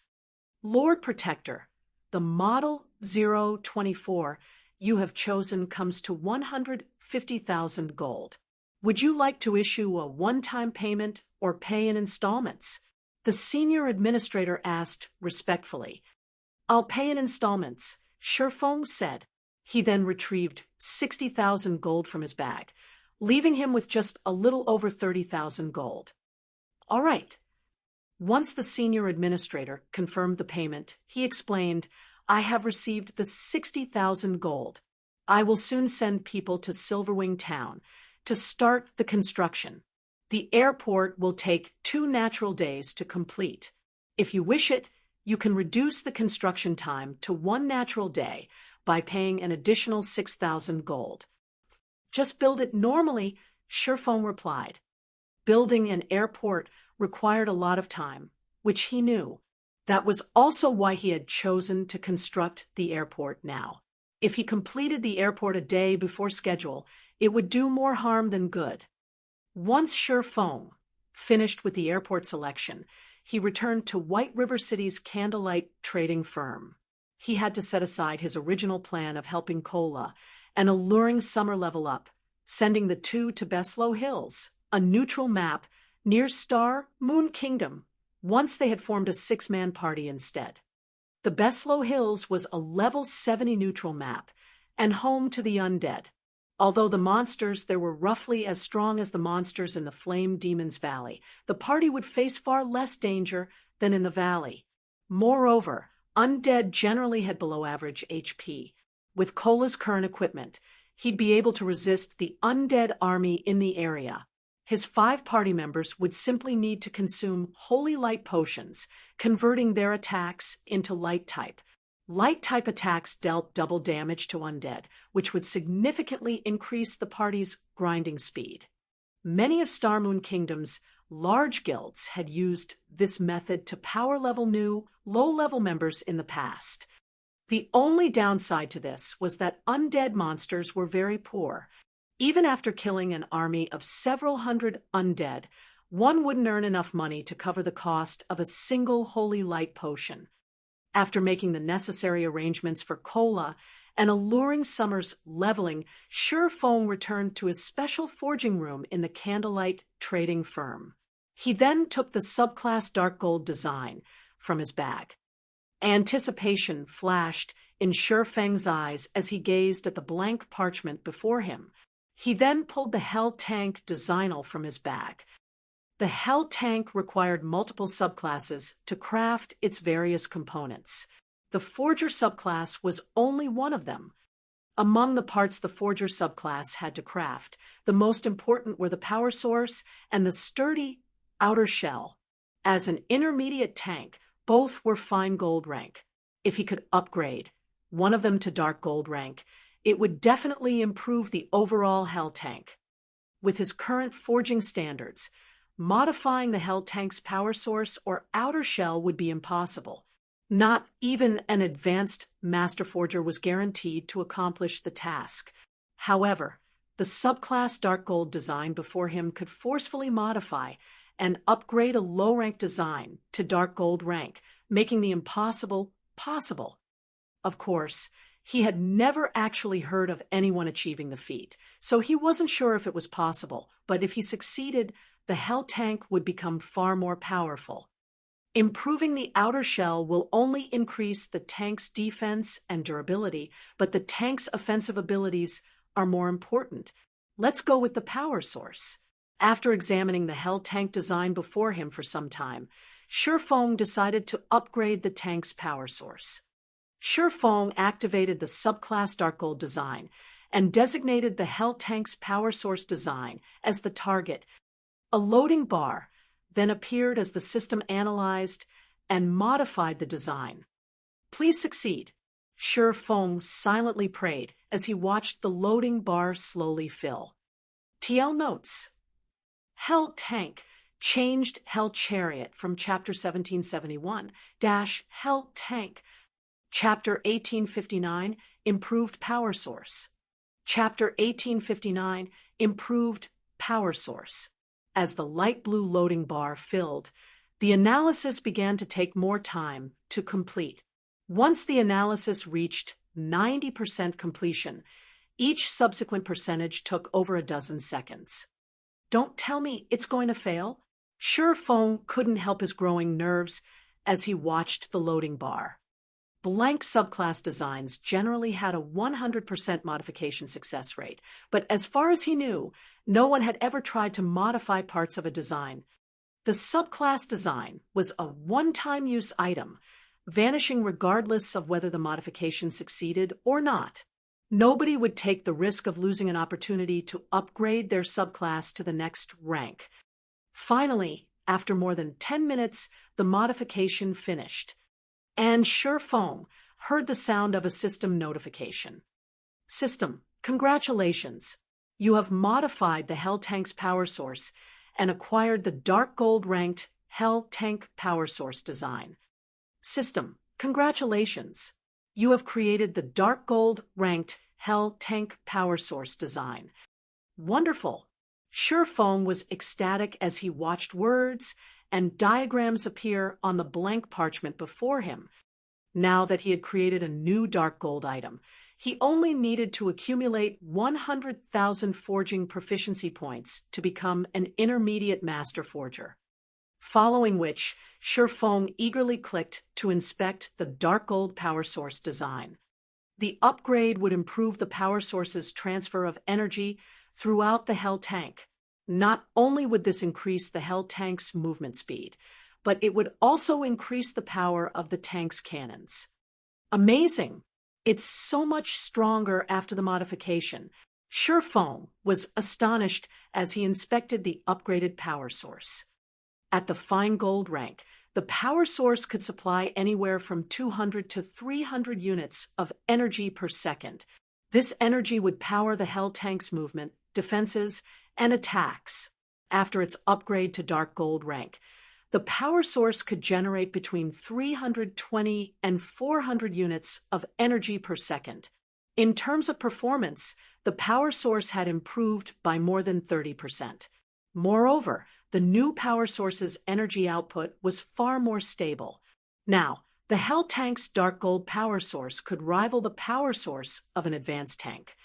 Lord Protector, the Model 024 you have chosen comes to 150,000 gold. Would you like to issue a one-time payment or pay in installments? The senior administrator asked respectfully. I'll pay in installments, Shifeng said. He then retrieved 60,000 gold from his bag, leaving him with just a little over 30,000 gold. All right. Once the senior administrator confirmed the payment, he explained, I have received the 60,000 gold. I will soon send people to Silverwing Town to start the construction. The airport will take 2 natural days to complete. If you wish it, you can reduce the construction time to 1 natural day by paying an additional 6,000 gold. Just build it normally, Shifeng replied. Building an airport required a lot of time, which he knew. That was also why he had chosen to construct the airport now. If he completed the airport a day before schedule, it would do more harm than good. Once Shifeng finished with the airport selection, he returned to White River City's candlelight trading firm. He had to set aside his original plan of helping Kola, an alluring summer level up, sending the 2 to Beslow Hills, a neutral map near Star Moon Kingdom. Once they had formed a 6-man party instead. The Beslow Hills was a level 70 neutral map and home to the undead. Although the monsters there were roughly as strong as the monsters in the Flame Demon's Valley, the party would face far less danger than in the valley. Moreover, Undead generally had below average HP. With Cola's current equipment, he'd be able to resist the undead army in the area. His 5 party members would simply need to consume holy light potions, converting their attacks into light type. Light type attacks dealt double damage to undead, which would significantly increase the party's grinding speed. Many of Starmoon Kingdom's large guilds had used this method to power-level new, low-level members in the past. The only downside to this was that undead monsters were very poor. Even after killing an army of several hundred undead, one wouldn't earn enough money to cover the cost of a single holy light potion. After making the necessary arrangements for Cola and alluring Summer's leveling, Feng returned to his special forging room in the Candlelight trading firm. He then took the subclass dark gold design from his bag. Anticipation flashed in Feng's eyes as he gazed at the blank parchment before him. He then pulled the Hell Tank designal from his bag. The Hell Tank required multiple subclasses to craft its various components. The Forger subclass was only one of them. Among the parts the Forger subclass had to craft, the most important were the power source and the sturdy outer shell. As an intermediate tank, both were fine gold rank. If he could upgrade one of them to dark gold rank, it would definitely improve the overall Hell Tank. With his current forging standards, modifying the Hell Tank's power source or outer shell would be impossible. Not even an advanced Master Forger was guaranteed to accomplish the task. However, the subclass dark gold design before him could forcefully modify and upgrade a low-rank design to dark gold rank, making the impossible possible. Of course, he had never actually heard of anyone achieving the feat, so he wasn't sure if it was possible, but if he succeeded, the Hell Tank would become far more powerful. Improving the outer shell will only increase the tank's defense and durability, but the tank's offensive abilities are more important. Let's go with the power source. After examining the Hell Tank design before him for some time, Feng decided to upgrade the tank's power source. Feng activated the subclass dark gold design and designated the Hell Tank's power source design as the target. A loading bar then appeared as the system analyzed and modified the design. Please succeed, Feng silently prayed as he watched the loading bar slowly fill. TL notes: Hell Tank changed Hell Chariot from Chapter 1771 - Hell Tank. Chapter 1859 Improved Power Source. Chapter 1859 Improved Power Source. As the light blue loading bar filled, the analysis began to take more time to complete. Once the analysis reached 90% completion, each subsequent percentage took over a dozen seconds. Don't tell me it's going to fail? Feng couldn't help his growing nerves as he watched the loading bar. Blank subclass designs generally had a 100% modification success rate, but as far as he knew, no one had ever tried to modify parts of a design. The subclass design was a one-time use item, vanishing regardless of whether the modification succeeded or not. Nobody would take the risk of losing an opportunity to upgrade their subclass to the next rank. Finally, after more than 10 minutes, the modification finished, and Feng heard the sound of a system notification. System, congratulations! You have modified the Hell Tank's power source and acquired the dark gold ranked Hell Tank power source design. System, congratulations! You have created the dark gold ranked Hell Tank power source design. Wonderful! Feng was ecstatic as he watched words and diagrams appear on the blank parchment before him. Now that he had created a new dark gold item, he only needed to accumulate 100,000 forging proficiency points to become an intermediate master forger. Following which, Feng eagerly clicked to inspect the dark gold power source design. The upgrade would improve the power source's transfer of energy throughout the Hell Tank. Not only would this increase the Hell Tank's movement speed, but it would also increase the power of the tank's cannons. Amazing! It's so much stronger after the modification. Shifeng was astonished as he inspected the upgraded power source. At the fine gold rank, the power source could supply anywhere from 200 to 300 units of energy per second. This energy would power the Hell tank's movement, defenses, and attacks. After its upgrade to dark gold rank, the power source could generate between 320 and 400 units of energy per second. In terms of performance, the power source had improved by more than 30%. Moreover, the new power source's energy output was far more stable. Now, the Hell tank's dark gold power source could rival the power source of an advanced tank.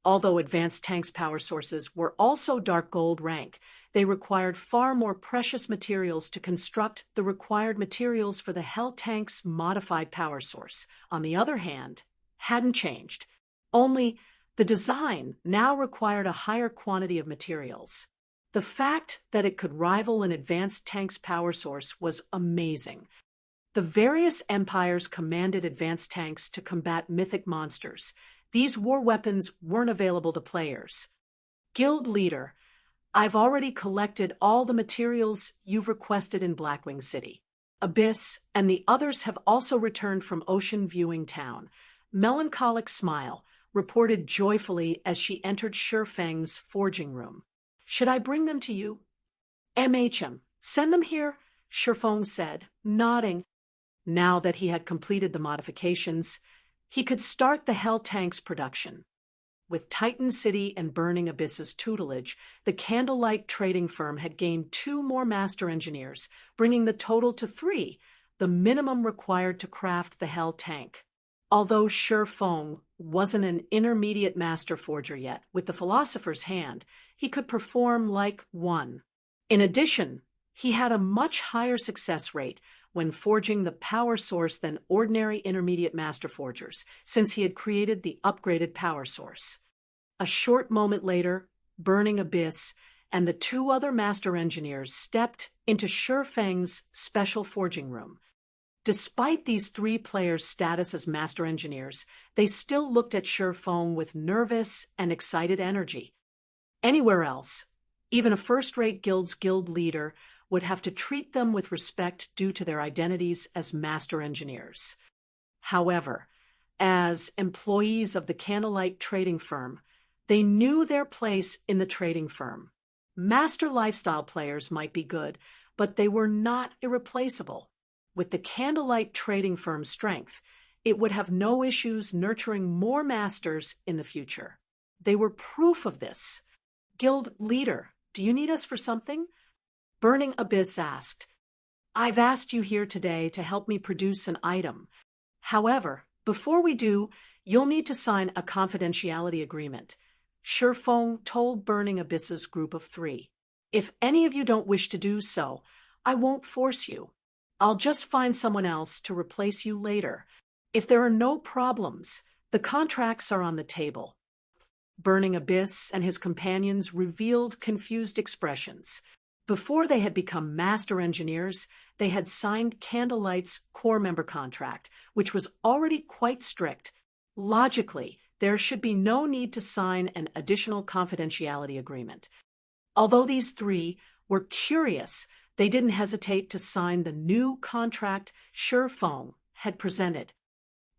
Although advanced tanks' power sources were also dark gold rank, they required far more precious materials to construct the required materials for the Hell tank's modified power source. On the other hand, hadn't changed. Only the design now required a higher quantity of materials. The fact that it could rival an advanced tank's power source was amazing. The various empires commanded advanced tanks to combat mythic monsters. These war weapons weren't available to players. Guild leader, I've already collected all the materials you've requested in Blackwing City. Abyss and the others have also returned from Ocean Viewing Town. Melancholic Smile reported joyfully as she entered Shifeng's forging room. Should I bring them to you? MHM, send them here, Shifeng said, nodding. Now that he had completed the modifications, he could start the Hell tank's production. With Titan City and Burning Abyss's tutelage, the Candlelight trading firm had gained 2 more master engineers, bringing the total to 3, the minimum required to craft the Hell tank. Although Shifeng wasn't an intermediate master forger yet, with the Philosopher's Hand, he could perform like one. In addition, he had a much higher success rate when forging the power source than ordinary intermediate master forgers, since he had created the upgraded power source. A short moment later, Burning Abyss and the 2 other master engineers stepped into Shifeng's special forging room. Despite these 3 players' status as master engineers, they still looked at Shifeng with nervous and excited energy. Anywhere else, even a first-rate guild's guild leader would have to treat them with respect due to their identities as master engineers. However, as employees of the Candlelight trading firm, they knew their place in the trading firm. Master lifestyle players might be good, but they were not irreplaceable. With the Candlelight trading firm's strength, it would have no issues nurturing more masters in the future. They were proof of this. Guild leader, do you need us for something? Burning Abyss asked. I've asked you here today to help me produce an item. However, before we do, you'll need to sign a confidentiality agreement. Shifeng told Burning Abyss's group of 3. If any of you don't wish to do so, I won't force you. I'll just find someone else to replace you later. If there are no problems, the contracts are on the table. Burning Abyss and his companions revealed confused expressions. Before they had become master engineers, they had signed Candlelight's core member contract, which was already quite strict. Logically, there should be no need to sign an additional confidentiality agreement. Although these 3 were curious, they didn't hesitate to sign the new contract Shifeng had presented.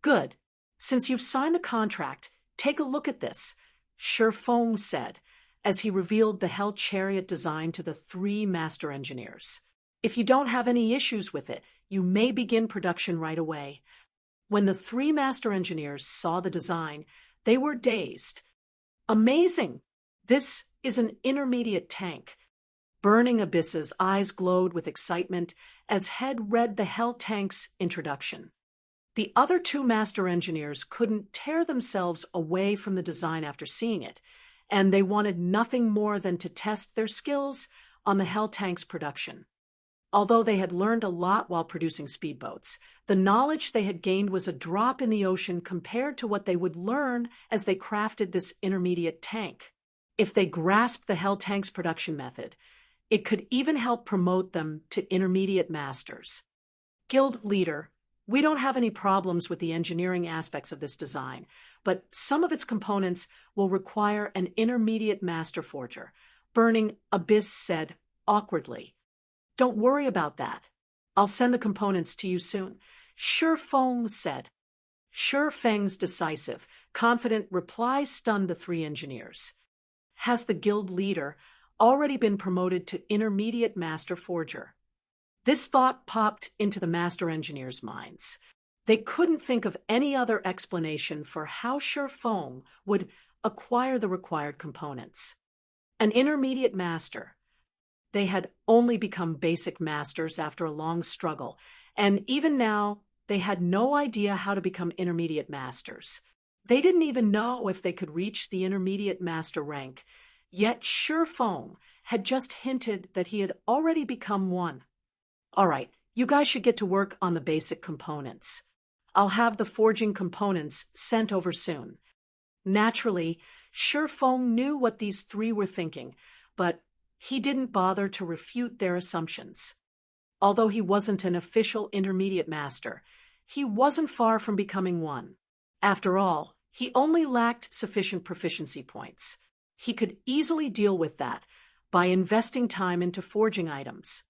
Good. Since you've signed the contract, take a look at this, Shifeng said, as he revealed the Hell chariot design to the 3 master engineers. If you don't have any issues with it, you may begin production right away. When the 3 master engineers saw the design, they were dazed. Amazing! This is an intermediate tank. Burning Abyss's eyes glowed with excitement as Head read the Hell tank's introduction. The other 2 master engineers couldn't tear themselves away from the design after seeing it, and they wanted nothing more than to test their skills on the Hell tank's production. Although they had learned a lot while producing speedboats, the knowledge they had gained was a drop in the ocean compared to what they would learn as they crafted this intermediate tank. If they grasped the Hell tank's production method, It could even help promote them to intermediate masters. Guild leader, we don't have any problems with the engineering aspects of this design, but some of its components will require an intermediate master forger, Burning Abyss said awkwardly. Don't worry about that. I'll send the components to you soon. Feng said. Feng's decisive, confident reply stunned the three engineers. Has the guild leader already been promoted to intermediate master forger? This thought popped into the master engineers' minds. They couldn't think of any other explanation for how Feng would acquire the required components. An intermediate master. They had only become basic masters after a long struggle, and even now they had no idea how to become intermediate masters. They didn't even know if they could reach the intermediate master rank, yet Feng had just hinted that he had already become one. All right, you guys should get to work on the basic components. I'll have the forging components sent over soon. Naturally, Feng knew what these three were thinking, but he didn't bother to refute their assumptions. Although he wasn't an official intermediate master, he wasn't far from becoming one. After all, he only lacked sufficient proficiency points. He could easily deal with that by investing time into forging items.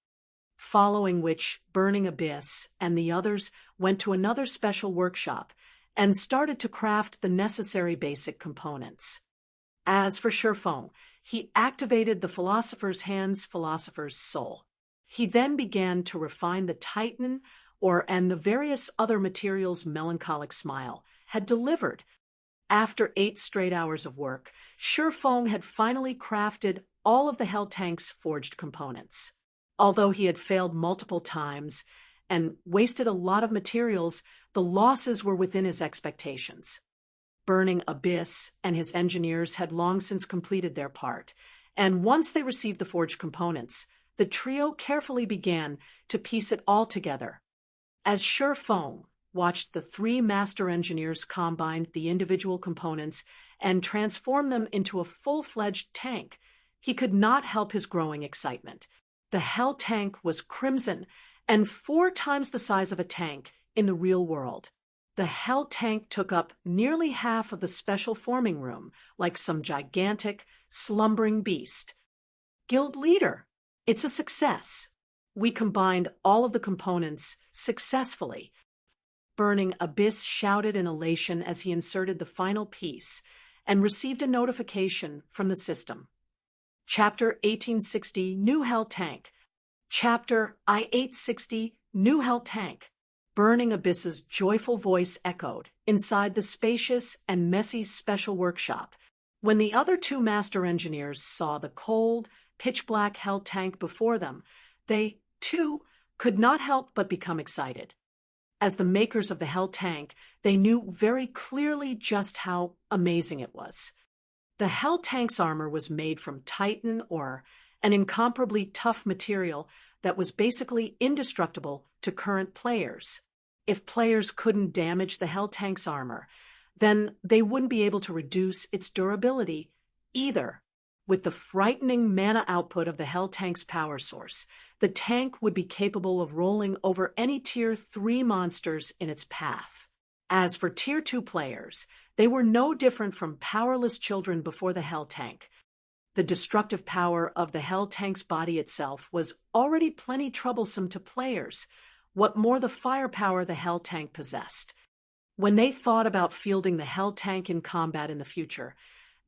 Following which, Burning Abyss and the others went to another special workshop and started to craft the necessary basic components. As for Feng, he activated the Philosopher's Hand's Philosopher's Soul. He then began to refine the Titan and the various other materials Melancholic Smile had delivered. After 8 straight hours of work, Feng had finally crafted all of the Hell Tank's forged components. Although he had failed multiple times and wasted a lot of materials, the losses were within his expectations. Burning Abyss and his engineers had long since completed their part, and once they received the forged components, the trio carefully began to piece it all together. As Feng watched the 3 master engineers combine the individual components and transform them into a full-fledged tank, he could not help his growing excitement. The Hell Tank was crimson and 4 times the size of a tank in the real world. The Hell Tank took up nearly half of the special forming room, like some gigantic, slumbering beast. Guild leader, it's a success. We combined all of the components successfully. Burning Abyss shouted in elation as he inserted the final piece and received a notification from the system. Chapter 1860, New Hell Tank. Chapter I-860, New Hell Tank. Burning Abyss's joyful voice echoed inside the spacious and messy special workshop. When the other 2 master engineers saw the cold, pitch-black Hell Tank before them, they, too, could not help but become excited. As the makers of the Hell Tank, they knew very clearly just how amazing it was. The Hell Tank's armor was made from Titan ore, an incomparably tough material that was basically indestructible to current players. If players couldn't damage the Hell Tank's armor, then they wouldn't be able to reduce its durability either. With the frightening mana output of the Hell Tank's power source, the tank would be capable of rolling over any Tier 3 monsters in its path. As for Tier 2 players, they were no different from powerless children before the Hell Tank. The destructive power of the Hell Tank's body itself was already plenty troublesome to players. What more the firepower the Hell Tank possessed. When they thought about fielding the Hell Tank in combat in the future,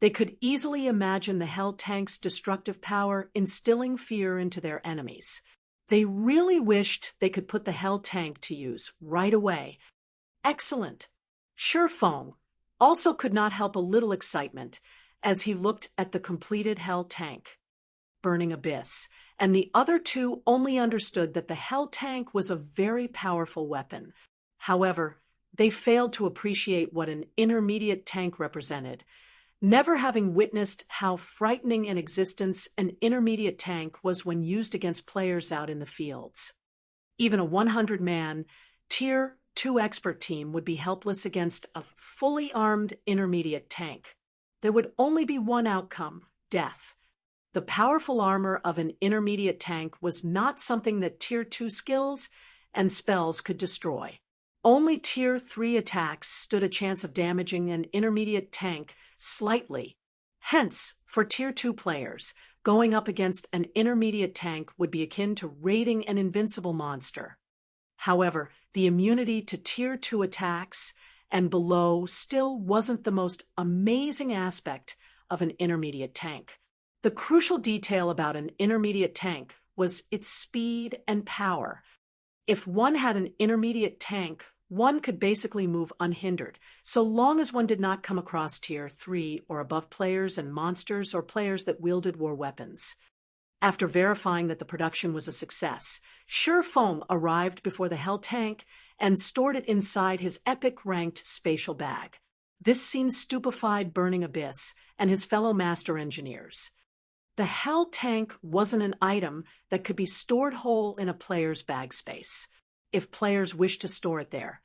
they could easily imagine the Hell Tank's destructive power instilling fear into their enemies. They really wished they could put the Hell Tank to use right away. Excellent! Feng also could not help a little excitement as he looked at the completed Hell Tank. Burning Abyss and the other 2 only understood that the Hell Tank was a very powerful weapon. However, they failed to appreciate what an intermediate tank represented. Never having witnessed how frightening an existence an intermediate tank was when used against players out in the fields. Even a 100-man, Tier 2 expert team would be helpless against a fully armed intermediate tank. There would only be one outcome, death. The powerful armor of an intermediate tank was not something that Tier 2 skills and spells could destroy. Only Tier 3 attacks stood a chance of damaging an intermediate tank slightly. Hence, for Tier 2 players, going up against an intermediate tank would be akin to raiding an invincible monster. However, the immunity to Tier 2 attacks and below still wasn't the most amazing aspect of an intermediate tank. The crucial detail about an intermediate tank was its speed and power. If one had an intermediate tank, one could basically move unhindered, so long as one did not come across Tier 3 or above players and monsters or players that wielded war weapons. After verifying that the production was a success, Sure Foam arrived before the Hell tank and stored it inside his epic-ranked spatial bag. This scene stupefied Burning Abyss and his fellow master engineers. The Hell tank wasn't an item that could be stored whole in a player's bag space. If players wished to store it there,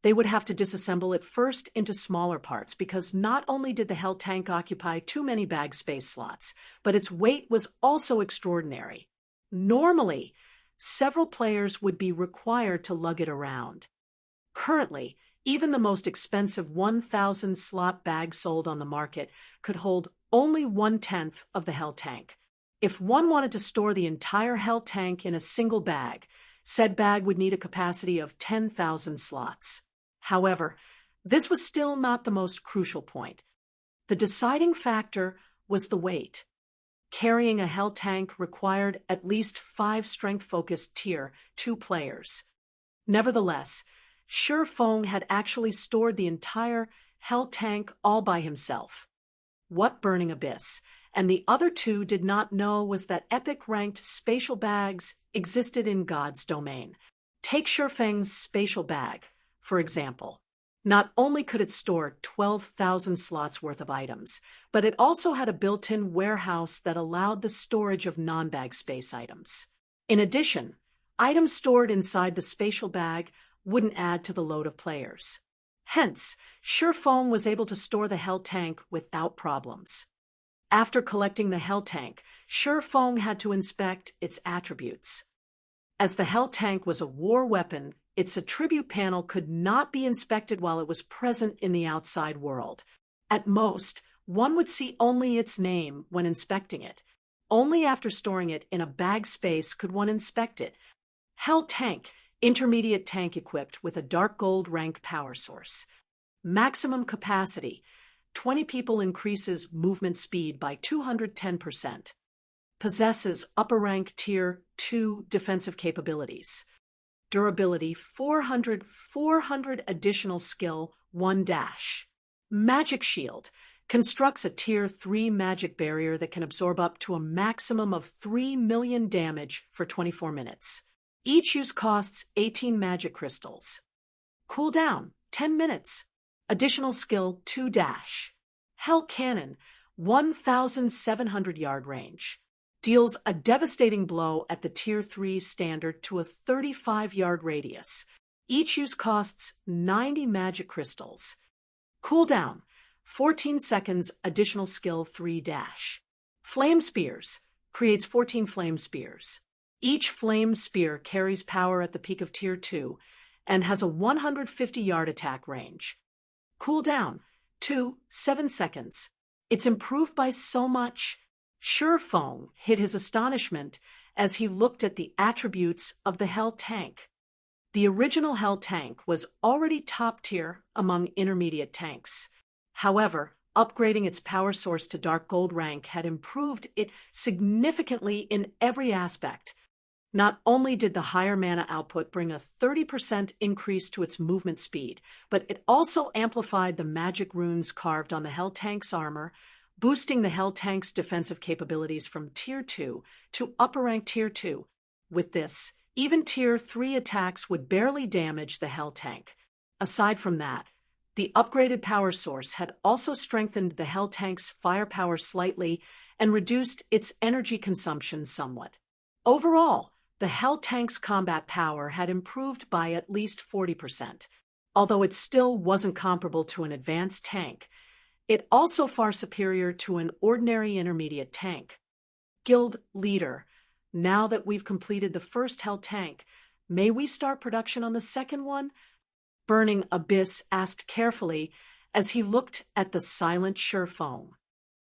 they would have to disassemble it first into smaller parts because not only did the Hell tank occupy too many bag space slots, but its weight was also extraordinary. Normally, several players would be required to lug it around. Currently, even the most expensive 1,000 slot bag sold on the market could hold only 1/10 of the Hell tank. If one wanted to store the entire Hell tank in a single bag, said bag would need a capacity of 10,000 slots. However, this was still not the most crucial point. The deciding factor was the weight. Carrying a Hell tank required at least 5 strength-focused Tier 2 players. Nevertheless, Sure Foam had actually stored the entire Hell tank all by himself. What Burning Abyss and the other two did not know was that epic-ranked spatial bags existed in God's domain. Take Shurfeng's spatial bag, for example. Not only could it store 12,000 slots worth of items, but it also had a built-in warehouse that allowed the storage of non-bag space items. In addition, items stored inside the spatial bag wouldn't add to the load of players. Hence, Sure Foam was able to store the Hell tank without problems. After collecting the Hell tank, Sure Foam had to inspect its attributes. As the Hell tank was a war weapon, its attribute panel could not be inspected while it was present in the outside world. At most, one would see only its name when inspecting it. Only after storing it in a bag space could one inspect it. Hell tank, intermediate tank equipped with a dark gold rank power source. Maximum capacity, 20 people increases movement speed by 210%. Possesses upper rank Tier 2 defensive capabilities. Durability 400 additional skill 1 dash. Magic Shield constructs a Tier 3 magic barrier that can absorb up to a maximum of 3 million damage for 24 minutes. Each use costs 18 magic crystals. Cooldown 10 minutes. Additional skill 2 dash. Hell Cannon 1,700 yard range. Deals a devastating blow at the Tier 3 standard to a 35-yard radius. Each use costs 90 magic crystals. Cooldown 14 seconds. Additional skill 3 dash. Flame Spears creates 14 flame spears. Each flame spear carries power at the peak of Tier 2 and has a 150-yard attack range. Cooldown 7 seconds. It's improved by so much. Sure Foam hid his astonishment as he looked at the attributes of the Hell tank. The original Hell tank was already top tier among intermediate tanks. However, upgrading its power source to dark gold rank had improved it significantly in every aspect. Not only did the higher mana output bring a 30% increase to its movement speed, but it also amplified the magic runes carved on the Hell tank's armor, boosting the Hell tank's defensive capabilities from Tier 2 to upper rank Tier 2. With this, even Tier 3 attacks would barely damage the Hell tank. Aside from that, the upgraded power source had also strengthened the Hell tank's firepower slightly and reduced its energy consumption somewhat. Overall, the Hell tank's combat power had improved by at least 40%. Although it still wasn't comparable to an advanced tank, it also far superior to an ordinary intermediate tank. Guild leader, now that we've completed the first Hell tank, may we start production on the second one? Burning Abyss asked carefully as he looked at the silent Sherfong.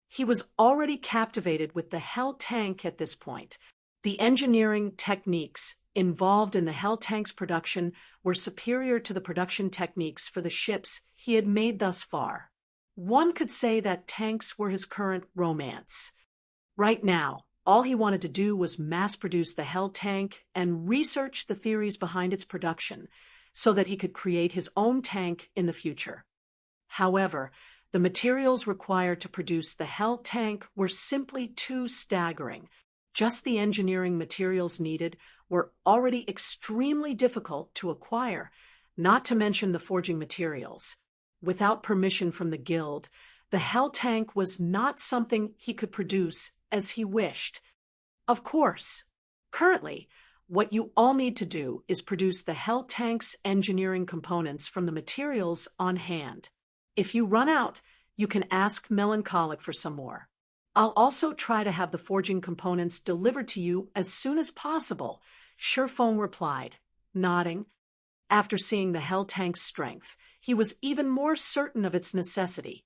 He was already captivated with the Hell tank at this point. The engineering techniques involved in the Hell tank's production were superior to the production techniques for the ships he had made thus far. One could say that tanks were his current romance. Right now, all he wanted to do was mass-produce the Hell tank and research the theories behind its production so that he could create his own tank in the future. However, the materials required to produce the Hell tank were simply too staggering. Just the engineering materials needed were already extremely difficult to acquire, not to mention the forging materials. Without permission from the Guild, the Hell tank was not something he could produce as he wished. Of course, currently, what you all need to do is produce the Hell tank's engineering components from the materials on hand. If you run out, you can ask Melancholic for some more. I'll also try to have the forging components delivered to you as soon as possible, Sherfong replied, nodding. After seeing the Hell tank's strength, he was even more certain of its necessity.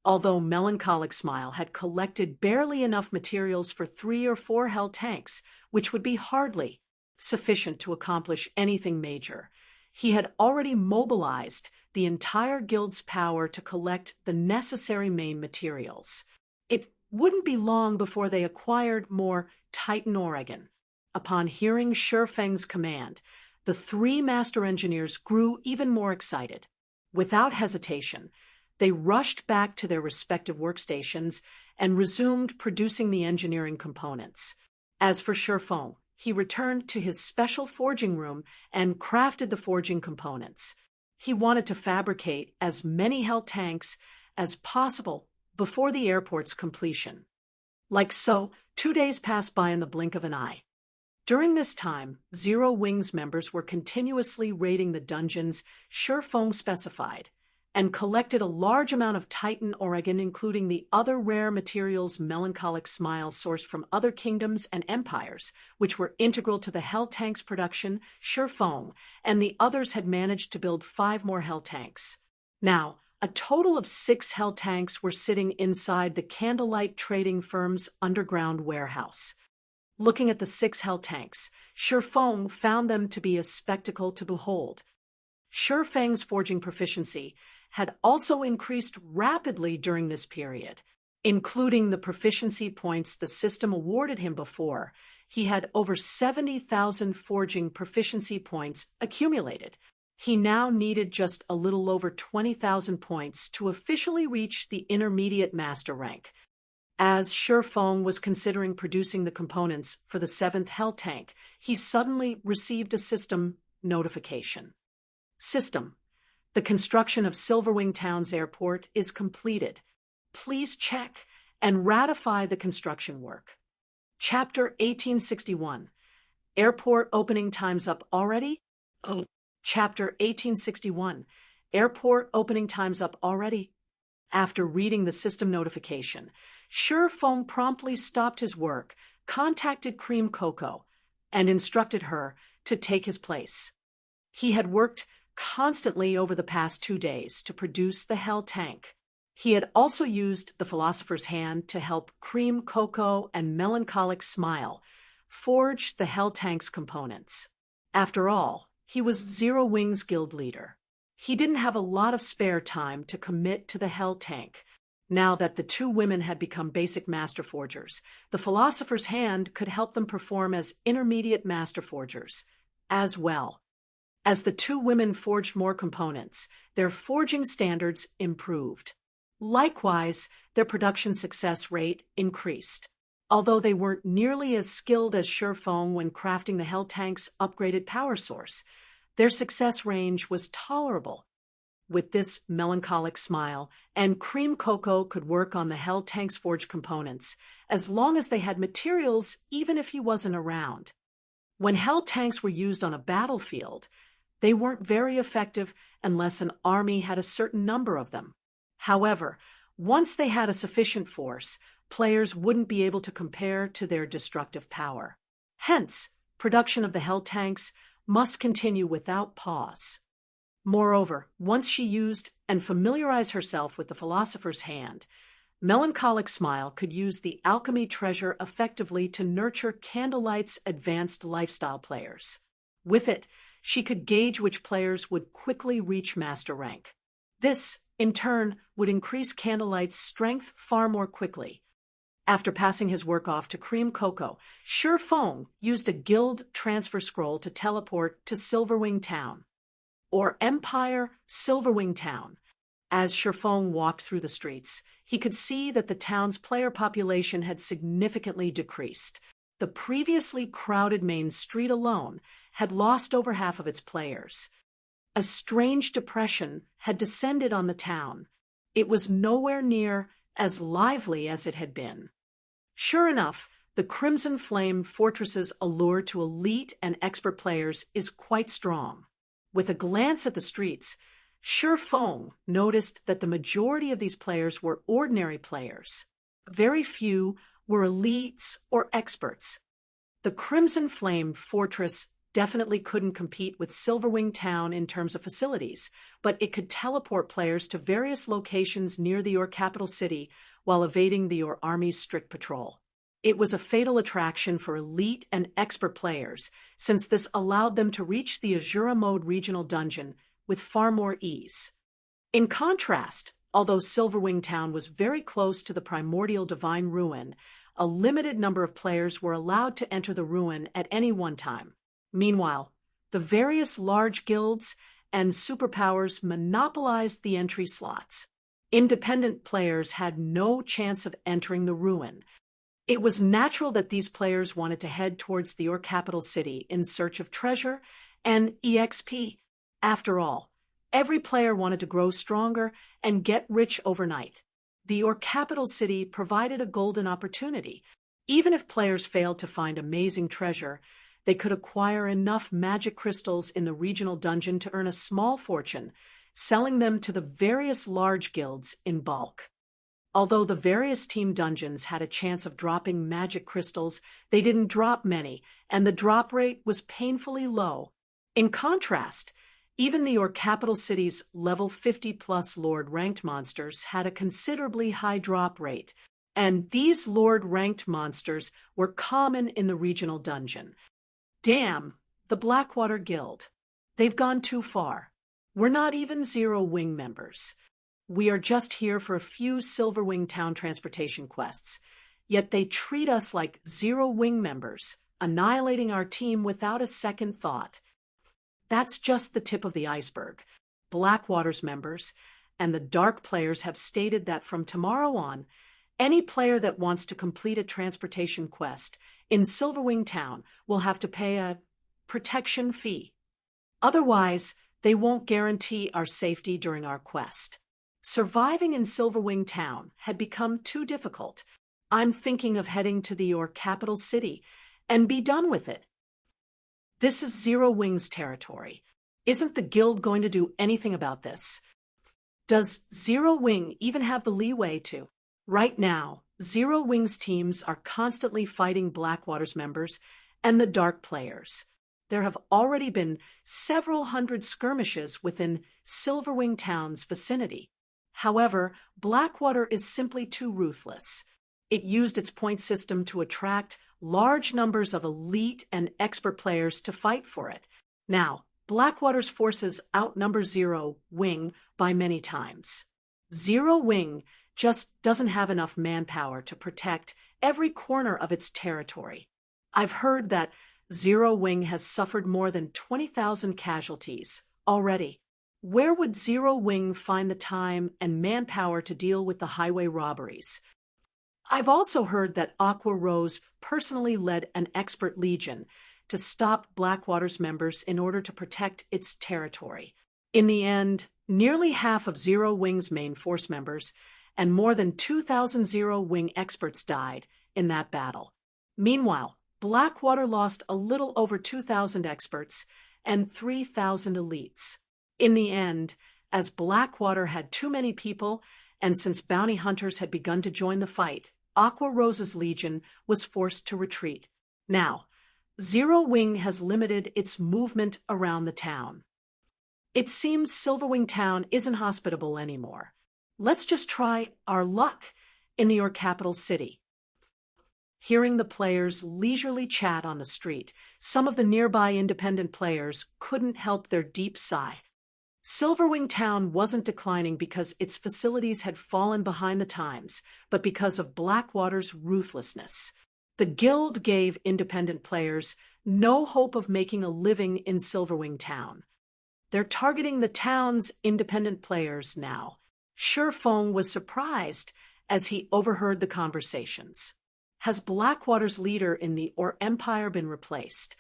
Although Melancholic Smile had collected barely enough materials for 3 or 4 Hell tanks, which would be hardly sufficient to accomplish anything major, he had already mobilized the entire Guild's power to collect the necessary main materials. It wouldn't be long before they acquired more Titan Oregon. Upon hearing Sherfeng's command, the 3 master engineers grew even more excited. Without hesitation, they rushed back to their respective workstations and resumed producing the engineering components. As for Sherfong, he returned to his special forging room and crafted the forging components. He wanted to fabricate as many Hell tanks as possible before the airport's completion. Like so, 2 days passed by in the blink of an eye. During this time, Zero Wings members were continuously raiding the dungeons Sherfong specified, and collected a large amount of Titan Oregon, including the other rare materials Melancholic Smile sourced from other kingdoms and empires, which were integral to the Hell tank's production. Sherfong and the others had managed to build 5 more Hell tanks. Now, a total of 6 Hell tanks were sitting inside the Candlelight Trading Firm's underground warehouse. Looking at the 6 Hell tanks, Sherfong found them to be a spectacle to behold. Sherfeng's forging proficiency had also increased rapidly during this period. Including the proficiency points the system awarded him before, he had over 70,000 forging proficiency points accumulated. He now needed just a little over 20,000 points to officially reach the intermediate master rank. As Sherfong was considering producing the components for the 7th Hell tank, he suddenly received a system notification. System: the construction of Silverwing Town's airport is completed. Please check and ratify the construction work. Chapter 1861. Airport opening times up already? Oh. Chapter 1861. Airport opening times up already? After reading the system notification, Sherfong promptly stopped his work, contacted Cream Cocoa, and instructed her to take his place. He had worked constantly over the past 2 days to produce the Hell tank. He had also used the Philosopher's Hand to help Cream Cocoa and Melancholic Smile forge the Hell tank's components. After all, he was Zero Wings Guild leader. He didn't have a lot of spare time to commit to the Hell tank. Now that the 2 women had become basic master forgers, the Philosopher's Hand could help them perform as intermediate master forgers as well. As the 2 women forged more components, their forging standards improved. Likewise, their production success rate increased. Although they weren't nearly as skilled as Sherfong when crafting the Hell tank's upgraded power source, their success range was tolerable. With this Melancholic Smile, and Cream Cocoa could work on the Hell tank's forged components, as long as they had materials even if he wasn't around. When Hell tanks were used on a battlefield, they weren't very effective unless an army had a certain number of them. However, once they had a sufficient force, players wouldn't be able to compare to their destructive power. Hence, production of the Hell tanks must continue without pause. Moreover, once she used and familiarized herself with the philosopher's hand, Melancholic Smile could use the alchemy treasure effectively to nurture Candlelight's advanced lifestyle players. With it, she could gauge which players would quickly reach master rank. This, in turn, would increase Candlelight's strength far more quickly. After passing his work off to Cream Cocoa, Sure Fong used a guild transfer scroll to teleport to Silverwing Town, or Empire Silverwing Town. As Sure Fong walked through the streets, he could see that the town's player population had significantly decreased. The previously crowded main street alone had lost over half of its players. A strange depression had descended on the town. It was nowhere near as lively as it had been. Sure enough, the Crimson Flame Fortress's allure to elite and expert players is quite strong. With a glance at the streets, Sure Fong noticed that the majority of these players were ordinary players. Very few were elites or experts. The Crimson Flame Fortress definitely couldn't compete with Silverwing Town in terms of facilities, but it could teleport players to various locations near the Your capital city while evading the Your army's strict patrol. It was a fatal attraction for elite and expert players, since this allowed them to reach the Azura Mode regional dungeon with far more ease. In contrast, although Silverwing Town was very close to the primordial divine ruin, a limited number of players were allowed to enter the ruin at any one time. Meanwhile, the various large guilds and superpowers monopolized the entry slots. Independent players had no chance of entering the ruin. It was natural that these players wanted to head towards the Your capital city in search of treasure and EXP. After all, every player wanted to grow stronger and get rich overnight. The Your capital city provided a golden opportunity. Even if players failed to find amazing treasure, they could acquire enough magic crystals in the regional dungeon to earn a small fortune, selling them to the various large guilds in bulk. Although the various team dungeons had a chance of dropping magic crystals, they didn't drop many, and the drop rate was painfully low. In contrast, even the Your capital city's level 50-plus Lord-ranked monsters had a considerably high drop rate, and these Lord-ranked monsters were common in the regional dungeon. Damn, the Blackwater Guild. They've gone too far. We're not even Zero Wing members. We are just here for a few Silverwing Town transportation quests, yet they treat us like Zero Wing members, annihilating our team without a second thought. That's just the tip of the iceberg. Blackwater's members and the Dark players have stated that from tomorrow on, any player that wants to complete a transportation quest in Silverwing Town will have to pay a protection fee. Otherwise, they won't guarantee our safety during our quest. Surviving in Silverwing Town had become too difficult. I'm thinking of heading to the Your capital city and be done with it. This is Zero Wing's territory. Isn't the guild going to do anything about this? Does Zero Wing even have the leeway to? Right now, Zero Wing's teams are constantly fighting Blackwater's members and the Dark players. There have already been several hundred skirmishes within Silverwing Town's vicinity. However, Blackwater is simply too ruthless. It used its point system to attract large numbers of elite and expert players to fight for it. Now, Blackwater's forces outnumber Zero Wing by many times. Zero Wing just doesn't have enough manpower to protect every corner of its territory. I've heard that Zero Wing has suffered more than 20,000 casualties already. Where would Zero Wing find the time and manpower to deal with the highway robberies? I've also heard that Aqua Rose personally led an expert legion to stop Blackwater's members in order to protect its territory. In the end, nearly half of Zero Wing's main force members and more than 2,000 Zero Wing experts died in that battle. Meanwhile, Blackwater lost a little over 2,000 experts and 3,000 elites. In the end, as Blackwater had too many people, and since bounty hunters had begun to join the fight, Aqua Rosa's legion was forced to retreat. Now, Zero Wing has limited its movement around the town. It seems Silverwing Town isn't hospitable anymore. Let's just try our luck in your capital city. Hearing the players leisurely chat on the street, some of the nearby independent players couldn't help their deep sigh. Silverwing Town wasn't declining because its facilities had fallen behind the times, but because of Blackwater's ruthlessness. The guild gave independent players no hope of making a living in Silverwing Town. They're targeting the town's independent players now. Shurfeng was surprised as he overheard the conversations. Has Blackwater's leader in the Empire been replaced?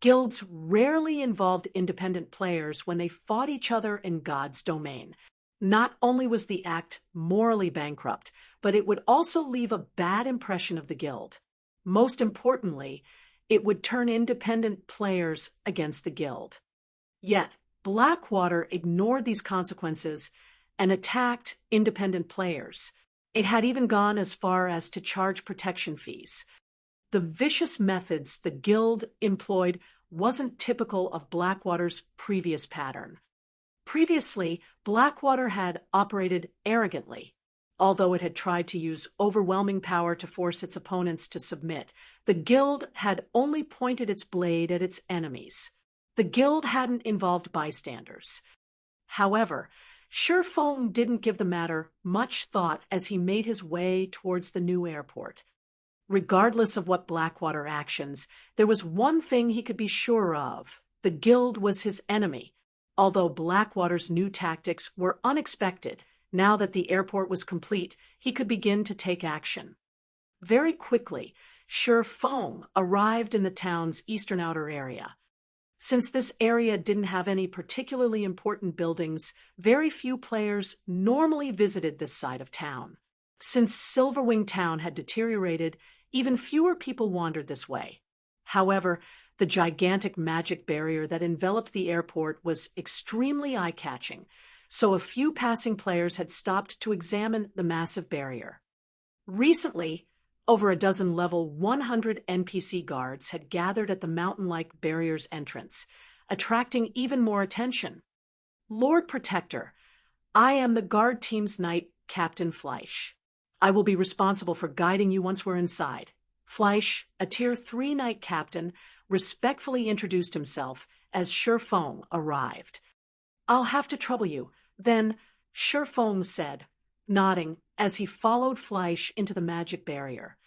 Guilds rarely involved independent players when they fought each other in God's domain. Not only was the act morally bankrupt, but it would also leave a bad impression of the guild. Most importantly, it would turn independent players against the guild. Yet, Blackwater ignored these consequences and attacked independent players. It had even gone as far as to charge protection fees. The vicious methods the guild employed wasn't typical of Blackwater's previous pattern. Previously, Blackwater had operated arrogantly. Although it had tried to use overwhelming power to force its opponents to submit, the guild had only pointed its blade at its enemies. The guild hadn't involved bystanders. However, Shurfeng didn't give the matter much thought as he made his way towards the new airport. Regardless of what Blackwater actions, there was one thing he could be sure of. The guild was his enemy. Although Blackwater's new tactics were unexpected, now that the airport was complete, he could begin to take action. Very quickly, Shurfeng arrived in the town's eastern outer area. Since this area didn't have any particularly important buildings, very few players normally visited this side of town. Since Silverwing Town had deteriorated, even fewer people wandered this way. However, the gigantic magic barrier that enveloped the airport was extremely eye-catching, so a few passing players had stopped to examine the massive barrier. Recently, over a dozen level 100 NPC guards had gathered at the mountain-like barrier's entrance, attracting even more attention. Lord Protector, I am the guard team's knight, Captain Fleisch. I will be responsible for guiding you once we're inside. Fleisch, a Tier 3 knight captain, respectfully introduced himself as Shurfeng arrived. I'll have to trouble you, then, Shurfeng said, nodding as he followed Fleisch into the magic barrier.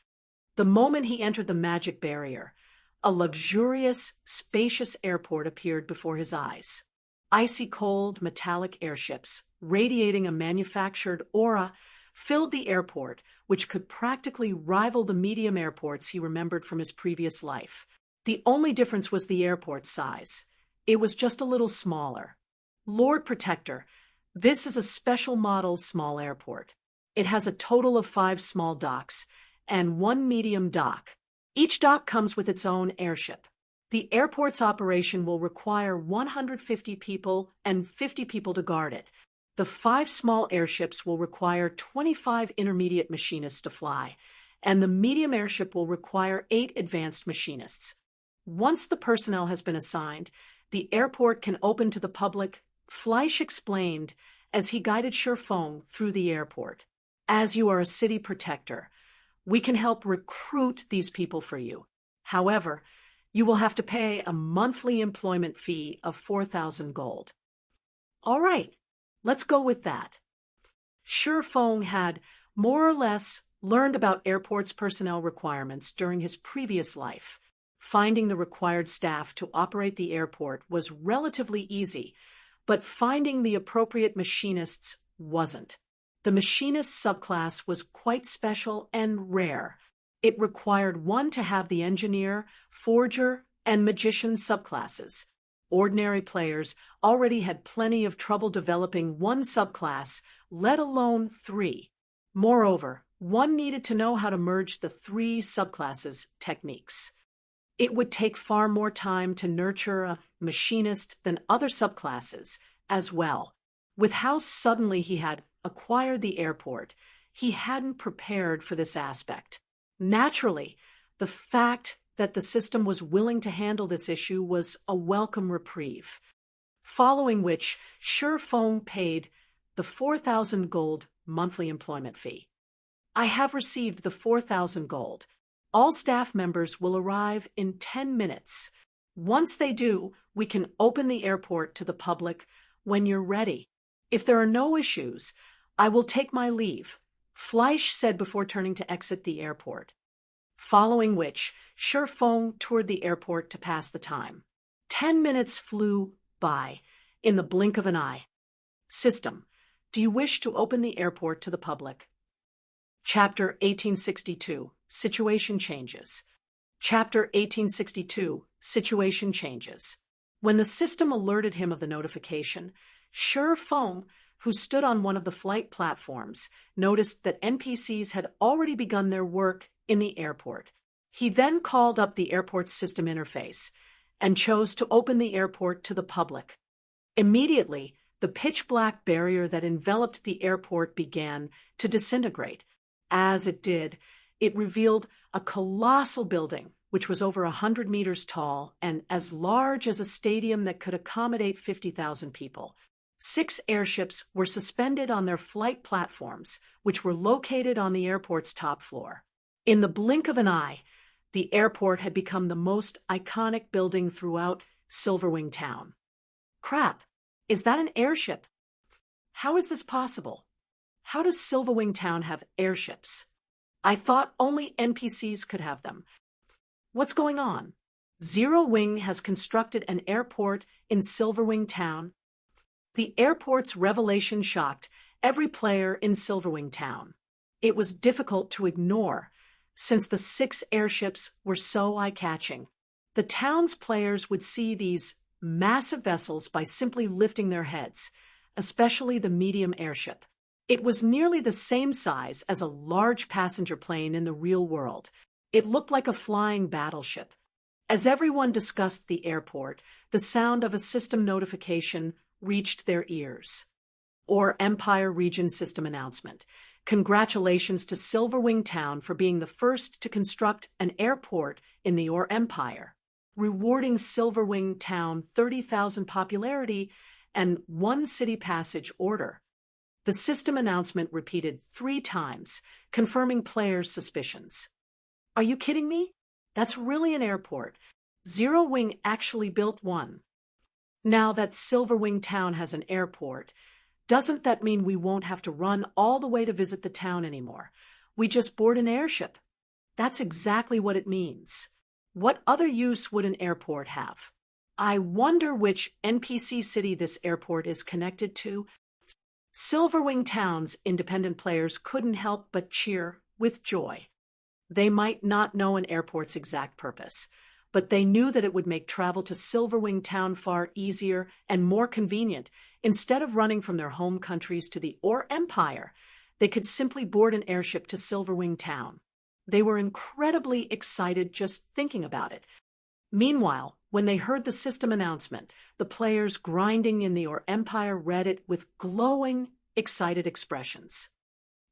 The moment he entered the magic barrier, a luxurious, spacious airport appeared before his eyes. Icy cold, metallic airships, radiating a manufactured aura, filled the airport, which could practically rival the medium airports he remembered from his previous life. The only difference was the airport's size. It was just a little smaller. Lord Protector, this is a special model small airport. It has a total of 5 small docks and 1 medium dock. Each dock comes with its own airship. The airport's operation will require 150 people and 50 people to guard it. The 5 small airships will require 25 intermediate machinists to fly, and the medium airship will require 8 advanced machinists. Once the personnel has been assigned, the airport can open to the public, Fleisch explained as he guided Shurfeng through the airport. As you are a city protector, we can help recruit these people for you. However, you will have to pay a monthly employment fee of 4,000 gold. All right, let's go with that. Shurfeng had more or less learned about airport's personnel requirements during his previous life. Finding the required staff to operate the airport was relatively easy, but finding the appropriate machinists wasn't. The machinist subclass was quite special and rare. It required one to have the engineer, forger, and magician subclasses. Ordinary players already had plenty of trouble developing one subclass, let alone 3. Moreover, one needed to know how to merge the 3 subclasses techniques. It would take far more time to nurture a machinist than other subclasses as well. With how suddenly he had acquired the airport, he hadn't prepared for this aspect. Naturally, the fact that the system was willing to handle this issue was a welcome reprieve. Following which, Surefone paid the 4,000 gold monthly employment fee. I have received the 4,000 gold. All staff members will arrive in 10 minutes. Once they do, we can open the airport to the public when you're ready. If there are no issues, I will take my leave, Fleisch said before turning to exit the airport. Following which, Surefone toured the airport to pass the time. 10 minutes flew by, in the blink of an eye. System, do you wish to open the airport to the public? Chapter 1862, Situation Changes. Chapter 1862, Situation Changes. When the system alerted him of the notification, Surefone, who stood on one of the flight platforms, noticed that NPCs had already begun their work in the airport. He then called up the airport's system interface and chose to open the airport to the public. Immediately, the pitch-black barrier that enveloped the airport began to disintegrate. As it did, it revealed a colossal building which was over 100 meters tall and as large as a stadium that could accommodate 50,000 people. 6 airships were suspended on their flight platforms, which were located on the airport's top floor. In the blink of an eye, the airport had become the most iconic building throughout Silverwing Town. Crap, is that an airship? How is this possible? How does Silverwing Town have airships? I thought only NPCs could have them. What's going on? Zero Wing has constructed an airport in Silverwing Town. The airport's revelation shocked every player in Silverwing Town. It was difficult to ignore, since the 6 airships were so eye-catching. The town's players would see these massive vessels by simply lifting their heads, especially the medium airship. It was nearly the same size as a large passenger plane in the real world. It looked like a flying battleship. As everyone discussed the airport, the sound of a system notification reached their ears. Or Empire Region System announcement. Congratulations to Silverwing Town for being the first to construct an airport in the Or Empire, rewarding Silverwing Town 30,000 popularity and 1 city passage order. The system announcement repeated 3 times, confirming players' suspicions. Are you kidding me? That's really an airport. Zero Wing actually built one. Now that Silverwing Town has an airport, doesn't that mean we won't have to run all the way to visit the town anymore? We just board an airship. That's exactly what it means. What other use would an airport have? I wonder which NPC city this airport is connected to. Silverwing Town's independent players couldn't help but cheer with joy. They might not know an airport's exact purpose, but they knew that it would make travel to Silverwing Town far easier and more convenient. Instead of running from their home countries to the Or Empire, they could simply board an airship to Silverwing Town. They were incredibly excited just thinking about it. Meanwhile, when they heard the system announcement, the players grinding in the Or Empire read it with glowing, excited expressions.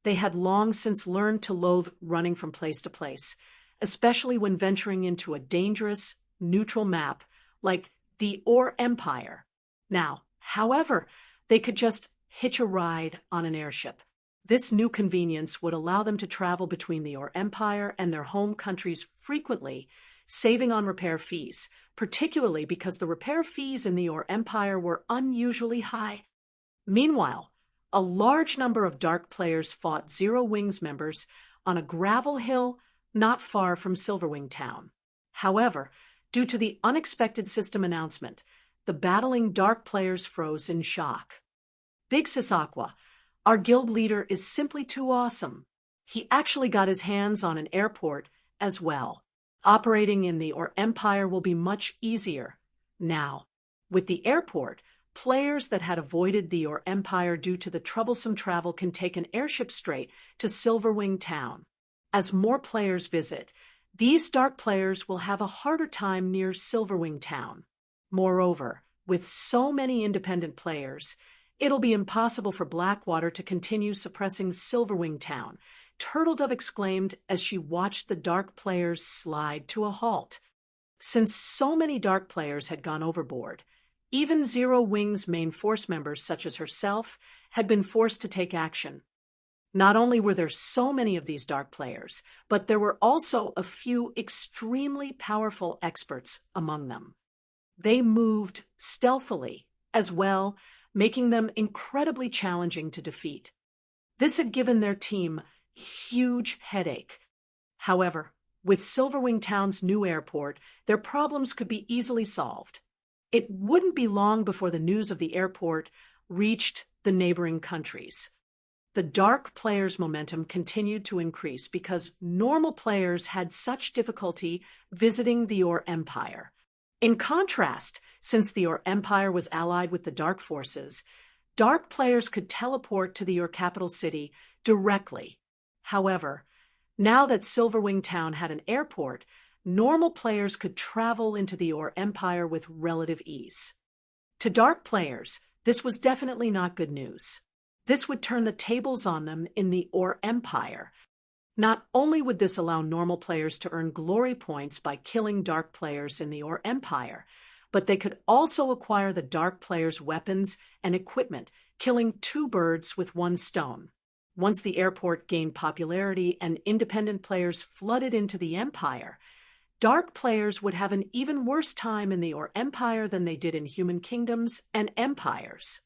They had long since learned to loathe running from place to place, especially when venturing into a dangerous, neutral map like the Or Empire. Now, however, they could just hitch a ride on an airship. This new convenience would allow them to travel between the Or Empire and their home countries frequently, saving on repair fees, particularly because the repair fees in the Or Empire were unusually high. Meanwhile, a large number of Dark players fought Zero Wing's members on a gravel hill not far from Silverwing Town. However, due to the unexpected system announcement, the battling Dark players froze in shock. Big Sis Aqua, our guild leader, is simply too awesome. He actually got his hands on an airport as well. Operating in the Or Empire will be much easier. Now, with the airport, players that had avoided the Or Empire due to the troublesome travel can take an airship straight to Silverwing Town. As more players visit, these Dark players will have a harder time near Silverwing Town. Moreover, with so many independent players, It'll be impossible for Blackwater to continue suppressing Silverwing Town, Turtledove exclaimed as she watched the dark players slide to a halt. Since so many dark players had gone overboard, even Zero Wing's main force members, such as herself, had been forced to take action. Not only were there so many of these dark players, but there were also a few extremely powerful experts among them. They moved stealthily as well, making them incredibly challenging to defeat. This had given their team huge headache. However, with Silverwing Town's new airport, their problems could be easily solved. It wouldn't be long before the news of the airport reached the neighboring countries. The dark players' momentum continued to increase because normal players had such difficulty visiting the Yor Empire. In contrast, since the Yor Empire was allied with the dark forces, dark players could teleport to the Yor capital city directly. However, now that Silverwing Town had an airport, normal players could travel into the Yor Empire with relative ease. To dark players, this was definitely not good news. This would turn the tables on them in the Yor Empire. Not only would this allow normal players to earn glory points by killing dark players in the Yor Empire, but they could also acquire the dark players' weapons and equipment, killing two birds with one stone. Once the airport gained popularity and independent players flooded into the Empire, dark players would have an even worse time in the Yor Empire than they did in human kingdoms and empires.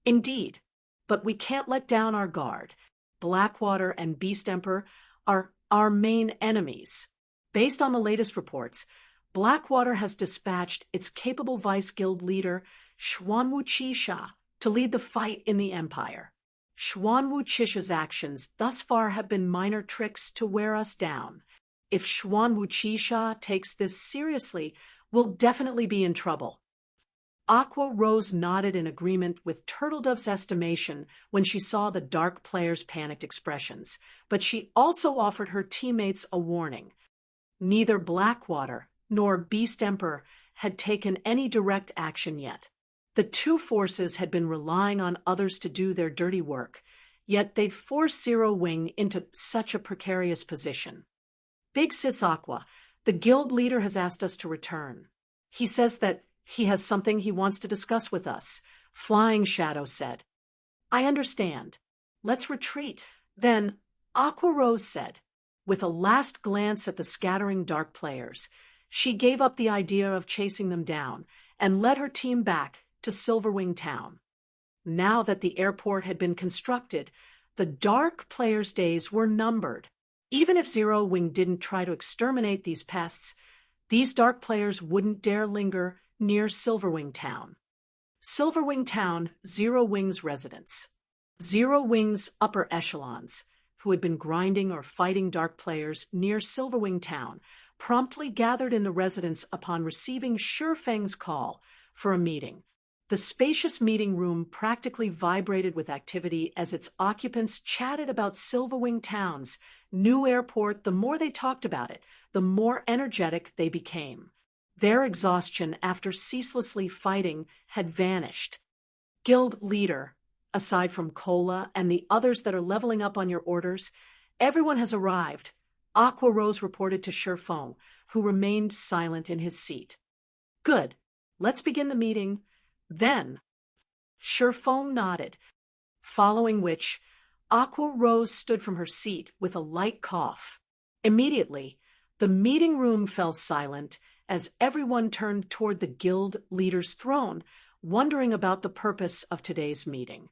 Indeed, but we can't let down our guard. Blackwater and Beast Emperor are our main enemies. Based on the latest reports, Blackwater has dispatched its capable vice guild leader, Xuanwu to lead the fight in the Empire. Xuanwu actions thus far have been minor tricks to wear us down. If Xuanwu takes this seriously, we'll definitely be in trouble. Aqua Rose nodded in agreement with Turtledove's estimation when she saw the dark players' panicked expressions, but she also offered her teammates a warning. Neither Blackwater nor Beast Emperor had taken any direct action yet. The two forces had been relying on others to do their dirty work, yet they'd forced Zero Wing into such a precarious position. Big Sis Aqua, the guild leader, has asked us to return. He says that he has something he wants to discuss with us, Flying Shadow said. I understand. Let's retreat. Then Aqua Rose said, with a last glance at the scattering dark players, she gave up the idea of chasing them down and led her team back to Silverwing Town. Now that the airport had been constructed, the dark players' days were numbered. Even if Zero Wing didn't try to exterminate these pests, these dark players wouldn't dare linger near Silverwing Town. Silverwing Town, Zero Wing's residence. Zero Wing's upper echelons, who had been grinding or fighting dark players near Silverwing Town, promptly gathered in the residence upon receiving Shurfeng's call for a meeting. The spacious meeting room practically vibrated with activity as its occupants chatted about Silverwing Town's new airport. The more they talked about it, the more energetic they became. Their exhaustion after ceaselessly fighting had vanished. Guild leader, aside from Cola and the others that are leveling up on your orders, everyone has arrived, Aqua Rose reported to Shurfeng, who remained silent in his seat. Good. Let's begin the meeting. Then, Shurfeng nodded, following which Aqua Rose stood from her seat with a light cough. Immediately, the meeting room fell silent as everyone turned toward the guild leader's throne, wondering about the purpose of today's meeting.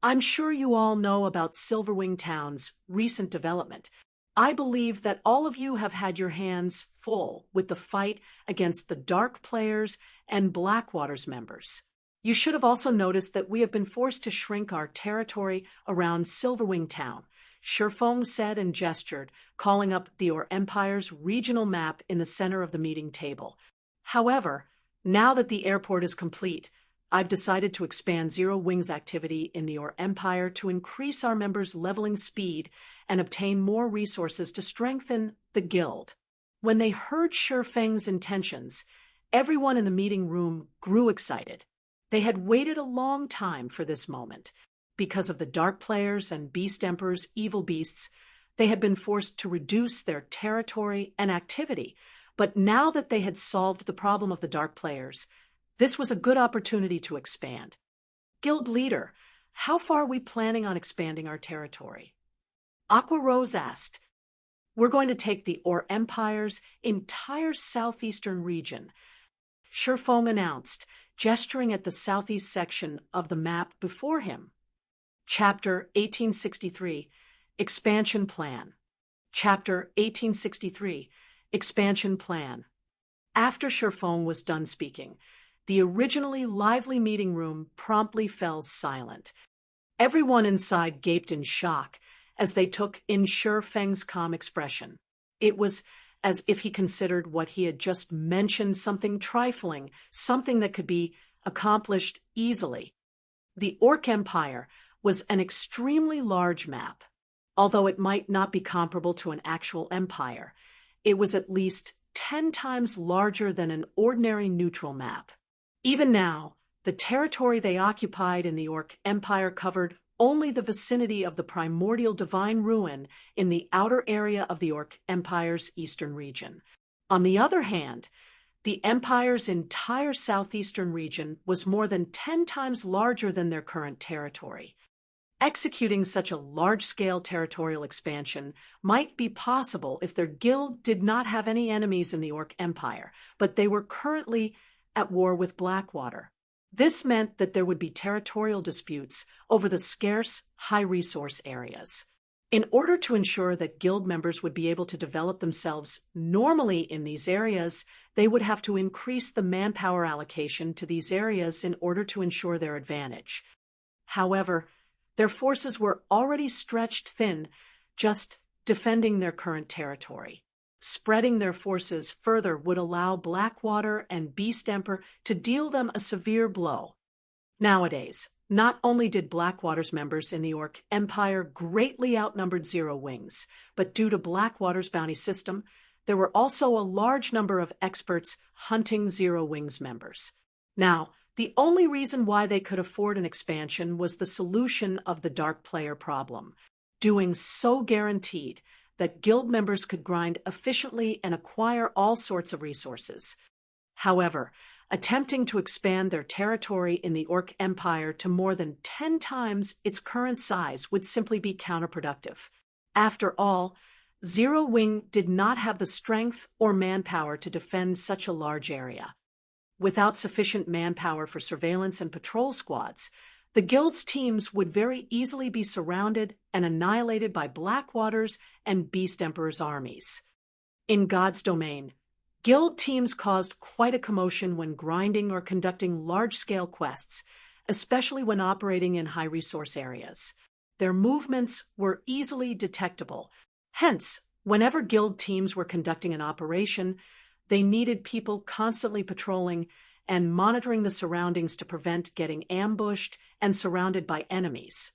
I'm sure you all know about Silverwing Town's recent development. I believe that all of you have had your hands full with the fight against the dark players and Blackwater's members. You should have also noticed that we have been forced to shrink our territory around Silverwing Town, Shurfeng said and gestured, calling up the Yor Empire's regional map in the center of the meeting table. However, now that the airport is complete, I've decided to expand Zero Wing's activity in the Yor Empire to increase our members' leveling speed and obtain more resources to strengthen the guild. When they heard Shurfeng's intentions, everyone in the meeting room grew excited. They had waited a long time for this moment. Because of the Dark Players and Beast Emperor's evil beasts, they had been forced to reduce their territory and activity. But now that they had solved the problem of the Dark Players, this was a good opportunity to expand. Guild leader, how far are we planning on expanding our territory? Aqua Rose asked. We're going to take the Or Empire's entire southeastern region. Shifeng announced, gesturing at the southeast section of the map before him. Chapter 1863, Expansion Plan. Chapter 1863, Expansion Plan. After Shifeng was done speaking, the originally lively meeting room promptly fell silent. Everyone inside gaped in shock as they took in Shifeng's calm expression. It was as if he considered what he had just mentioned something trifling, something that could be accomplished easily. The Orc Empire was an extremely large map. Although it might not be comparable to an actual empire, it was at least 10 times larger than an ordinary neutral map. Even now, the territory they occupied in the Orc Empire covered only the vicinity of the primordial divine ruin in the outer area of the Orc Empire's eastern region. On the other hand, the Empire's entire southeastern region was more than 10 times larger than their current territory. Executing such a large-scale territorial expansion might be possible if their guild did not have any enemies in the Orc Empire, but they were currently at war with Blackwater. This meant that there would be territorial disputes over the scarce, high-resource areas. In order to ensure that guild members would be able to develop themselves normally in these areas, they would have to increase the manpower allocation to these areas in order to ensure their advantage. However, their forces were already stretched thin, just defending their current territory. Spreading their forces further would allow Blackwater and Beast Emperor to deal them a severe blow. Nowadays, not only did Blackwater's members in the Orc Empire greatly outnumbered Zero Wings, but due to Blackwater's bounty system, there were also a large number of experts hunting Zero Wings members. Now, the only reason why they could afford an expansion was the solution of the Dark Player problem. Doing so guaranteed that guild members could grind efficiently and acquire all sorts of resources. However, attempting to expand their territory in the Orc Empire to more than 10 times its current size would simply be counterproductive. After all, Zero Wing did not have the strength or manpower to defend such a large area. Without sufficient manpower for surveillance and patrol squads, the guild's teams would very easily be surrounded and annihilated by Blackwater's and Beast Emperor's armies. In God's domain, guild teams caused quite a commotion when grinding or conducting large-scale quests, especially when operating in high-resource areas. Their movements were easily detectable. Hence, whenever guild teams were conducting an operation, they needed people constantly patrolling and monitoring the surroundings to prevent getting ambushed and surrounded by enemies.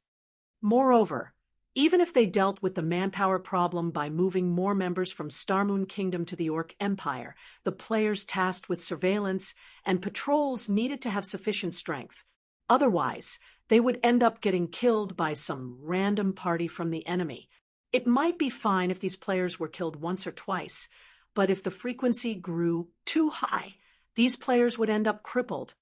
Moreover, even if they dealt with the manpower problem by moving more members from Starmoon Kingdom to the Orc Empire, the players tasked with surveillance and patrols needed to have sufficient strength. Otherwise, they would end up getting killed by some random party from the enemy. It might be fine if these players were killed once or twice, but if the frequency grew too high, these players would end up crippled.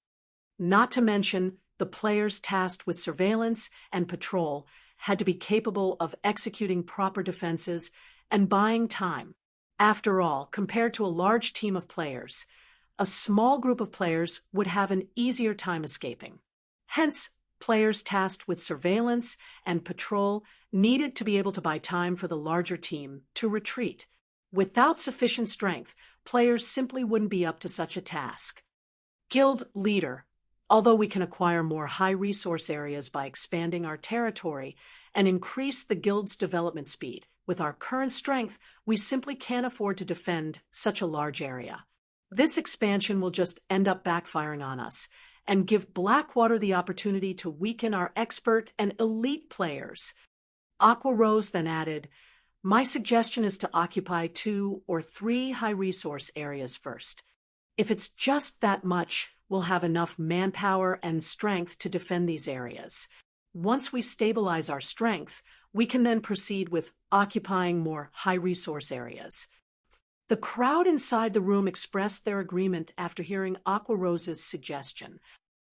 Not to mention, the players tasked with surveillance and patrol had to be capable of executing proper defenses and buying time. After all, compared to a large team of players, a small group of players would have an easier time escaping. Hence, players tasked with surveillance and patrol needed to be able to buy time for the larger team to retreat. Without sufficient strength, players simply wouldn't be up to such a task. Guild leader, although we can acquire more high-resource areas by expanding our territory and increase the guild's development speed, with our current strength, we simply can't afford to defend such a large area. This expansion will just end up backfiring on us and give Blackwater the opportunity to weaken our expert and elite players. Aqua Rose then added, my suggestion is to occupy 2 or 3 high-resource areas first. If it's just that much, we'll have enough manpower and strength to defend these areas. Once we stabilize our strength, we can then proceed with occupying more high-resource areas. The crowd inside the room expressed their agreement after hearing Aqua Rose's suggestion.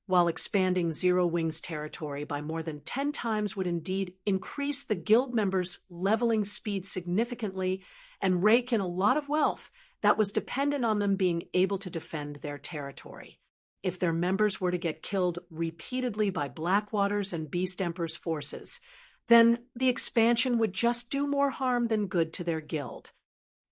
While expanding Zero Wing's territory by more than 10 times would indeed increase the guild members' leveling speed significantly and rake in a lot of wealth that was dependent on them being able to defend their territory. If their members were to get killed repeatedly by Blackwater's and Beast Emperor's forces, then the expansion would just do more harm than good to their guild.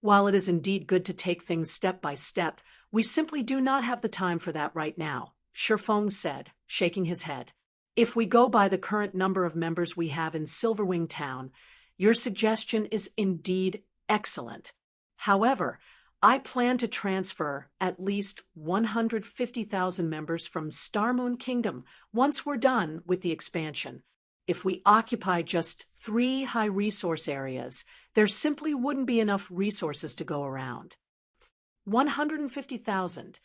While it is indeed good to take things step by step, we simply do not have the time for that right now, Shifeng said, shaking his head. If we go by the current number of members we have in Silverwing Town, your suggestion is indeed excellent. However, I plan to transfer at least 150,000 members from Starmoon Kingdom once we're done with the expansion. If we occupy just 3 high-resource areas, there simply wouldn't be enough resources to go around. 150,000.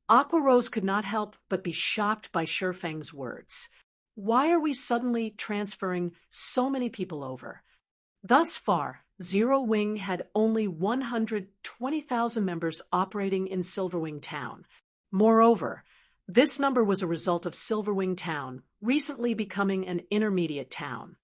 Aqua Rose could not help but be shocked by Shifeng's words. Why are we suddenly transferring so many people over? Thus far, Zero Wing had only 120,000 members operating in Silverwing Town. Moreover, this number was a result of Silverwing Town recently becoming an intermediate town.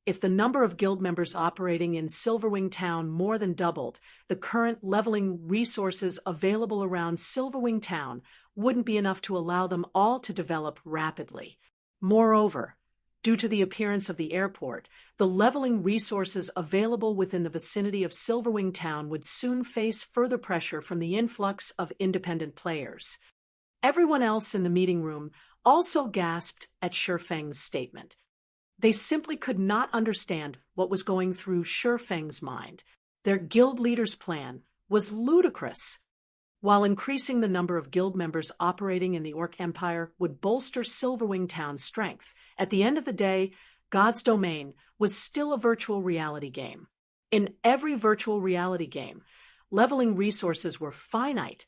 If the number of guild members operating in Silverwing Town more than doubled, the current leveling resources available around Silverwing Town wouldn't be enough to allow them all to develop rapidly. Moreover, due to the appearance of the airport, the leveling resources available within the vicinity of Silverwing Town would soon face further pressure from the influx of independent players. Everyone else in the meeting room also gasped at Shifeng's statement. They simply could not understand what was going through Shifeng's mind. Their guild leader's plan was ludicrous. While increasing the number of guild members operating in the Orc Empire would bolster Silverwing Town's strength, at the end of the day, God's Domain was still a virtual reality game. In every virtual reality game, leveling resources were finite.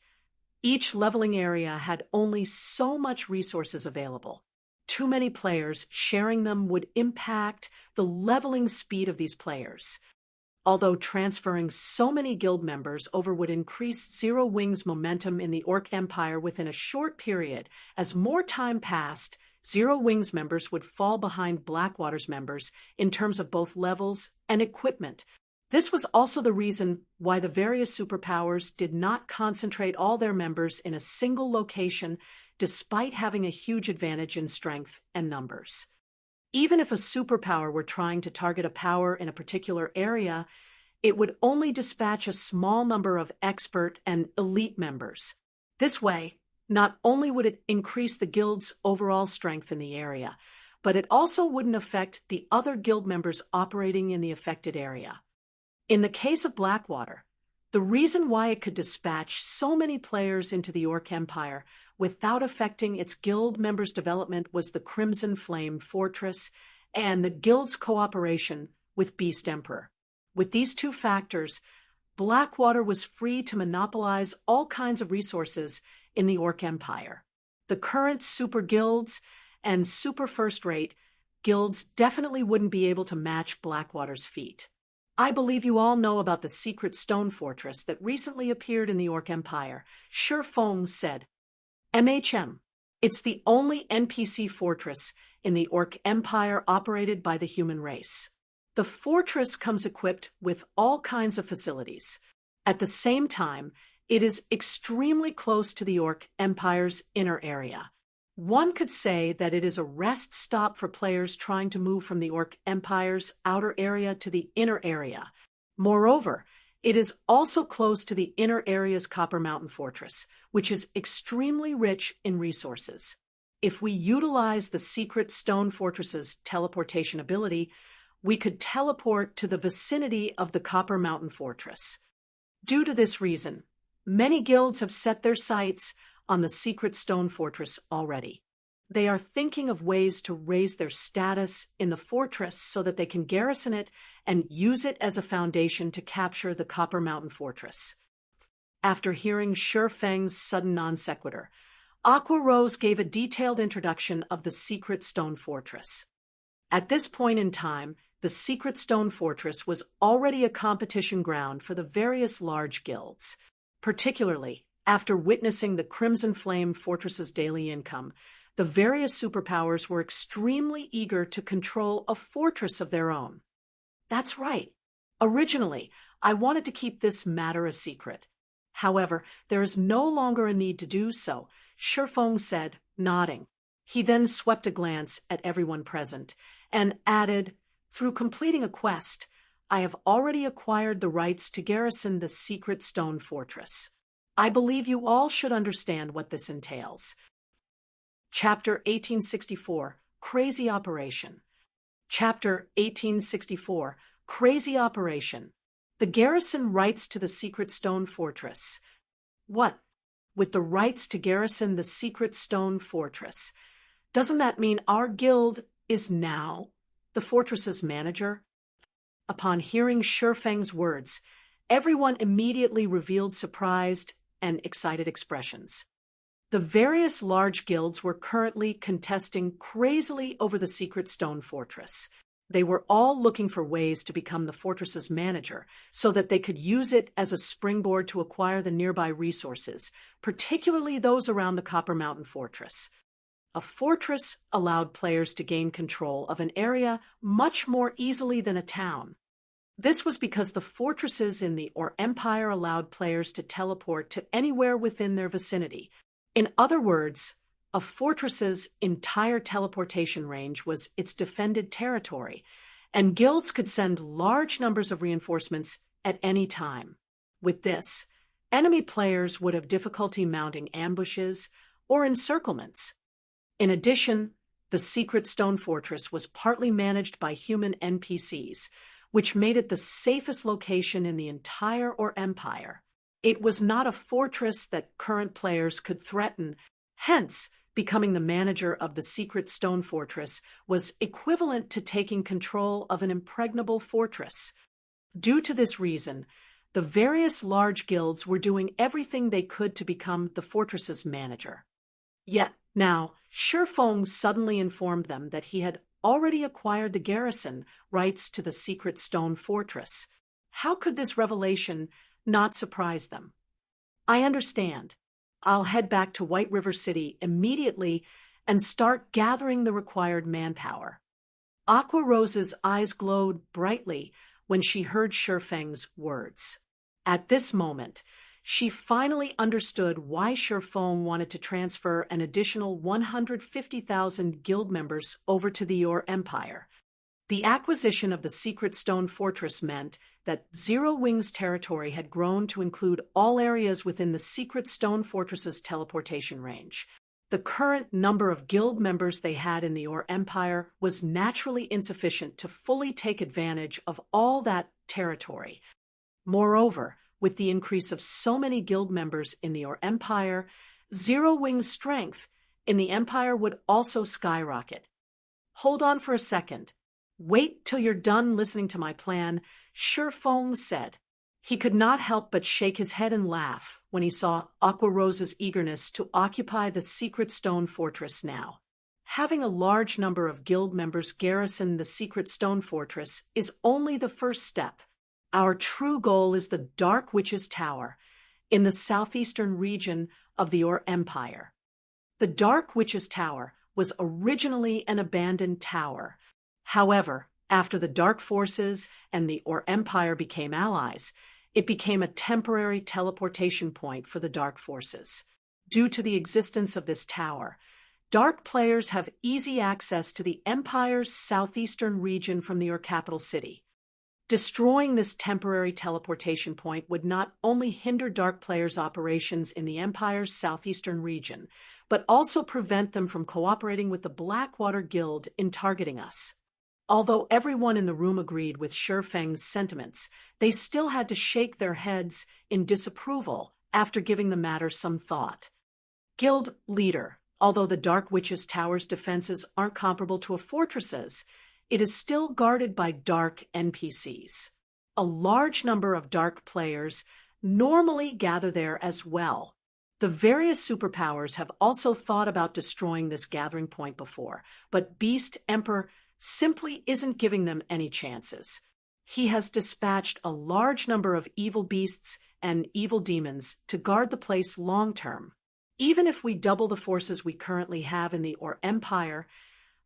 Each leveling area had only so much resources available. Too many players sharing them would impact the leveling speed of these players. Although transferring so many guild members over would increase Zero Wing's momentum in the Orc Empire within a short period, as more time passed, Zero Wing's members would fall behind Blackwater's members in terms of both levels and equipment. This was also the reason why the various superpowers did not concentrate all their members in a single location despite having a huge advantage in strength and numbers. Even if a superpower were trying to target a power in a particular area, it would only dispatch a small number of expert and elite members. This way, not only would it increase the guild's overall strength in the area, but it also wouldn't affect the other guild members operating in the affected area. In the case of Blackwater, the reason why it could dispatch so many players into the Orc Empire without affecting its guild members' development was the Crimson Flame Fortress and the guild's cooperation with Beast Emperor. With these two factors, Blackwater was free to monopolize all kinds of resources in the Orc Empire. The current super guilds and super first-rate guilds definitely wouldn't be able to match Blackwater's feat. I believe you all know about the secret stone fortress that recently appeared in the Orc Empire, Shifeng said. It's the only NPC fortress in the Orc Empire operated by the human race. The fortress comes equipped with all kinds of facilities. At the same time, it is extremely close to the Orc Empire's inner area. One could say that it is a rest stop for players trying to move from the Orc Empire's outer area to the inner area. Moreover, it is also close to the inner area's Copper Mountain Fortress, which is extremely rich in resources. If we utilize the secret stone fortress's teleportation ability, we could teleport to the vicinity of the Copper Mountain Fortress. Due to this reason, many guilds have set their sights on the secret stone fortress already. They are thinking of ways to raise their status in the fortress so that they can garrison it and use it as a foundation to capture the Copper Mountain Fortress. after hearing Shi Feng's sudden non sequitur. Aqua Rose gave a detailed introduction of the secret stone fortress. At this point in time, the secret stone fortress was already a competition ground for the various large guilds. Particularly, after witnessing the Crimson Flame Fortress's daily income, the various superpowers were extremely eager to control a fortress of their own. That's right. Originally, I wanted to keep this matter a secret. However, there is no longer a need to do so, Shi Feng said, nodding. He then swept a glance at everyone present and added, "Through completing a quest, I have already acquired the rights to garrison the secret stone fortress. I believe you all should understand what this entails." Chapter 1864, Crazy Operation. Chapter 1864, Crazy Operation. The garrison rights to the secret stone fortress. What? With the rights to garrison the secret stone fortress. Doesn't that mean our guild is now the fortress's manager? Upon hearing Shi Feng's words, everyone immediately revealed surprised and excited expressions. The various large guilds were currently contesting crazily over the secret stone fortress. They were all looking for ways to become the fortress's manager so that they could use it as a springboard to acquire the nearby resources, particularly those around the Copper Mountain Fortress. A fortress allowed players to gain control of an area much more easily than a town. This was because the fortresses in the Empire allowed players to teleport to anywhere within their vicinity. In other words, a fortress's entire teleportation range was its defended territory, and guilds could send large numbers of reinforcements at any time. With this, enemy players would have difficulty mounting ambushes or encirclements. In addition, the secret stone fortress was partly managed by human NPCs, which made it the safest location in the entire Empire. It was not a fortress that current players could threaten, hence, becoming the manager of the secret stone fortress was equivalent to taking control of an impregnable fortress. Due to this reason, the various large guilds were doing everything they could to become the fortress's manager. Yet now, Shi Feng suddenly informed them that he had already acquired the garrison rights to the secret stone fortress. How could this revelation not surprise them? I understand. I'll head back to White River City immediately and start gathering the required manpower. Aqua Rose's eyes glowed brightly when she heard Shi Feng's words. At this moment, she finally understood why Shi Feng wanted to transfer an additional 150,000 guild members over to the Empire. The acquisition of the secret stone fortress meant that Zero Wing's territory had grown to include all areas within the secret stone fortress's teleportation range. The current number of guild members they had in the Empire was naturally insufficient to fully take advantage of all that territory. Moreover, with the increase of so many guild members in the Empire, Zero Wing's strength in the Empire would also skyrocket. Hold on for a second. Wait till you're done listening to my plan, Shi Feng said. He could not help but shake his head and laugh when he saw Aqua Rose's eagerness to occupy the secret stone fortress now. Having a large number of guild members garrison the secret stone fortress is only the first step. Our true goal is the Dark Witch's Tower in the southeastern region of the Empire. The Dark Witch's Tower was originally an abandoned tower. However, after the Dark Forces and the Empire became allies, it became a temporary teleportation point for the Dark Forces. Due to the existence of this tower, Dark players have easy access to the Empire's southeastern region from the capital city. Destroying this temporary teleportation point would not only hinder Dark players' operations in the Empire's southeastern region, but also prevent them from cooperating with the Blackwater Guild in targeting us. Although everyone in the room agreed with Shi Feng's sentiments, they still had to shake their heads in disapproval after giving the matter some thought. Guild leader, although the Dark Witch's Tower's defenses aren't comparable to a fortress's, it is still guarded by dark NPCs. A large number of dark players normally gather there as well. The various superpowers have also thought about destroying this gathering point before, but Beast Emperor simply isn't giving them any chances. He has dispatched a large number of evil beasts and evil demons to guard the place long-term. Even if we double the forces we currently have in the Empire,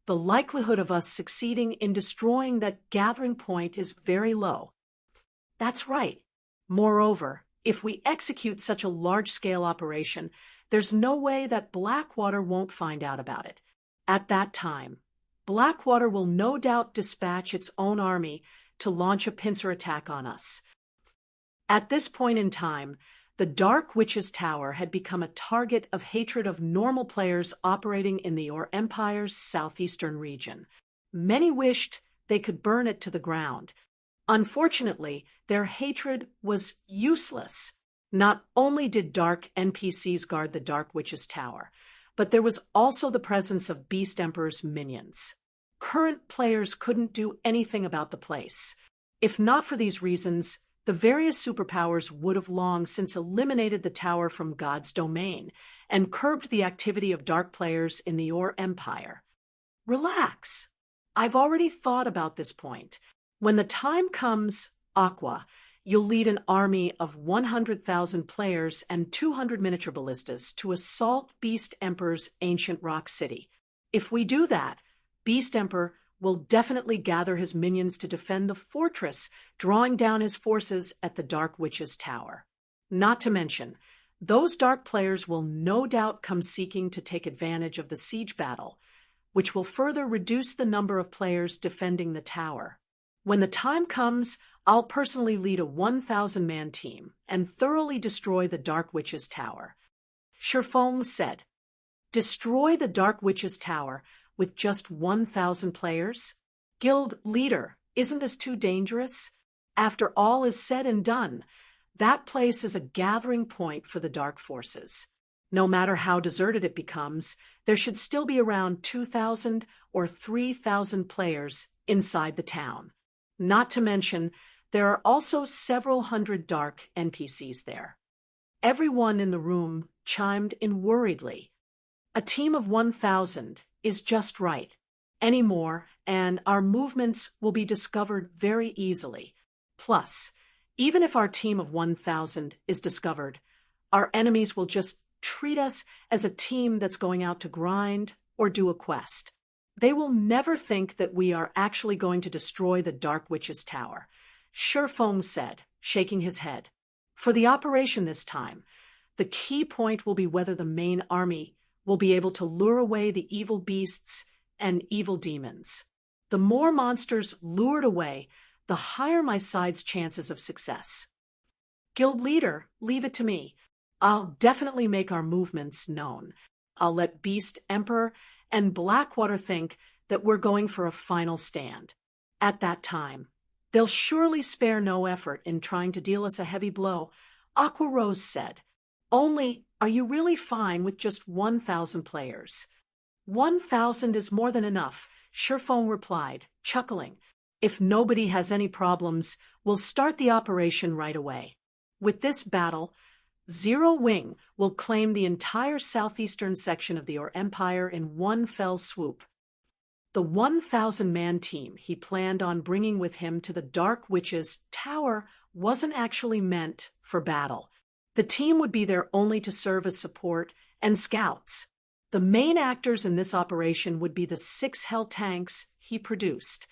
the likelihood of us succeeding in destroying that gathering point is very low. That's right. Moreover, if we execute such a large-scale operation, there's no way that Blackwater won't find out about it. At that time, Blackwater will no doubt dispatch its own army to launch a pincer attack on us. At this point in time, the Dark Witch's Tower had become a target of hatred of normal players operating in the Empire's southeastern region. Many wished they could burn it to the ground. Unfortunately, their hatred was useless. Not only did dark NPCs guard the Dark Witch's Tower, but there was also the presence of Beast Emperor's minions. Current players couldn't do anything about the place. If not for these reasons, the various superpowers would have long since eliminated the tower from God's domain and curbed the activity of dark players in the Empire. Relax. I've already thought about this point. When the time comes, Aqua, you'll lead an army of 100,000 players and 200 miniature ballistas to assault Beast Emperor's ancient rock city. If we do that, Beast Emperor will definitely gather his minions to defend the fortress, drawing down his forces at the Dark Witch's Tower. Not to mention, those dark players will no doubt come seeking to take advantage of the siege battle, which will further reduce the number of players defending the tower. When the time comes, I'll personally lead a 1,000-man team and thoroughly destroy the Dark Witch's Tower. Shifeng said, "Destroy the Dark Witch's Tower with just 1,000 players? Guild leader, isn't this too dangerous? After all is said and done, that place is a gathering point for the dark forces. No matter how deserted it becomes, there should still be around 2,000 or 3,000 players inside the town. Not to mention, there are also several hundred dark NPCs there." Everyone in the room chimed in worriedly. A team of 1,000 is just right. Any more, and our movements will be discovered very easily. Plus, even if our team of 1,000 is discovered, our enemies will just treat us as a team that's going out to grind or do a quest. They will never think that we are actually going to destroy the Dark Witch's Tower, Shifeng said, shaking his head. For the operation this time, the key point will be whether the main army will be able to lure away the evil beasts and evil demons. The more monsters lured away, the higher my side's chances of success. Guild leader, leave it to me. I'll definitely make our movements known. I'll let Beast Emperor and Blackwater think that we're going for a final stand. At that time, they'll surely spare no effort in trying to deal us a heavy blow, Aqua Rose said. Only, are you really fine with just 1,000 players? 1,000 is more than enough, Shifeng replied, chuckling. If nobody has any problems, we'll start the operation right away. With this battle, Zero Wing will claim the entire southeastern section of the Empire in one fell swoop. The 1,000-man team he planned on bringing with him to the Dark Witch's Tower wasn't actually meant for battle. The team would be there only to serve as support and scouts. The main actors in this operation would be the 6 Hell tanks he produced.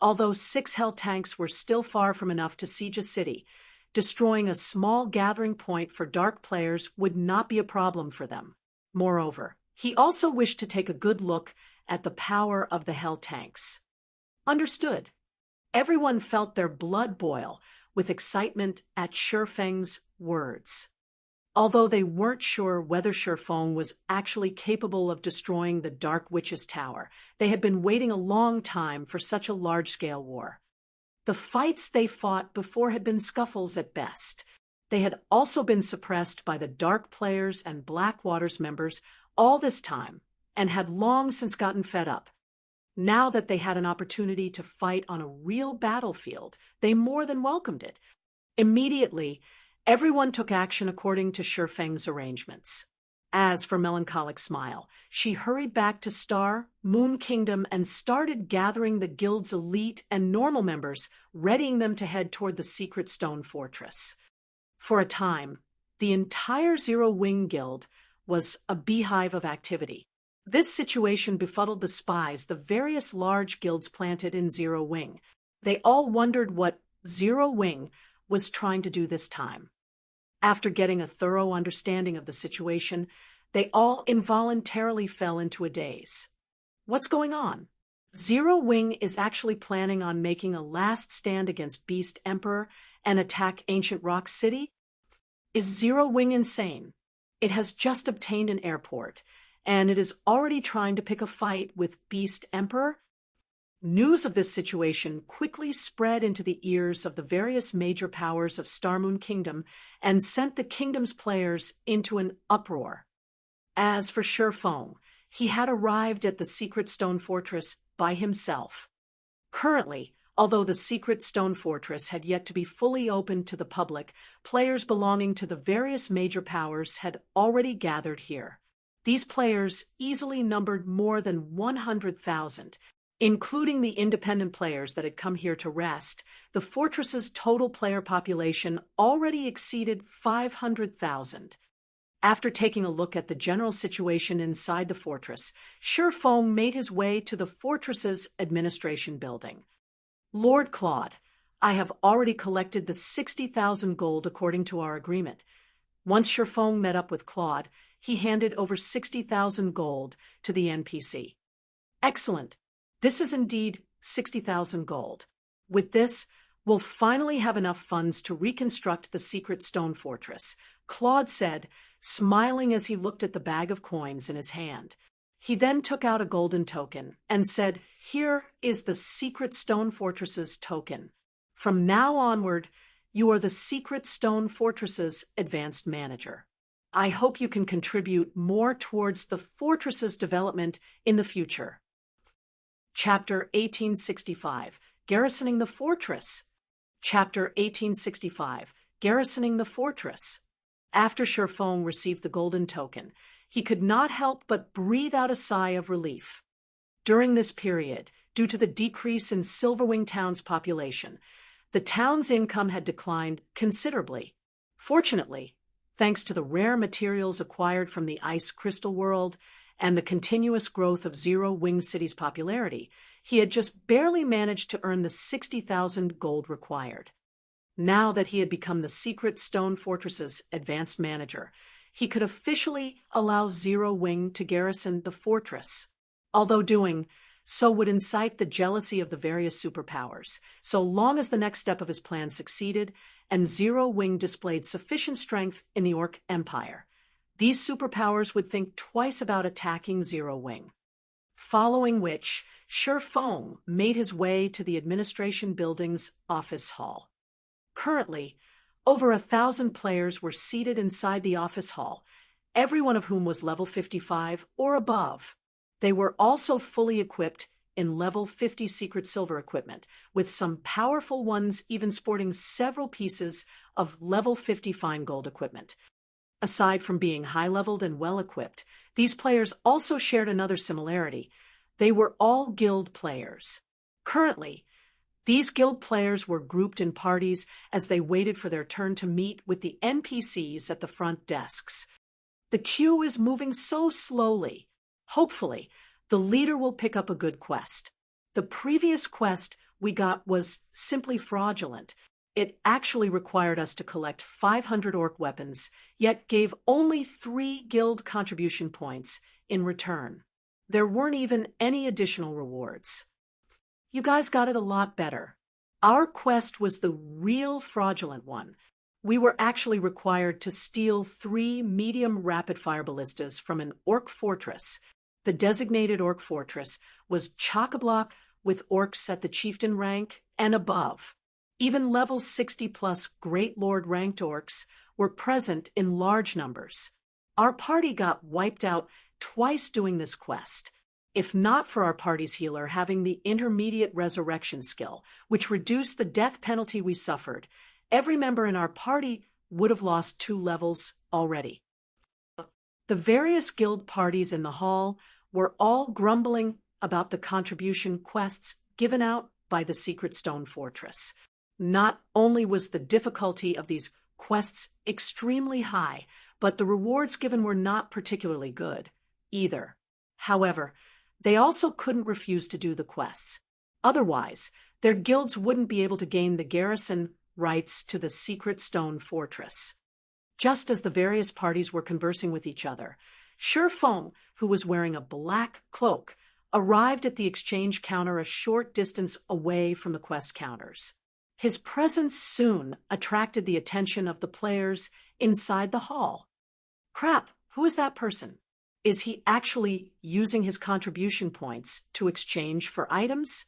Although 6 Hell tanks were still far from enough to siege a city, destroying a small gathering point for dark players would not be a problem for them. Moreover, he also wished to take a good look at the power of the Hell tanks. Understood. Everyone felt their blood boil with excitement at Shifeng's words. Although they weren't sure whether Shifeng was actually capable of destroying the Dark Witch's Tower, they had been waiting a long time for such a large-scale war. The fights they fought before had been scuffles at best. They had also been suppressed by the Dark Players and Blackwater's members all this time, and had long since gotten fed up. Now that they had an opportunity to fight on a real battlefield, they more than welcomed it. Immediately, Everyone took action according to Shifeng's arrangements. As for Melancholic Smile, she hurried back to Star, Moon Kingdom and started gathering the guild's elite and normal members, readying them to head toward the secret stone fortress. For a time, the entire Zero Wing Guild was a beehive of activity. This situation befuddled the spies the various large guilds planted in Zero Wing. They all wondered what Zero Wing was trying to do this time. After getting a thorough understanding of the situation, they all involuntarily fell into a daze. What's going on? Zero Wing is actually planning on making a last stand against Beast Emperor and attack Ancient Rock City? Is Zero Wing insane? It has just obtained an airport, and it is already trying to pick a fight with Beast Emperor? News of this situation quickly spread into the ears of the various major powers of Star Moon Kingdom and sent the kingdom's players into an uproar. As for Shifeng, he had arrived at the secret stone fortress by himself. Currently, although the secret stone fortress had yet to be fully opened to the public, players belonging to the various major powers had already gathered here. These players easily numbered more than 100,000. Including the independent players that had come here to rest, the fortress's total player population already exceeded 500,000. After taking a look at the general situation inside the fortress, Shifeng made his way to the fortress's administration building. Lord Claude, I have already collected the 60,000 gold according to our agreement. Once Shifeng met up with Claude, he handed over 60,000 gold to the NPC. Excellent. This is indeed 60,000 gold. With this, we'll finally have enough funds to reconstruct the secret stone fortress, Claude said, smiling as he looked at the bag of coins in his hand. He then took out a golden token and said, "Here is the secret stone fortress's token. From now onward, you are the secret stone fortress's advanced manager. I hope you can contribute more towards the fortress's development in the future." Chapter 1865, Garrisoning the Fortress. Chapter 1865, Garrisoning the Fortress. After Shifeng received the golden token, he could not help but breathe out a sigh of relief. During this period, due to the decrease in Silverwing Town's population, the town's income had declined considerably. Fortunately, thanks to the rare materials acquired from the Ice Crystal World, and the continuous growth of Zero Wing City's popularity, he had just barely managed to earn the 60,000 gold required. Now that he had become the secret stone fortress's advanced manager, he could officially allow Zero Wing to garrison the fortress. Although doing so would incite the jealousy of the various superpowers, so long as the next step of his plan succeeded and Zero Wing displayed sufficient strength in the Orc Empire, these superpowers would think twice about attacking Zero Wing. Following which, Shifeng made his way to the administration building's office hall. Currently, over 1,000 players were seated inside the office hall, every one of whom was level 55 or above. They were also fully equipped in level 50 secret silver equipment, with some powerful ones even sporting several pieces of level 50 fine gold equipment. Aside from being high-leveled and well-equipped, these players also shared another similarity. They were all guild players. Currently, these guild players were grouped in parties as they waited for their turn to meet with the NPCs at the front desks. The queue is moving so slowly. Hopefully, the leader will pick up a good quest. The previous quest we got was simply fraudulent. It actually required us to collect 500 orc weapons, yet gave only 3 guild contribution points in return. There weren't even any additional rewards. You guys got it a lot better. Our quest was the real fraudulent one. We were actually required to steal 3 medium rapid-fire ballistas from an orc fortress. The designated orc fortress was chock-a-block with orcs at the chieftain rank and above. Even level 60-plus Great Lord ranked orcs were present in large numbers. Our party got wiped out twice doing this quest. If not for our party's healer having the intermediate resurrection skill, which reduced the death penalty we suffered, every member in our party would have lost 2 levels already. The various guild parties in the hall were all grumbling about the contribution quests given out by the Secret Stone Fortress. Not only was the difficulty of these quests extremely high, but the rewards given were not particularly good either. However, they also couldn't refuse to do the quests. Otherwise, their guilds wouldn't be able to gain the garrison rights to the Secret Stone Fortress. Just as the various parties were conversing with each other, Feng, who was wearing a black cloak, arrived at the exchange counter a short distance away from the quest counters. His presence soon attracted the attention of the players inside the hall. Crap, who is that person? Is he actually using his contribution points to exchange for items?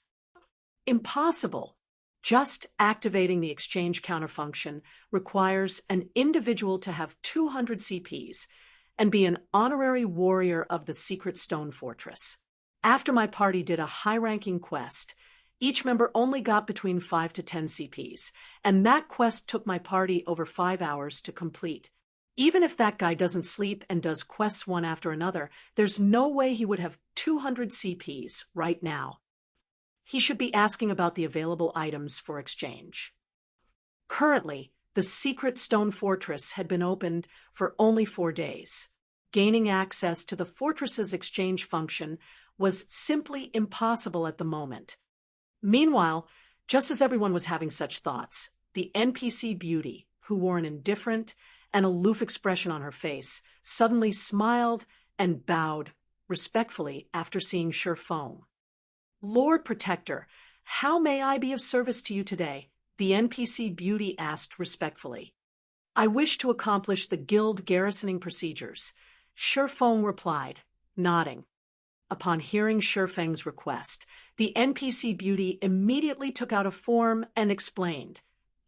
Impossible. Just activating the exchange counter function requires an individual to have 200 CPs and be an honorary warrior of the Secret Stone Fortress. After my party did a high-ranking quest, each member only got between 5 to 10 CPs, and that quest took my party over 5 hours to complete. Even if that guy doesn't sleep and does quests one after another, there's no way he would have 200 CPs right now. He should be asking about the available items for exchange. Currently, the Secret Stone Fortress had been opened for only 4 days. Gaining access to the fortress's exchange function was simply impossible at the moment. Meanwhile, just as everyone was having such thoughts, the NPC beauty, who wore an indifferent and aloof expression on her face, suddenly smiled and bowed respectfully after seeing Feng. "Lord Protector, how may I be of service to you today?" the NPC beauty asked respectfully. "I wish to accomplish the guild garrisoning procedures," Feng replied, nodding. Upon hearing Feng's request, the NPC beauty immediately took out a form and explained,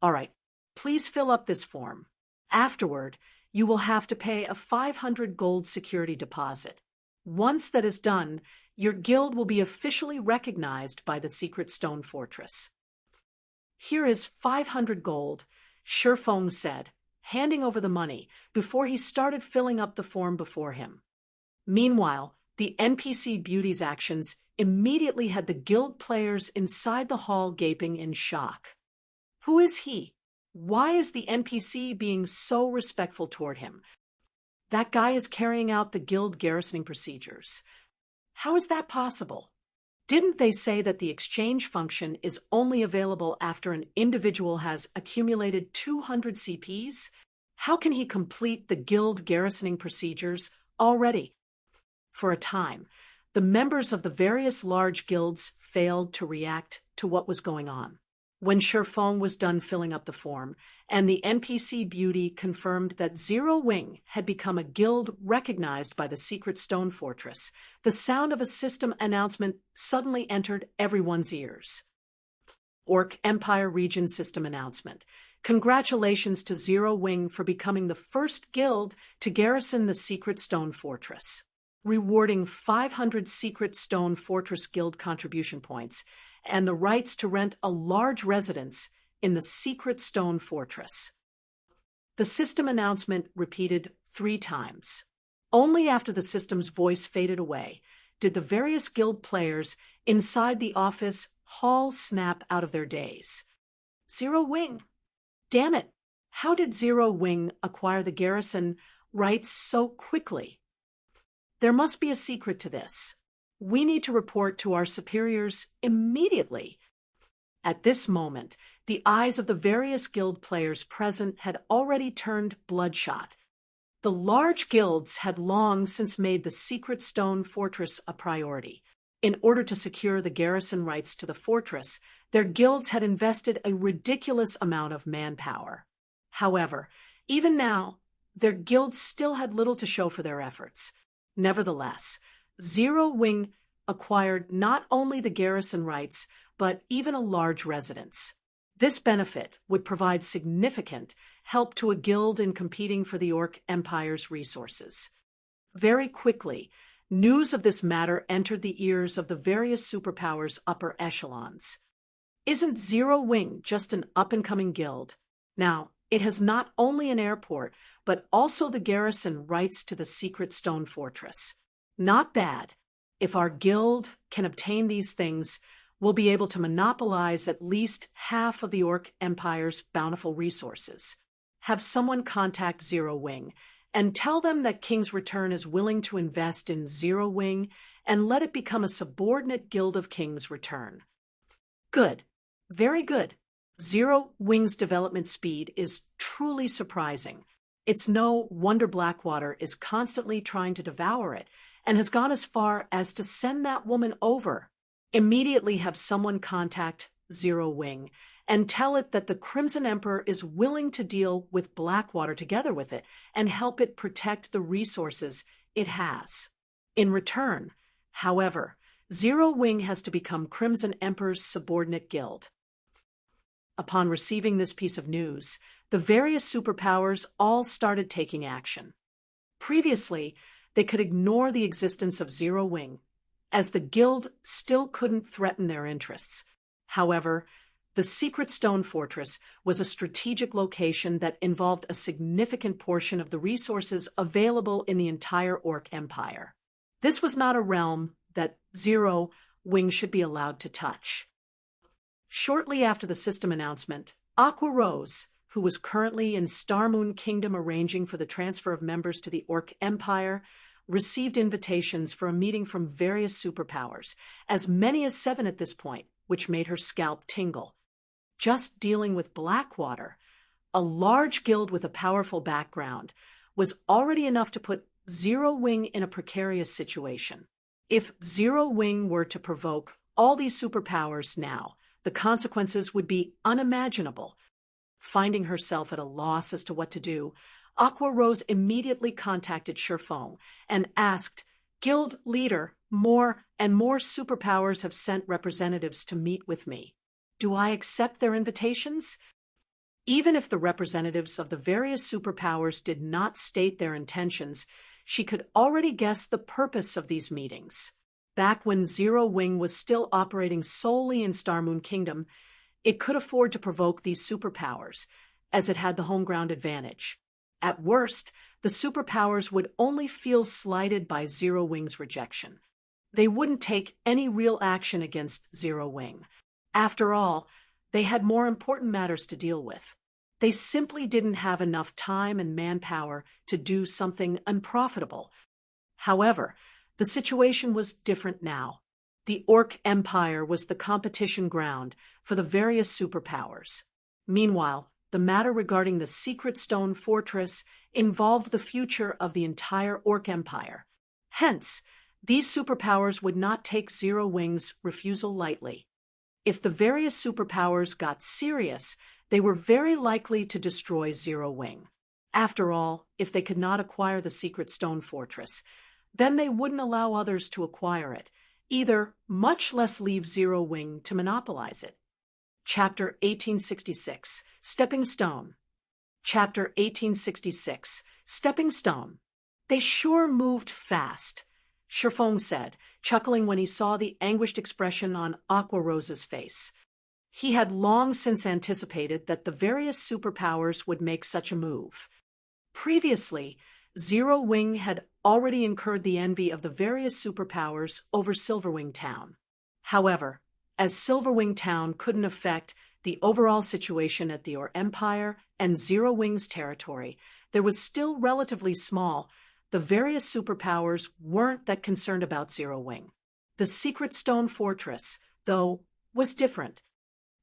"All right, please fill up this form. Afterward, you will have to pay a 500 gold security deposit. Once that is done, your guild will be officially recognized by the Secret Stone Fortress." "Here is 500 gold, Feng said, handing over the money before he started filling up the form before him. Meanwhile, the NPC beauty's actions immediately had the guild players inside the hall gaping in shock. Who is he? Why is the NPC being so respectful toward him? That guy is carrying out the guild garrisoning procedures. How is that possible? Didn't they say that the exchange function is only available after an individual has accumulated 200 CPs? How can he complete the guild garrisoning procedures already?" For a time, the members of the various large guilds failed to react to what was going on. When Feng was done filling up the form, and the NPC beauty confirmed that Zero Wing had become a guild recognized by the Secret Stone Fortress, the sound of a system announcement suddenly entered everyone's ears. Orc Empire Region System Announcement. Congratulations to Zero Wing for becoming the first guild to garrison the Secret Stone Fortress. Rewarding 500 Secret Stone Fortress Guild contribution points and the rights to rent a large residence in the Secret Stone Fortress. The system announcement repeated 3 times. Only after the system's voice faded away did the various guild players inside the office hall snap out of their daze. Zero Wing! Damn it! How did Zero Wing acquire the garrison rights so quickly? There must be a secret to this. We need to report to our superiors immediately. At this moment, the eyes of the various guild players present had already turned bloodshot. The large guilds had long since made the Secret Stone Fortress a priority. In order to secure the garrison rights to the fortress, their guilds had invested a ridiculous amount of manpower. However, even now, their guilds still had little to show for their efforts. Nevertheless, Zero Wing acquired not only the garrison rights, but even a large residence. This benefit would provide significant help to a guild in competing for the Orc Empire's resources. Very quickly, news of this matter entered the ears of the various superpowers' upper echelons. Isn't Zero Wing just an up-and-coming guild? Now, It has not only an airport, but also the garrison rights to the secret stone fortress. Not bad. If our guild can obtain these things, we'll be able to monopolize at least half of the Orc Empire's bountiful resources. Have someone contact Zero Wing and tell them that King's Return is willing to invest in Zero Wing and let it become a subordinate guild of King's Return. Good. Very good. Zero Wing's development speed is truly surprising. It's no wonder Blackwater is constantly trying to devour it and has gone as far as to send that woman over. Immediately have someone contact Zero Wing and tell it that the Crimson Emperor is willing to deal with Blackwater together with it and help it protect the resources it has. In return, however, Zero Wing has to become Crimson Emperor's subordinate guild. Upon receiving this piece of news, the various superpowers all started taking action. Previously, they could ignore the existence of Zero Wing, as the guild still couldn't threaten their interests. However, the Secret Stone Fortress was a strategic location that involved a significant portion of the resources available in the entire Orc Empire. This was not a realm that Zero Wing should be allowed to touch. Shortly after the system announcement, Aqua Rose, who was currently in Starmoon Kingdom arranging for the transfer of members to the Orc Empire, received invitations for a meeting from various superpowers, as many as 7 at this point, which made her scalp tingle. Just dealing with Blackwater, a large guild with a powerful background, was already enough to put Zero Wing in a precarious situation. If Zero Wing were to provoke all these superpowers now, the consequences would be unimaginable. Finding herself at a loss as to what to do, Aqua Rose immediately contacted Sherfong and asked, "Guild leader, more and more superpowers have sent representatives to meet with me. Do I accept their invitations?" Even if the representatives of the various superpowers did not state their intentions, she could already guess the purpose of these meetings. Back when Zero Wing was still operating solely in Starmoon Kingdom, it could afford to provoke these superpowers, as it had the home ground advantage. At worst, the superpowers would only feel slighted by Zero Wing's rejection. They wouldn't take any real action against Zero Wing. After all, they had more important matters to deal with. They simply didn't have enough time and manpower to do something unprofitable. However, the situation was different now. The Orc Empire was the competition ground for the various superpowers. Meanwhile, the matter regarding the Secret Stone Fortress involved the future of the entire Orc Empire. Hence, these superpowers would not take Zero Wing's refusal lightly. If the various superpowers got serious, they were very likely to destroy Zero Wing. After all, if they could not acquire the Secret Stone Fortress, then they wouldn't allow others to acquire it, either, much less leave Zero Wing to monopolize it. Chapter 1866, Stepping Stone. Chapter 1866, Stepping Stone. They sure moved fast, Sherfong said, chuckling when he saw the anguished expression on Aqua Rose's face. He had long since anticipated that the various superpowers would make such a move. Previously, Zero Wing had already incurred the envy of the various superpowers over Silverwing Town. However, as Silverwing Town couldn't affect the overall situation at the Orc Empire and Zero Wing's territory, there was still relatively small. The various superpowers weren't that concerned about Zero Wing. The Secret Stone Fortress, though, was different.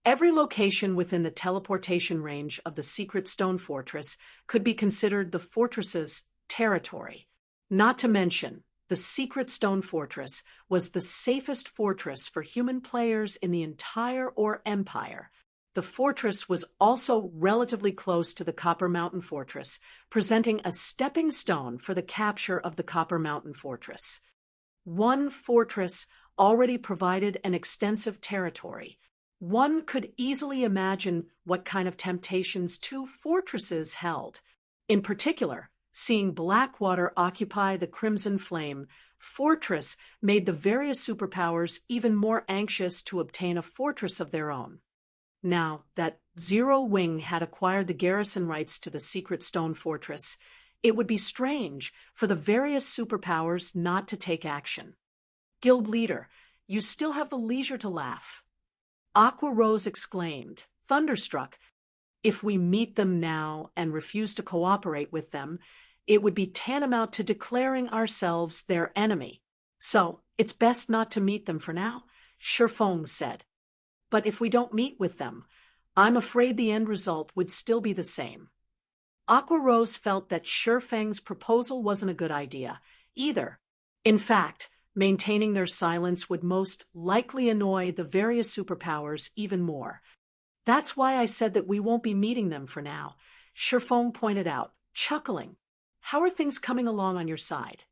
Every location within the teleportation range of the Secret Stone Fortress could be considered the fortress's territory. Not to mention, the Secret Stone Fortress was the safest fortress for human players in the entire Orc Empire. The fortress was also relatively close to the Copper Mountain Fortress, presenting a stepping stone for the capture of the Copper Mountain Fortress. One fortress already provided an extensive territory. One could easily imagine what kind of temptations 2 fortresses held. In particular, seeing Blackwater occupy the Crimson Flame Fortress made the various superpowers even more anxious to obtain a fortress of their own. Now that Zero Wing had acquired the garrison rights to the secret stone fortress, it would be strange for the various superpowers not to take action. Guild leader, you still have the leisure to laugh. Aqua Rose exclaimed, thunderstruck. If we meet them now and refuse to cooperate with them, it would be tantamount to declaring ourselves their enemy. So, it's best not to meet them for now, Shifeng said. But if we don't meet with them, I'm afraid the end result would still be the same. Aqua Rose felt that Shifeng's proposal wasn't a good idea, either. In fact, maintaining their silence would most likely annoy the various superpowers even more. That's why I said that we won't be meeting them for now, Shifeng pointed out, chuckling. How are things coming along on your side?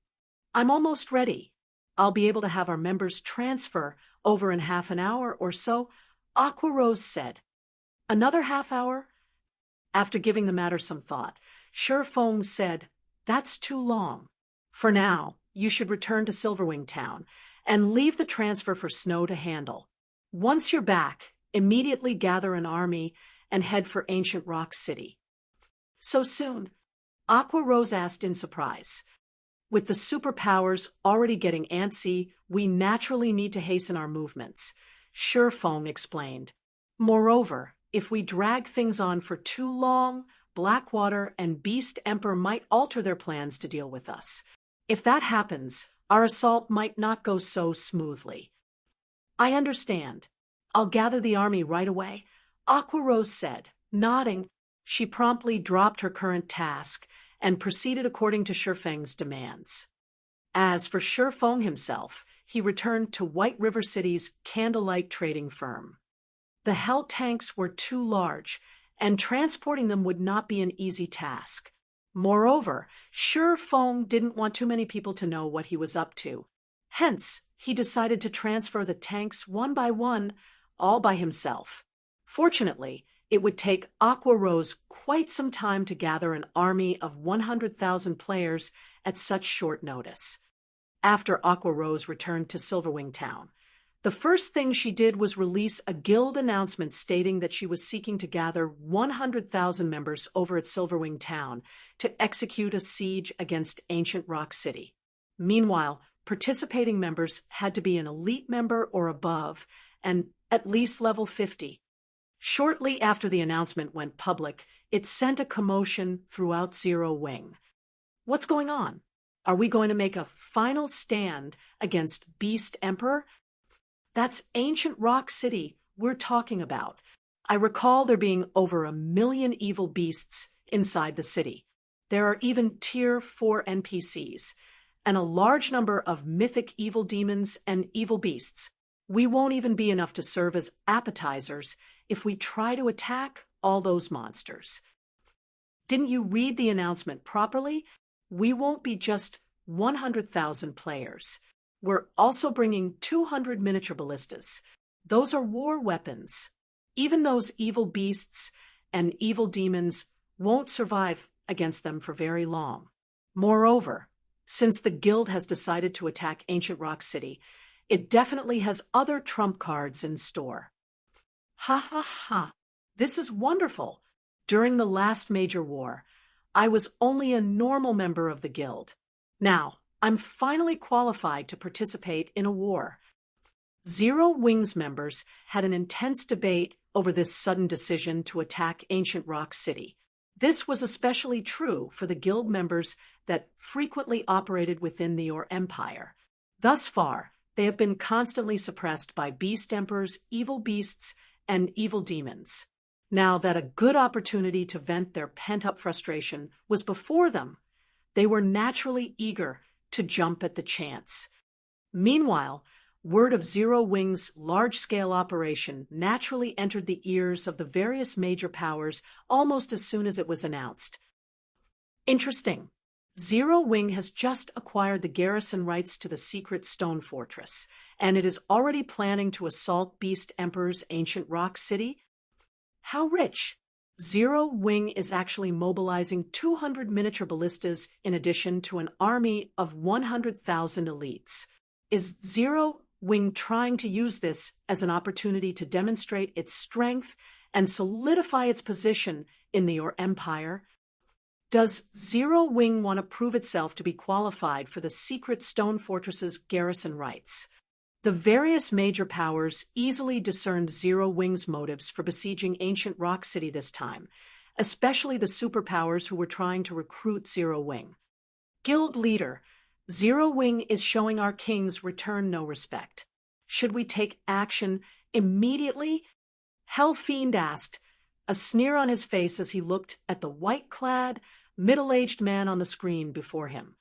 I'm almost ready. I'll be able to have our members transfer over in half an hour or so, Aqua Rose said. Another half hour? After giving the matter some thought, Shifeng said, that's too long. For now, you should return to Silverwing Town and leave the transfer for Snow to handle. Once you're back, immediately gather an army and head for Ancient Rock City. So soon? Aqua Rose asked in surprise. With the superpowers already getting antsy, we naturally need to hasten our movements, Shifeng explained. Moreover, if we drag things on for too long, Blackwater and Beast Emperor might alter their plans to deal with us. If that happens, our assault might not go so smoothly. I understand. I'll gather the army right away, Aqua Rose said, nodding. She promptly dropped her current task and proceeded according to Shifeng's demands. As for Shifeng himself, he returned to White River City's candlelight trading firm. The Hell tanks were too large, and transporting them would not be an easy task. Moreover, Shifeng didn't want too many people to know what he was up to. Hence, he decided to transfer the tanks one by one, all by himself. Fortunately, it would take Aqua Rose quite some time to gather an army of 100,000 players at such short notice. After Aqua Rose returned to Silverwing Town, the first thing she did was release a guild announcement stating that she was seeking to gather 100,000 members over at Silverwing Town to execute a siege against Ancient Rock City. Meanwhile, participating members had to be an elite member or above, and at least level 50. Shortly after the announcement went public, it sent a commotion throughout Zero Wing. What's going on? Are we going to make a final stand against Beast Emperor? That's Ancient Rock City we're talking about. I recall there being over 1 million evil beasts inside the city. There are even Tier 4 NPCs, and a large number of mythic evil demons and evil beasts. We won't even be enough to serve as appetizers if we try to attack all those monsters. Didn't you read the announcement properly? We won't be just 100,000 players. We're also bringing 200 miniature ballistas. Those are war weapons. Even those evil beasts and evil demons won't survive against them for very long. Moreover, since the guild has decided to attack Ancient Rock City, it definitely has other trump cards in store. Ha ha ha. This is wonderful. During the last major war, I was only a normal member of the guild. Now, I'm finally qualified to participate in a war. Zero Wing's members had an intense debate over this sudden decision to attack Ancient Rock City. This was especially true for the guild members that frequently operated within the Yor Empire. Thus far, they have been constantly suppressed by Beast Emperors, evil beasts, and evil demons. Now that a good opportunity to vent their pent-up frustration was before them, they were naturally eager to jump at the chance. Meanwhile, word of Zero Wing's large-scale operation naturally entered the ears of the various major powers almost as soon as it was announced. Interesting. Zero Wing has just acquired the garrison rights to the secret stone fortress, and it is already planning to assault Beast Emperor's Ancient Rock City. How rich! Zero Wing is actually mobilizing 200 miniature ballistas in addition to an army of 100,000 elites. Is Zero Wing trying to use this as an opportunity to demonstrate its strength and solidify its position in the empire? Does Zero Wing want to prove itself to be qualified for the secret stone fortress's garrison rights? The various major powers easily discerned Zero Wing's motives for besieging ancient Rock City this time, especially the superpowers who were trying to recruit Zero Wing. Guild leader, Zero Wing is showing our king's return no respect. Should we take action immediately? Hell Fiend asked, a sneer on his face as he looked at the white-clad, middle-aged man on the screen before him.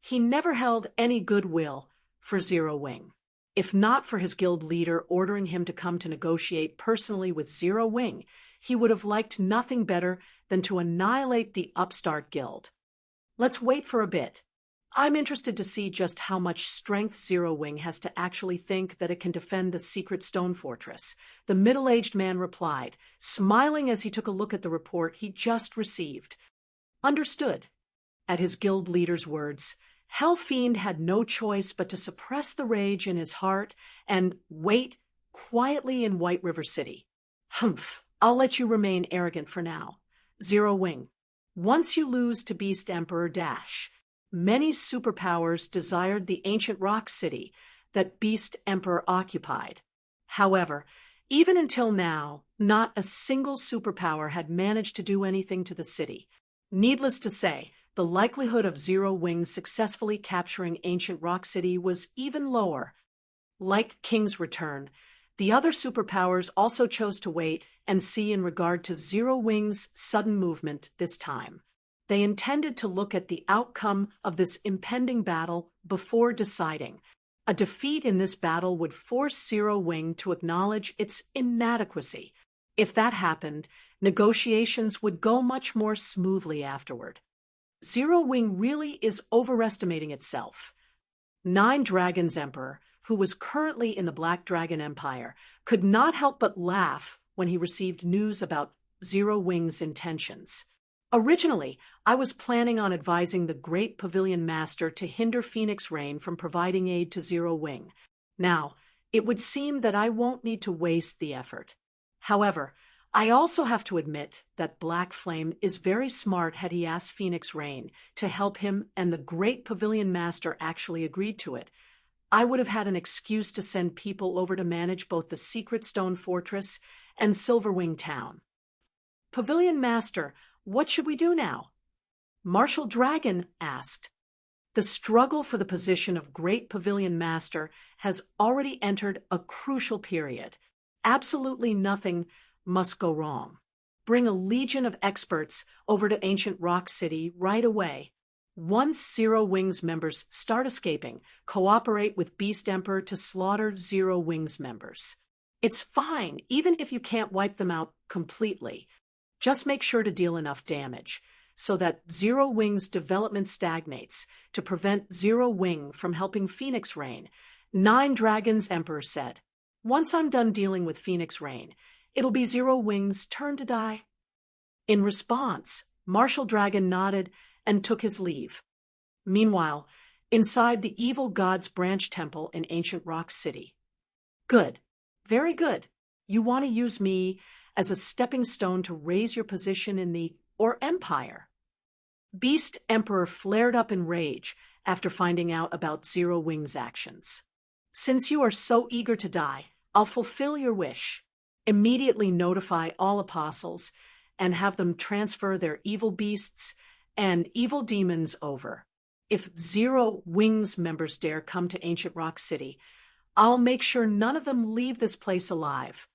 He never held any goodwill for Zero Wing. If not for his guild leader ordering him to come to negotiate personally with Zero Wing, he would have liked nothing better than to annihilate the upstart guild. Let's wait for a bit. I'm interested to see just how much strength Zero Wing has to actually think that it can defend the secret stone fortress, the middle-aged man replied, smiling as he took a look at the report he just received. Understood. At his guild leader's words, Hell Fiend had no choice but to suppress the rage in his heart and wait quietly in White River City. Humph, I'll let you remain arrogant for now. Zero Wing. Once you lose to Beast Emperor Dash, many superpowers desired the ancient rock city that Beast Emperor occupied. However, even until now, not a single superpower had managed to do anything to the city. Needless to say, the likelihood of Zero Wing successfully capturing ancient rock city was even lower. Like King's return, the other superpowers also chose to wait and see in regard to Zero Wing's sudden movement this time. They intended to look at the outcome of this impending battle before deciding. A defeat in this battle would force Zero Wing to acknowledge its inadequacy. If that happened, negotiations would go much more smoothly afterward. Zero Wing really is overestimating itself. Nine Dragons Emperor, who was currently in the Black Dragon Empire, could not help but laugh when he received news about Zero Wing's intentions. Originally, I was planning on advising the Great Pavilion Master to hinder Phoenix Rain from providing aid to Zero Wing. Now, it would seem that I won't need to waste the effort. However, I also have to admit that Black Flame is very smart had he asked Phoenix Rain to help him and the Great Pavilion Master actually agreed to it. I would have had an excuse to send people over to manage both the Secret Stone Fortress and Silverwing Town. Pavilion Master, what should we do now? Martial Dragon asked. The struggle for the position of Great Pavilion Master has already entered a crucial period. Absolutely nothing must go wrong. Bring a legion of experts over to ancient Rock City right away. Once Zero Wing's members start escaping, cooperate with Beast Emperor to slaughter Zero Wing's members. It's fine, even if you can't wipe them out completely. Just make sure to deal enough damage so that Zero Wing's development stagnates to prevent Zero Wing from helping Phoenix Rain. Nine Dragons Emperor said, once I'm done dealing with Phoenix Rain, it'll be Zero Wing's turn to die. In response, Martial Dragon nodded and took his leave. Meanwhile, inside the Evil God's Branch Temple in Ancient Rock City. Good. Very good. You want to use me as a stepping stone to raise your position in the Empire. Beast Emperor flared up in rage after finding out about Zero Wing's actions. Since you are so eager to die, I'll fulfill your wish. Immediately notify all apostles and have them transfer their evil beasts and evil demons over. If Zero Wing's members dare come to Ancient Rock City, I'll make sure none of them leave this place alive.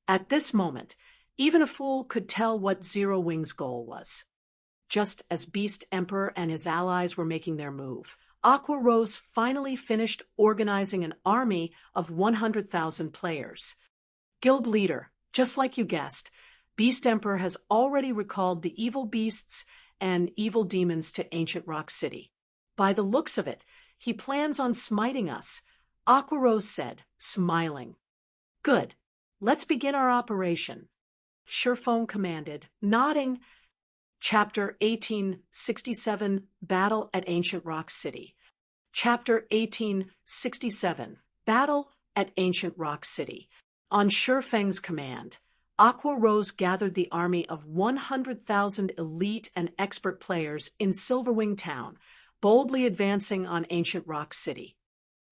At this moment, even a fool could tell what Zero Wing's goal was. Just as Beast Emperor and his allies were making their move, Aqua Rose finally finished organizing an army of 100,000 players. Guild leader, just like you guessed, Beast Emperor has already recalled the evil beasts and evil demons to Ancient Rock City. By the looks of it, he plans on smiting us, Aqua Rose said, smiling. Good. Let's begin our operation. Surephone commanded, nodding. Chapter 1867, Battle at Ancient Rock City. Chapter 1867, Battle at Ancient Rock City. On Shurfeng's command, Aqua Rose gathered the army of 100,000 elite and expert players in Silverwing Town, boldly advancing on ancient Rock City.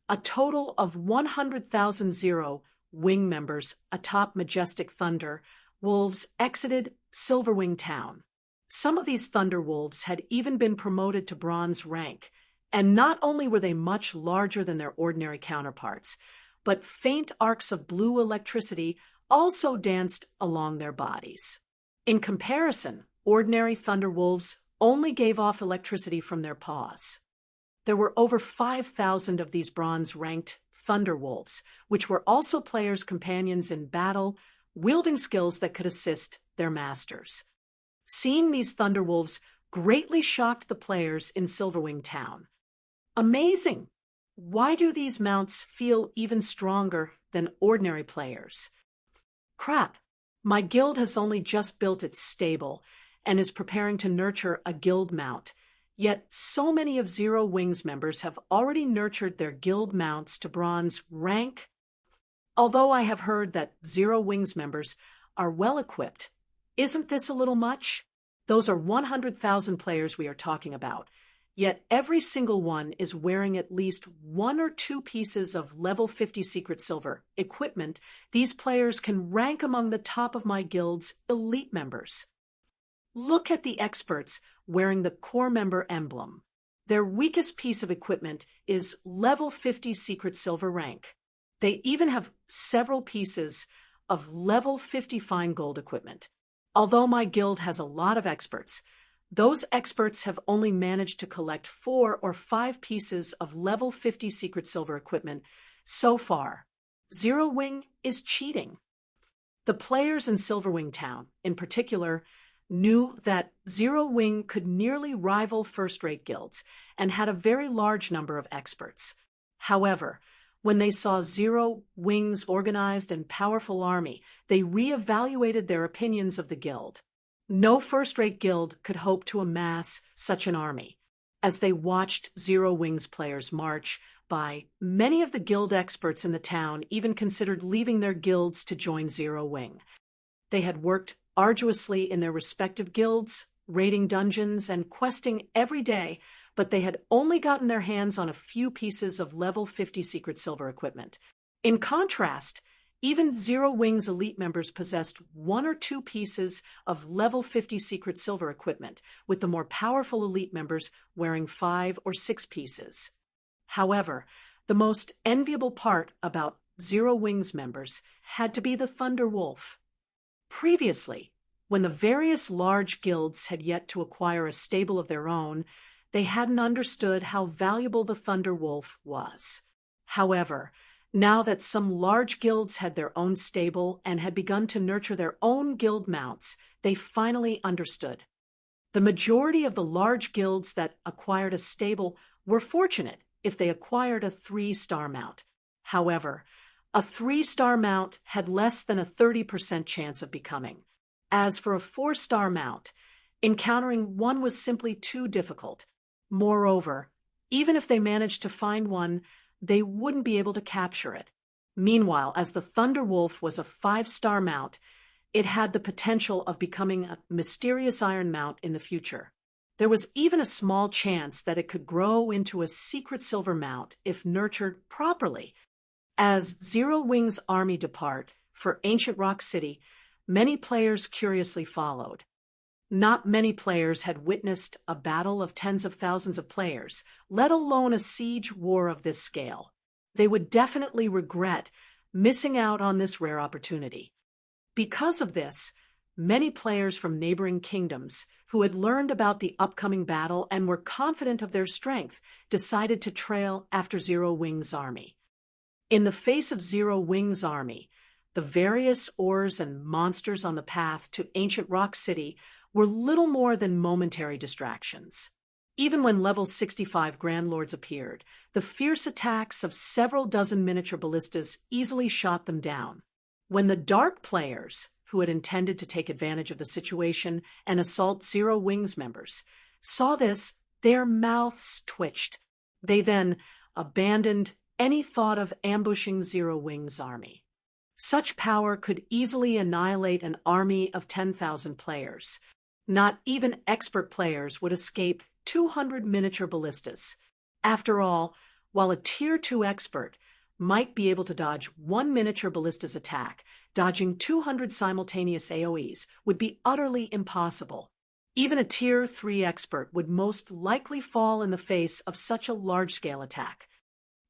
A total of 100,000 Zero Wing members atop majestic Thunder Wolves exited Silverwing Town. Some of these Thunder Wolves had even been promoted to bronze rank, and not only were they much larger than their ordinary counterparts, but faint arcs of blue electricity also danced along their bodies. In comparison, ordinary Thunder Wolves only gave off electricity from their paws. There were over 5,000 of these bronze-ranked Thunder Wolves, which were also players' companions in battle, wielding skills that could assist their masters. Seeing these Thunder Wolves greatly shocked the players in Silverwing Town. Amazing! Why do these mounts feel even stronger than ordinary players? Crap! My guild has only just built its stable and is preparing to nurture a guild mount. Yet so many of Zero Wings members have already nurtured their guild mounts to bronze rank. Although I have heard that Zero Wings members are well equipped, isn't this a little much? Those are 100,000 players we are talking about, yet every single one is wearing at least 1 or 2 pieces of level 50 secret silver equipment. These players can rank among the top of my guild's elite members. Look at the experts wearing the core member emblem. Their weakest piece of equipment is level 50 secret silver rank. They even have several pieces of level 50 fine gold equipment. Although my guild has a lot of experts, those experts have only managed to collect 4 or 5 pieces of level 50 secret silver equipment so far. Zero Wing is cheating. The players in Silverwing Town, in particular, knew that Zero Wing could nearly rival first-rate guilds and had a very large number of experts. However, when they saw Zero Wing's organized and powerful army, they re-evaluated their opinions of the guild. No first-rate guild could hope to amass such an army. As they watched Zero Wing's players march by, many of the guild experts in the town even considered leaving their guilds to join Zero Wing. They had worked arduously in their respective guilds, raiding dungeons and questing every day, but they had only gotten their hands on a few pieces of level 50 secret silver equipment. In contrast, even Zero Wing's elite members possessed 1 or 2 pieces of level 50 secret silver equipment, with the more powerful elite members wearing 5 or 6 pieces. However, the most enviable part about Zero Wing's members had to be the Thunder Wolf. Previously, when the various large guilds had yet to acquire a stable of their own, they hadn't understood how valuable the Thunder Wolf was. However, now that some large guilds had their own stable and had begun to nurture their own guild mounts, they finally understood. The majority of the large guilds that acquired a stable were fortunate if they acquired a 3-star mount. However, a 3-star mount had less than a 30% chance of becoming. As for a 4-star mount, encountering one was simply too difficult. Moreover, even if they managed to find one, they wouldn't be able to capture it. Meanwhile, as the Thunder Wolf was a 5-star mount, it had the potential of becoming a mysterious iron mount in the future. There was even a small chance that it could grow into a secret silver mount if nurtured properly. As Zero Wing's army depart for ancient Rock City, many players curiously followed. Not many players had witnessed a battle of tens of thousands of players, let alone a siege war of this scale. They would definitely regret missing out on this rare opportunity. Because of this, many players from neighboring kingdoms who had learned about the upcoming battle and were confident of their strength decided to trail after Zero Wing's army. In the face of Zero Wing's army, the various ores and monsters on the path to ancient Rock City were little more than momentary distractions. Even when level 65 Grand Lords appeared, the fierce attacks of several dozen miniature ballistas easily shot them down. When the dark players, who had intended to take advantage of the situation and assault Zero Wing's members, saw this, their mouths twitched. They then abandoned any thought of ambushing Zero Wing's army. Such power could easily annihilate an army of 10,000 players. Not even expert players would escape 200 miniature ballistas. After all, while a Tier 2 expert might be able to dodge one miniature ballista's attack, dodging 200 simultaneous AoEs would be utterly impossible. Even a Tier 3 expert would most likely fall in the face of such a large-scale attack.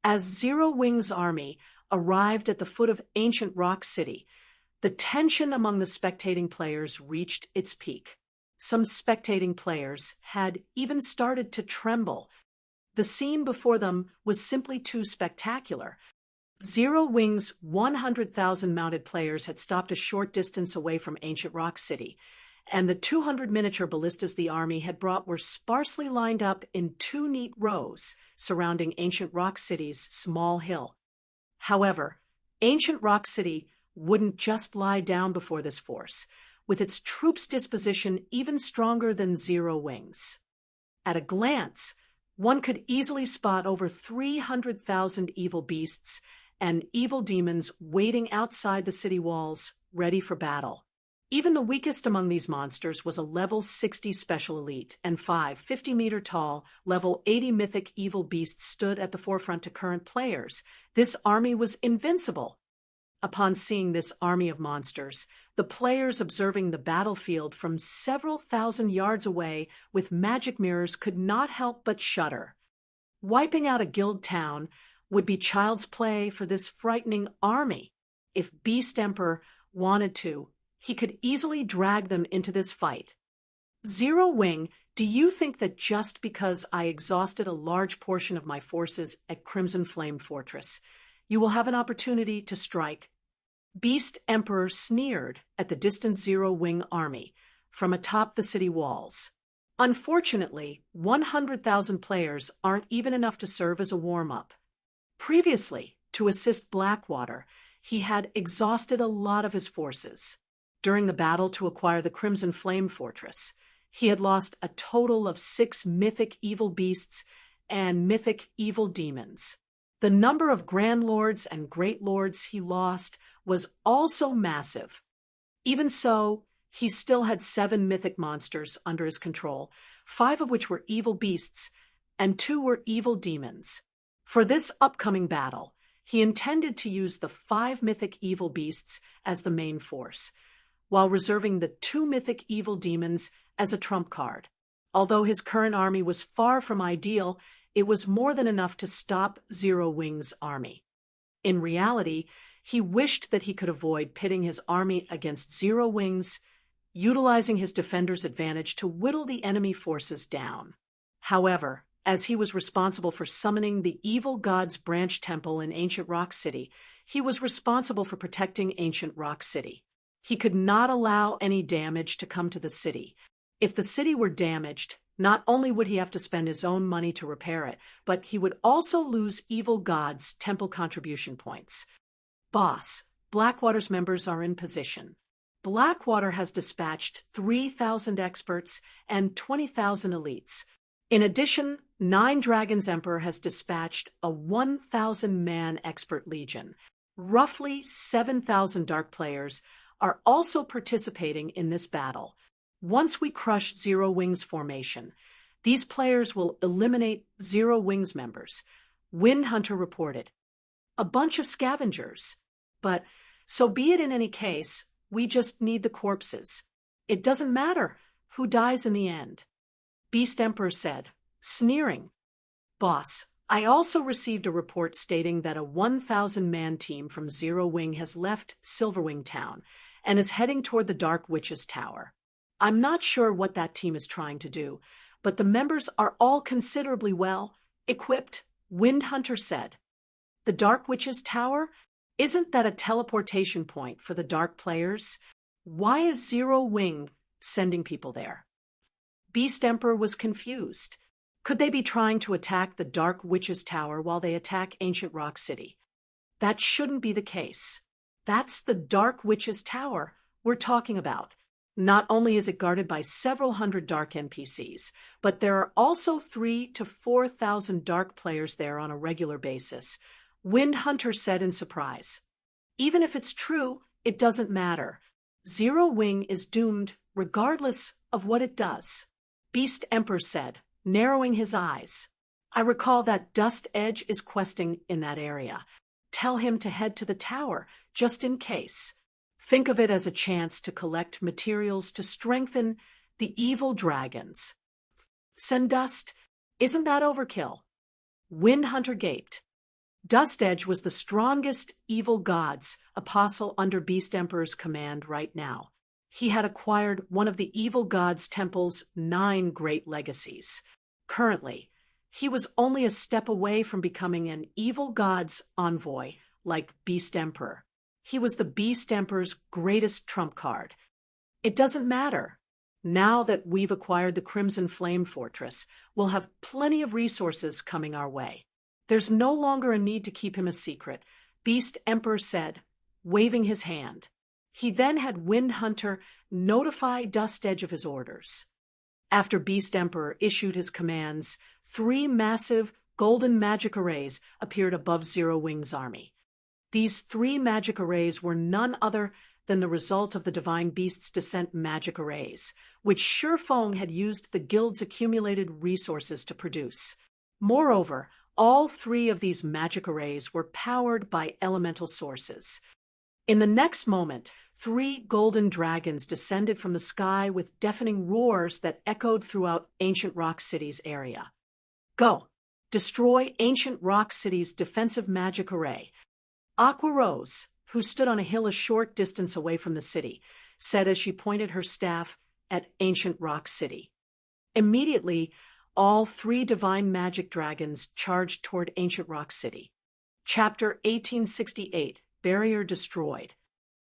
As Zero Wing's army arrived at the foot of ancient Rock City, the tension among the spectating players reached its peak. Some spectating players had even started to tremble. The scene before them was simply too spectacular. Zero Wing's 100,000 mounted players had stopped a short distance away from ancient Rock City, and the 200 miniature ballistas the army had brought were sparsely lined up in two neat rows surrounding ancient Rock City's small hill. However, ancient Rock City wouldn't just lie down before this force, with its troops' disposition even stronger than Zero Wing's. At a glance, one could easily spot over 300,000 evil beasts and evil demons waiting outside the city walls, ready for battle. Even the weakest among these monsters was a level 60 special elite, and 5 50-meter-tall, level 80 mythic evil beasts stood at the forefront to current players. This army was invincible. Upon seeing this army of monsters, the players observing the battlefield from several thousand yards away with magic mirrors could not help but shudder. Wiping out a guild town would be child's play for this frightening army. If Beast Emperor wanted to, he could easily drag them into this fight. Zero Wing, do you think that just because I exhausted a large portion of my forces at Crimson Flame Fortress, you will have an opportunity to strike? Beast Emperor sneered at the distant Zero Wing army from atop the city walls. Unfortunately, 100,000 players aren't even enough to serve as a warm-up. Previously, to assist Blackwater, he had exhausted a lot of his forces. During the battle to acquire the Crimson Flame Fortress, he had lost a total of 6 mythic evil beasts and mythic evil demons. The number of Grand Lords and Great Lords he lost was also massive. Even so, he still had 7 mythic monsters under his control, 5 of which were evil beasts, and 2 were evil demons. For this upcoming battle, he intended to use the 5 mythic evil beasts as the main force, while reserving the 2 mythic evil demons as a trump card. Although his current army was far from ideal, it was more than enough to stop Zero Wing's army. In reality, he wished that he could avoid pitting his army against Zero Wing's, utilizing his defender's advantage to whittle the enemy forces down. However, as he was responsible for summoning the evil god's branch temple in ancient Rock City, he was responsible for protecting ancient Rock City. He could not allow any damage to come to the city. If the city were damaged, not only would he have to spend his own money to repair it, but he would also lose evil god's temple contribution points. Boss, Blackwater's members are in position. Blackwater has dispatched 3,000 experts and 20,000 elites. In addition, 9 Dragons Emperor has dispatched a 1,000-man expert legion. Roughly 7,000 dark players are also participating in this battle. Once we crush Zero Wing's formation, these players will eliminate Zero Wing's members. Wind Hunter reported. A bunch of scavengers. But so be it in any case, we just need the corpses. It doesn't matter who dies in the end. Beast Emperor said, sneering. Boss, I also received a report stating that a 1,000-man team from Zero Wing has left Silverwing Town and is heading toward the Dark Witch's Tower. I'm not sure what that team is trying to do, but the members are all considerably well equipped, Wind Hunter said. The Dark Witch's Tower? Isn't that a teleportation point for the dark players? Why is Zero Wing sending people there? Beast Emperor was confused. Could they be trying to attack the Dark Witch's Tower while they attack ancient Rock City? That shouldn't be the case. That's the Dark Witch's Tower we're talking about. Not only is it guarded by several hundred dark NPCs, but there are also 3,000 to 4,000 dark players there on a regular basis, Wind Hunter said in surprise. Even if it's true, it doesn't matter. Zero Wing is doomed regardless of what it does. Beast Emperor said, narrowing his eyes. I recall that Dust Edge is questing in that area. Tell him to head to the tower, just in case. Think of it as a chance to collect materials to strengthen the evil dragons. Send Dust? Isn't that overkill? Wind Hunter gaped. Dust Edge was the strongest evil god's apostle under Beast Emperor's command right now. He had acquired one of the evil god's temple's 9 great legacies. Currently, he was only a step away from becoming an evil god's envoy, like Beast Emperor. He was the Beast Emperor's greatest trump card. It doesn't matter. Now that we've acquired the Crimson Flame Fortress, we'll have plenty of resources coming our way. There's no longer a need to keep him a secret, Beast Emperor said, waving his hand. He then had Wind Hunter notify Dust Edge of his orders. After Beast Emperor issued his commands, 3 massive golden magic arrays appeared above Zero Wing's army. These 3 magic arrays were none other than the result of the Divine Beast's Descent magic arrays, which Shifeng had used the guild's accumulated resources to produce. Moreover, all 3 of these magic arrays were powered by elemental sources. In the next moment, 3 golden dragons descended from the sky with deafening roars that echoed throughout Ancient Rock City's area. Go! Destroy Ancient Rock City's defensive magic array. Aqua Rose, who stood on a hill a short distance away from the city, said as she pointed her staff at Ancient Rock City. Immediately, all 3 divine magic dragons charged toward Ancient Rock City. Chapter 1868, Barrier Destroyed.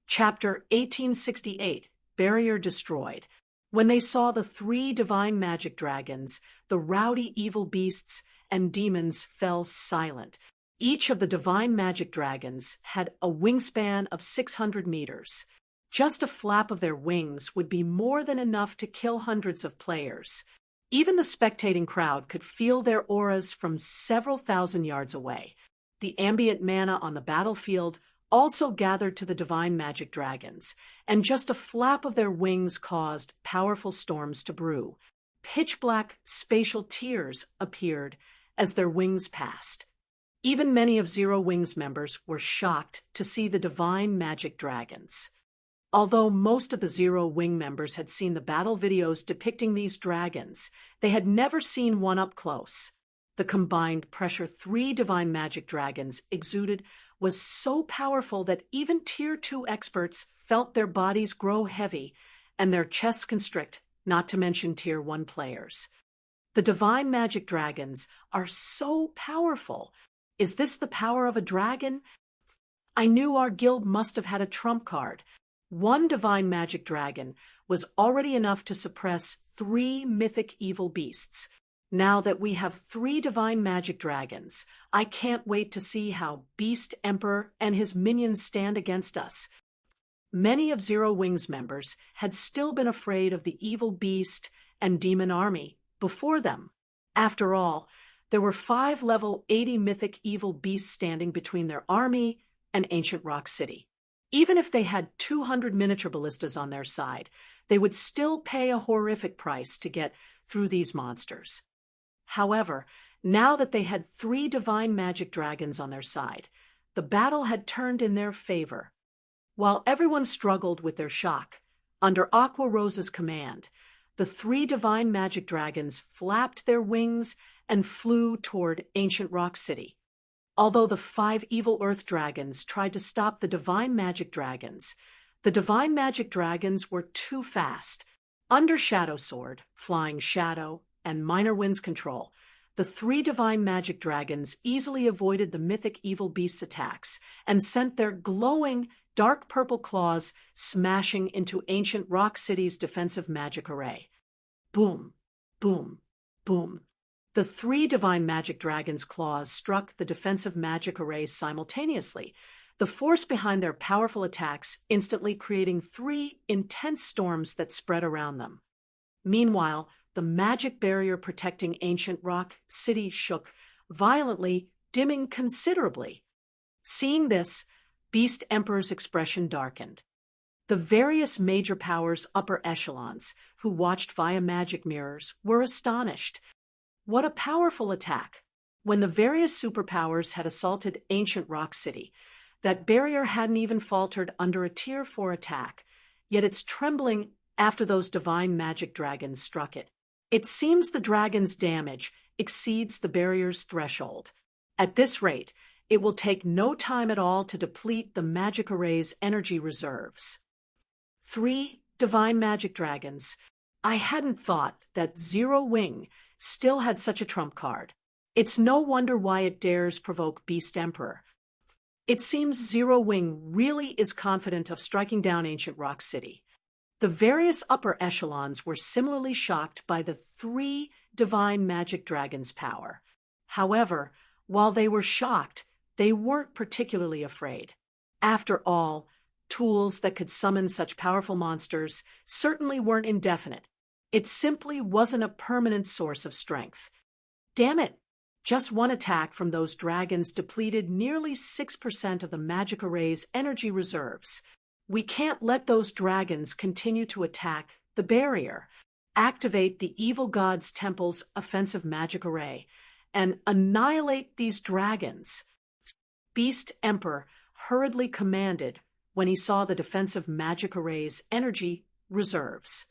Chapter 1868, Barrier Destroyed. When they saw the 3 divine magic dragons, the rowdy evil beasts and demons fell silent. Each of the divine magic dragons had a wingspan of 600 meters. Just a flap of their wings would be more than enough to kill hundreds of players. Even the spectating crowd could feel their auras from several thousand yards away. The ambient mana on the battlefield also gathered to the divine magic dragons, and just a flap of their wings caused powerful storms to brew. Pitch-black spatial tears appeared as their wings passed. Even many of Zero Wing's members were shocked to see the divine magic dragons. Although most of the Zero Wing members had seen the battle videos depicting these dragons, they had never seen one up close. The combined pressure 3 divine magic dragons exuded was so powerful that even Tier 2 experts felt their bodies grow heavy and their chests constrict, not to mention Tier 1 players. The divine magic dragons are so powerful. Is this the power of a dragon? I knew our guild must have had a trump card. 1 divine magic dragon was already enough to suppress 3 mythic evil beasts. Now that we have 3 divine magic dragons, I can't wait to see how Beast Emperor and his minions stand against us. Many of Zero Wing's members had still been afraid of the evil beast and demon army before them. After all, there were 5 level 80 mythic evil beasts standing between their army and Ancient Rock City. Even if they had 200 miniature ballistas on their side, they would still pay a horrific price to get through these monsters. However, now that they had 3 divine magic dragons on their side, the battle had turned in their favor. While everyone struggled with their shock, under Aqua Rose's command, the 3 divine magic dragons flapped their wings and flew toward Ancient Rock City. Although the 5 evil earth dragons tried to stop the divine magic dragons, the divine magic dragons were too fast. Under Shadow Sword, Flying Shadow, and Minor Wind's control, the 3 divine magic dragons easily avoided the mythic evil beast's attacks and sent their glowing dark purple claws smashing into Ancient Rock City's defensive magic array. Boom, boom, boom. The 3 divine magic dragons' claws struck the defensive magic array simultaneously, the force behind their powerful attacks instantly creating 3 intense storms that spread around them. Meanwhile, the magic barrier protecting Ancient Rock City shook violently, dimming considerably. Seeing this, Beast Emperor's expression darkened. The various major powers' upper echelons, who watched via magic mirrors, were astonished. What a powerful attack! When the various superpowers had assaulted ancient Rock City, that barrier hadn't even faltered under a Tier 4 attack, yet it's trembling after those divine magic dragons struck it. It seems the dragon's damage exceeds the barrier's threshold. At this rate, it will take no time at all to deplete the magic array's energy reserves. 3 divine magic dragons. I hadn't thought that Zero Wing still had such a trump card. It's no wonder why it dares provoke Beast Emperor. It seems Zero Wing really is confident of striking down ancient Rock City. The various upper echelons were similarly shocked by the 3 divine magic dragons' power. However, while they were shocked, they weren't particularly afraid. After all, tools that could summon such powerful monsters certainly weren't indefinite. It simply wasn't a permanent source of strength. Damn it! Just one attack from those dragons depleted nearly 6% of the magic array's energy reserves. We can't let those dragons continue to attack the barrier. Activate the evil god's temple's offensive magic array and annihilate these dragons. Beast Emperor hurriedly commanded when he saw the defensive magic array's energy reserves.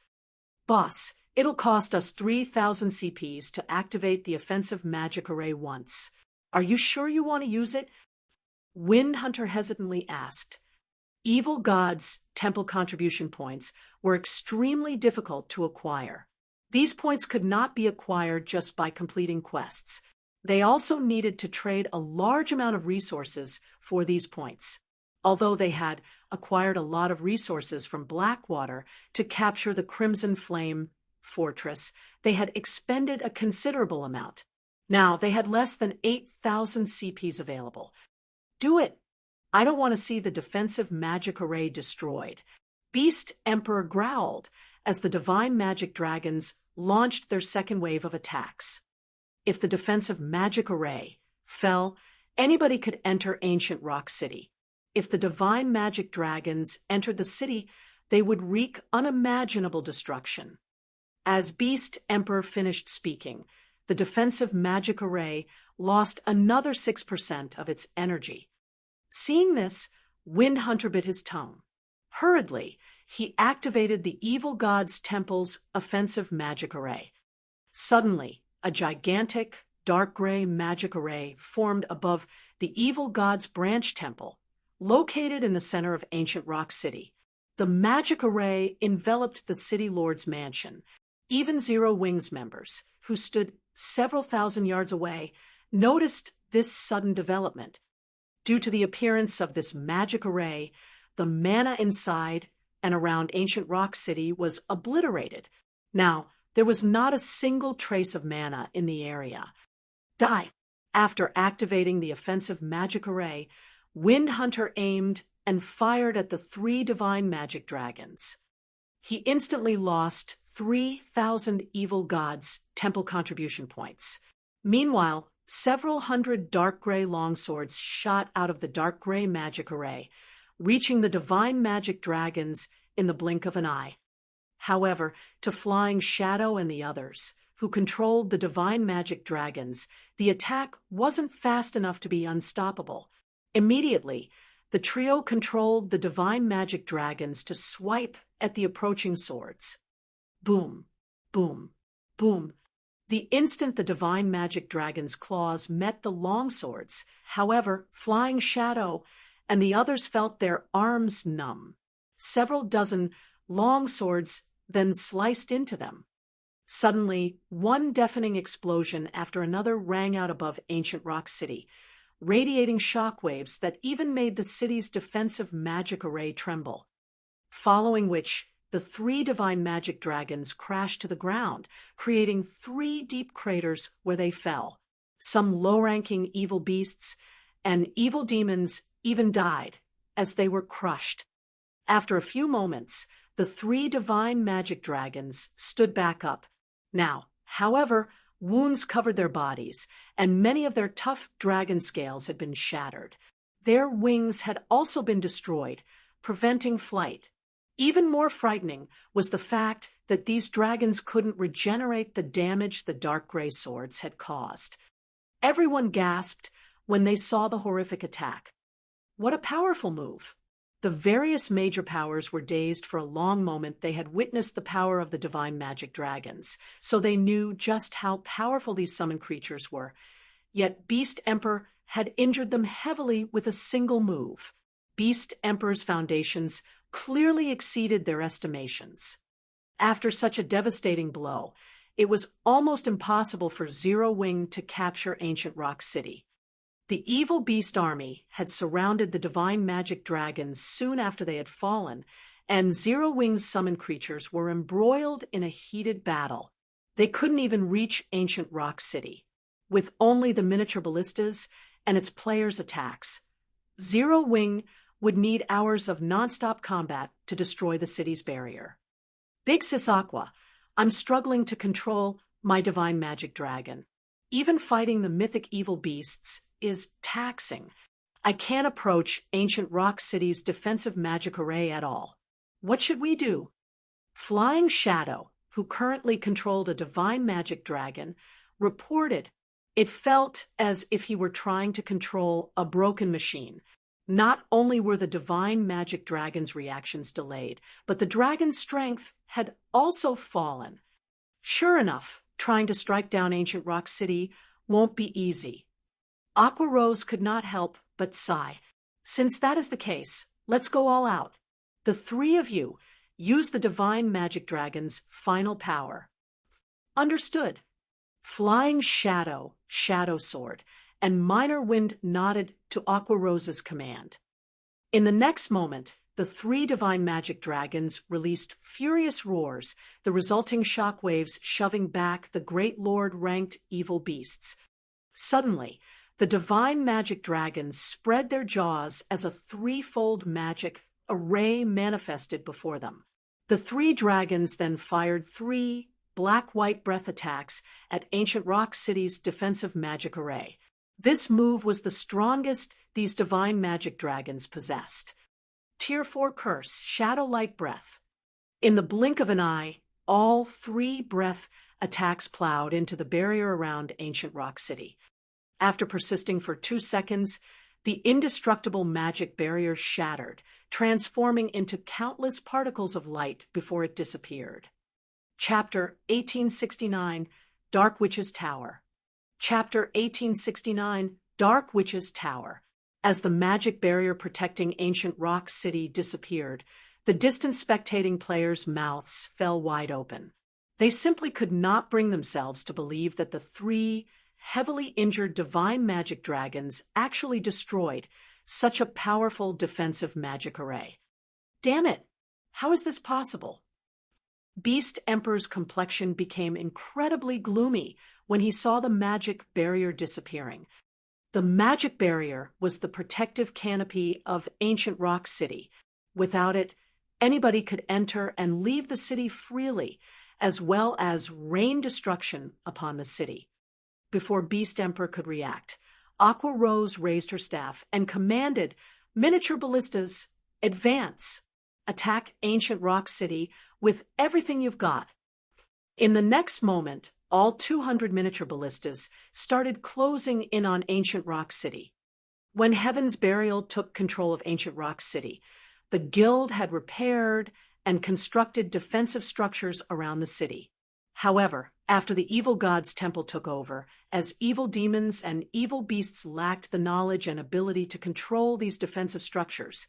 Boss, it'll cost us 3,000 CPs to activate the offensive magic array once. Are you sure you want to use it? Wind Hunter hesitantly asked. Evil God's temple contribution points were extremely difficult to acquire. These points could not be acquired just by completing quests. They also needed to trade a large amount of resources for these points. Although they had acquired a lot of resources from Blackwater to capture the Crimson Flame fortress, they had expended a considerable amount. Now they had less than 8,000 CPs available. Do it! I don't want to see the defensive magic array destroyed. Beast Emperor growled as the divine magic dragons launched their second wave of attacks. If the defensive magic array fell, anybody could enter ancient Rock City. If the divine magic dragons entered the city, they would wreak unimaginable destruction. As Beast Emperor finished speaking, the defensive magic array lost another 6% of its energy. Seeing this, Wind Hunter bit his tongue. Hurriedly, he activated the evil god's temple's offensive magic array. Suddenly, a gigantic, dark gray magic array formed above the evil god's branch temple, located in the center of ancient Rock City. The magic array enveloped the city lord's mansion. Even Zero Wing's members, who stood several thousand yards away, noticed this sudden development. Due to the appearance of this magic array, the mana inside and around ancient Rock City was obliterated. Now, there was not a single trace of mana in the area. Die! After activating the offensive magic array, Wind Hunter aimed and fired at the 3 divine magic dragons. He instantly lost 3,000 evil gods' temple contribution points. Meanwhile, several hundred dark gray longswords shot out of the dark gray magic array, reaching the divine magic dragons in the blink of an eye. However, to Flying Shadow and the others, who controlled the divine magic dragons, the attack wasn't fast enough to be unstoppable. Immediately, the trio controlled the divine magic dragons to swipe at the approaching swords. Boom, boom, boom. The instant the divine magic dragon's claws met the longswords, however, Flying Shadow and the others felt their arms numb. Several dozen longswords then sliced into them. Suddenly, one deafening explosion after another rang out above ancient Rock City, radiating shockwaves that even made the city's defensive magic array tremble. Following which, the 3 divine magic dragons crashed to the ground, creating 3 deep craters where they fell. Some low-ranking evil beasts and evil demons even died as they were crushed. After a few moments, the 3 divine magic dragons stood back up. Now, however, wounds covered their bodies, and many of their tough dragon scales had been shattered. Their wings had also been destroyed, preventing flight. Even more frightening was the fact that these dragons couldn't regenerate the damage the dark gray swords had caused. Everyone gasped when they saw the horrific attack. What a powerful move! The various major powers were dazed for a long moment. They had witnessed the power of the divine magic dragons, so they knew just how powerful these summoned creatures were. Yet Beast Emperor had injured them heavily with a single move. Beast Emperor's foundations clearly exceeded their estimations. After such a devastating blow, it was almost impossible for Zero Wing to capture Ancient Rock City. The evil beast army had surrounded the divine magic dragons soon after they had fallen, and Zero Wing's summoned creatures were embroiled in a heated battle. They couldn't even reach Ancient Rock City. With only the miniature ballistas and its players' attacks, Zero Wing would need hours of nonstop combat to destroy the city's barrier. Big Sis Aqua, I'm struggling to control my divine magic dragon. Even fighting the mythic evil beasts is taxing. I can't approach Ancient Rock City's defensive magic array at all. What should we do? Flying Shadow, who currently controlled a divine magic dragon, reported it felt as if he were trying to control a broken machine. Not only were the divine magic dragon's reactions delayed, but the dragon's strength had also fallen. Sure enough, trying to strike down Ancient Rock City won't be easy. Aqua Rose could not help but sigh. Since that is the case, let's go all out. The three of you use the divine magic dragon's final power. Understood. Flying Shadow, Shadow Sword, and Minor Wind nodded to Aqua Rose's command. In the next moment, the three divine magic dragons released furious roars, the resulting shockwaves shoving back the Great Lord-ranked evil beasts. Suddenly, the divine magic dragons spread their jaws as a threefold magic array manifested before them. The three dragons then fired three black-white breath attacks at Ancient Rock City's defensive magic array. This move was the strongest these divine magic dragons possessed. Tier 4 Curse, Shadow Light Breath. In the blink of an eye, all three breath attacks plowed into the barrier around Ancient Rock City. After persisting for 2 seconds, the indestructible magic barrier shattered, transforming into countless particles of light before it disappeared. Chapter 1869, Dark Witch's Tower. Chapter 1869, Dark Witch's Tower. As the magic barrier protecting Ancient Rock City disappeared, the distant spectating players' mouths fell wide open. They simply could not bring themselves to believe that the three heavily injured divine magic dragons actually destroyed such a powerful defensive magic array. Damn it! How is this possible? Beast Emperor's complexion became incredibly gloomy when he saw the magic barrier disappearing. The magic barrier was the protective canopy of Ancient Rock City. Without it, anybody could enter and leave the city freely, as well as rain destruction upon the city. Before Beast Emperor could react, Aqua Rose raised her staff and commanded miniature ballistas, advance, attack Ancient Rock City with everything you've got. In the next moment, all 200 miniature ballistas started closing in on Ancient Rock City. When Heaven's Burial took control of Ancient Rock City, the Guild had repaired and constructed defensive structures around the city. However, after the evil god's temple took over, as evil demons and evil beasts lacked the knowledge and ability to control these defensive structures,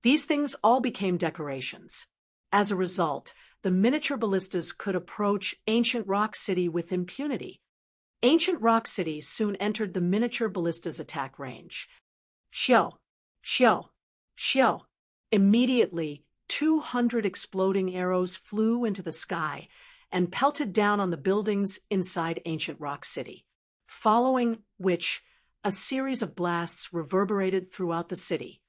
these things all became decorations. As a result, the miniature ballistas could approach Ancient Rock City with impunity. Ancient Rock City soon entered the miniature ballistas' attack range. Xiao, xiao, xiao. Immediately, 200 exploding arrows flew into the sky and pelted down on the buildings inside Ancient Rock City, following which a series of blasts reverberated throughout the city.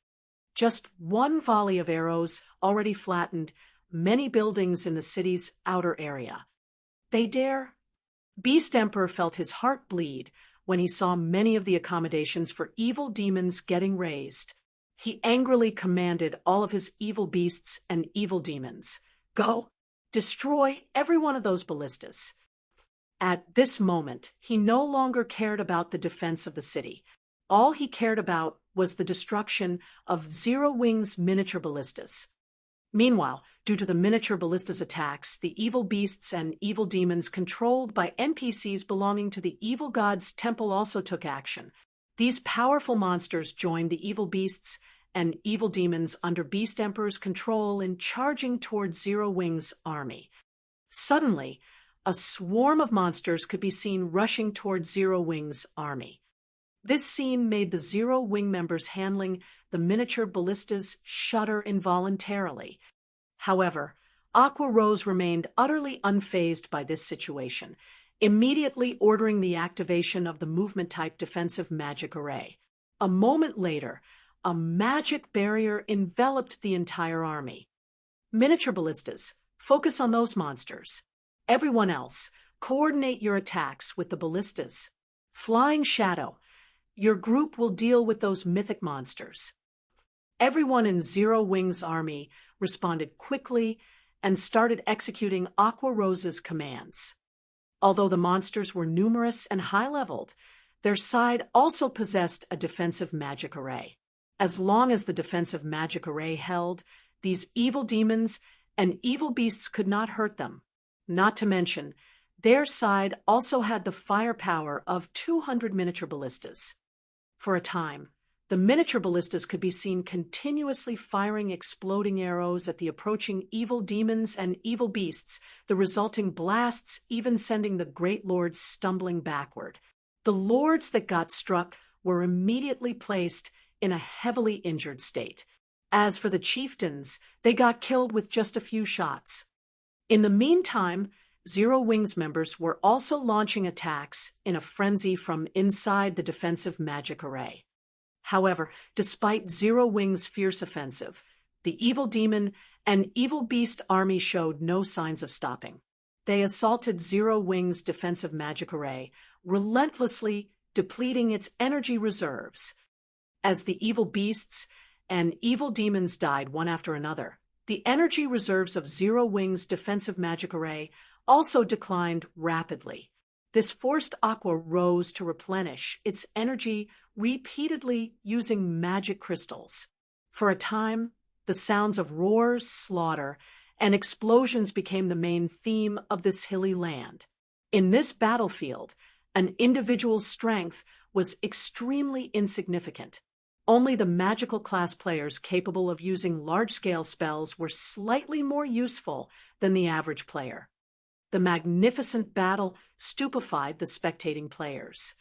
Just one volley of arrows already flattened many buildings in the city's outer area. They dare? Beast Emperor felt his heart bleed when he saw many of the accommodations for evil demons getting raised. He angrily commanded all of his evil beasts and evil demons, "Go, destroy every one of those ballistas." At this moment, he no longer cared about the defense of the city. All he cared about was the destruction of Zero Wing's miniature ballistas. Meanwhile, due to the miniature ballistas attacks, the evil beasts and evil demons controlled by NPCs belonging to the evil god's temple also took action. These powerful monsters joined the evil beasts and evil demons under Beast Emperor's control in charging towards Zero Wing's army. Suddenly, a swarm of monsters could be seen rushing towards Zero Wing's army. This scene made the Zero Wing members handling the miniature ballistas shudder involuntarily. However, Aqua Rose remained utterly unfazed by this situation, immediately ordering the activation of the movement-type defensive magic array. A moment later, a magic barrier enveloped the entire army. Miniature ballistas, focus on those monsters. Everyone else, coordinate your attacks with the ballistas. Flying Shadow, your group will deal with those mythic monsters. Everyone in Zero Wing's army responded quickly and started executing Aqua Rose's commands. Although the monsters were numerous and high-leveled, their side also possessed a defensive magic array. As long as the defensive magic array held, these evil demons and evil beasts could not hurt them. Not to mention, their side also had the firepower of 200 miniature ballistas. For a time, the miniature ballistas could be seen continuously firing exploding arrows at the approaching evil demons and evil beasts, the resulting blasts even sending the great lords stumbling backward. The lords that got struck were immediately placed in a heavily injured state. As for the chieftains, they got killed with just a few shots. In the meantime, Zero Wing's members were also launching attacks in a frenzy from inside the defensive magic array. However, despite Zero Wing's fierce offensive, the evil demon and evil beast army showed no signs of stopping. They assaulted Zero Wing's defensive magic array, relentlessly depleting its energy reserves. As the evil beasts and evil demons died one after another, the energy reserves of Zero Wing's defensive magic array also declined rapidly. This forced Aqua Rose to replenish its energy repeatedly using magic crystals. For a time, the sounds of roars, slaughter, and explosions became the main theme of this hilly land. In this battlefield, an individual's strength was extremely insignificant. Only the magical class players capable of using large-scale spells were slightly more useful than the average player. The magnificent battle stupefied the spectating players.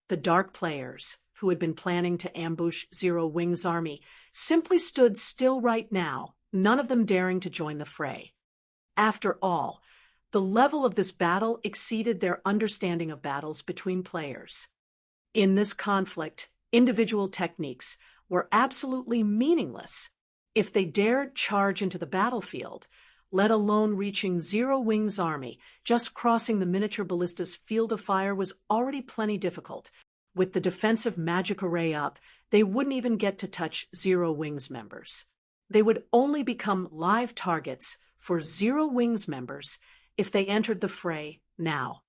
The dark players, who had been planning to ambush Zero Wing's army, simply stood still right now, none of them daring to join the fray. After all, the level of this battle exceeded their understanding of battles between players. In this conflict, individual techniques were absolutely meaningless. If they dared charge into the battlefield, let alone reaching Zero Wing's army, just crossing the miniature ballista's field of fire was already plenty difficult. With the defensive magic array up, they wouldn't even get to touch Zero Wing's members. They would only become live targets for Zero Wing's members if they entered the fray now.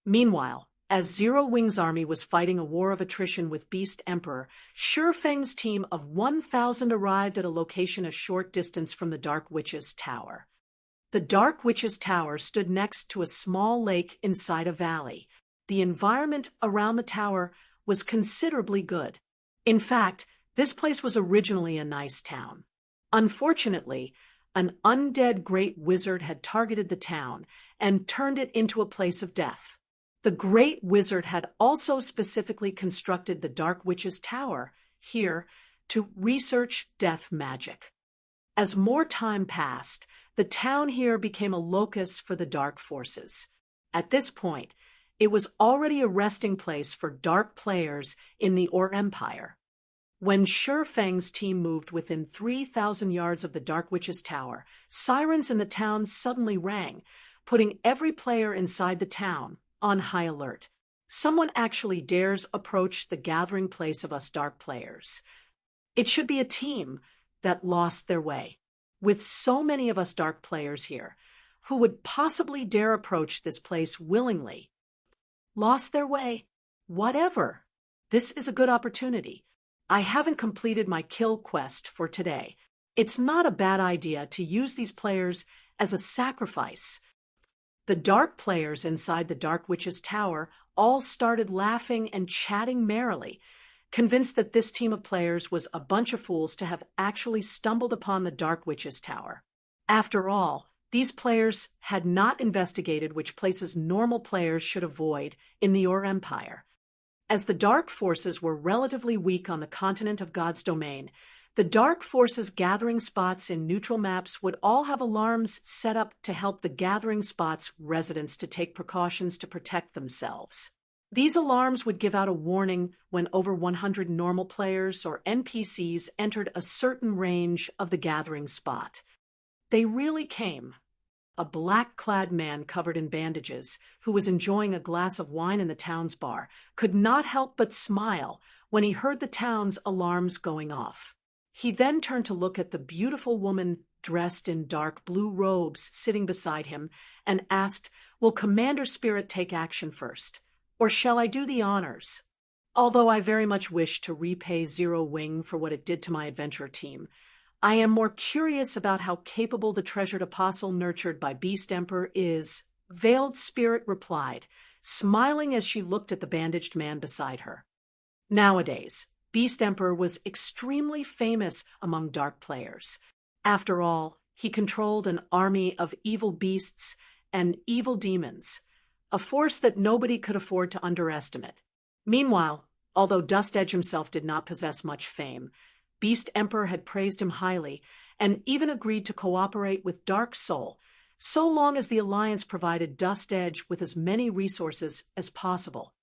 Meanwhile, as Zero Wing's army was fighting a war of attrition with Beast Emperor, Shurfeng's team of 1,000 arrived at a location a short distance from the Dark Witch's Tower. The Dark Witch's Tower stood next to a small lake inside a valley. The environment around the tower was considerably good. In fact, this place was originally a nice town. Unfortunately, an undead great wizard had targeted the town and turned it into a place of death. The Great Wizard had also specifically constructed the Dark Witch's Tower here to research death magic. As more time passed, the town here became a locus for the dark forces. At this point, it was already a resting place for dark players in the Or Empire. When Shurfeng's team moved within 3,000 yards of the Dark Witch's Tower, sirens in the town suddenly rang, putting every player inside the town on high alert. Someone actually dares approach the gathering place of us dark players. It should be a team that lost their way. With so many of us dark players here, who would possibly dare approach this place willingly? Lost their way? Whatever. This is a good opportunity. I haven't completed my kill quest for today. It's not a bad idea to use these players as a sacrifice. The dark players inside the Dark Witch's tower all started laughing and chatting merrily, convinced that this team of players was a bunch of fools to have actually stumbled upon the Dark Witch's tower. After all, these players had not investigated which places normal players should avoid in the Ur Empire. As the dark forces were relatively weak on the continent of God's domain, the dark forces' gathering spots in neutral maps would all have alarms set up to help the gathering spots' residents to take precautions to protect themselves. These alarms would give out a warning when over 100 normal players or NPCs entered a certain range of the gathering spot. They really came. A black-clad man covered in bandages, who was enjoying a glass of wine in the town's bar, could not help but smile when he heard the town's alarms going off. He then turned to look at the beautiful woman dressed in dark blue robes sitting beside him and asked, "Will Commander Spirit take action first? Or shall I do the honors?" Although I very much wish to repay Zero Wing for what it did to my adventure team, I am more curious about how capable the treasured apostle nurtured by Beast Emperor is, Veiled Spirit replied, smiling as she looked at the bandaged man beside her. Nowadays, Beast Emperor was extremely famous among dark players. After all, he controlled an army of evil beasts and evil demons, a force that nobody could afford to underestimate. Meanwhile, although Dust Edge himself did not possess much fame, Beast Emperor had praised him highly and even agreed to cooperate with Dark Soul, so long as the Alliance provided Dust Edge with as many resources as possible.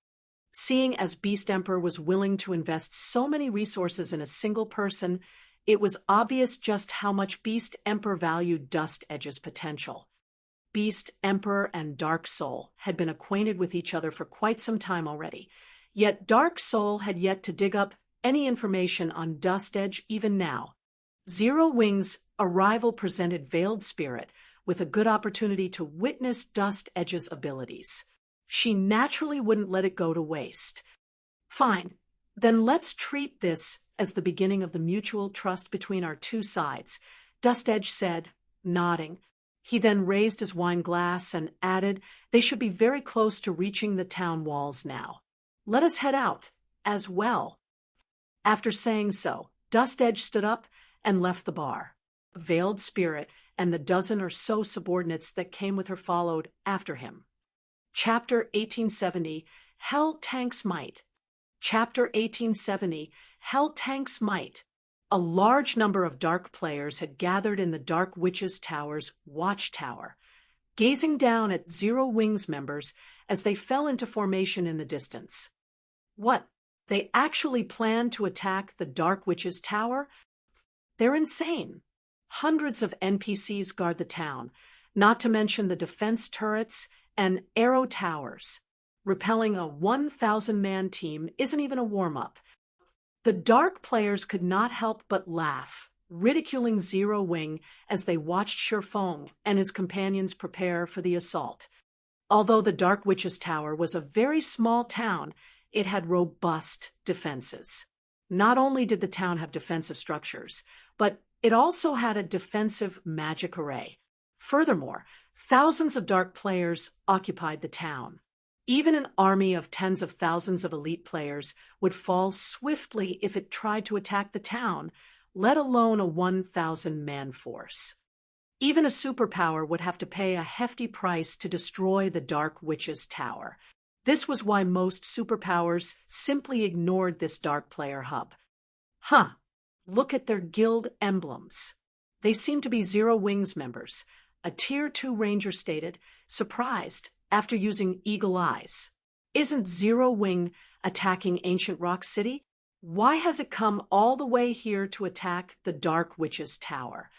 Seeing as Beast Emperor was willing to invest so many resources in a single person, it was obvious just how much Beast Emperor valued Dust Edge's potential. Beast Emperor and Dark Soul had been acquainted with each other for quite some time already, yet Dark Soul had yet to dig up any information on Dust Edge even now. Zero Wing's arrival presented Veiled Spirit with a good opportunity to witness Dust Edge's abilities. She naturally wouldn't let it go to waste. Fine, then let's treat this as the beginning of the mutual trust between our two sides, Dust Edge said, nodding. He then raised his wine glass and added, they should be very close to reaching the town walls now. Let us head out, as well. After saying so, Dust Edge stood up and left the bar. Veiled Spirit and the dozen or so subordinates that came with her followed after him. Chapter 1870, Hell Tank's Might. Chapter 1870, Hell Tank's Might. A large number of dark players had gathered in the Dark Witch's Tower's watchtower, gazing down at Zero Wing's members as they fell into formation in the distance. What? They actually planned to attack the Dark Witch's Tower? They're insane. Hundreds of NPCs guard the town, not to mention the defense turrets and arrow towers. Repelling a 1,000-man team isn't even a warm-up. The dark players could not help but laugh, ridiculing Zero Wing as they watched Shurfong and his companions prepare for the assault. Although the Dark Witch's Tower was a very small town, it had robust defenses. Not only did the town have defensive structures, but it also had a defensive magic array. Furthermore, thousands of dark players occupied the town. Even an army of tens of thousands of elite players would fall swiftly if it tried to attack the town, let alone a 1,000-man force. Even a superpower would have to pay a hefty price to destroy the Dark Witch's Tower. This was why most superpowers simply ignored this dark player hub. Look at their guild emblems. They seem to be Zero Wing's members. A Tier 2 Ranger stated, surprised after using eagle eyes. Isn't Zero Wing attacking Ancient Rock City? Why has it come all the way here to attack the Dark Witch's Tower?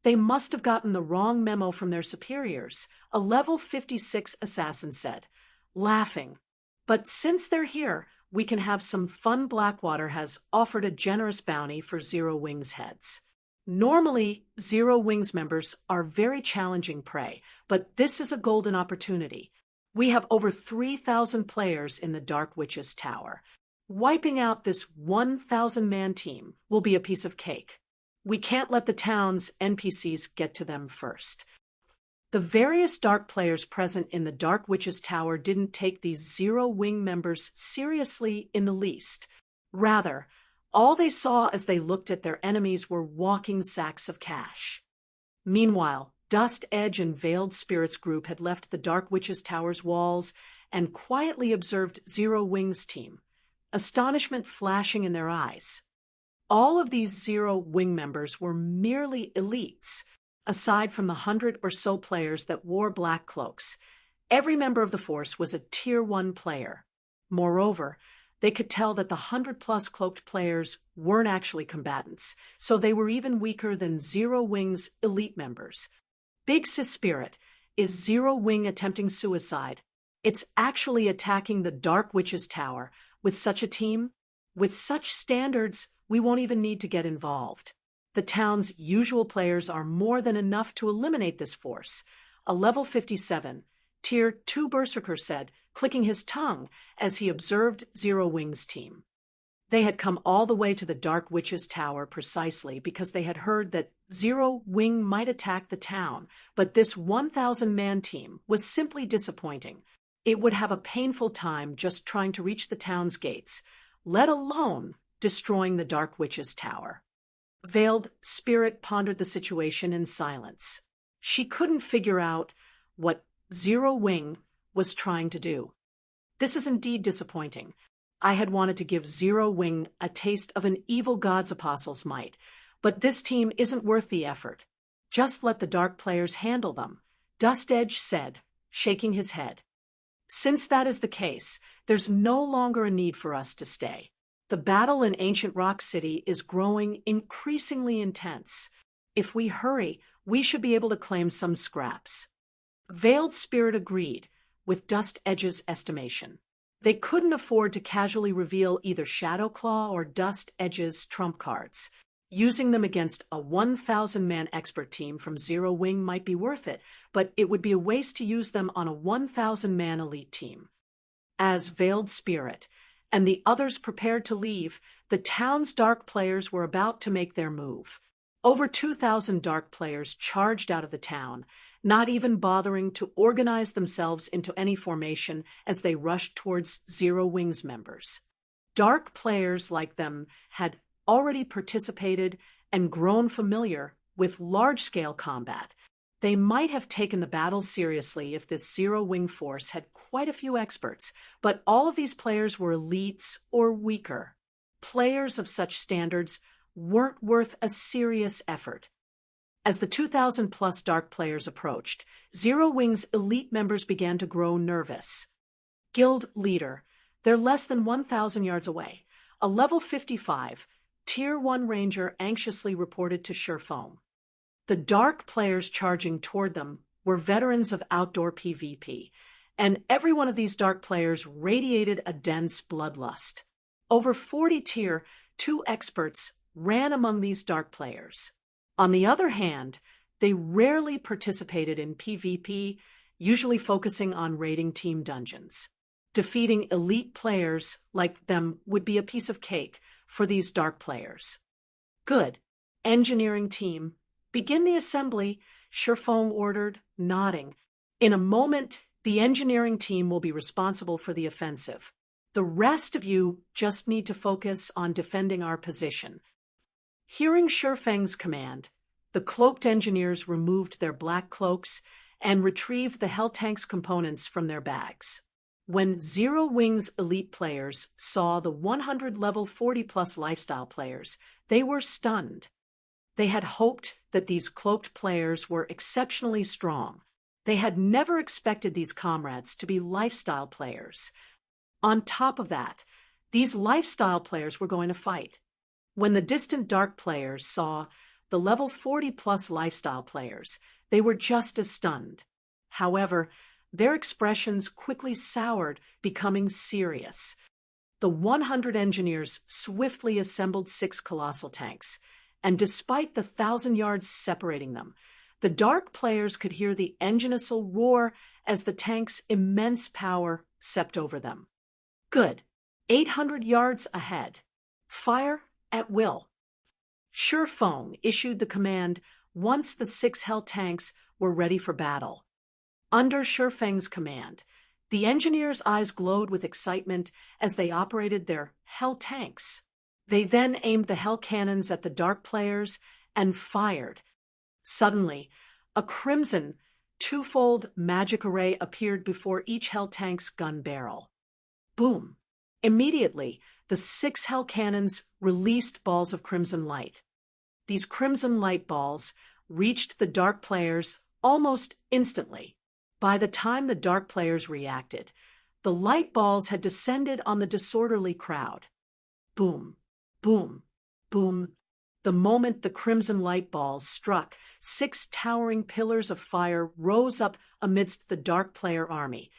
They must have gotten the wrong memo from their superiors, a level 56 assassin said, laughing. But since they're here, we can have some fun. Blackwater has offered a generous bounty for Zero Wings heads. Normally, Zero Wings members are very challenging prey, but this is a golden opportunity. We have over 3,000 players in the Dark Witch's Tower. Wiping out this 1,000-man team will be a piece of cake. We can't let the town's NPCs get to them first. The various dark players present in the Dark Witch's Tower didn't take these Zero Wing members seriously in the least. Rather, all they saw as they looked at their enemies were walking sacks of cash. Meanwhile, Dust Edge and Veiled Spirit's group had left the Dark Witch's Tower's walls and quietly observed Zero Wing's team, astonishment flashing in their eyes. All of these Zero Wing members were merely elites. Aside from the 100 or so players that wore black cloaks, every member of the force was a Tier 1 player. Moreover, they could tell that the 100-plus cloaked players weren't actually combatants, so they were even weaker than Zero Wing's elite members. Big Sis Spirit, is Zero Wing attempting suicide? It's actually attacking the Dark Witch's Tower. With such a team, with such standards, we won't even need to get involved. The town's usual players are more than enough to eliminate this force. A level 57, Tier 2 Berserker said, clicking his tongue as he observed Zero Wing's team. They had come all the way to the Dark Witch's Tower precisely because they had heard that Zero Wing might attack the town, but this 1,000-man team was simply disappointing. It would have a painful time just trying to reach the town's gates, let alone destroying the Dark Witch's Tower. Veiled Spirit pondered the situation in silence. She couldn't figure out what Zero Wing was trying to do. This is indeed disappointing. I had wanted to give Zero Wing a taste of an evil god's apostle's might, but this team isn't worth the effort. Just let the dark players handle them, Dust Edge said, shaking his head. Since that is the case, there's no longer a need for us to stay. The battle in Ancient Rock City is growing increasingly intense. If we hurry, we should be able to claim some scraps. Veiled Spirit agreed with Dust Edge's estimation. They couldn't afford to casually reveal either Shadowclaw or Dust Edge's trump cards. Using them against a 1,000-man expert team from Zero Wing might be worth it, but it would be a waste to use them on a 1,000-man elite team. As Veiled Spirit and the others prepared to leave, the town's dark players were about to make their move. Over 2,000 dark players charged out of the town, not even bothering to organize themselves into any formation as they rushed towards Zero Wing's members. Dark players like them had already participated and grown familiar with large-scale combat. They might have taken the battle seriously if this Zero Wing force had quite a few experts, but all of these players were elites or weaker. Players of such standards weren't worth a serious effort. As the 2,000-plus dark players approached, Zero Wing's elite members began to grow nervous. Guild Leader, they're less than 1,000 yards away. A level 55, Tier 1 Ranger anxiously reported to Surefoam. The dark players charging toward them were veterans of outdoor PvP, and every one of these dark players radiated a dense bloodlust. Over 40 Tier 2 experts ran among these dark players. On the other hand, they rarely participated in PvP, usually focusing on raiding team dungeons. Defeating elite players like them would be a piece of cake for these dark players. Good. Engineering team, begin the assembly, Surefoam ordered, nodding. In a moment, the engineering team will be responsible for the offensive. The rest of you just need to focus on defending our position. Hearing Shurfeng's command, the cloaked engineers removed their black cloaks and retrieved the Helltank's components from their bags. When Zero Wing's elite players saw the 100 level 40-plus lifestyle players, they were stunned. They had hoped that these cloaked players were exceptionally strong. They had never expected these comrades to be lifestyle players. On top of that, these lifestyle players were going to fight. When the distant dark players saw the level 40-plus lifestyle players, they were just as stunned. However, Their expressions quickly soured, becoming serious. The 100 engineers swiftly assembled 6 colossal tanks, and despite the 1,000 yards separating them, the Dark players could hear the engine whistle roar as the tank's immense power swept over them. Good. 800 yards ahead. Fire at will. Feng issued the command once the 6 Hell tanks were ready for battle. Under Feng's command, the engineers' eyes glowed with excitement as they operated their Hell tanks. They then aimed the Hell cannons at the Dark players and fired. Suddenly, a crimson, twofold magic array appeared before each Hell tank's gun barrel. Boom! Immediately, the 6 Hell cannons released balls of crimson light. These crimson light balls reached the Dark players almost instantly. By the time the Dark players reacted, the light balls had descended on the disorderly crowd. Boom, boom, boom. The moment the crimson light balls struck, 6 towering pillars of fire rose up amidst the Dark player army,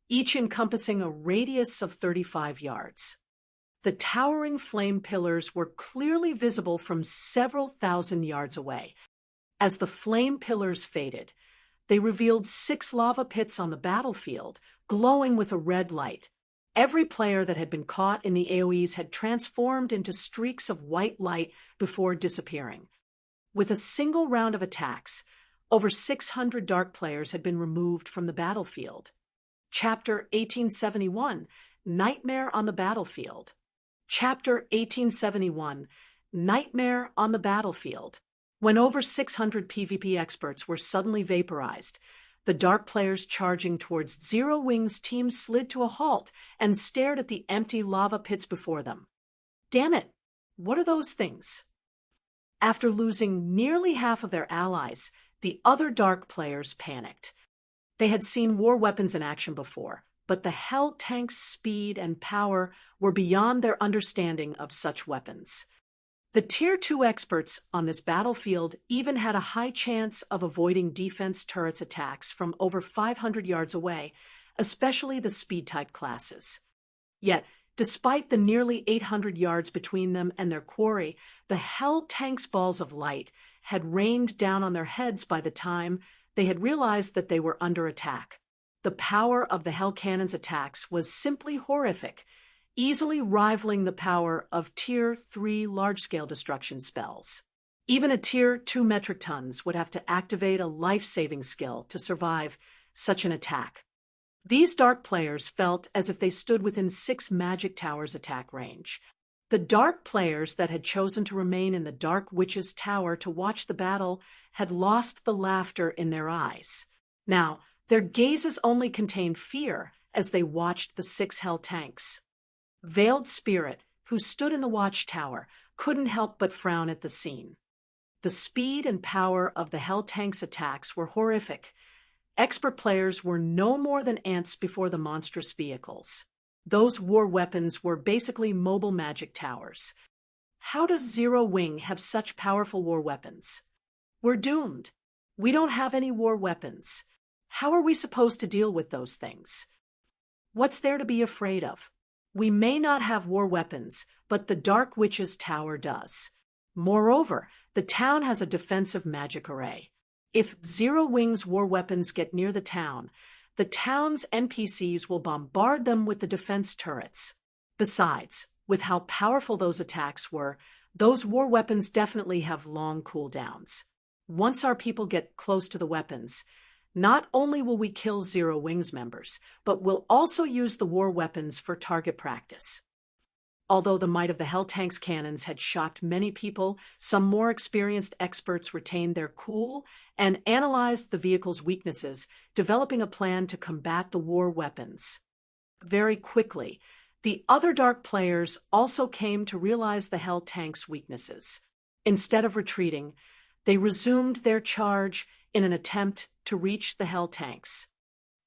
each encompassing a radius of 35 yards. The towering flame pillars were clearly visible from several thousand yards away. As the flame pillars faded, they revealed 6 lava pits on the battlefield, glowing with a red light. Every player that had been caught in the AoEs had transformed into streaks of white light before disappearing. With a single round of attacks, over 600 Dark players had been removed from the battlefield. Chapter 1871, Nightmare on the Battlefield. Chapter 1871, Nightmare on the Battlefield. When over 600 PvP experts were suddenly vaporized, the Dark players charging towards Zero Wing's team slid to a halt and stared at the empty lava pits before them. Damn it! What are those things? After losing nearly half of their allies, the other Dark players panicked. They had seen war weapons in action before, but the Hell tank's speed and power were beyond their understanding of such weapons. The Tier 2 experts on this battlefield even had a high chance of avoiding defense turrets attacks from over 500 yards away, especially the speed-type classes. Yet, despite the nearly 800 yards between them and their quarry, the Hell tank's balls of light had rained down on their heads by the time they had realized that they were under attack. The power of the Hell cannon's attacks was simply horrific, easily rivaling the power of Tier 3 large-scale destruction spells. Even a Tier 2 metric tons would have to activate a life-saving skill to survive such an attack. These Dark players felt as if they stood within 6 magic towers' attack range. The Dark players that had chosen to remain in the Dark Witch's Tower to watch the battle had lost the laughter in their eyes. Now, their gazes only contained fear as they watched the 6 Hell tanks. Veiled Spirit, who stood in the watchtower, couldn't help but frown at the scene. The speed and power of the Hell tank's attacks were horrific. Expert players were no more than ants before the monstrous vehicles. Those war weapons were basically mobile magic towers. How does Zero Wing have such powerful war weapons? We're doomed. We don't have any war weapons. How are we supposed to deal with those things? What's there to be afraid of? We may not have war weapons, but the Dark Witch's Tower does. Moreover, the town has a defensive magic array. If Zero Wing's war weapons get near the town's NPCs will bombard them with the defense turrets. Besides, with how powerful those attacks were, those war weapons definitely have long cooldowns. Once our people get close to the weapons, not only will we kill Zero Wing's members, but we'll also use the war weapons for target practice. Although the might of the Hell tank's cannons had shocked many people, some more experienced experts retained their cool and analyzed the vehicle's weaknesses, developing a plan to combat the war weapons. Very quickly, the other Dark players also came to realize the Hell tank's weaknesses. Instead of retreating, they resumed their charge in an attempt to reach the Hell tanks.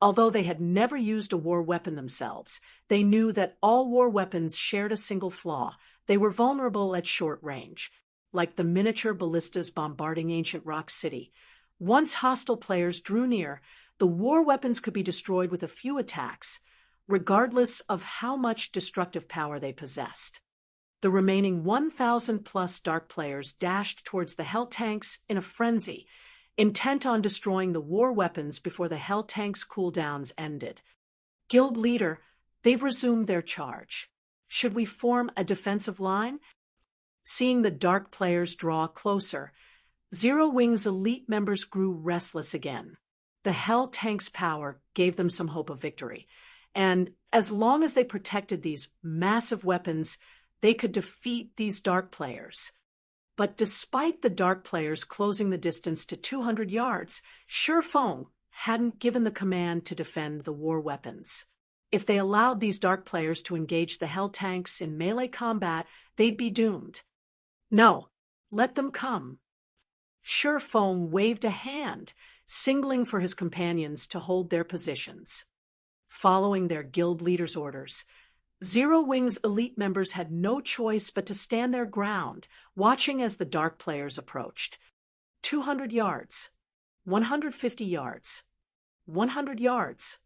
Although they had never used a war weapon themselves, they knew that all war weapons shared a single flaw. They were vulnerable at short range, like the miniature ballistas bombarding ancient Rock City. Once hostile players drew near, The war weapons could be destroyed with a few attacks, regardless of how much destructive power they possessed. The remaining 1,000-plus Dark players dashed towards the Hell tanks in a frenzy, intent on destroying the war weapons before the Hell tanks' cooldowns ended. Guild leader, they've resumed their charge. Should we form a defensive line? Seeing the Dark players draw closer, Zero Wing's elite members grew restless again. The Hell tank's power gave them some hope of victory, and as long as they protected these massive weapons, they could defeat these Dark players. But despite the Dark players closing the distance to 200 yards, Feng hadn't given the command to defend the war weapons. If they allowed these Dark players to engage the Hell tanks in melee combat, they'd be doomed. No, let them come. Feng waved a hand, signaling for his companions to hold their positions. Following their guild leader's orders, Zero Wing's elite members had no choice but to stand their ground, watching as the Dark players approached. 200 yards, 150 yards, 100 yards.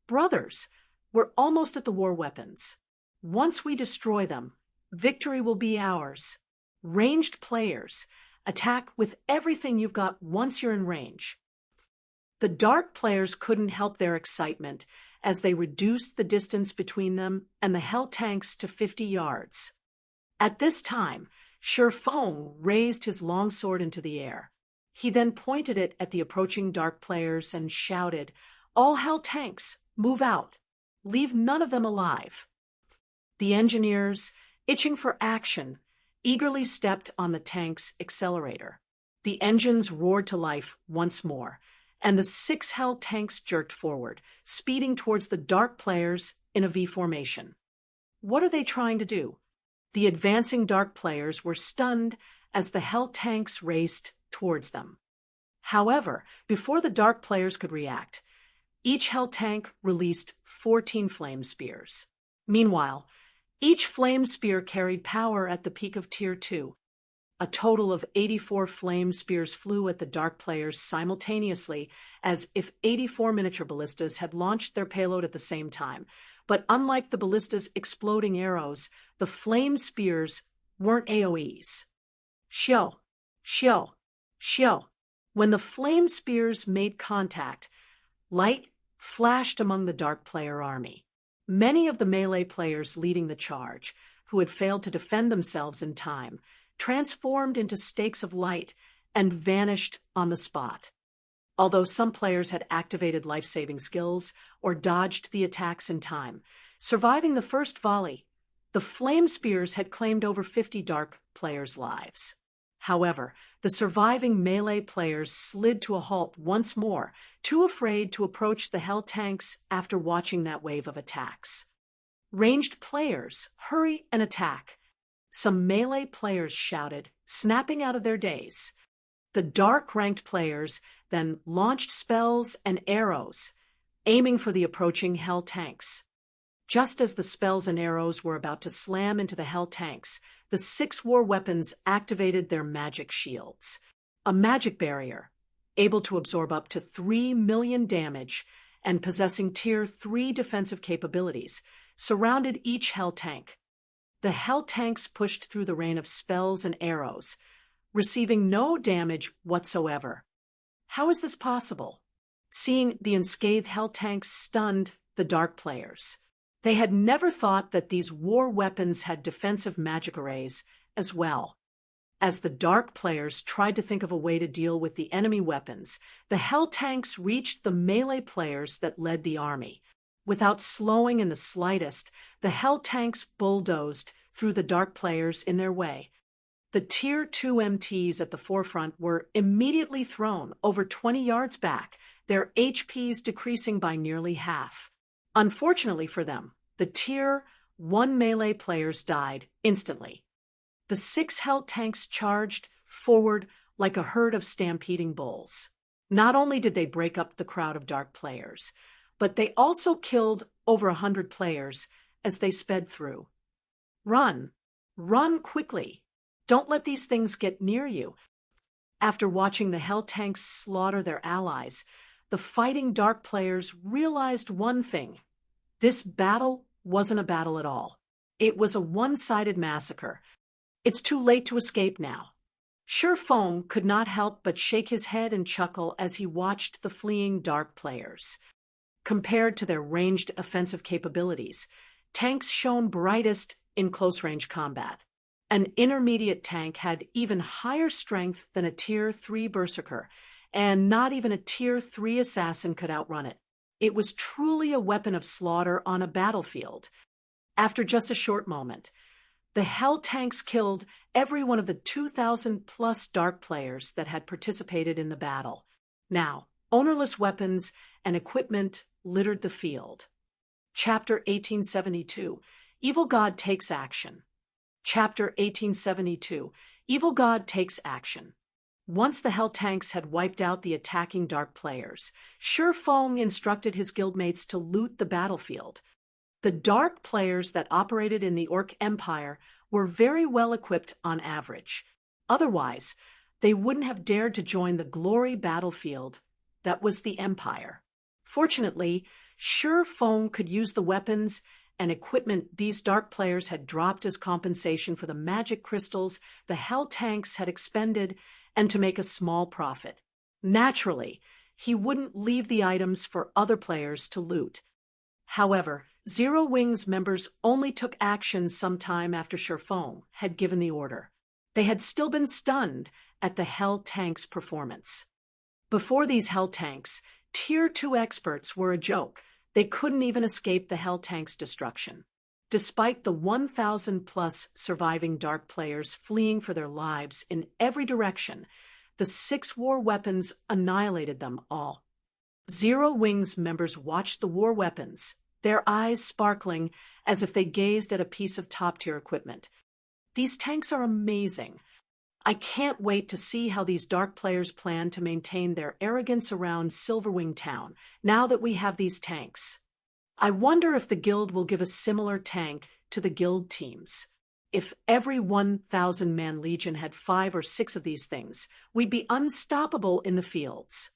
Brothers, we're almost at the war weapons. Once we destroy them, victory will be ours. Ranged players, attack with everything you've got once you're in range. The Dark players couldn't help their excitement as they reduced the distance between them and the Hell tanks to 50 yards. At this time, Feng raised his longsword into the air. He then pointed it at the approaching Dark players and shouted, "All Hell tanks, move out. Leave none of them alive." The engineers, itching for action, eagerly stepped on the tank's accelerator. The engines roared to life once more, and the 6 Hell tanks jerked forward, speeding towards the Dark players in a V formation. What are they trying to do? The advancing Dark players were stunned as the Hell tanks raced towards them. However, before the Dark players could react, each Hell tank released 14 flame spears. Meanwhile, each flame spear carried power at the peak of Tier 2. A total of 84 flame spears flew at the Dark players simultaneously, as if 84 miniature ballistas had launched their payload at the same time. But unlike the ballista's exploding arrows, the flame spears weren't AoEs. Xiao, xiao, xiao. When the flame spears made contact, light flashed among the Dark player army. Many of the melee players leading the charge, who had failed to defend themselves in time, transformed into stakes of light and vanished on the spot. Although some players had activated life-saving skills or dodged the attacks in time, surviving the first volley, the flame spears had claimed over 50 Dark players' lives. However, the surviving melee players slid to a halt once more, too afraid to approach the Hell tanks after watching that wave of attacks. Ranged players, hurry and attack. Some melee players shouted, snapping out of their daze. The Dark-ranked players then launched spells and arrows, aiming for the approaching Hell tanks. Just as the spells and arrows were about to slam into the Hell tanks, the 6 war weapons activated their magic shields. A magic barrier, able to absorb up to 3 million damage and possessing Tier 3 defensive capabilities, surrounded each Hell tank. The Hell tanks pushed through the rain of spells and arrows, receiving no damage whatsoever. How is this possible? Seeing the unscathed Hell tanks stunned the Dark players. They had never thought that these war weapons had defensive magic arrays as well. As the Dark players tried to think of a way to deal with the enemy weapons, the Hell tanks reached the melee players that led the army. Without slowing in the slightest, the Hell tanks bulldozed through the Dark players in their way. The Tier 2 MTs at the forefront were immediately thrown over 20 yards back, their HPs decreasing by nearly half. Unfortunately for them, the Tier 1 melee players died instantly. The 6 Hell tanks charged forward like a herd of stampeding bulls. Not only did they break up the crowd of Dark players, but they also killed over 100 players as they sped through. Run! Run quickly! Don't let these things get near you. After watching the Hell tanks slaughter their allies, the fighting dark players realized one thing. This battle wasn't a battle at all. It was a one-sided massacre. It's too late to escape now. Sure Foam could not help but shake his head and chuckle as he watched the fleeing dark players. Compared to their ranged offensive capabilities, tanks shone brightest in close-range combat. An intermediate tank had even higher strength than a Tier 3 Berserker, and not even a Tier 3 assassin could outrun it. It was truly a weapon of slaughter on a battlefield. After just a short moment, the Hell tanks killed every one of the 2,000-plus dark players that had participated in the battle. Now, ownerless weapons and equipment littered the field. Chapter 1872, Evil God Takes Action. Chapter 1872, Evil God Takes Action. Once the Hell tanks had wiped out the attacking dark players, Sure Foam instructed his guildmates to loot the battlefield. The dark players that operated in the Orc Empire were very well equipped on average. Otherwise, they wouldn't have dared to join the glory battlefield that was the Empire. Fortunately, Sure Foam could use the weapons and equipment these dark players had dropped as compensation for the magic crystals the Hell tanks had expended and to make a small profit. Naturally, he wouldn't leave the items for other players to loot. However, Zero Wings members only took action sometime after Sure Foam had given the order. They had still been stunned at the Hell tanks' performance. Before these Hell tanks, Tier 2 experts were a joke. They couldn't even escape the Hell tanks' destruction. Despite the 1,000-plus surviving dark players fleeing for their lives in every direction, the 6 war weapons annihilated them all. Zero Wings members watched the war weapons, their eyes sparkling as if they gazed at a piece of top-tier equipment. These tanks are amazing. I can't wait to see how these dark players plan to maintain their arrogance around Silverwing Town now that we have these tanks. I wonder if the guild will give a similar tank to the guild teams. If every 1,000-man legion had 5 or 6 of these things, we'd be unstoppable in the fields.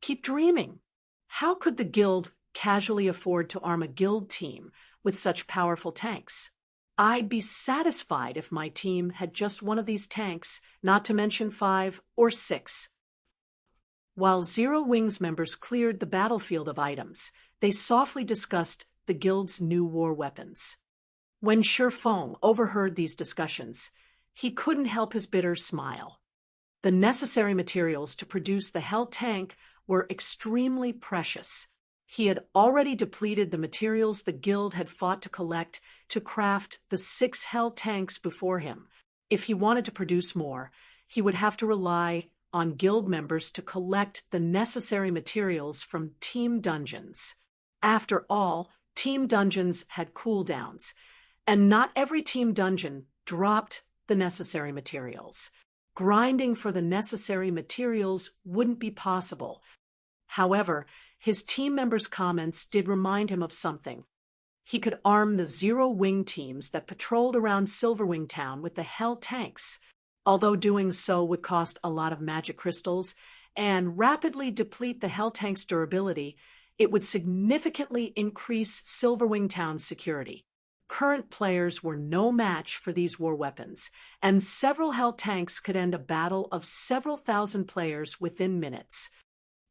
Keep dreaming. How could the guild casually afford to arm a guild team with such powerful tanks? I'd be satisfied if my team had just one of these tanks, not to mention 5 or 6. While Zero Wings members cleared the battlefield of items, they softly discussed the guild's new war weapons. When Sure Foam overheard these discussions, he couldn't help his bitter smile. The necessary materials to produce the Hell tank were extremely precious. He had already depleted the materials the guild had fought to collect to craft the 6 Hell tanks before him. If he wanted to produce more, he would have to rely on guild members to collect the necessary materials from team dungeons. After all, team dungeons had cooldowns, and not every team dungeon dropped the necessary materials. Grinding for the necessary materials wouldn't be possible. However, his team members' comments did remind him of something. He could arm the Zero Wing teams that patrolled around Silverwing Town with the Hell tanks, although doing so would cost a lot of magic crystals and rapidly deplete the Hell tanks' durability. It would significantly increase Silverwing Town's security. Current players were no match for these war weapons, and several Hell tanks could end a battle of several thousand players within minutes.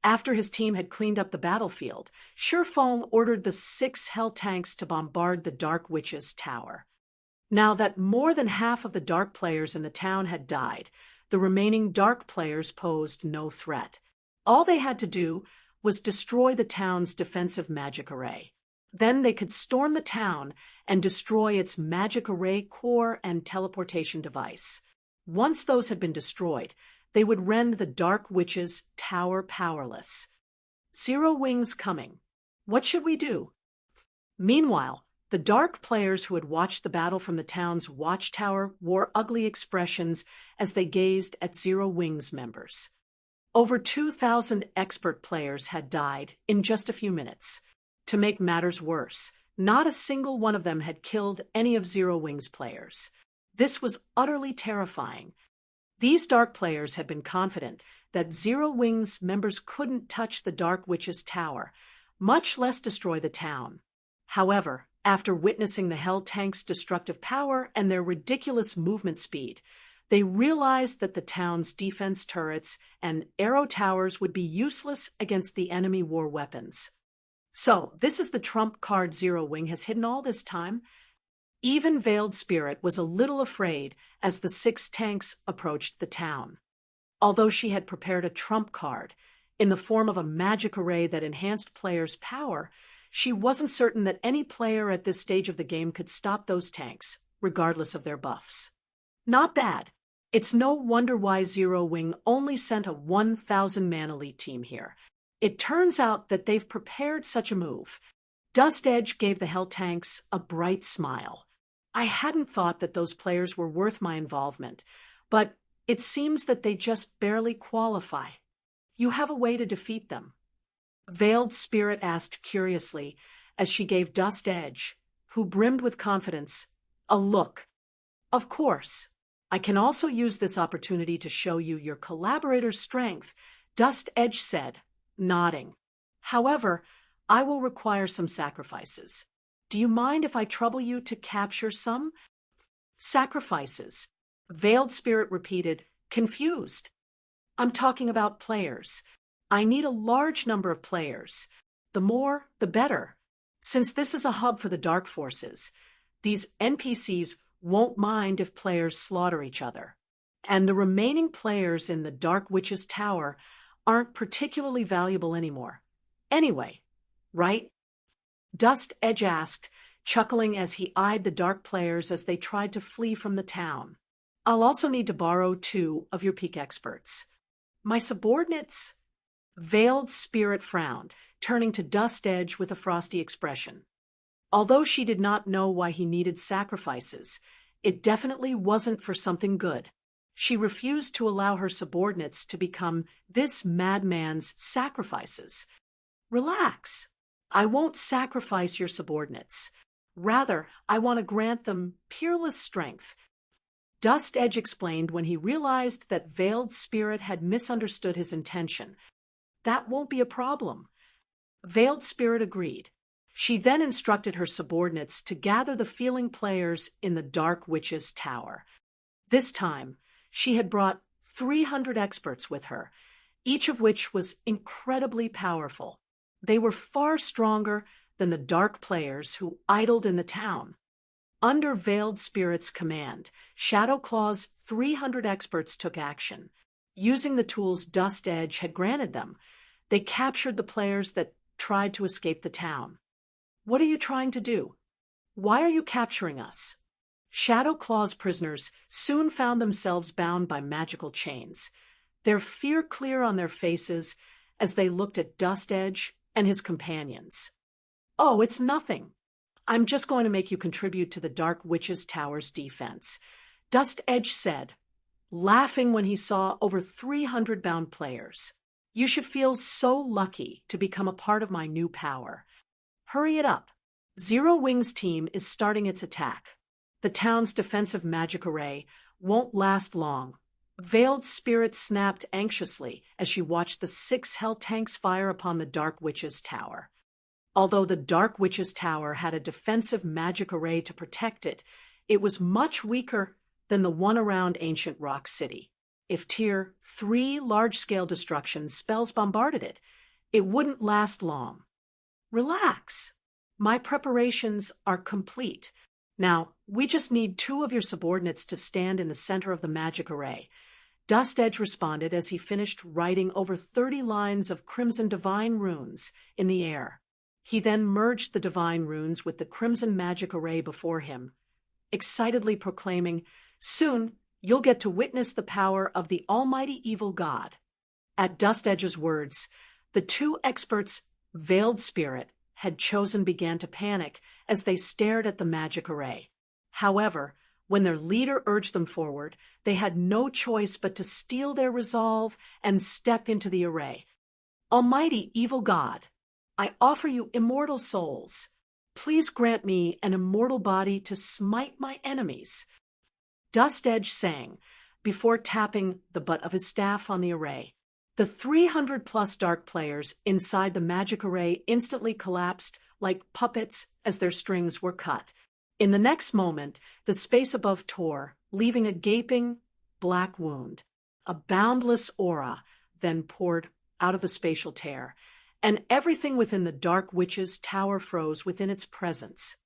After his team had cleaned up the battlefield, Sure Foam ordered the 6 Hell tanks to bombard the Dark Witch's tower. Now that more than half of the dark players in the town had died, the remaining dark players posed no threat. All they had to do was destroy the town's defensive magic array. Then they could storm the town and destroy its magic array core and teleportation device. Once those had been destroyed, they would rend the Dark Witch's tower powerless. Zero Wings coming. What should we do? Meanwhile, the dark players who had watched the battle from the town's watchtower wore ugly expressions as they gazed at Zero Wings members. Over 2,000 expert players had died in just a few minutes. To make matters worse, not a single one of them had killed any of Zero Wings players. This was utterly terrifying. These dark players had been confident that Zero Wing's members couldn't touch the Dark Witch's tower, much less destroy the town. However, after witnessing the Hell Tank's destructive power and their ridiculous movement speed, they realized that the town's defense turrets and arrow towers would be useless against the enemy war weapons. So, this is the trump card Zero Wing has hidden all this time. Even Veiled Spirit was a little afraid as the 6 tanks approached the town. Although she had prepared a trump card in the form of a magic array that enhanced players' power, she wasn't certain that any player at this stage of the game could stop those tanks, regardless of their buffs. Not bad. It's no wonder why Zero Wing only sent a 1,000-man elite team here. It turns out that they've prepared such a move. Dust Edge gave the Hell Tanks a bright smile. I hadn't thought that those players were worth my involvement, but it seems that they just barely qualify. You have a way to defeat them. Veiled Spirit asked curiously as she gave Dust Edge, who brimmed with confidence, a look. Of course. I can also use this opportunity to show you your collaborator's strength, Dust Edge said, nodding. However, I will require some sacrifices. Do you mind if I trouble you to capture some? Sacrifices. Veiled Spirit repeated, confused. I'm talking about players. I need a large number of players. The more, the better. Since this is a hub for the Dark Forces, these NPCs won't mind if players slaughter each other. And the remaining players in the Dark Witch's tower aren't particularly valuable anymore. Anyway, right? Dust Edge asked, chuckling as he eyed the dark players as they tried to flee from the town. I'll also need to borrow 2 of your peak experts. My subordinates? Veiled Spirit frowned, turning to Dust Edge with a frosty expression. Although she did not know why he needed sacrifices, it definitely wasn't for something good. She refused to allow her subordinates to become this madman's sacrifices. Relax. I won't sacrifice your subordinates. Rather, I want to grant them peerless strength. Dust Edge explained when he realized that Veiled Spirit had misunderstood his intention. That won't be a problem. Veiled Spirit agreed. She then instructed her subordinates to gather the feeling players in the Dark Witch's tower. This time, she had brought 300 experts with her, each of which was incredibly powerful. They were far stronger than the dark players who idled in the town. Under Veiled Spirit's command, Shadowclaw's 300 experts took action. Using the tools Dust Edge had granted them, they captured the players that tried to escape the town. What are you trying to do? Why are you capturing us? Shadowclaw's prisoners soon found themselves bound by magical chains, their fear clear on their faces as they looked at Dust Edge and his companions. Oh, it's nothing. I'm just going to make you contribute to the Dark Witch's tower's defense, Dust Edge said, laughing when he saw over 300 bound players. You should feel so lucky to become a part of my new power. Hurry it up. Zero Wing's team is starting its attack. The town's defensive magic array won't last long. Veiled Spirit snapped anxiously as she watched the 6 Hell Tanks fire upon the Dark Witch's tower. Although the Dark Witch's tower had a defensive magic array to protect it, it was much weaker than the one around ancient Rock City. If Tier 3 large-scale destruction spells bombarded it, it wouldn't last long. Relax. My preparations are complete. Now, we just need 2 of your subordinates to stand in the center of the magic array. Dust Edge responded as he finished writing over 30 lines of Crimson Divine runes in the air. He then merged the Divine runes with the Crimson magic array before him, excitedly proclaiming, "Soon, you'll get to witness the power of the almighty evil god." At Dust Edge's words, the 2 experts Veiled Spirit had chosen began to panic as they stared at the magic array. However, when their leader urged them forward, they had no choice but to steel their resolve and step into the array. Almighty evil god, I offer you immortal souls. Please grant me an immortal body to smite my enemies. Dust Edge sang before tapping the butt of his staff on the array. The 300-plus dark players inside the magic array instantly collapsed like puppets as their strings were cut. In the next moment, the space above tore, leaving a gaping, black wound. A boundless aura then poured out of the spatial tear, and everything within the dark witch's tower froze within its presence.